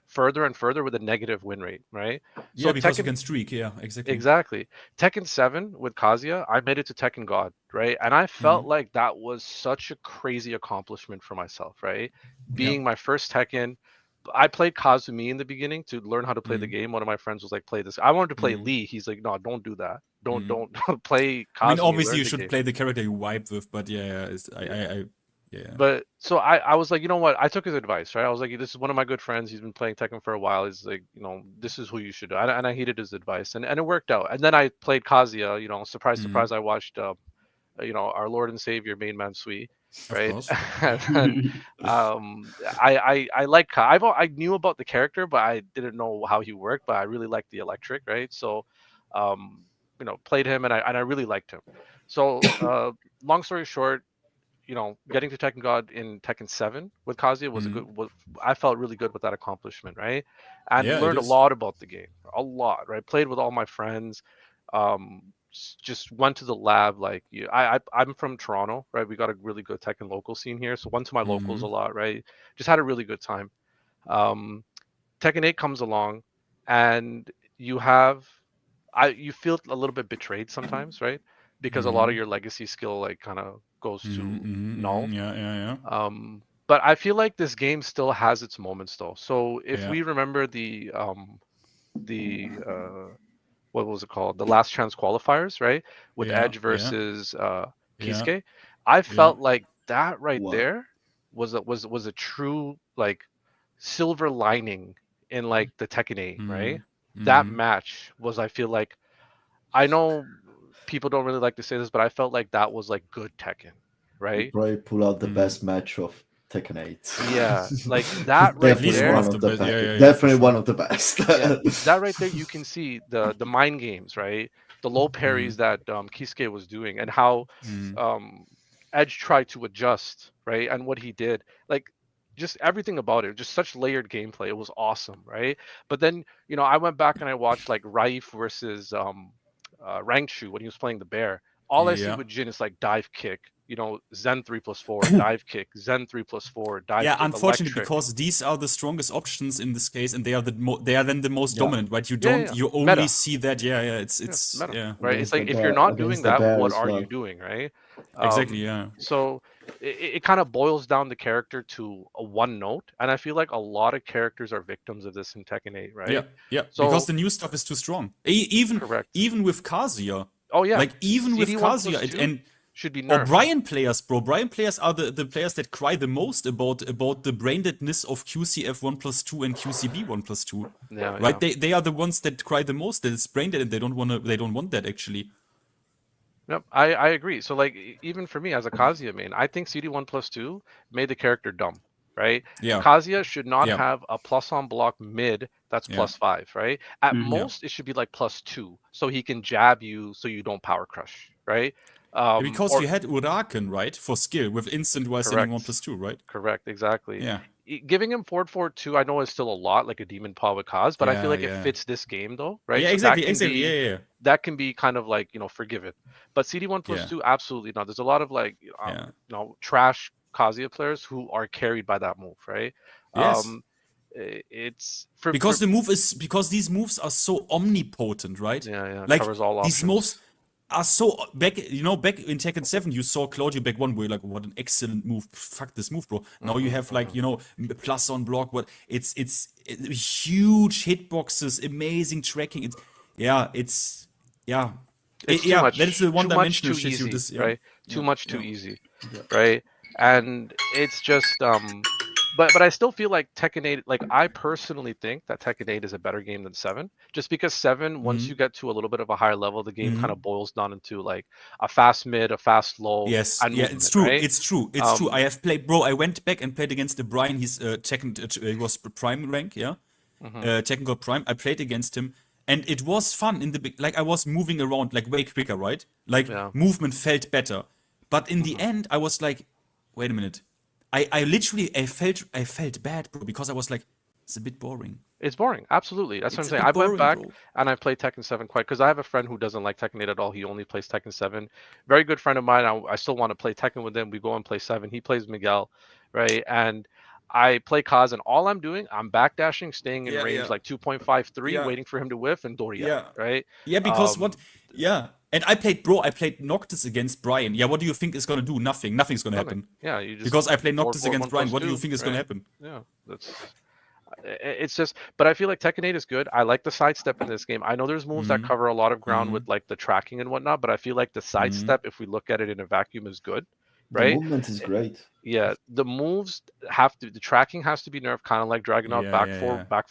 further and further with a negative win rate, right? Yeah, because you can streak. Yeah, exactly. Exactly. Tekken 7 with Kazuya, I made it to Tekken God, right? And I felt like that was such a crazy accomplishment for myself, right? Being my first Tekken. I played Kazumi in the beginning to learn how to play the game. One of my friends was like, "Play this." I wanted to play Lee. He's like, "No, don't do that. Don't play Kazumi." I mean, obviously learn you the should game. play the character you wipe with, but yeah, yeah. But so I was like, you know what? I took his advice, right? I was like, this is one of my good friends. He's been playing Tekken for a while. He's like, you know, this is who you should do. And I heeded his advice, and it worked out. And then I played Kazuya. You know, surprise, surprise. I watched, you know, our Lord and Savior, Main Man Sui, right? And I like I knew about the character, but I didn't know how he worked. But I really liked the electric, right? So, you know, played him, and I really liked him. So, long story short, you know, getting to Tekken God in Tekken 7 with Kazuya was I felt really good with that accomplishment, right? And Yeah, it learned a is. lot about the game, a lot, right? Played with all my friends, just went to the lab. Like, I'm from Toronto, right? We got a really good Tekken local scene here, so went to my locals a lot, right? Just had a really good time. Tekken 8 comes along, and you feel a little bit betrayed sometimes, right? Because a lot of your legacy skill like kind of goes to null. Yeah. But I feel like this game still has its moments though. So if we remember the what was it called? The last chance qualifiers, right? With Edge versus Kisuke. I felt like that right there was a true like silver lining in like the Tekken 8, right? That match was, I feel like, I know people don't really like to say this, but I felt like that was like good Tekken, right? You probably pull out the best match of Tekken 8. Yeah, like that right there. One of the best. Definitely one of the best. Yeah, that right there, you can see the mind games, right? The low parries that Kisuke was doing, and how Edge tried to adjust, right? And what he did, like just everything about it, just such layered gameplay. It was awesome, right? But then, you know, I went back and I watched like Raif versus Rangshu when he was playing the bear. All I see with Jin is like dive kick, you know, Zen 3+4, dive kick, Zen 3+4, dive kick. Unfortunately, electric. because these are the strongest options in this case, and they are they are then the most dominant, right? You Yeah, you only meta. see that. It's meta, right? It's like if you're not doing that, what are you doing, right? Exactly. Yeah. So it kind of boils down the character to a one note, and I feel like a lot of characters are victims of this in Tekken 8, right? Yeah. So, because the new stuff is too strong. Even with Kazuya. Oh yeah. Like even with Kazuya and should be nerfed. Or Brian players, bro. Brian players are the players that cry the most about the brain deadness of QCF 1+2 and QCB 1+2. Yeah. Right? Yeah. They are the ones that cry the most that it's brain dead, and they don't want that actually. Yep, I agree. So like even for me as a Kazuya main, I think CD1+2 made the character dumb, right? Yeah. Kazuya should not have a plus on block mid that's +5, right? At most it should be like +2, so he can jab you so you don't power crush, right? Because you had Uraken, right, for skill with instant while standing 1+2, right? Correct, exactly. Yeah. Giving him forward 2, I know is still a lot, like a demon paw with Kaz, but I feel like it fits this game though, right? Yeah, so exactly. That can be kind of like, you know, forgiven. But CD1+2, absolutely not. There's a lot of like, you know, trash Kazuya players who are carried by that move, right? Yes. it's for because these moves are so omnipotent, right? Yeah, like covers all these options. moves are so back in Tekken 7 you saw Claudio back one where you're like, what an excellent move, fuck this move, bro. Now you have like, plus on block, what it's huge hitboxes, amazing tracking. It's too much. that is the one dimensional too shit easy, you just right? Too much too yeah. easy, right? And it's just but I still feel like Tekken 8, like I personally think that Tekken 8 is a better game than 7, just because 7, once you get to a little bit of a higher level, the game kind of boils down into like a fast mid, a fast low, Yes, and yeah, movement, it's true. right? It's true. I have played, bro. I went back and played against the Brian. He's Tekken. He was Prime rank, yeah. Tekken God Prime. I played against him, and it was fun in the big. Like I was moving around like way quicker, right? Like movement felt better, but in the end, I was like, wait a minute. I literally I felt bad, bro, because I was like, it's a bit boring. It's boring. Absolutely. That's what I'm saying. I went back and I played Tekken 7 quite, because I have a friend who doesn't like Tekken 8 at all. He only plays Tekken 7. Very good friend of mine. I still want to play Tekken with him. We go and play 7. He plays Miguel, right? And I play Kaz, and all I'm doing, I'm backdashing, staying in range like 2.53, waiting for him to whiff and Doria, right? Yeah, because and I played Noctis against Brian. Yeah, what do you think is gonna do? Nothing. Nothing's gonna happen. Yeah, you just because I played Noctis 4, against Brian. What do you think is gonna happen? Yeah, it's just, but I feel like Tekken 8 is good. I like the sidestep in this game. I know there's moves that cover a lot of ground with like the tracking and whatnot, but I feel like the sidestep, if we look at it in a vacuum, is good, right? The movement is great. Yeah, the moves the tracking has to be nerfed, kind of like dragging out back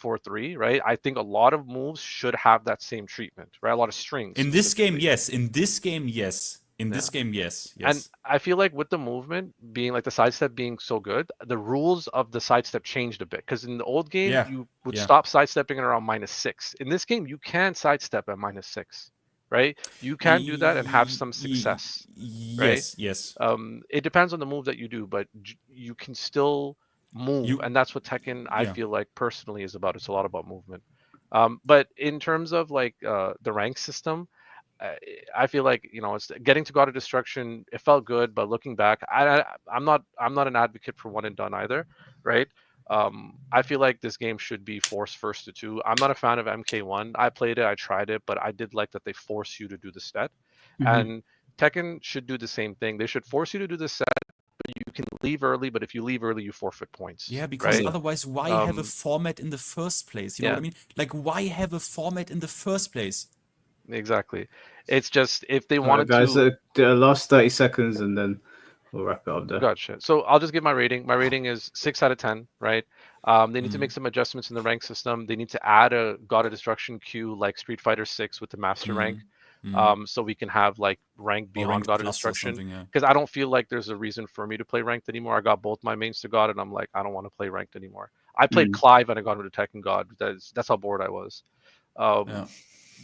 4-3, right? I think a lot of moves should have that same treatment, right? A lot of strings. In this game, yes. In this game, yes. And I feel like with the movement being like the sidestep being so good, the rules of the sidestep changed a bit. Because in the old game, you would stop sidestepping at around -6. In this game, you can sidestep at -6, right? You can do that and have some success. Yes, right? yes. It depends on the move that you do, but you can still move, and that's what Tekken, I feel like personally, is about. It's a lot about movement. But in terms of like the rank system, I feel like it's getting to God of Destruction. It felt good, but looking back, I'm not an advocate for one and done either, right? I feel like this game should be forced first to 2. I'm not a fan of MK1. I played it, I tried it, but I did like that they force you to do the set, and Tekken should do the same thing. They should force you to do the set, but you can leave early. But if you leave early, you forfeit points. Yeah, because otherwise, why have a format in the first place? You know what I mean? Like, why have a format in the first place? Exactly. It's just if they wanted guys, to. The last 30 seconds, and then we'll wrap it up there. Gotcha. So I'll just give my rating. My rating is 6 out of 10. Right. They need to make some adjustments in the rank system. They need to add a God of Destruction queue like Street Fighter 6 with the master rank. So we can have like rank beyond God of Destruction. Because I don't feel like there's a reason for me to play ranked anymore. I got both my mains to God, and I'm like, I don't want to play ranked anymore. I played Clive and I got into Tekken God. That's how bored I was.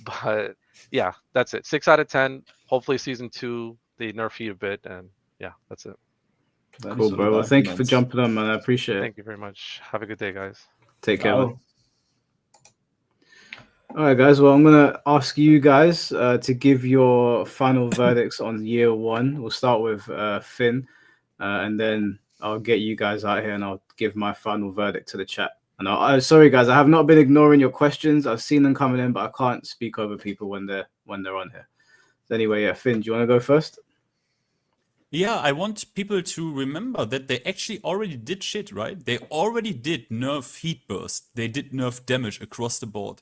But yeah, that's it. 6 out of 10. Hopefully season 2 they nerf you a bit, and yeah, that's it. Cool, bro. Well, thank you for jumping on, man. I appreciate it. Thank you very much. Have a good day, guys. Take care, man. All right, guys. Well, I'm gonna ask you guys to give your final verdicts on year 1. We'll start with Finn, and then I'll get you guys out here, and I'll give my final verdict to the chat. And sorry, guys, I have not been ignoring your questions. I've seen them coming in, but I can't speak over people when they're on here. So anyway, yeah, Finn, do you want to go first? Yeah, I want people to remember that they actually already did shit, right? They already did nerf heat burst. They did nerf damage across the board.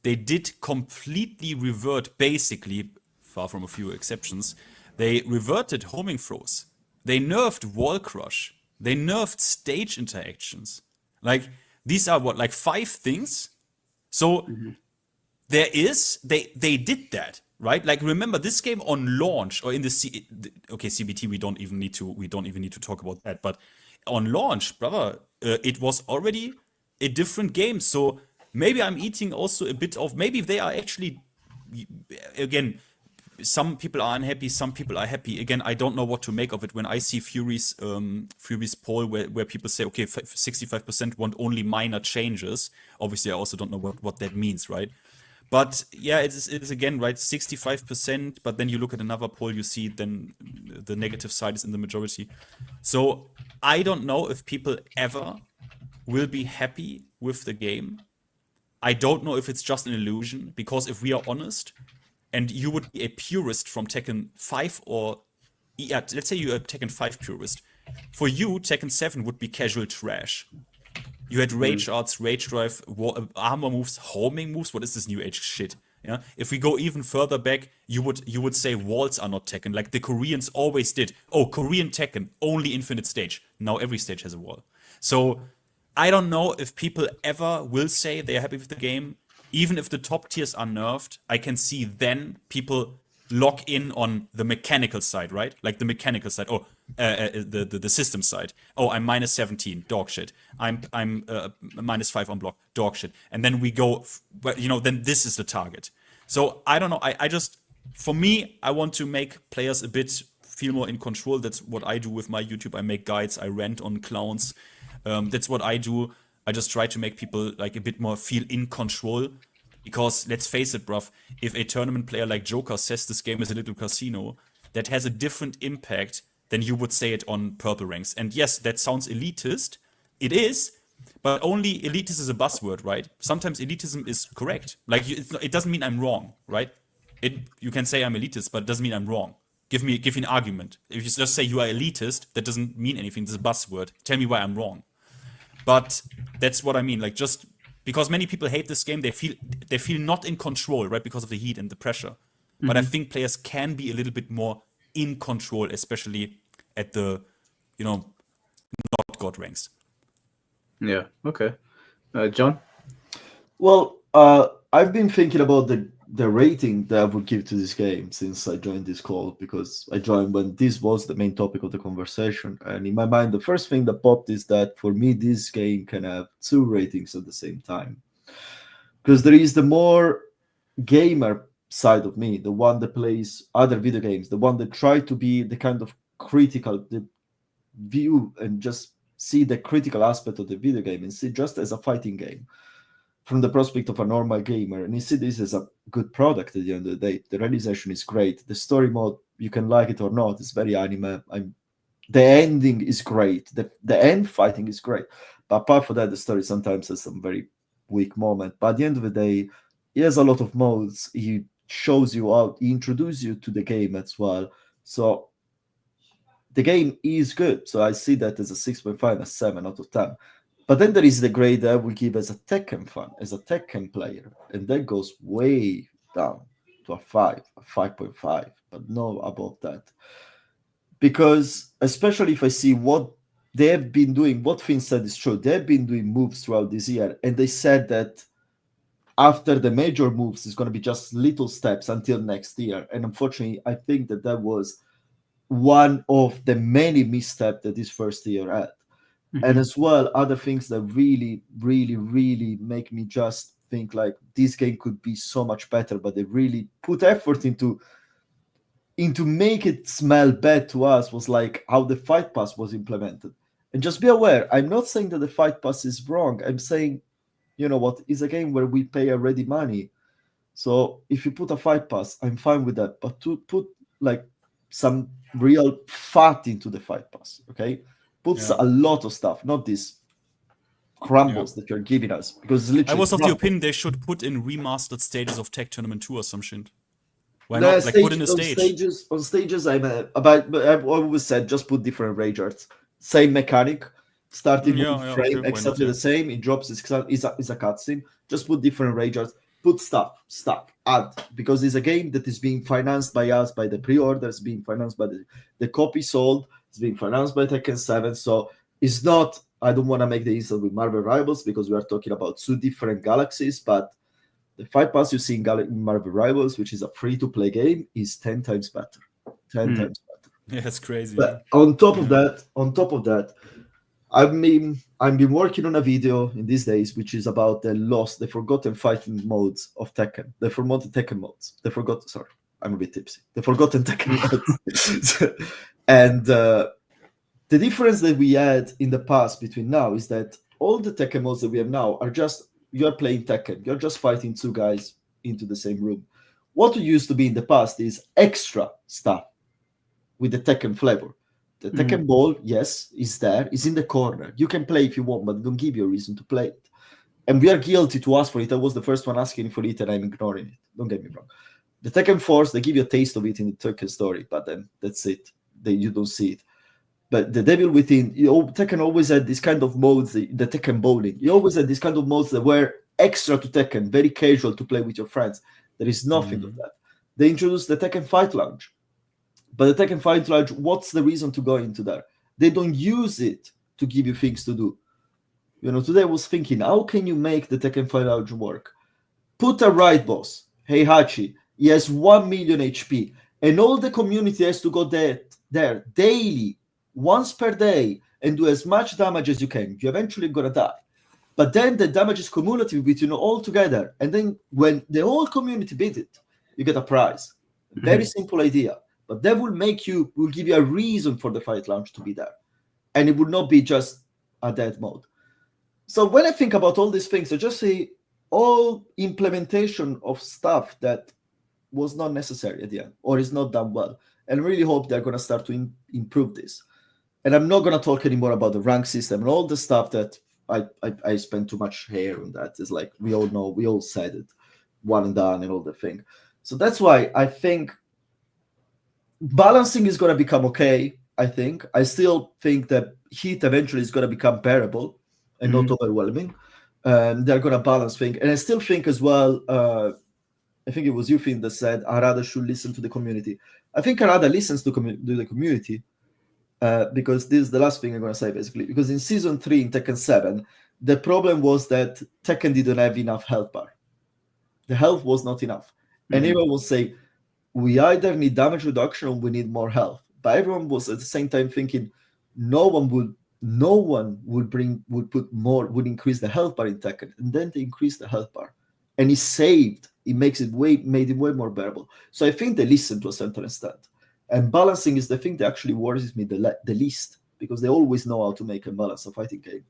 They did completely revert, basically, far from a few exceptions, they reverted homing throws. They nerfed wall crush. They nerfed stage interactions. Like, these are what, like 5 things? So they did that, right? Like, remember this game on launch or in the CBT, we don't even need to talk about that. But on launch, brother, it was already a different game. So maybe I'm eating also a bit of, maybe they are actually, again, some people are unhappy, some people are happy. Again, I don't know what to make of it when I see Fury's poll where people say, okay, 65% want only minor changes. Obviously, I also don't know what that means, right? But yeah, it is again, right, 65%, but then you look at another poll, you see then the negative side is in the majority. So I don't know if people ever will be happy with the game. I don't know if it's just an illusion, because if we are honest, and you would be a purist from Tekken 5 or... Yeah, let's say you're a Tekken 5 purist. For you, Tekken 7 would be casual trash. You had rage arts, rage drive, armor moves, homing moves. What is this new age shit? Yeah. If we go even further back, you would say walls are not Tekken, like the Koreans always did. Oh, Korean Tekken, only infinite stage. Now every stage has a wall. So I don't know if people ever will say they're happy with the game. Even if the top tiers are nerfed, I can see then people lock in on the mechanical side, right? Like the mechanical side, or the system side. Oh, I'm minus 17, dog shit. I'm minus 5 on block, dog shit. And then we go, then this is the target. So I don't know. I just, for me, I want to make players a bit feel more in control. That's what I do with my YouTube. I make guides. I rant on clowns. That's what I do. I just try to make people like a bit more feel in control. Because let's face it, bruv, if a tournament player like Joker says this game is a little casino, that has a different impact than you would say it on purple ranks. And yes, that sounds elitist. It is, but only elitist is a buzzword, right? Sometimes elitism is correct. Like, it doesn't mean I'm wrong, right? You can say I'm elitist, but it doesn't mean I'm wrong. Give me an argument. If you just say you are elitist, that doesn't mean anything. It's a buzzword. Tell me why I'm wrong. But that's what I mean. Like, just because many people hate this game, they feel not in control, right? Because of the heat and the pressure. But I think players can be a little bit more in control, especially at the, not God ranks. Yeah. Okay. John? Well, I've been thinking about the rating that I would give to this game since I joined this call, because I joined when this was the main topic of the conversation. And in my mind, the first thing that popped is that for me, this game can have 2 ratings at the same time. Because there is the more gamer side of me, the one that plays other video games, the one that try to be the kind of critical, the view and just see the critical aspect of the video game and see just as a fighting game from the prospect of a normal gamer, and you see this as a good product at the end of the day. The realization is great. The story mode, you can like it or not, it's very anime. The ending is great. The end fighting is great. But apart from that, the story sometimes has some very weak moment. But at the end of the day, he has a lot of modes. He shows you out, he introduces you to the game as well. So the game is good. So I see that as a 6.5, a 7 out of 10. But then there is the grade that I will give as a Tekken fan, as a Tekken player, and that goes way down to a 5, a 5.5, but no above that. Because especially if I see what they have been doing, what Finn said is true. They've been doing moves throughout this year, and they said that after the major moves, it's going to be just little steps until next year. And unfortunately, I think that was one of the many missteps that this first year had. And as well, other things that really, really, really make me just think like this game could be so much better, but they really put effort into make it smell bad to us, was like how the Fight Pass was implemented. And just be aware, I'm not saying that the Fight Pass is wrong. I'm saying, you know what, it's a game where we pay already money. So if you put a Fight Pass, I'm fine with that. But to put like some real fat into the Fight Pass, okay? Puts a lot of stuff, not these crumbles that you're giving us. Because it's literally I was of the opinion they should put in remastered stages of Tech Tournament 2 or some shit. Why The not? Like, put in a stage. On stages, I've always said just put different rage arts. Same mechanic, starting with frame, exactly the same. It drops is a cutscene. Just put different rage arts. Put stuff, add, because it's a game that is being financed by us, by the pre-orders, being financed by the copy sold, it's being financed by Tekken 7. So it's not, I don't want to make the insult with Marvel Rivals because we are talking about 2 different galaxies, but the Fight Pass you see in Marvel Rivals, which is a free-to-play game, is 10 times better. 10 times better. Yeah, it's crazy. But on top of that, I've been working on a video in these days, which is about the forgotten fighting modes of Tekken, the forgotten Tekken modes. I'm a bit tipsy. The forgotten Tekken modes. And the difference that we had in the past between now is that all the Tekken modes that we have now are just, you're playing Tekken. You're just fighting 2 guys into the same room. What used to be in the past is extra stuff with the Tekken flavor. The Tekken ball, yes, is there. It's in the corner. You can play if you want, but they don't give you a reason to play it. And we are guilty to ask for it. I was the first one asking for it, and I'm ignoring it. Don't get me wrong. The Tekken Force, they give you a taste of it in the Tekken story, but then that's it. You don't see it. But the Devil Within, Tekken always had this kind of modes, the Tekken bowling. You always had this kind of modes that were extra to Tekken, very casual to play with your friends. There is nothing of that. They introduced the Tekken Fight Lounge. But the Tekken Fight Lounge, what's the reason to go into there? They don't use it to give you things to do. Today I was thinking, how can you make the Tekken Fight Lounge work? Put a right boss, Heihachi. He has 1 million HP, and all the community has to go there daily, once per day, and do as much damage as you can. You're eventually gonna die. But then the damage is cumulative between all together. And then when the whole community beat it, you get a prize. Very simple idea. But that will give you a reason for the Fight Lounge to be there. And it would not be just a dead mode. So when I think about all these things, I just see all implementation of stuff that was not necessary at the end, or is not done well. And I really hope they're going to start to improve this. And I'm not going to talk anymore about the rank system and all the stuff that I spent too much hair on that. It's like, we all know, we all said it, one and done and all the thing. So that's why I think balancing is going to become okay, I think. I still think that Heat eventually is going to become bearable and not overwhelming. They're going to balance things. And I still think as well, I think it was you, Finn, that said Arada should listen to the community. I think Arada listens to the community because this is the last thing I'm going to say, basically. Because in Season 3 in Tekken 7, the problem was that Tekken didn't have enough health bar. The health was not enough. And everyone will say, we either need damage reduction or we need more health. But everyone was at the same time thinking, no one would increase the health bar in Tekken. And then they increased the health bar. And it made it way more bearable. So I think they listen to a certain extent. And balancing is the thing that actually worries me the least, because they always know how to make and balance a fighting game.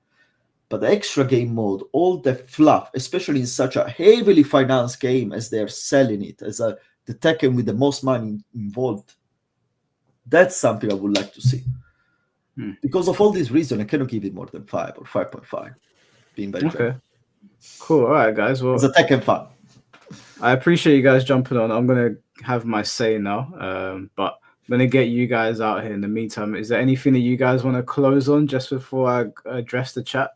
But the extra game mode, all the fluff, especially in such a heavily financed game as they're selling it, as the Tekken with the most money involved, that's something I would like to see. Because of all these reasons, I cannot give it more than 5 or 5.5. Being very okay. Cool. All right, guys. Well, it's a Tekken fan. I appreciate you guys jumping on. I'm going to have my say now, but I'm going to get you guys out here in the meantime. Is there anything that you guys want to close on just before I address the chat?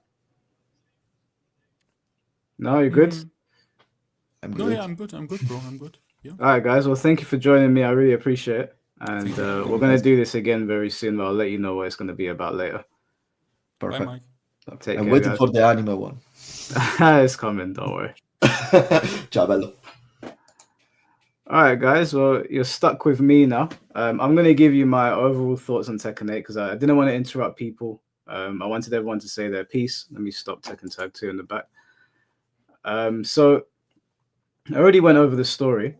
No, you're good? I'm good, bro. I'm good. Yeah. All right, guys. Well, thank you for joining me. I really appreciate it. And we're going to do this again very soon, but I'll let you know what it's going to be about later. Perfect. Bye, Mike. I'm waiting for the anime one. It's coming, don't worry. Ciao, bello. All right, guys. Well, you're stuck with me now. I'm going to give you my overall thoughts on Tekken 8 because I didn't want to interrupt people. I wanted everyone to say their piece. Let me stop Tekken Tag 2 in the back. So I already went over the story.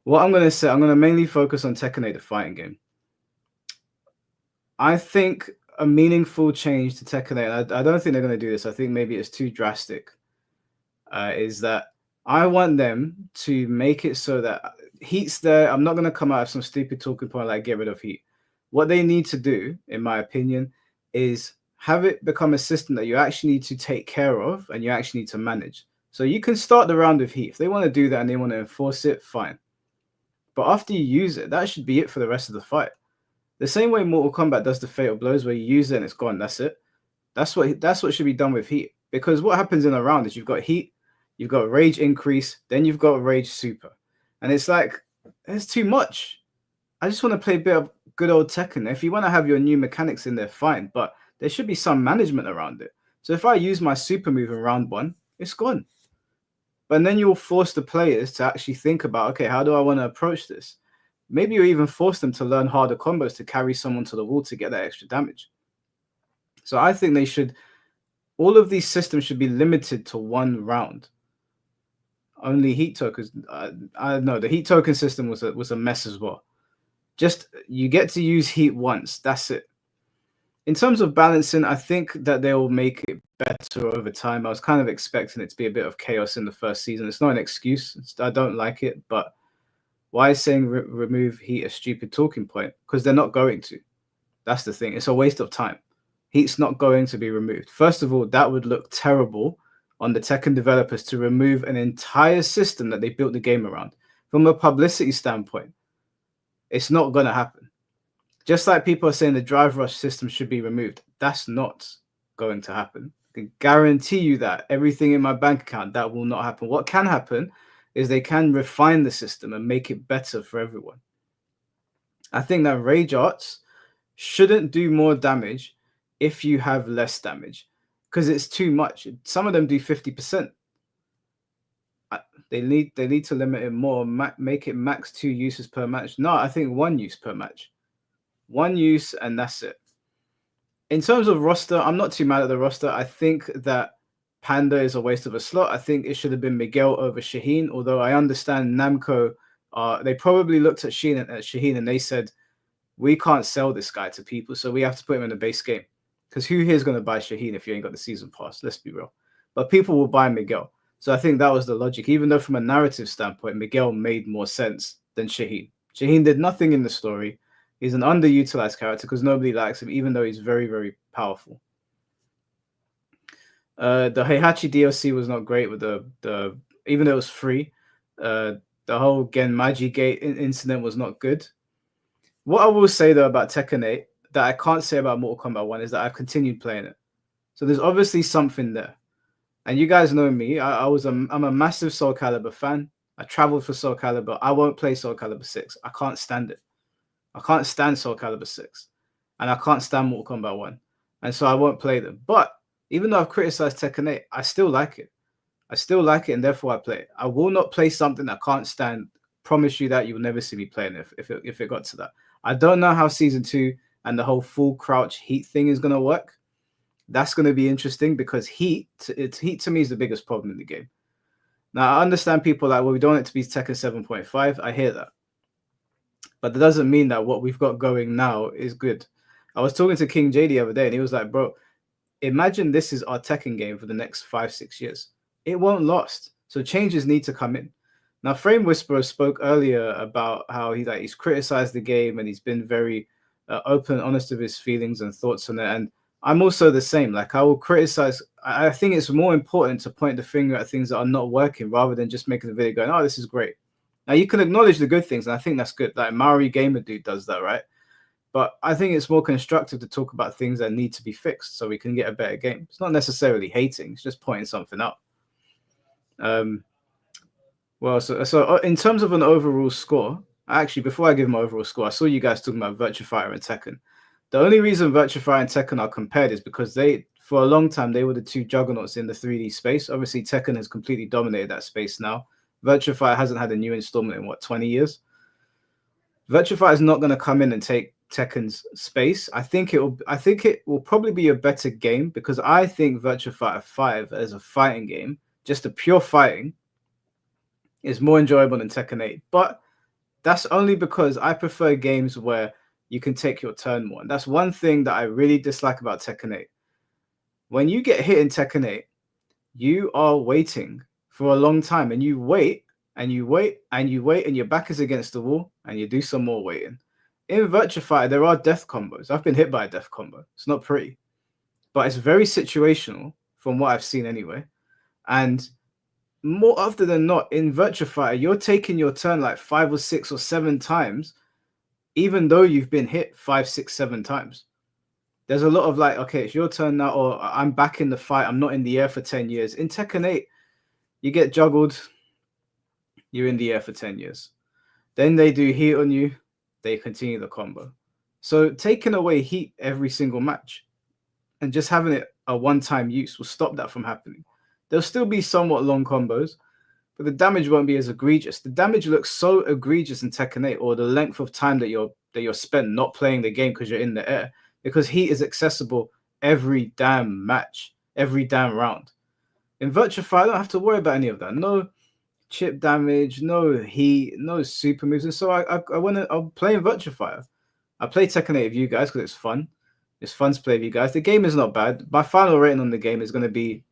What I'm going to say, I'm going to mainly focus on Tekken 8, the fighting game. I think a meaningful change to Tekken 8, I don't think they're going to do this. I think maybe it's too drastic, is that I want them to make it so that Heat's there. I'm not going to come out of some stupid talking point like get rid of Heat. What they need to do, in my opinion, is have it become a system that you actually need to take care of and you actually need to manage. So you can start the round with Heat. If they want to do that and they want to enforce it, fine. But after you use it, that should be it for the rest of the fight. The same way Mortal Kombat does the fatal blows, where you use it and it's gone. That's it. That's what should be done with Heat. Because what happens in a round is you've got Heat, you've got Rage increase, then you've got Rage super, and it's like it's too much. I just want to play a bit of good old Tekken. If you want to have your new mechanics in there, fine, but there should be some management around it. So if I use my super move in round 1, it's gone. But then you'll force the players to actually think about, okay, how do I want to approach this? Maybe you even force them to learn harder combos to carry someone to the wall to get that extra damage. So I think all of these systems should be limited to 1 round. Only Heat tokens. I know the Heat token system was a mess as well. Just you get to use Heat once. That's it. In terms of balancing, I think that they will make it better over time. I was kind of expecting it to be a bit of chaos in the first season. It's not an excuse. I don't like it, but why is saying remove Heat a stupid talking point? Because they're not going to. That's the thing. It's a waste of time. Heat's not going to be removed. First of all, that would look terrible on the Tekken developers to remove an entire system that they built the game around. From a publicity standpoint, it's not going to happen. Just like people are saying the drive rush system should be removed, that's not going to happen. I can guarantee you that everything in my bank account, that will not happen. What can happen is they can refine the system and make it better for everyone. I think that rage arts shouldn't do more damage if you have less damage, because it's too much. Some of them do 50%. They need to limit it more, make it max 2 uses per match. No, I think 1 use per match. 1 use, and that's it. In terms of roster, I'm not too mad at the roster. I think that Panda is a waste of a slot. I think it should have been Miguel over Shaheen, although I understand Namco, they probably looked at Shaheen and they said, we can't sell this guy to people, so we have to put him in the base game. Because who here is going to buy Shaheen if you ain't got the season pass? Let's be real. But people will buy Miguel. So I think that was the logic. Even though from a narrative standpoint, Miguel made more sense than Shaheen. Shaheen did nothing in the story. He's an underutilized character because nobody likes him, even though he's very, very powerful. The Heihachi DLC was not great with the even though it was free. The whole Genmaji Gate incident was not good. What I will say though about Tekken 8 that I can't say about Mortal Kombat 1 is that I've continued playing it. So there's obviously something there. And you guys know me. I'm a massive Soul Calibur fan. I traveled for Soul Calibur. I won't play Soul Calibur 6. I can't stand it. I can't stand Soul Calibur 6. And I can't stand Mortal Kombat 1. And so I won't play them. But even though I've criticized Tekken 8, I still like it. I still like it, and therefore I play it. I will not play something I can't stand. Promise you that you will never see me playing it if it got to that. I don't know how Season 2 and the whole full crouch heat thing is going to work. That's going to be interesting because heat to me is the biggest problem in the game. Now, I understand people like, well, we don't want it to be Tekken 7.5. I hear that. But that doesn't mean that what we've got going now is good. I was talking to King J the other day, and he was like, bro, imagine this is our Tekken game for the next 5-6 years. It won't last. So changes need to come in. Now, Frame Whisperer spoke earlier about how he's criticized the game and he's been very open and honest with his feelings and thoughts on it. And I'm also the same. Like, I will criticize. I think it's more important to point the finger at things that are not working rather than just making a video going, oh, this is great. Now, you can acknowledge the good things, and I think that's good. Like, Maori Gamer Dude does that, right? But I think it's more constructive to talk about things that need to be fixed so we can get a better game. It's not necessarily hating. It's just pointing something out. Well, so in terms of an overall score, actually, before I give my overall score, I saw you guys talking about Virtua Fighter and Tekken. The only reason Virtua Fighter and Tekken are compared is because for a long time, they were the two juggernauts in the 3D space. Obviously, Tekken has completely dominated that space now. Virtua Fighter hasn't had a new installment in, 20 years? Virtua Fighter is not going to come in and take Tekken's space. I think it will probably be a better game because I think Virtua Fighter 5 as a fighting game, just a pure fighting, is more enjoyable than Tekken 8. But that's only because I prefer games where you can take your turn more. And that's one thing that I really dislike about Tekken 8. When you get hit in Tekken 8, you are waiting for a long time, and you wait, and you wait, and you wait, and your back is against the wall, and you do some more waiting. In Virtua Fighter, there are death combos. I've been hit by a death combo. It's not pretty, but it's very situational from what I've seen anyway. And more often than not, in Virtua Fighter, you're taking your turn like 5 or 6 or 7 times, even though you've been hit 5, 6, 7 times. There's a lot of like, okay, it's your turn now, or I'm back in the fight. I'm not in the air for 10 years. In Tekken 8, you get juggled, you're in the air for 10 years. Then they do heat on you, they continue the combo. So taking away heat every single match and just having it a one-time use will stop that from happening. There'll still be somewhat long combos, but the damage won't be as egregious. The damage looks so egregious in Tekken 8, or the length of time that you're spent not playing the game because you're in the air, because heat is accessible every damn match, every damn round. In Virtua Fighter, I don't have to worry about any of that. No chip damage, no heat, no super moves. And so I'll play in Virtua Fighter. I play Tekken 8 with you guys because it's fun. It's fun to play with you guys. The game is not bad. My final rating on the game is going to be...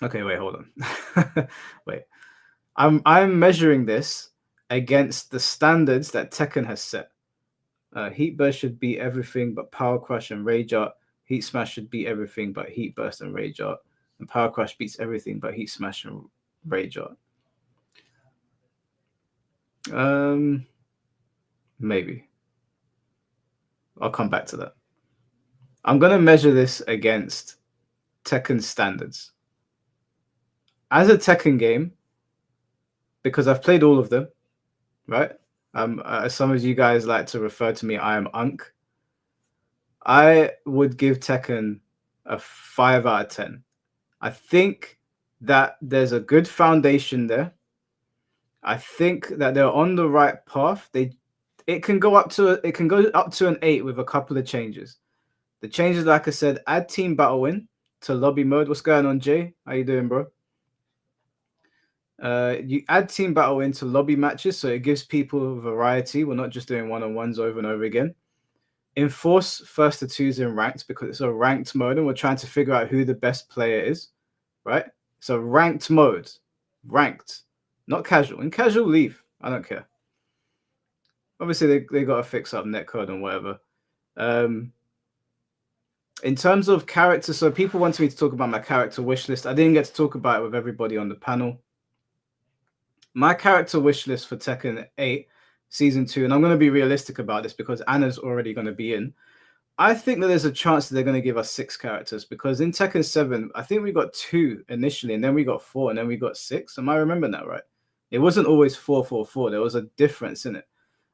Okay, wait, hold on. Wait. I'm measuring this against the standards that Tekken has set. Heat Burst should be everything but Power Crush and Rage Art. Heat Smash should beat everything but Heat Burst and Rage Art. And Power Crush beats everything but Heat Smash and Rage Art. Maybe. I'll come back to that. I'm going to measure this against Tekken standards. As a Tekken game, because I've played all of them, right? As some of you guys like to refer to me, I am Unk. I would give Tekken a 5 out of 10. I think that there's a good foundation there. I think that they're on the right path. It can go up to an 8 with a couple of changes. The changes, like I said, add team battle win to lobby mode. What's going on, Jay? How you doing, bro? You add team battle into lobby matches, so it gives people variety. We're not just doing one-on-ones over and over again. Enforce first to twos in ranked because it's a ranked mode, and we're trying to figure out who the best player is, right? So ranked mode, ranked, not casual. In casual, leave. I don't care. Obviously, they got to fix up netcode and whatever. In terms of character, so people wanted me to talk about my character wish list. I didn't get to talk about it with everybody on the panel. My character wish list for Tekken 8 Season 2, and I'm going to be realistic about this because Anna's already going to be in. I think that there's a chance that they're going to give us 6 characters because in Tekken 7, I think we got 2 initially, and then we got 4, and then we got 6. Am I remembering that right? It wasn't always 4, 4, 4. There was a difference in it.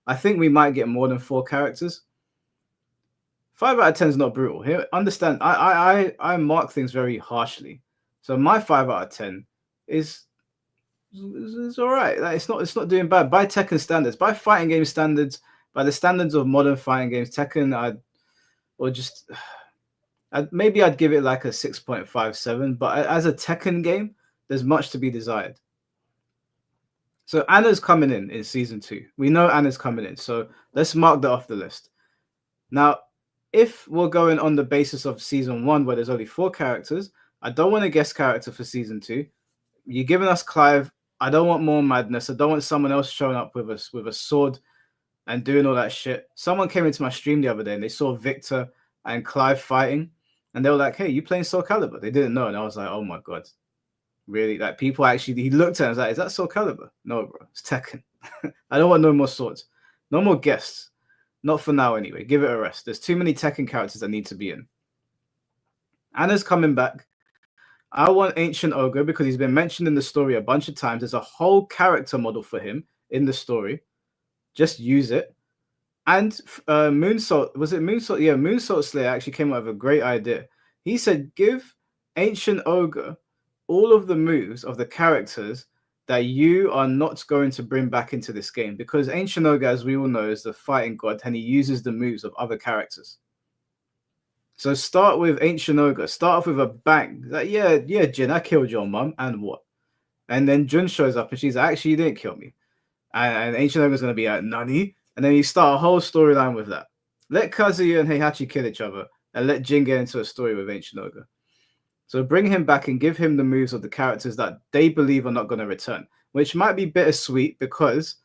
I think we might get more than 4 characters. 5 out of 10 is not brutal. Here, understand, I mark things very harshly. So my 5 out of 10 is all right. Like, it's not doing bad. By Tekken standards, by fighting game standards, by the standards of modern fighting games, Tekken, maybe I'd give it like a 6.57. But as a Tekken game, there's much to be desired. So Anna's coming in Season 2. We know Anna's coming in. So let's mark that off the list. Now, if we're going on the basis of Season 1, where there's only 4 characters, I don't want a guest character for Season 2. You're giving us Clive. I don't want more madness. I don't want someone else showing up with a sword and doing all that shit. Someone came into my stream the other day and they saw Victor and Clive fighting, and they were like, "Hey, you playing Soul Calibur?" They didn't know, and I was like, "Oh my god, really?" Like people actually. He looked at it and was like, "Is that Soul Calibur?" No, bro, it's Tekken. I don't want no more swords, no more guests. Not for now, anyway. Give it a rest. There's too many Tekken characters that need to be in. Anna's coming back. I want Ancient Ogre because he's been mentioned in the story a bunch of times. There's a whole character model for him in the story. Just use it. And Moonsault, was it Moonsault? Yeah, Moonsault Slayer actually came up with a great idea. He said, give Ancient Ogre all of the moves of the characters that you are not going to bring back into this game. Because Ancient Ogre, as we all know, is the fighting god, and he uses the moves of other characters. So start with Ancient Ogre. Start off with a bang. Like, yeah, Jin, I killed your mum, and what? And then Jun shows up, and she's like, actually, you didn't kill me. And Ancient Ogre's going to be like, Nani? And then you start a whole storyline with that. Let Kazuya and Heihachi kill each other, and let Jin get into a story with Ancient Ogre. So bring him back and give him the moves of the characters that they believe are not going to return, which might be bittersweet because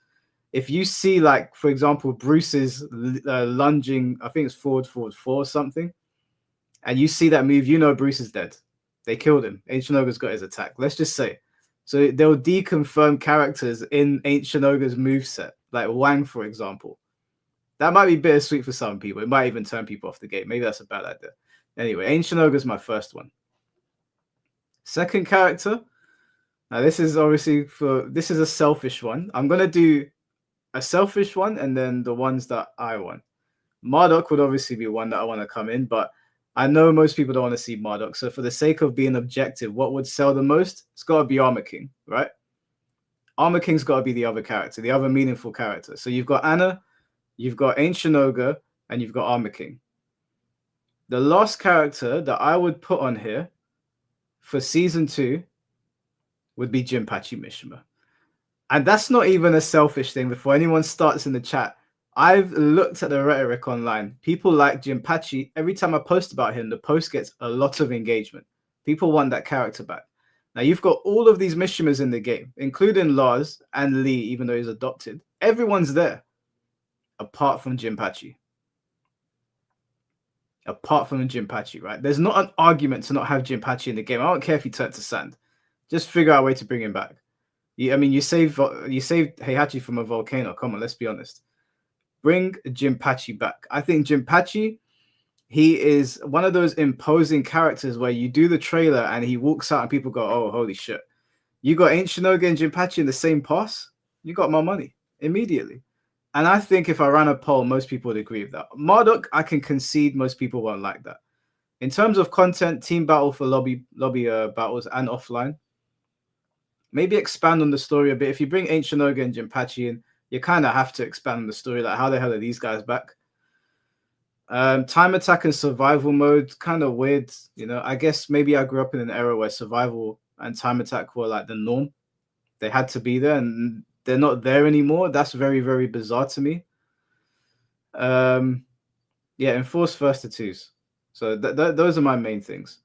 if you see, like, for example, Bruce's lunging, I think it's forward 4 or something, and you see that move, you know Bruce is dead. They killed him. Ancient Ogre's got his attack. Let's just say. So they'll deconfirm characters in Ancient Ogre's moveset, like Wang, for example. That might be bittersweet for some people. It might even turn people off the game. Maybe that's a bad idea. Anyway, Ancient Ogre's my first one. Second character. Now, this is obviously this is a selfish one. I'm going to do a selfish one and then the ones that I want. Marduk would obviously be one that I want to come in, but I know most people don't want to see Marduk. So for the sake of being objective, what would sell the most? It's got to be Armor King, right? Armor King's got to be the other character, the other meaningful character. So you've got Anna, you've got Ancient Ogre, and you've got Armor King. The last character that I would put on here for Season 2 would be Jinpachi Mishima. And that's not even a selfish thing. Before anyone starts in the chat, I've looked at the rhetoric online. People like Jinpachi. Every time I post about him, the post gets a lot of engagement. People want that character back. Now, you've got all of these Mishimas in the game, including Lars and Lee, even though he's adopted. Everyone's there, apart from Jinpachi. apart from Jinpachi, right? There's not an argument to not have Jinpachi in the game. I don't care if he turned to sand. Just figure out a way to bring him back. You saved Heihachi from a volcano. Come on, let's be honest. Bring Jinpachi back. I think Jinpachi, he is one of those imposing characters where you do the trailer and he walks out and people go, oh, holy shit. You got Ancient Shinogi and Jinpachi in the same pass, you got my money immediately. And I think if I ran a poll, most people would agree with that. Marduk, I can concede most people won't like that. In terms of content, team battle for lobby battles and offline, maybe expand on the story a bit. If you bring Ancient Shinogi and Jinpachi in, you kind of have to expand on the story. Like, how the hell are these guys back? Time attack and survival mode, kind of weird. I guess maybe I grew up in an era where survival and time attack were like the norm. They had to be there, and they're not there anymore. That's very, very bizarre to me. Enforce first to twos. So those are my main things.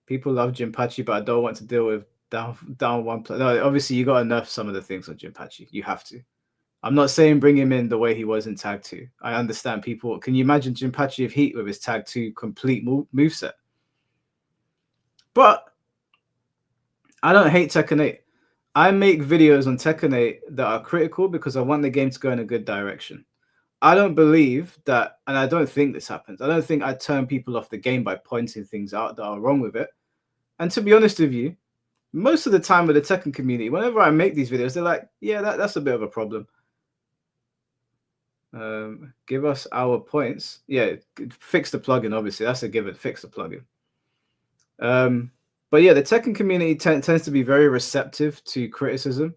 People love Jinpachi, but I don't want to deal with down one play. No, obviously you got to nerf some of the things on Jinpachi. You have to. I'm not saying bring him in the way he was in Tag 2. I understand people. Can you imagine Jinpachi of Heat with his Tag 2 complete moveset? But I don't hate Tekken 8. I make videos on Tekken 8 that are critical because I want the game to go in a good direction. I don't believe that, and I don't think this happens. I don't think I turn people off the game by pointing things out that are wrong with it. And to be honest with you, most of the time with the Tekken community, whenever I make these videos, they're like, yeah, that's a bit of a problem. Give us our points. Yeah, fix the plugin, obviously. That's a given. Fix the plugin. But yeah, the Tekken community tends to be very receptive to criticism.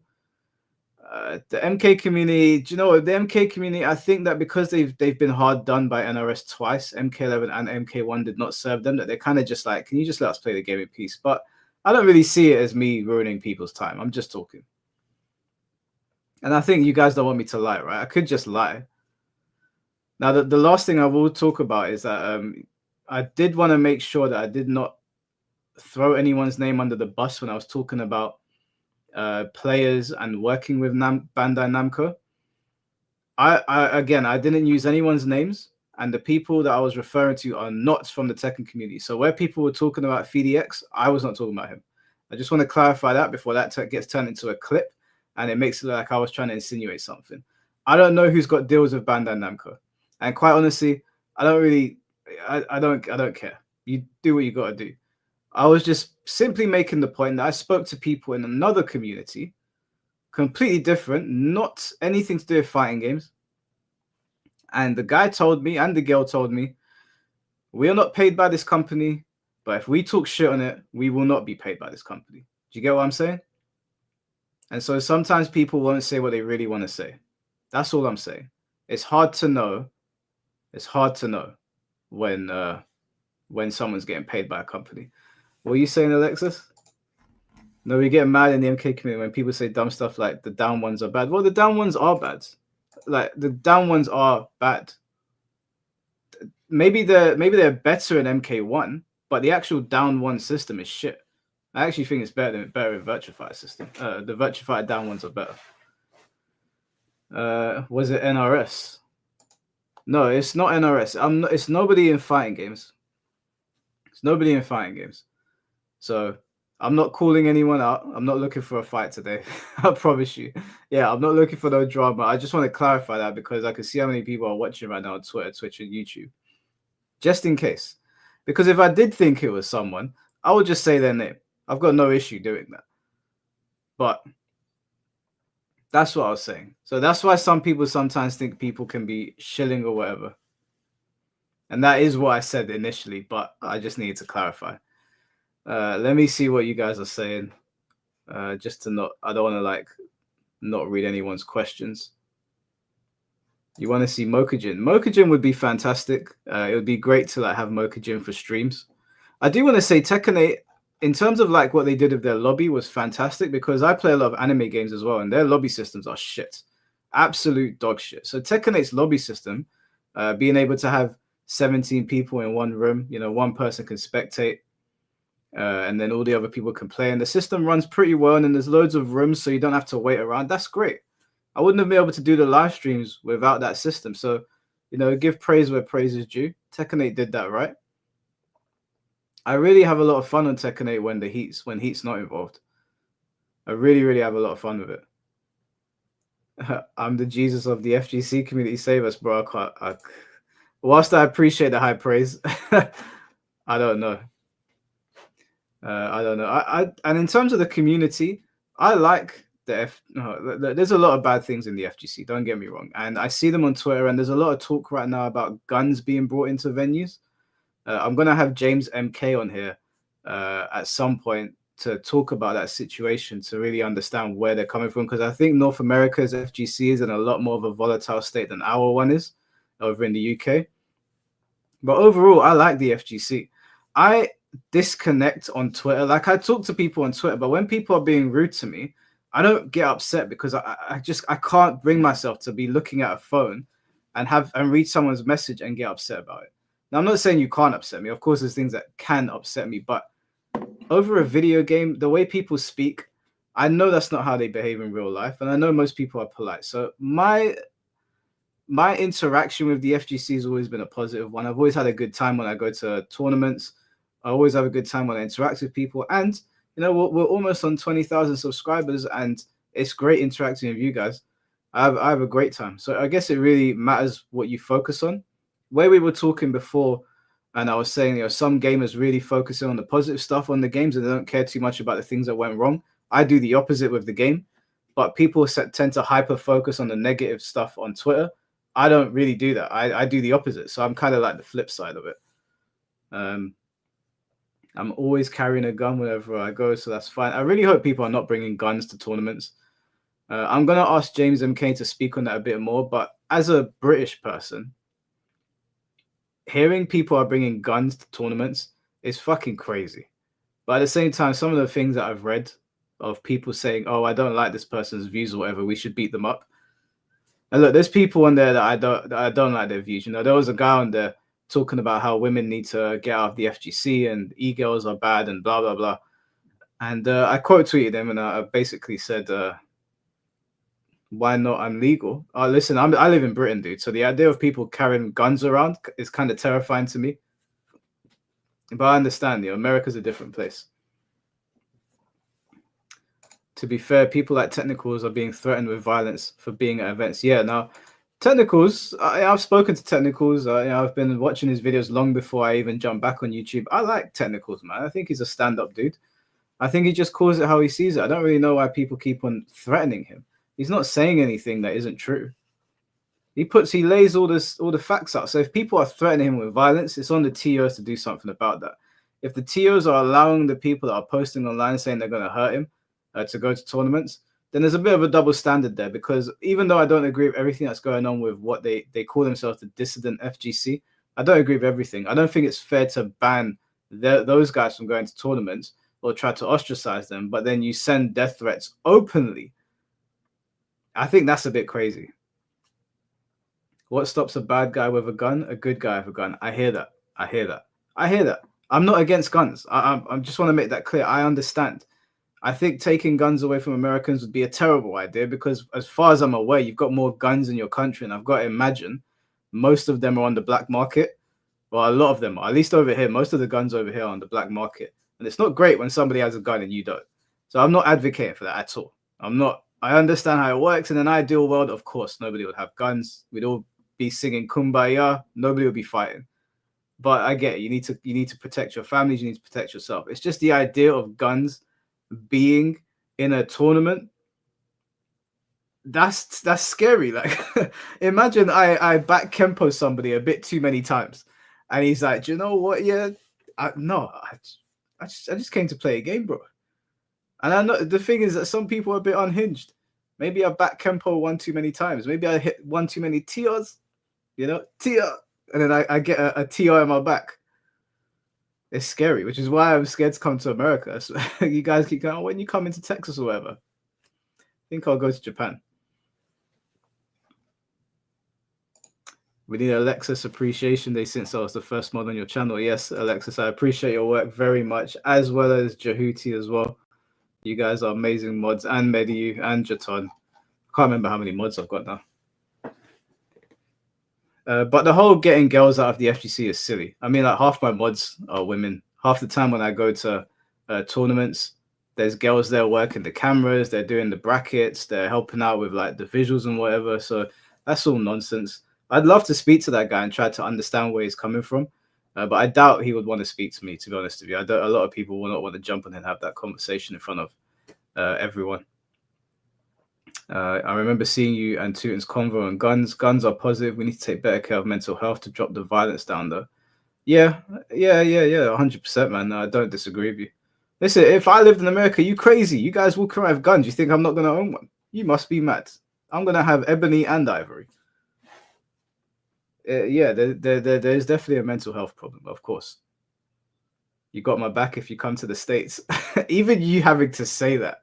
The MK community, do you know what? The MK community, I think that because they've been hard done by NRS twice, MK11 and MK1 did not serve them, that they're kind of just like, can you just let us play the game in peace? But I don't really see it as me ruining people's time. I'm just talking. And I think you guys don't want me to lie, right? I could just lie. Now, the last thing I will talk about is that I did want to make sure that I did not throw anyone's name under the bus when I was talking about players and working with Bandai Namco. I didn't use anyone's names, and the people that I was referring to are not from the Tekken community. So where people were talking about FDX, I was not talking about him. I just want to clarify that before that gets turned into a clip, and it makes it look like I was trying to insinuate something. I don't know who's got deals with Bandai Namco, and quite honestly, I don't care. You do what you got to do. I was just simply making the point that I spoke to people in another community, completely different, not anything to do with fighting games. And the guy told me, and the girl told me, we are not paid by this company, but if we talk shit on it, we will not be paid by this company. Do you get what I'm saying? And so sometimes people won't say what they really want to say. That's all I'm saying. It's hard to know. It's hard to know when someone's getting paid by a company. What are you saying, Alexis? No, we get mad in the MK community when people say dumb stuff like the down ones are bad. Well, the down ones are bad. Like the down ones are bad. Maybe they're better in MK1, but the actual down one system is shit. I actually think it's better in Virtufied system. The Virtufied down ones are better. Was it NRS? No, it's not NRS. It's nobody in fighting games. It's nobody in fighting games. So I'm not calling anyone out. I'm not looking for a fight today. I promise you. Yeah, I'm not looking for no drama. I just want to clarify that because I can see how many people are watching right now on Twitter, Twitch, and YouTube. Just in case. Because if I did think it was someone, I would just say their name. I've got no issue doing that. But that's what I was saying. So that's why some people sometimes think people can be shilling or whatever. And that is what I said initially, but I just needed to clarify. Let me see what you guys are saying. Just to I don't want to not read anyone's questions. You want to see Mokujin? Mokujin would be fantastic. It would be great to have Mokujin for streams. I do want to say Tekken 8, in terms of what they did with their lobby, was fantastic because I play a lot of anime games as well, and their lobby systems are shit, absolute dog shit. So Tekken 8's lobby system, being able to have 17 people in one room, one person can spectate. And then all the other people can play, and the system runs pretty well, and then there's loads of rooms so you don't have to wait around. That's great. I wouldn't have been able to do the live streams without that system. So, give praise where praise is due. Tekken 8 did that, right? I really have a lot of fun on Tekken 8 when Heat's not involved. I really, really have a lot of fun with it. I'm the Jesus of the FGC community. Save us, bro. Whilst I appreciate the high praise, I don't know. I don't know. And in terms of the community, I like there's a lot of bad things in the FGC. Don't get me wrong, and I see them on Twitter. And there's a lot of talk right now about guns being brought into venues. I'm gonna have James MK on here at some point to talk about that situation to really understand where they're coming from, because I think North America's FGC is in a lot more of a volatile state than our one is over in the UK. But overall, I like the FGC. I disconnect on Twitter. Like, I talk to people on Twitter, but when people are being rude to me, I don't get upset because I can't bring myself to be looking at a phone and read someone's message and get upset about it. Now, I'm not saying you can't upset me. Of course, there's things that can upset me, but over a video game, the way people speak, I know that's not how they behave in real life, and I know most people are polite. So my interaction with the FGC has always been a positive one. I've always had a good time when I go to tournaments. I always have a good time when I interact with people. And, you know, we're almost on 20,000 subscribers, and it's great interacting with you guys. I have a great time. So I guess it really matters what you focus on. Where we were talking before, and I was saying, you know, some gamers really focusing on the positive stuff on the games and they don't care too much about the things that went wrong. I do the opposite with the game, but people tend to hyper focus on the negative stuff on Twitter. I don't really do that. I do the opposite. So I'm kind of like the flip side of it. I'm always carrying a gun wherever I go, so that's fine. I really hope people are not bringing guns to tournaments. I'm going to ask James MK to speak on that a bit more, but as a British person, hearing people are bringing guns to tournaments is fucking crazy. But at the same time, some of the things that I've read of people saying, oh, I don't like this person's views or whatever, we should beat them up. And look, there's people on there that I don't like their views. You know, there was a guy on there talking about how women need to get out of the FGC and e-girls are bad and blah, blah, blah. And I quote tweeted him and I basically said, why not? I'm legal. Listen, I live in Britain, dude. So the idea of people carrying guns around is kind of terrifying to me. But I understand, you know, America's a different place. To be fair, people like Technicals are being threatened with violence for being at events. Yeah, now, Technicals, I've spoken to Technicals. I've been watching his videos long before I even jumped back on YouTube. I like Technicals, man. I think he's a stand-up dude. I think he just calls it how he sees it. I don't really know why people keep on threatening him. He's not saying anything that isn't true. He lays all the facts out. So if people are threatening him with violence, it's on the TOs to do something about that. If the TOs are allowing the people that are posting online saying they're going to hurt him to go to tournaments, then there's a bit of a double standard there, because even though I don't agree with everything that's going on with what they call themselves the dissident FGC, I don't agree with everything. I don't think it's fair to ban those guys from going to tournaments or try to ostracize them, but then you send death threats openly. I think that's a bit crazy. What stops a bad guy with a gun? A good guy with a gun. I hear that. I'm not against guns. I just want to make that clear. I understand. I think taking guns away from Americans would be a terrible idea, because as far as I'm aware, you've got more guns in your country, and I've got to imagine most of them are on the black market. Well, a lot of them are. At least over here, most of the guns over here are on the black market. And it's not great when somebody has a gun and you don't. So I'm not advocating for that at all. I understand how it works. In an ideal world, of course, nobody would have guns. We'd all be singing Kumbaya. Nobody would be fighting. But I get it. You need to protect your families. You need to protect yourself. It's just the idea of guns being in a tournament. That's scary. Like, imagine I back Kempo somebody a bit too many times, and he's like, do you know what? Yeah, I just came to play a game, bro. And I know the thing is that some people are a bit unhinged. Maybe I back Kempo one too many times. Maybe I hit one too many TRs, you know, TR, and then I get a TR in my back. It's scary, which is why I'm scared to come to America. So you guys keep going, when you come into Texas or whatever, I think I'll go to Japan. We need Alexis appreciation day since I was the first mod on your channel. Yes, Alexis, I appreciate your work very much, as well as Jahuti as well. You guys are amazing mods, and Mediu and Jaton. I can't remember how many mods I've got now. But the whole getting girls out of the FGC is silly. I mean, like half my mods are women. Half the time when I go to tournaments, there's girls there working the cameras, they're doing the brackets, they're helping out with like the visuals and whatever. So that's all nonsense. I'd love to speak to that guy and try to understand where he's coming from. But I doubt he would want to speak to me, to be honest with you. A lot of people will not want to jump on and have that conversation in front of everyone. I remember seeing you and Tootin's convo on guns. Guns are positive. We need to take better care of mental health to drop the violence down, though. Yeah, 100%, man. I don't disagree with you. Listen, if I lived in America, you crazy. You guys walk around with guns. You think I'm not going to own one? You must be mad. I'm going to have ebony and ivory. Yeah, there's definitely a mental health problem, of course. You got my back if you come to the States. Even you having to say that.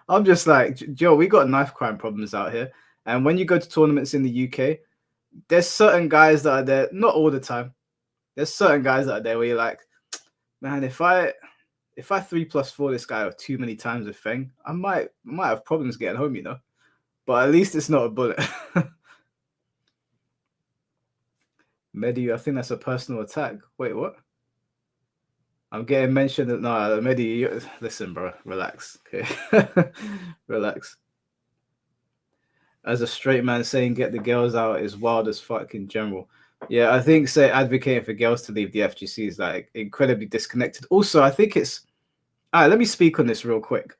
I'm just like, Joe, we got knife crime problems out here. And when you go to tournaments in the UK, there's certain guys that are there, not all the time. There's certain guys that are there where you're like, man, if I 3+4 this guy too many times with Feng, I might have problems getting home, you know. But at least it's not a bullet. Medi, I think that's a personal attack. Wait, what? I'm getting mentioned that no, Medi, listen, bro, relax. Okay. Relax. As a straight man saying get the girls out is wild as fuck in general. Yeah, I think advocating for girls to leave the FGC is like incredibly disconnected. Also, I think it's all right, let me speak on this real quick.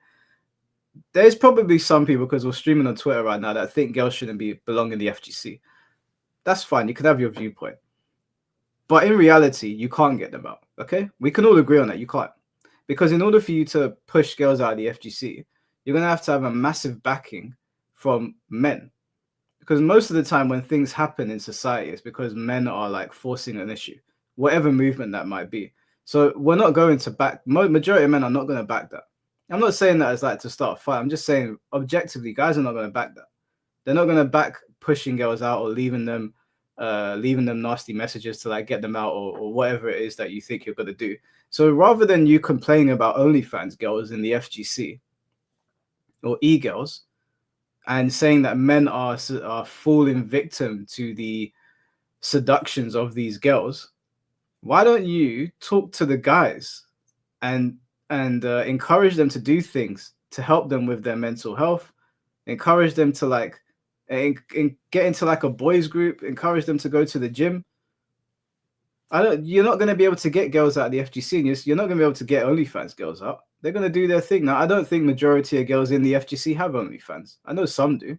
There's probably some people, because we're streaming on Twitter right now, that think girls shouldn't belong in the FGC. That's fine. You can have your viewpoint. But in reality, you can't get them out. Okay? We can all agree on that. You can't. Because in order for you to push girls out of the FGC, you're going to have a massive backing from men. Because most of the time when things happen in society, it's because men are like forcing an issue, whatever movement that might be. So we're not going to back, majority of men are not going to back that. I'm not saying that as like to start a fight. I'm just saying objectively, guys are not going to back that. They're not going to back pushing girls out or leaving them nasty messages to like get them out or whatever it is that you think you're going to do. So rather than you complaining about OnlyFans girls in the FGC or e-girls and saying that men are falling victim to the seductions of these girls, why don't you talk to the guys and encourage them to do things to help them with their mental health, encourage them to like get into like a boys group, encourage them to go to the gym. You're not going to be able to get girls out of the FGC, and you're not going to be able to get OnlyFans girls out. They're going to do their thing. Now, I don't think majority of girls in the FGC have OnlyFans. I know some do.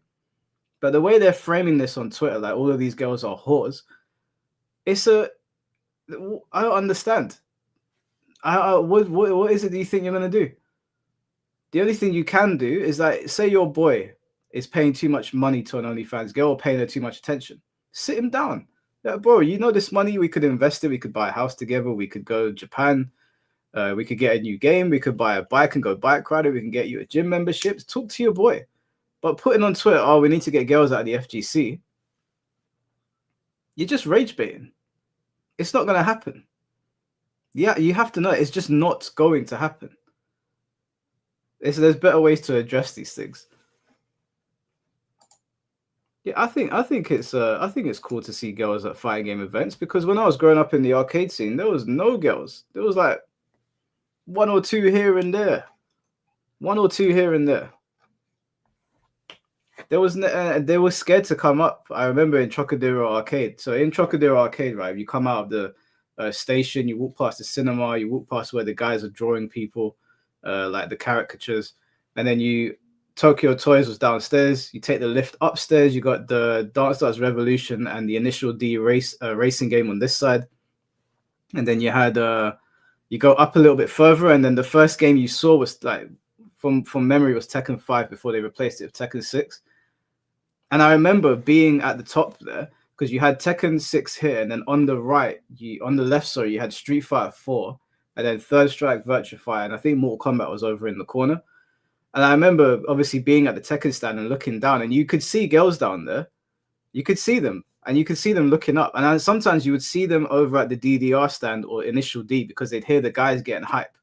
But the way they're framing this on Twitter, like all of these girls are whores, I don't understand. What is it that you think you're going to do? The only thing you can do is like, say your boy is paying too much money to an OnlyFans girl or paying her too much attention. Sit him down. Yeah, bro, you know this money, we could invest it. We could buy a house together. We could go to Japan. We could get a new game. We could buy a bike and go bike riding. We can get you a gym membership. Talk to your boy. But putting on Twitter, oh, we need to get girls out of the FGC. You're just rage baiting. It's not going to happen. Yeah, you have to know it's just not going to happen. There's better ways to address these things. Yeah, I think it's cool to see girls at fighting game events, because when I was growing up in the arcade scene, there was no girls. There was like one or two here and there. There was they were scared to come up. I remember in Trocadero Arcade. So in Trocadero Arcade, right, you come out of the station, you walk past the cinema, you walk past where the guys are drawing people, like the caricatures, and then Tokyo Toys was downstairs. You take the lift upstairs. You got the Dance Dance Revolution and the Initial D racing game on this side, and then you had you go up a little bit further, and then the first game you saw was like from memory was Tekken 5 before they replaced it with Tekken 6. And I remember being at the top there because you had Tekken 6 here, and then on the right, on the left, sorry, you had Street Fighter 4, and then Third Strike, Virtua Fighter, and I think Mortal Kombat was over in the corner. And I remember obviously being at the Tekken stand and looking down, and you could see girls down there. You could see them, and you could see them looking up. And sometimes you would see them over at the DDR stand or Initial D because they'd hear the guys getting hype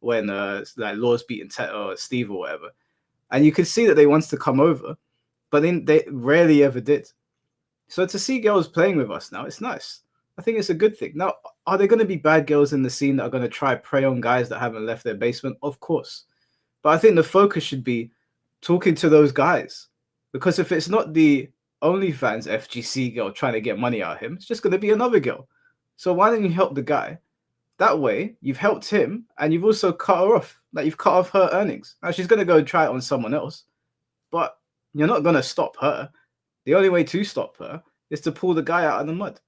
when like Law's beating or Steve or whatever. And you could see that they wanted to come over, but then they rarely ever did. So to see girls playing with us now, it's nice. I think it's a good thing. Now, are there going to be bad girls in the scene that are going to try prey on guys that haven't left their basement? Of course. But I think the focus should be talking to those guys. Because if it's not the OnlyFans FGC girl trying to get money out of him, it's just going to be another girl. So why don't you help the guy? That way, you've helped him and you've also cut her off. Like, you've cut off her earnings. Now, she's going to go try it on someone else. But you're not going to stop her. The only way to stop her is to pull the guy out of the mud.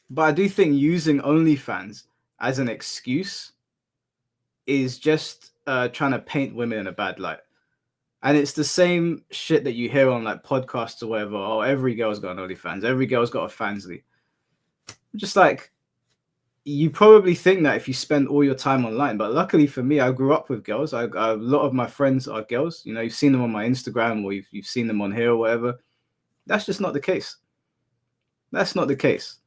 But I do think using OnlyFans as an excuse is just trying to paint women in a bad light. And it's the same shit that you hear on like podcasts or whatever. Oh, every girl's got an OnlyFans. Every girl's got a Fansly. Just like, you probably think that if you spend all your time online. But luckily for me, I grew up with girls. A lot of my friends are girls. You know, you've seen them on my Instagram or you've seen them on here or whatever. That's just not the case. That's not the case.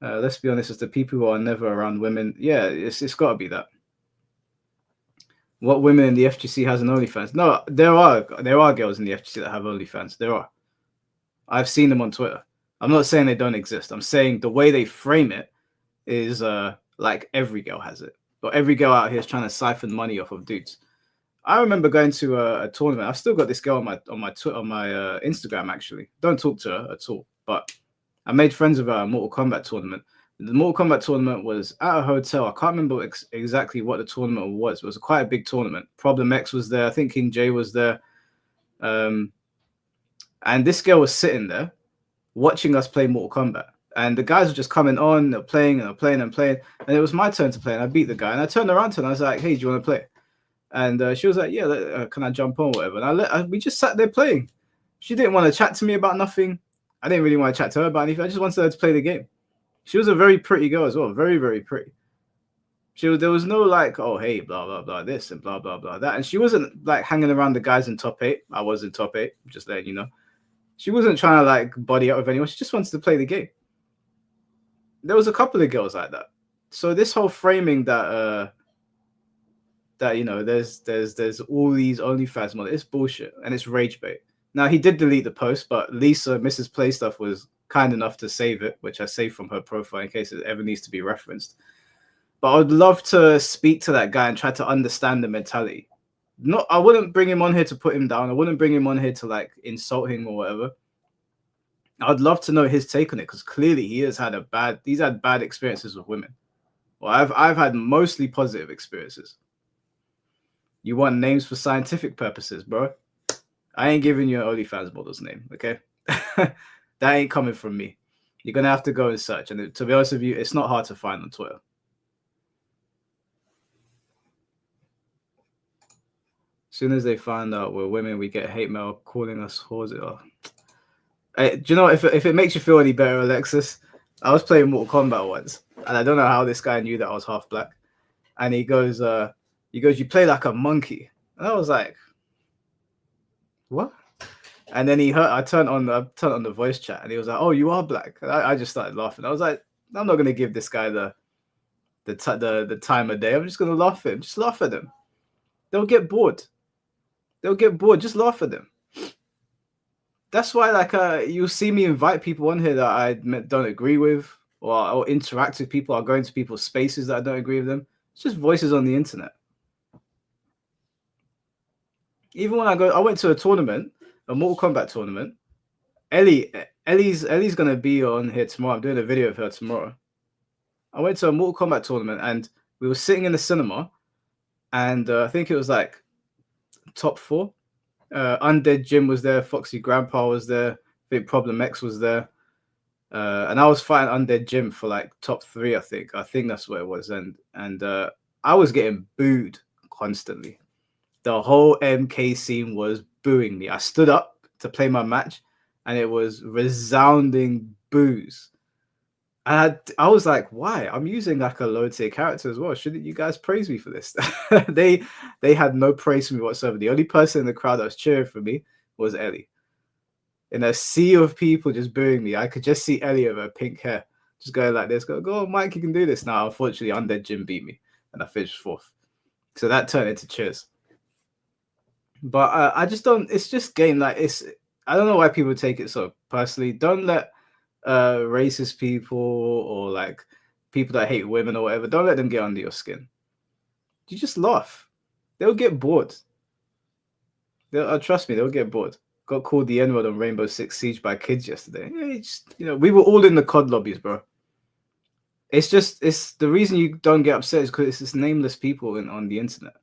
Let's be honest, as the people who are never around women, yeah, it's got to be that. What women in the FGC has an OnlyFans? No, there are girls in the FGC that have OnlyFans. There are. I've seen them on Twitter. I'm not saying they don't exist. I'm saying the way they frame it is like every girl has it. Or every girl out here is trying to siphon money off of dudes. I remember going to a tournament. I've still got this girl on my Twitter, on my Instagram actually. Don't talk to her at all, but I made friends with her at a Mortal Kombat tournament. The Mortal Kombat tournament was at a hotel. I can't remember exactly what the tournament was. It was quite a big tournament. Problem X was there. I think King J was there. And this girl was sitting there watching us play Mortal Kombat. And the guys were just coming on, they're playing and they're playing and playing. And it was my turn to play. And I beat the guy. And I turned around to her and I was like, hey, do you want to play? And she was like, yeah, can I jump on or whatever? And we just sat there playing. She didn't want to chat to me about nothing. I didn't really want to chat to her about anything. I just wanted her to play the game. She was a very pretty girl as well. Very, very pretty. There was no like, oh, hey, blah, blah, blah, this and blah, blah, blah, that. And she wasn't like hanging around the guys in top 8. I was in top 8, just letting you know. She wasn't trying to like body up with anyone. She just wanted to play the game. There was a couple of girls like that. So this whole framing that you know, there's all these OnlyFans models, it's bullshit and it's rage bait. Now he did delete the post, but Lisa, Mrs. Play Stuff, was kind enough to save it, which I saved from her profile in case it ever needs to be referenced. But I would love to speak to that guy and try to understand the mentality. I wouldn't bring him on here to put him down. I wouldn't bring him on here to like insult him or whatever. I'd love to know his take on it because clearly he's had bad experiences with women. Well, I've had mostly positive experiences. You want names for scientific purposes, bro? I ain't giving you an OnlyFans model's name, okay? That ain't coming from me. You're gonna have to go and search. And to be honest with you, it's not hard to find on Twitter. As soon as they find out we're women, we get hate mail calling us whores. Oh. Hey, do you know if it makes you feel any better, Alexis? I was playing Mortal Kombat once, and I don't know how this guy knew that I was half black. And he goes, you play like a monkey. And I was like, what? And then I turned on the voice chat, and he was like, oh, you are black. And I just started laughing. I was like, I'm not gonna give this guy the time of day. I'm just gonna laugh at him. Just laugh at them. They'll get bored. Just laugh at them. That's why, like, you'll see me invite people on here that I don't agree with, or interact with people, or go into people's spaces that I don't agree with them. It's just voices on the internet. Even when I went to a tournament, a Mortal Kombat tournament. Ellie's gonna be on here tomorrow. I'm doing a video of her tomorrow. I went to a Mortal Kombat tournament, and we were sitting in the cinema, and I think it was like top 4. Undead Jim was there, Foxy Grandpa was there, Big Problem X was there, and I was fighting Undead Jim for like top 3. I think that's what it was, and I was getting booed constantly. The whole MK scene was booing me. I stood up to play my match, and it was resounding boos. And I was like, why? I'm using like a low tier character as well. Shouldn't you guys praise me for this? They had no praise for me whatsoever. The only person in the crowd that was cheering for me was Ellie. In a sea of people just booing me, I could just see Ellie with her pink hair just going like this. Go on, Mike, you can do this. Now, unfortunately, Undead Jim beat me, and I finished 4th. So that turned into cheers. But I just don't. It's just game like it's. I don't know why people take it so personally. Don't let racist people or like people that hate women or whatever, don't let them get under your skin. You just laugh. They'll get bored. Trust me, they'll get bored. Got called the N-word on Rainbow Six Siege by kids yesterday. We were all in the COD lobbies, bro. It's the reason you don't get upset is because it's just nameless people on the internet.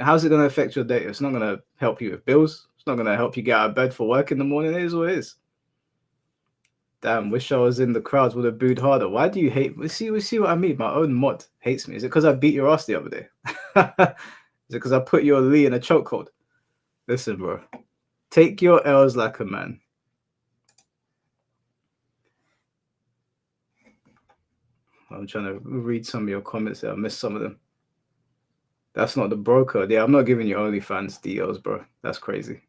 How's it going to affect your day? It's not going to help you with bills. It's not going to help you get out of bed for work in the morning. It is what it is. Damn, wish I was in the crowds, would have booed harder. Why do you hate? We see what I mean. My own mod hates me. Is it because I beat your ass the other day? Is it because I put your Lee in a chokehold? Listen, bro. Take your L's like a man. I'm trying to read some of your comments there. I missed some of them. That's not the bro code. Yeah, I'm not giving you OnlyFans DLs, bro. That's crazy.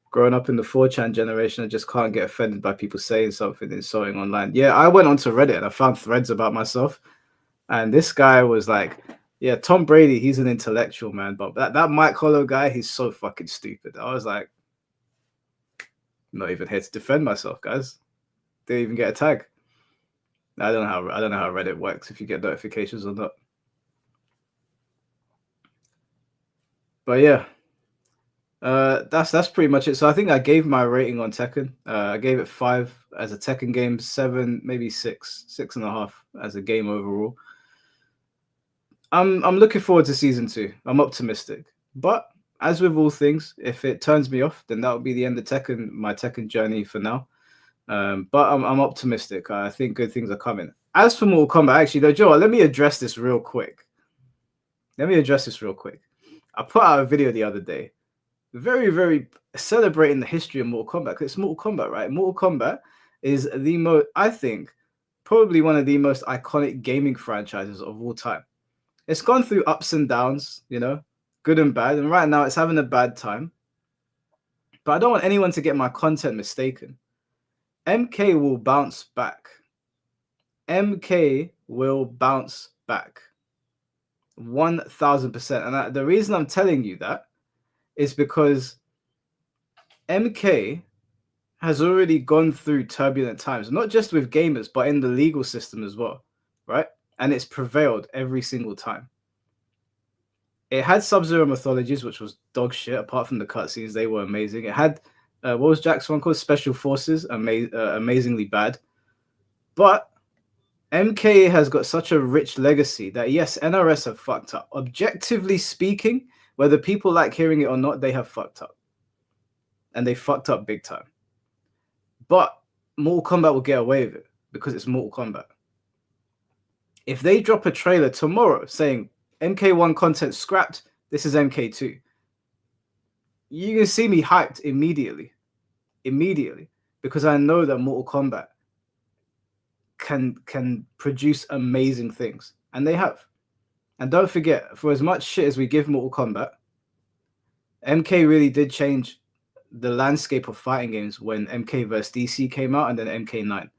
Growing up in the 4chan generation, I just can't get offended by people saying something insulting online. Yeah, I went onto Reddit and I found threads about myself. And this guy was like, yeah, Tom Brady, he's an intellectual, man. But that Mike Hollow guy, he's so fucking stupid. I was like, I'm not even here to defend myself, guys. Didn't even get a tag. I don't know how Reddit works, if you get notifications or not. But yeah. That's pretty much it. So I think I gave my rating on Tekken. I gave it 5 as a Tekken game, 7, maybe 6.5 as a game overall. I'm looking forward to season 2. I'm optimistic, but as with all things, if it turns me off, then that will be the end of Tekken, my Tekken journey for now. But I'm optimistic. I think good things are coming. As for Mortal Kombat, actually, though, Joe, let me address this real quick. I put out a video the other day, very, very celebrating the history of Mortal Kombat, because it's Mortal Kombat, right? Mortal Kombat is I think, probably one of the most iconic gaming franchises of all time. It's gone through ups and downs, good and bad, and right now it's having a bad time. But I don't want anyone to get my content mistaken. MK will bounce back. MK will bounce back. 1000%. And the reason I'm telling you that is because MK has already gone through turbulent times, not just with gamers, but in the legal system as well, right? And it's prevailed every single time. It had Sub-Zero mythologies, which was dog shit. Apart from the cutscenes, they were amazing. It had, what was Jack's one called? Special Forces, amazingly bad. But MK has got such a rich legacy that, yes, NRS have fucked up. Objectively speaking, whether people like hearing it or not, they have fucked up. And they fucked up big time. But Mortal Kombat will get away with it because it's Mortal Kombat. If they drop a trailer tomorrow saying MK1 content scrapped, this is MK2, you can see me hyped immediately, because I know that Mortal Kombat can produce amazing things, and they have. And don't forget, for as much shit as we give Mortal Kombat, MK really did change the landscape of fighting games when MK vs DC came out and then MK9.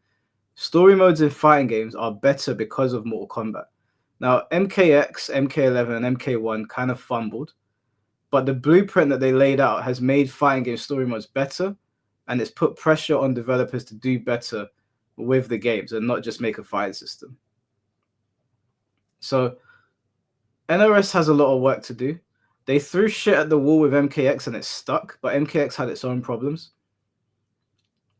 Story modes in fighting games are better because of Mortal Kombat. Now, MKX, MK11, and MK1 kind of fumbled, but the blueprint that they laid out has made fighting game story modes better, and it's put pressure on developers to do better with the games and not just make a fighting system. So, NRS has a lot of work to do. They threw shit at the wall with MKX and it stuck, but MKX had its own problems.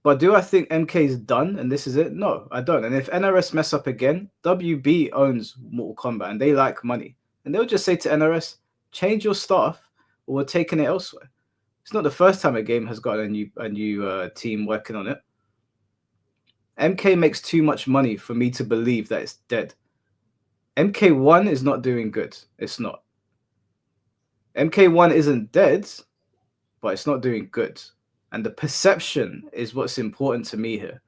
But do I think MK is done and this is it? No, I don't. And if NRS mess up again, WB owns Mortal Kombat and they like money. And they'll just say to NRS, change your staff or we're taking it elsewhere. It's not the first time a game has got a new team working on it. MK makes too much money for me to believe that it's dead. MK1 is not doing good. It's not. MK1 isn't dead, but it's not doing good. And the perception is what's important to me here.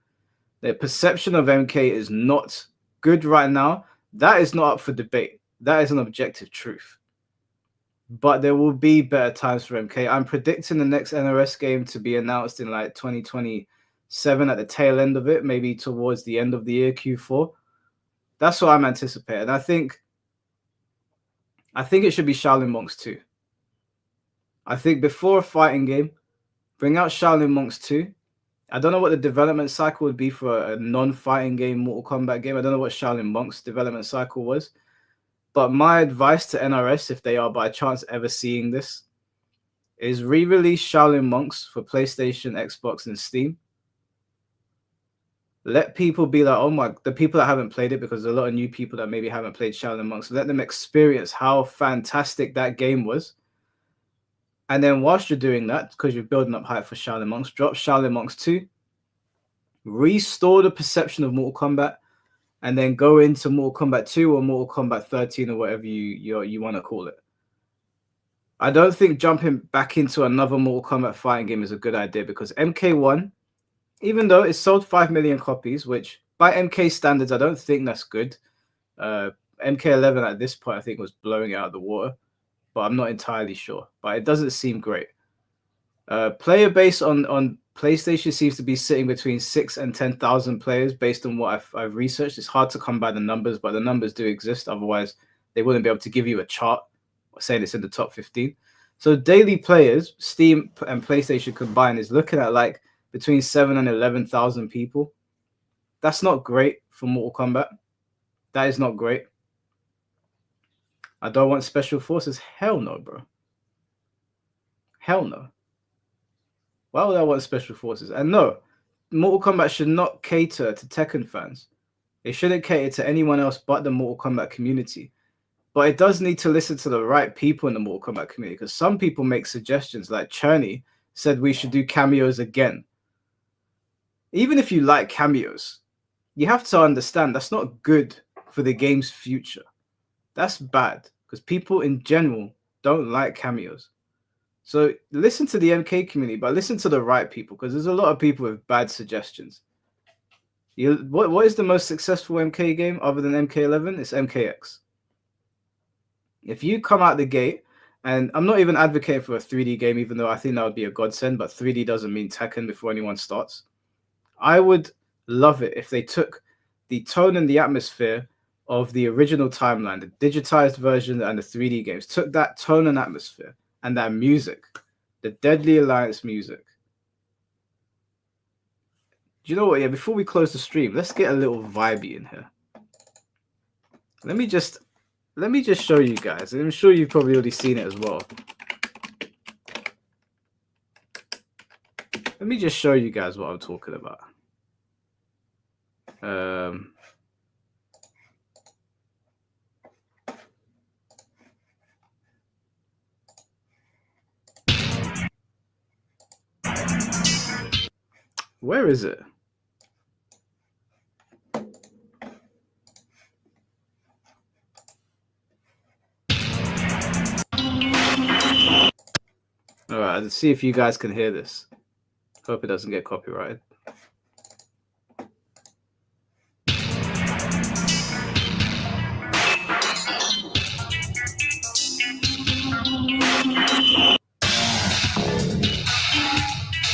The perception of MK is not good right now. That is not up for debate. That is an objective truth. But there will be better times for MK. I'm predicting the next NRS game to be announced in like 2027 at the tail end of it, maybe towards the end of the year, Q4. That's what I'm anticipating. I think it should be Shaolin Monks 2. I think before a fighting game, bring out Shaolin Monks 2. I don't know what the development cycle would be for a non-fighting game Mortal Kombat game. I don't know what Shaolin Monks development cycle was. But my advice to NRS, if they are by chance ever seeing this, is re-release Shaolin Monks for PlayStation, Xbox, and Steam. Let people be like, oh my, the people that haven't played it, because there's a lot of new people that maybe haven't played Shaolin Monks. Let them experience how fantastic that game was. And then whilst you're doing that, because you're building up hype for Shaolin Monks, drop Shaolin Monks 2, restore the perception of Mortal Kombat, and then go into Mortal Kombat 2 or Mortal Kombat 13 or whatever you want to call it. I don't think jumping back into another Mortal Kombat fighting game is a good idea, because MK1, even though it sold 5 million copies, which by MK standards, I don't think that's good. MK11 at this point, I think, was blowing it out of the water, but I'm not entirely sure. But it doesn't seem great. Player base on PlayStation seems to be sitting between 6 and 10,000 players based on what I've researched. It's hard to come by the numbers, but the numbers do exist. Otherwise, they wouldn't be able to give you a chart saying it's in the top 15. So daily players, Steam and PlayStation combined, is looking at like between 7 and 11,000 people. That's not great for Mortal Kombat. That is not great. I don't want special forces. Hell no, bro. Hell no. Why would I want special forces? And no, Mortal Kombat should not cater to Tekken fans. It shouldn't cater to anyone else but the Mortal Kombat community. But it does need to listen to the right people in the Mortal Kombat community, because some people make suggestions, like Cherney said we should do cameos again. Even if you like cameos, you have to understand that's not good for the game's future. That's bad, because people in general don't like cameos. So listen to the MK community, but listen to the right people, because there's a lot of people with bad suggestions. What is the most successful MK game other than MK11? It's MKX. If you come out the gate, and I'm not even advocating for a 3D game, even though I think that would be a godsend, but 3D doesn't mean Tekken before anyone starts. I would love it if they took the tone and the atmosphere of the original timeline, the digitized version and the 3D games, took that tone and atmosphere and that music, the Deadly Alliance music. Do you know what? Yeah, before we close the stream, let's get a little vibey in here. Let me just show you guys. I'm sure you've probably already seen it as well. Let me just show you guys what I'm talking about. Where is it? All right, let's see if you guys can hear this. Hope it doesn't get copyrighted.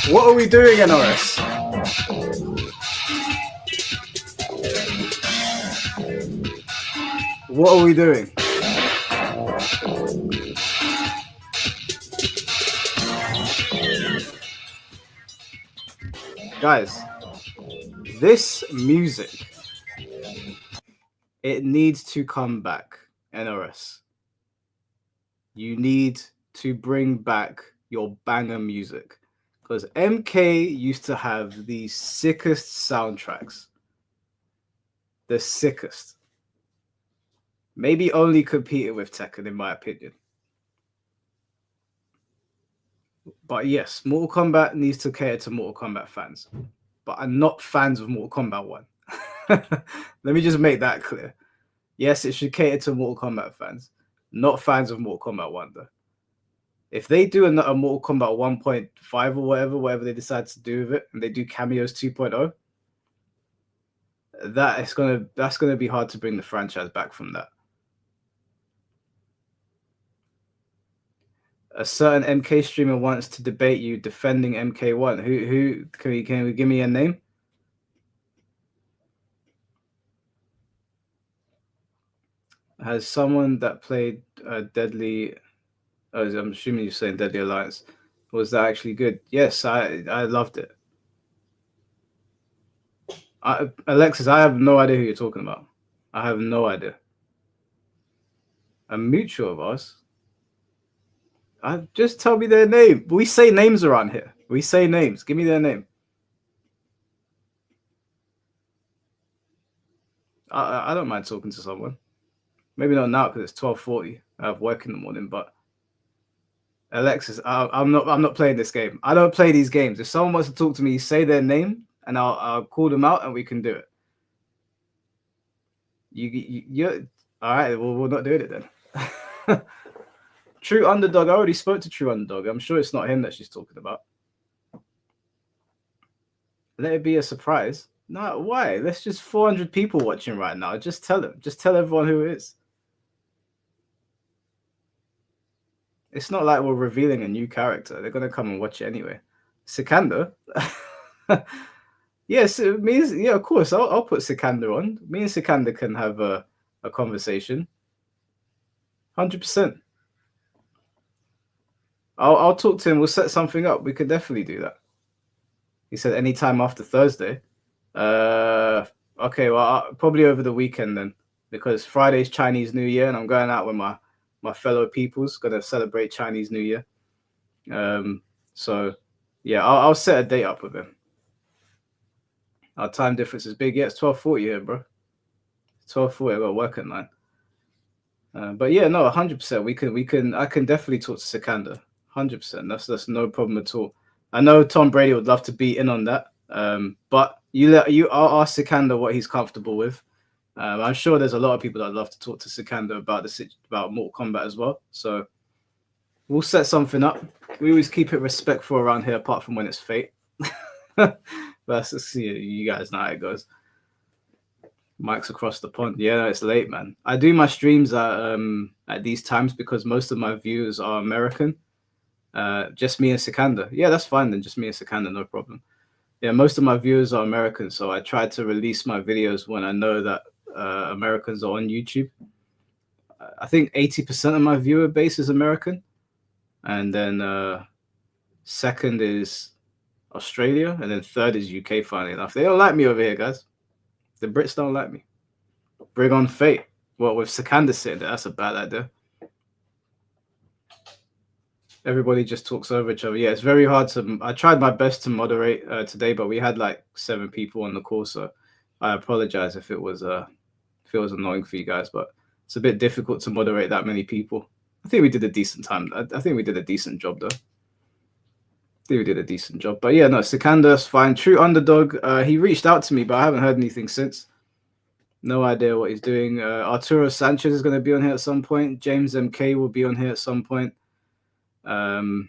What are we doing, NRS? What are we doing? Guys, this music, it needs to come back, NRS. You need to bring back your banger music, because MK used to have the sickest soundtracks. The sickest. Maybe only competing with Tekken, in my opinion. But yes, Mortal Kombat needs to cater to Mortal Kombat fans. But I'm not fans of Mortal Kombat 1. Let me just make that clear. Yes, it should cater to Mortal Kombat fans. Not fans of Mortal Kombat 1, though. If they do a Mortal Kombat 1.5 or whatever they decide to do with it, and they do cameos 2.0, that's gonna be hard to bring the franchise back from that. A certain MK streamer wants to debate you defending MK1. Who can we give me a name? Has someone that played Deadly I'm assuming you're saying Deadly Alliance. Was that actually good? Yes, I loved it. Alexis, I have no idea who you're talking about. I have no idea. A mutual of us. Just tell me their name. We say names around here. We say names. Give me their name. I don't mind talking to someone. Maybe not now because it's 12:40. I have work in the morning. But Alexis, I'm not playing this game. I don't play these games. If someone wants to talk to me, say their name, and I'll call them out, and we can do it. You're all right. Well, we're not doing it then. True Underdog. I already spoke to True Underdog. I'm sure it's not him that she's talking about. Let it be a surprise. No, why? There's just 400 people watching right now. Just tell them. Just tell everyone who it is. It's not like we're revealing a new character. They're gonna come and watch it anyway. Sikander. Yes, it means yeah. Of course, I'll put Sikander on. Me and Sikander can have a conversation. 100%. I'll talk to him. We'll set something up. We could definitely do that. He said anytime after Thursday. Okay, well, probably over the weekend then, because Friday's Chinese New Year, and I'm going out with my fellow peoples, gonna celebrate Chinese New Year. So yeah, I'll set a date up with him. Our time difference is big. Yeah, it's 12:40 here, bro. 12:40. I got work at 9. But yeah, no, 100%. We can. I can definitely talk to Sikander. 100%. That's no problem at all. I know Tom Brady would love to be in on that. But I'll ask Sikander what he's comfortable with. I'm sure there's a lot of people that love to talk to Sikander about Mortal Kombat as well. So we'll set something up. We always keep it respectful around here, apart from when it's Fate. Versus you guys know how it goes. Mike's across the pond. Yeah, no, it's late, man. I do my streams at these times because most of my viewers are American. Just me and Sikander. Yeah, that's fine then. Just me and Sikander, no problem. Yeah, most of my viewers are American, so I try to release my videos when I know that Americans are on YouTube. I think 80% of my viewer base is American, and then second is Australia, and then third is UK. Finally enough, they don't like me over here, guys. The Brits don't like me. Bring on Fate. Well, with Sikander sitting there, that's a bad idea. Everybody just talks over each other. Yeah, it's very hard to. I tried my best to moderate today, but we had like 7 people on the call, so I apologize if it was annoying for you guys. But it's a bit difficult to moderate that many people. I think we did a decent time. I think we did a decent job, though. I think we did a decent job. But yeah, no, Sikander's fine. True Underdog. He reached out to me, but I haven't heard anything since. No idea what he's doing. Arturo Sanchez is going to be on here at some point. James MK will be on here at some point. Who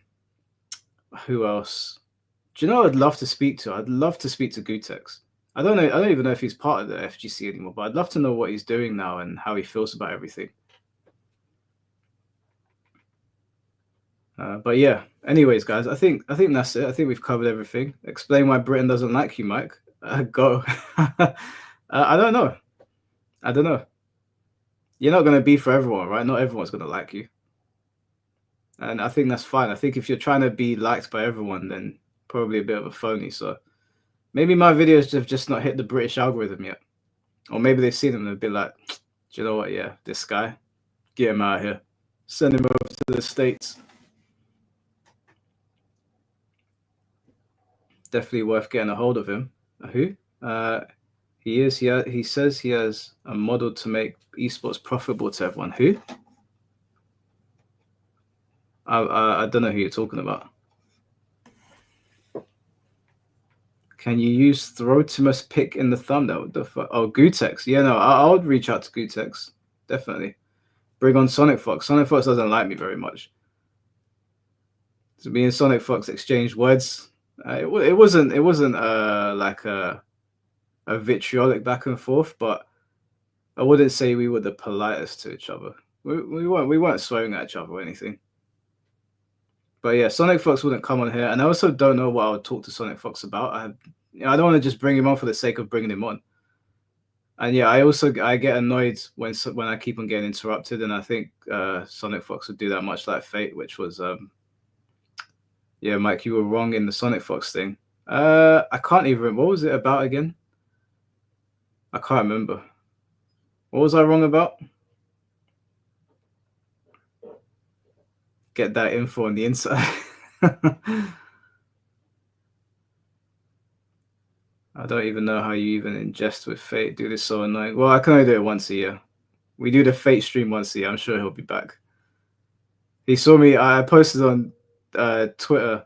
else? Do you know I'd love to speak to? I'd love to speak to Gutex. I don't know. I don't even know if he's part of the FGC anymore, but I'd love to know what he's doing now and how he feels about everything. But yeah. Anyways, guys, I think that's it. I think we've covered everything. Explain why Britain doesn't like you, Mike. Go. I don't know. I don't know. You're not going to be for everyone, right? Not everyone's going to like you. And I think that's fine. I think if you're trying to be liked by everyone, then probably a bit of a phony. So maybe my videos have just not hit the British algorithm yet. Or maybe they've seen them and be like, do you know what? Yeah, this guy, get him out of here. Send him over to the States. Definitely worth getting a hold of him. Who? He says he has a model to make esports profitable to everyone. Who? I don't know who you're talking about. Can you use Throtimus pick in the thumbnail? Oh, Gutex. Yeah, no, I would reach out to Gutex. Definitely. Bring on Sonic Fox. Sonic Fox doesn't like me very much. So me and Sonic Fox exchanged words. It wasn't like a vitriolic back and forth, but I wouldn't say we were the politest to each other. We weren't swearing at each other or anything. But yeah, Sonic Fox wouldn't come on here, and I also don't know what I would talk to Sonic Fox about. I don't want to just bring him on for the sake of bringing him on. And yeah, I get annoyed when I keep on getting interrupted, and I think Sonic Fox would do that much like Fate, which was yeah, Mike, you were wrong in the Sonic Fox thing. I can't even. What was it about again? I can't remember. What was I wrong about? Get that info on the inside. I don't even know how you even ingest with Fate. Dude, it's so annoying. Well, I can only do it once a year. We do the Fate stream once a year. I'm sure he'll be back. He saw me. I posted on Twitter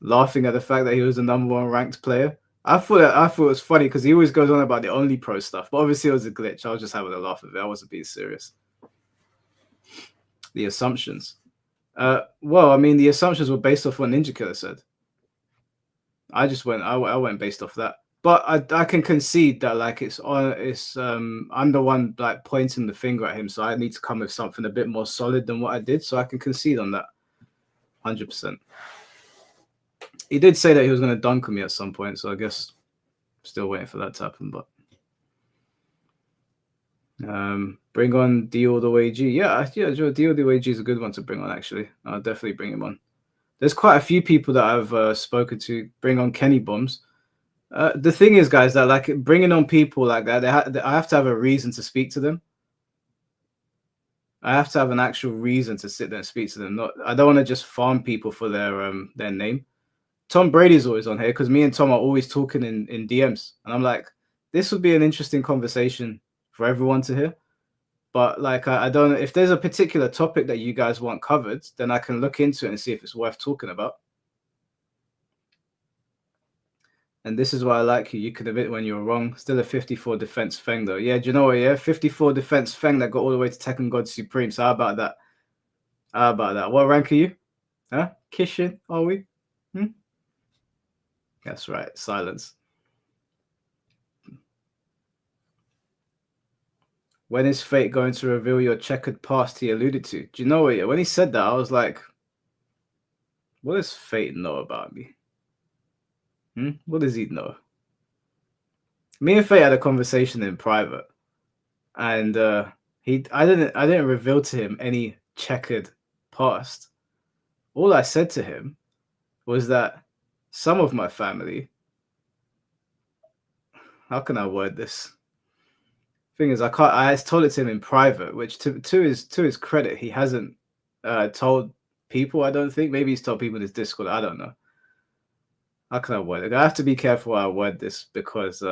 laughing at the fact that he was the #1 ranked player. I thought it was funny because he always goes on about the Only Pro stuff, but obviously it was a glitch. I was just having a laugh at it. I wasn't being serious. The assumptions. Well, I mean, the assumptions were based off what Ninja Killer said. I went based off that. But I can concede that like I'm the one like pointing the finger at him, so I need to come with something a bit more solid than what I did. So I can concede on that, 100%. He did say that he was going to dunk on me at some point, so I guess still waiting for that to happen. But bring on D all the way G. Yeah, D all the way G is a good one to bring on. Actually, I'll definitely bring him on. There's quite a few people that I've spoken to. Bring on Kenny Bombs. The thing is, guys, that like bringing on people like that, I have to have a reason to speak to them. I have to have an actual reason to sit there and speak to them. I don't want to just farm people for their name. Tom Brady's always on here because me and Tom are always talking in DMs, and I'm like, this would be an interesting conversation for everyone to hear. But like, I don't know if there's a particular topic that you guys want covered, then I can look into it and see if it's worth talking about. And this is why I like you. You could admit when you were wrong. Still a 54 defense Feng though. Yeah, do you know what? Yeah, 54 defense Feng that got all the way to Tekken God Supreme. So how about that? How about that? What rank are you? Huh? Kishin, are we? That's right. Silence. When is Fate going to reveal your checkered past he alluded to? Do you know what? When he said that, I was like, what does Fate know about me? What does he know? Me and Fate had a conversation in private, and I didn't reveal to him any checkered past. All I said to him was that some of my family. How can I word this? Thing is, I told it to him in private, which to his credit, he hasn't told people. I don't think. Maybe he's told people in his Discord. I don't know. How can I word it? I have to be careful how I word this because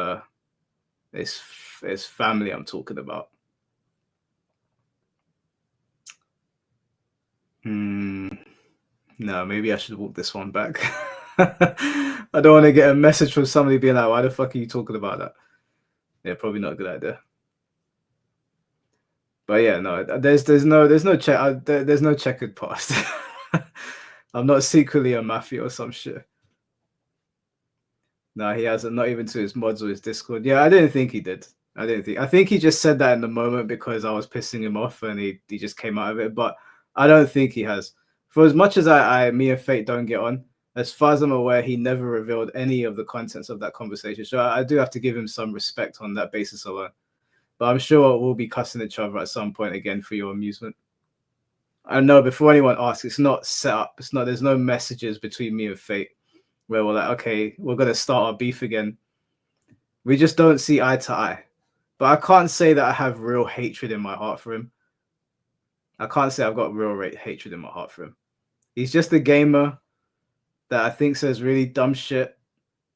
it's family I'm talking about. No, maybe I should walk this one back. I don't want to get a message from somebody being like, "Why the fuck are you talking about that?" Yeah, probably not a good idea. But yeah, no, there's no checkered past. I'm not secretly a mafia or some shit. No, he hasn't. Not even to his mods or his Discord. Yeah, I didn't think he did. I think he just said that in the moment because I was pissing him off and he just came out of it. But I don't think he has. For as much as me and Fate don't get on, as far as I'm aware, he never revealed any of the contents of that conversation. So I do have to give him some respect on that basis alone. But I'm sure we'll be cussing each other at some point again for your amusement. I know before anyone asks, it's not set up. There's no messages between me and Fate where we're like, okay, we're gonna start our beef again. We just don't see eye to eye. But I can't say that I have real hatred in my heart for him. I can't say I've got real hatred in my heart for him. He's just a gamer that I think says really dumb shit.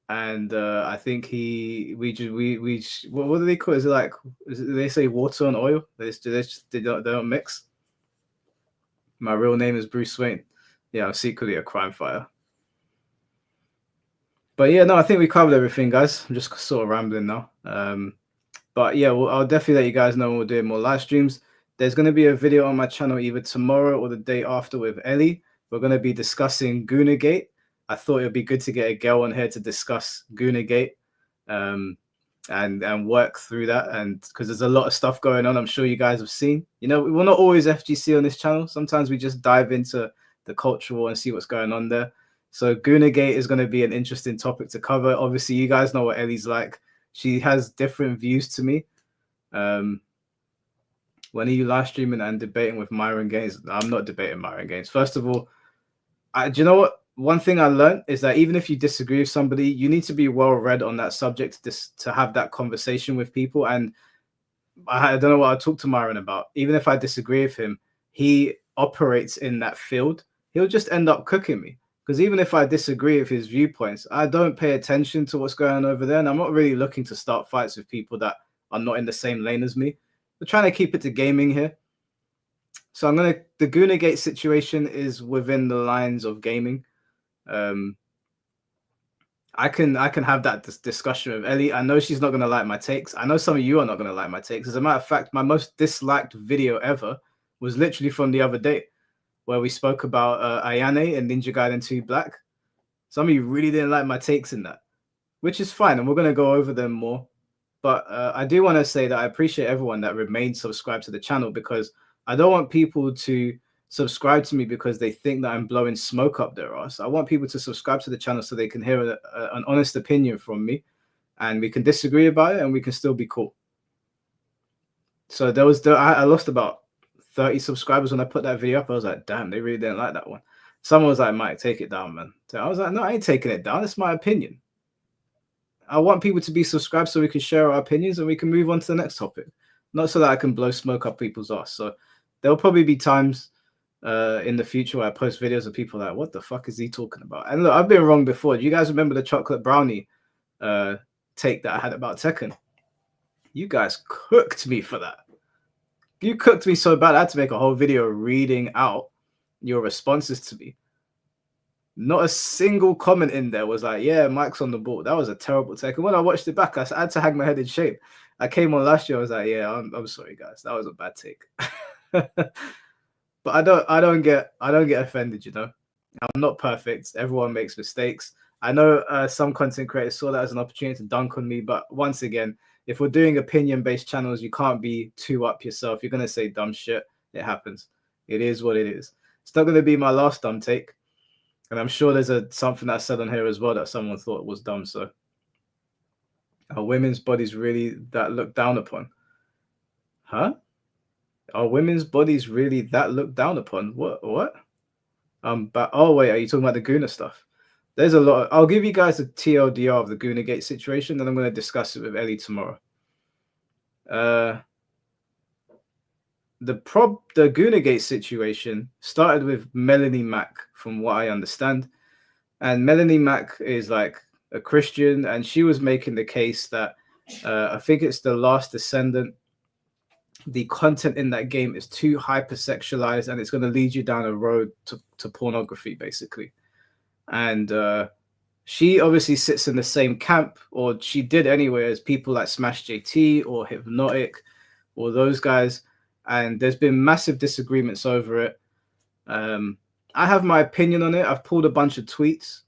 And I think what do they call it? Is it like they say water and oil? They don't mix. My real name is Bruce Wayne. Yeah, I'm secretly a crime fighter. But yeah, no, I think we covered everything, guys. I'm just sort of rambling now. But yeah, I'll definitely let you guys know when we're doing more live streams. There's going to be a video on my channel either tomorrow or the day after with Ellie. We're going to be discussing Goonagate. I thought it would be good to get a girl on here to discuss Goonagate and work through that. And because there's a lot of stuff going on, I'm sure you guys have seen. You know, we're not always FGC on this channel. Sometimes we just dive into the culture war and see what's going on there. So Goonagate is going to be an interesting topic to cover. Obviously, you guys know what Ellie's like. She has different views to me. When are you live streaming and debating with Myron Gaines? I'm not debating Myron Gaines. First of all, do you know what? One thing I learned is that even if you disagree with somebody, you need to be well read on that subject to have that conversation with people. And I don't know what I talk to Myron about. Even if I disagree with him, he operates in that field. He'll just end up cooking me. Because even if I disagree with his viewpoints, I don't pay attention to what's going on over there. And I'm not really looking to start fights with people that are not in the same lane as me. We're trying to keep it to gaming here. So the Goonagate situation is within the lines of gaming. I can have that discussion with Ellie. I know she's not going to like my takes. I know some of you are not going to like my takes. As a matter of fact, my most disliked video ever was literally from the other day, where we spoke about Ayane and Ninja Gaiden 2 Black. Some of you really didn't like my takes in that, which is fine, and we're going to go over them more. But I do want to say that I appreciate everyone that remains subscribed to the channel, because I don't want people to subscribe to me because they think that I'm blowing smoke up their ass. I want people to subscribe to the channel so they can hear an honest opinion from me, and we can disagree about it and we can still be cool. So I lost about 30 subscribers when I put that video up. I was like, damn, they really didn't like that one. Someone was like, Mike, take it down, man. So I was like, no, I ain't taking it down. It's my opinion. I want people to be subscribed so we can share our opinions and we can move on to the next topic. Not so that I can blow smoke up people's ass. So there'll probably be times in the future where I post videos of people like, what the fuck is he talking about? And look, I've been wrong before. Do you guys remember the chocolate brownie take that I had about Tekken? You guys cooked me for that. You cooked me so bad, I had to make a whole video reading out your responses to me. Not a single comment in there was like, yeah, Mike's on the ball. That was a terrible take. And when I watched it back, I had to hang my head in shame. I came on last year, I was like, yeah, I'm sorry, guys. That was a bad take. But I don't get offended, you know. I'm not perfect. Everyone makes mistakes. I know some content creators saw that as an opportunity to dunk on me, but once again, if we're doing opinion-based channels, you can't be too up yourself. You're gonna say dumb shit. It happens. It is what it is. It's not gonna be my last dumb take. And I'm sure there's something that I said on here as well that someone thought was dumb. So, are women's bodies really that looked down upon? Huh? Are women's bodies really that looked down upon? What? But oh wait, are you talking about the Guna stuff? There's a lot. I'll give you guys a TLDR of the Goonagate situation, and I'm going to discuss it with Ellie tomorrow. The Goonagate situation started with Melanie Mack, from what I understand. And Melanie Mack is like a Christian, and she was making the case that I think it's The Last Descendant. The content in that game is too hypersexualized, and it's going to lead you down a road to pornography, basically. And she obviously sits in the same camp, or she did anyway, as people like Smash JT or Hypnotic or those guys. And there's been massive disagreements over it. I have my opinion on it. I've pulled a bunch of tweets.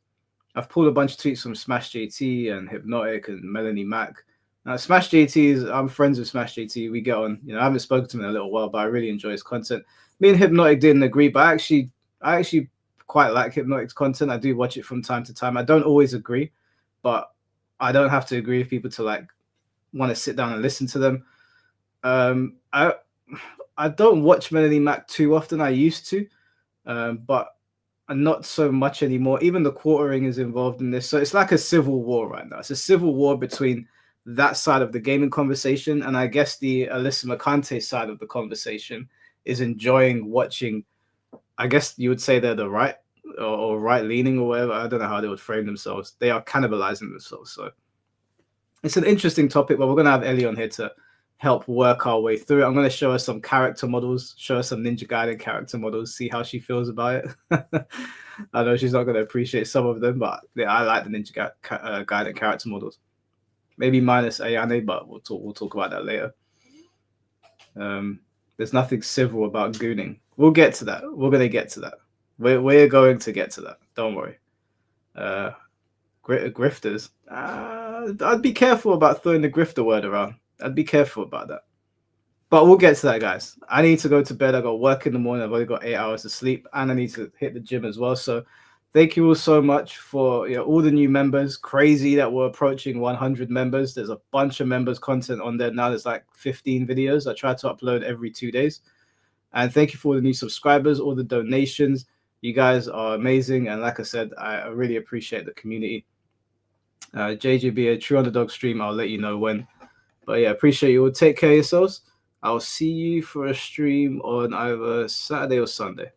I've pulled a bunch of tweets from Smash JT and Hypnotic and Melanie Mack. Now, Smash JT I'm friends with Smash JT. We get on. You know, I haven't spoken to him in a little while, but I really enjoy his content. Me and Hypnotic didn't agree, but I actually quite like Hypnotic's content. I do watch it from time to time. I don't always agree, but I don't have to agree with people to like want to sit down and listen to them. I don't watch Melanie Mack too often. I used to, but not so much anymore. Even the quartering is involved in this. So it's like a civil war right now. It's a civil war between that side of the gaming conversation, and I guess the Alyssa McCante side of the conversation is enjoying watching. I guess you would say they're the right or right leaning or whatever. I don't know how they would frame themselves. They are cannibalizing themselves. So it's an interesting topic, but we're going to have Ellie on here to help work our way through it. I'm going to show her some character models, show her some Ninja Gaiden character models, see how she feels about it. I know she's not going to appreciate some of them, but yeah, I like the Ninja Gaiden character models. Maybe minus Ayane, but we'll talk about that later. There's nothing civil about gooning. We'll get to that. We're going to get to that. We're going to get to that. Don't worry. Grifters. I'd be careful about throwing the grifter word around. I'd be careful about that. But we'll get to that, guys. I need to go to bed. I got work in the morning. I've only got 8 hours of sleep, and I need to hit the gym as well. So thank you all so much for all the new members. Crazy that we're approaching 100 members. There's a bunch of members content on there now. There's like 15 videos. I try to upload every 2 days. And thank you for all the new subscribers, all the donations. You guys are amazing. And like I said, I really appreciate the community. JJB, a True Underdog stream. I'll let you know when. But yeah, appreciate you all. Take care of yourselves. I'll see you for a stream on either Saturday or Sunday.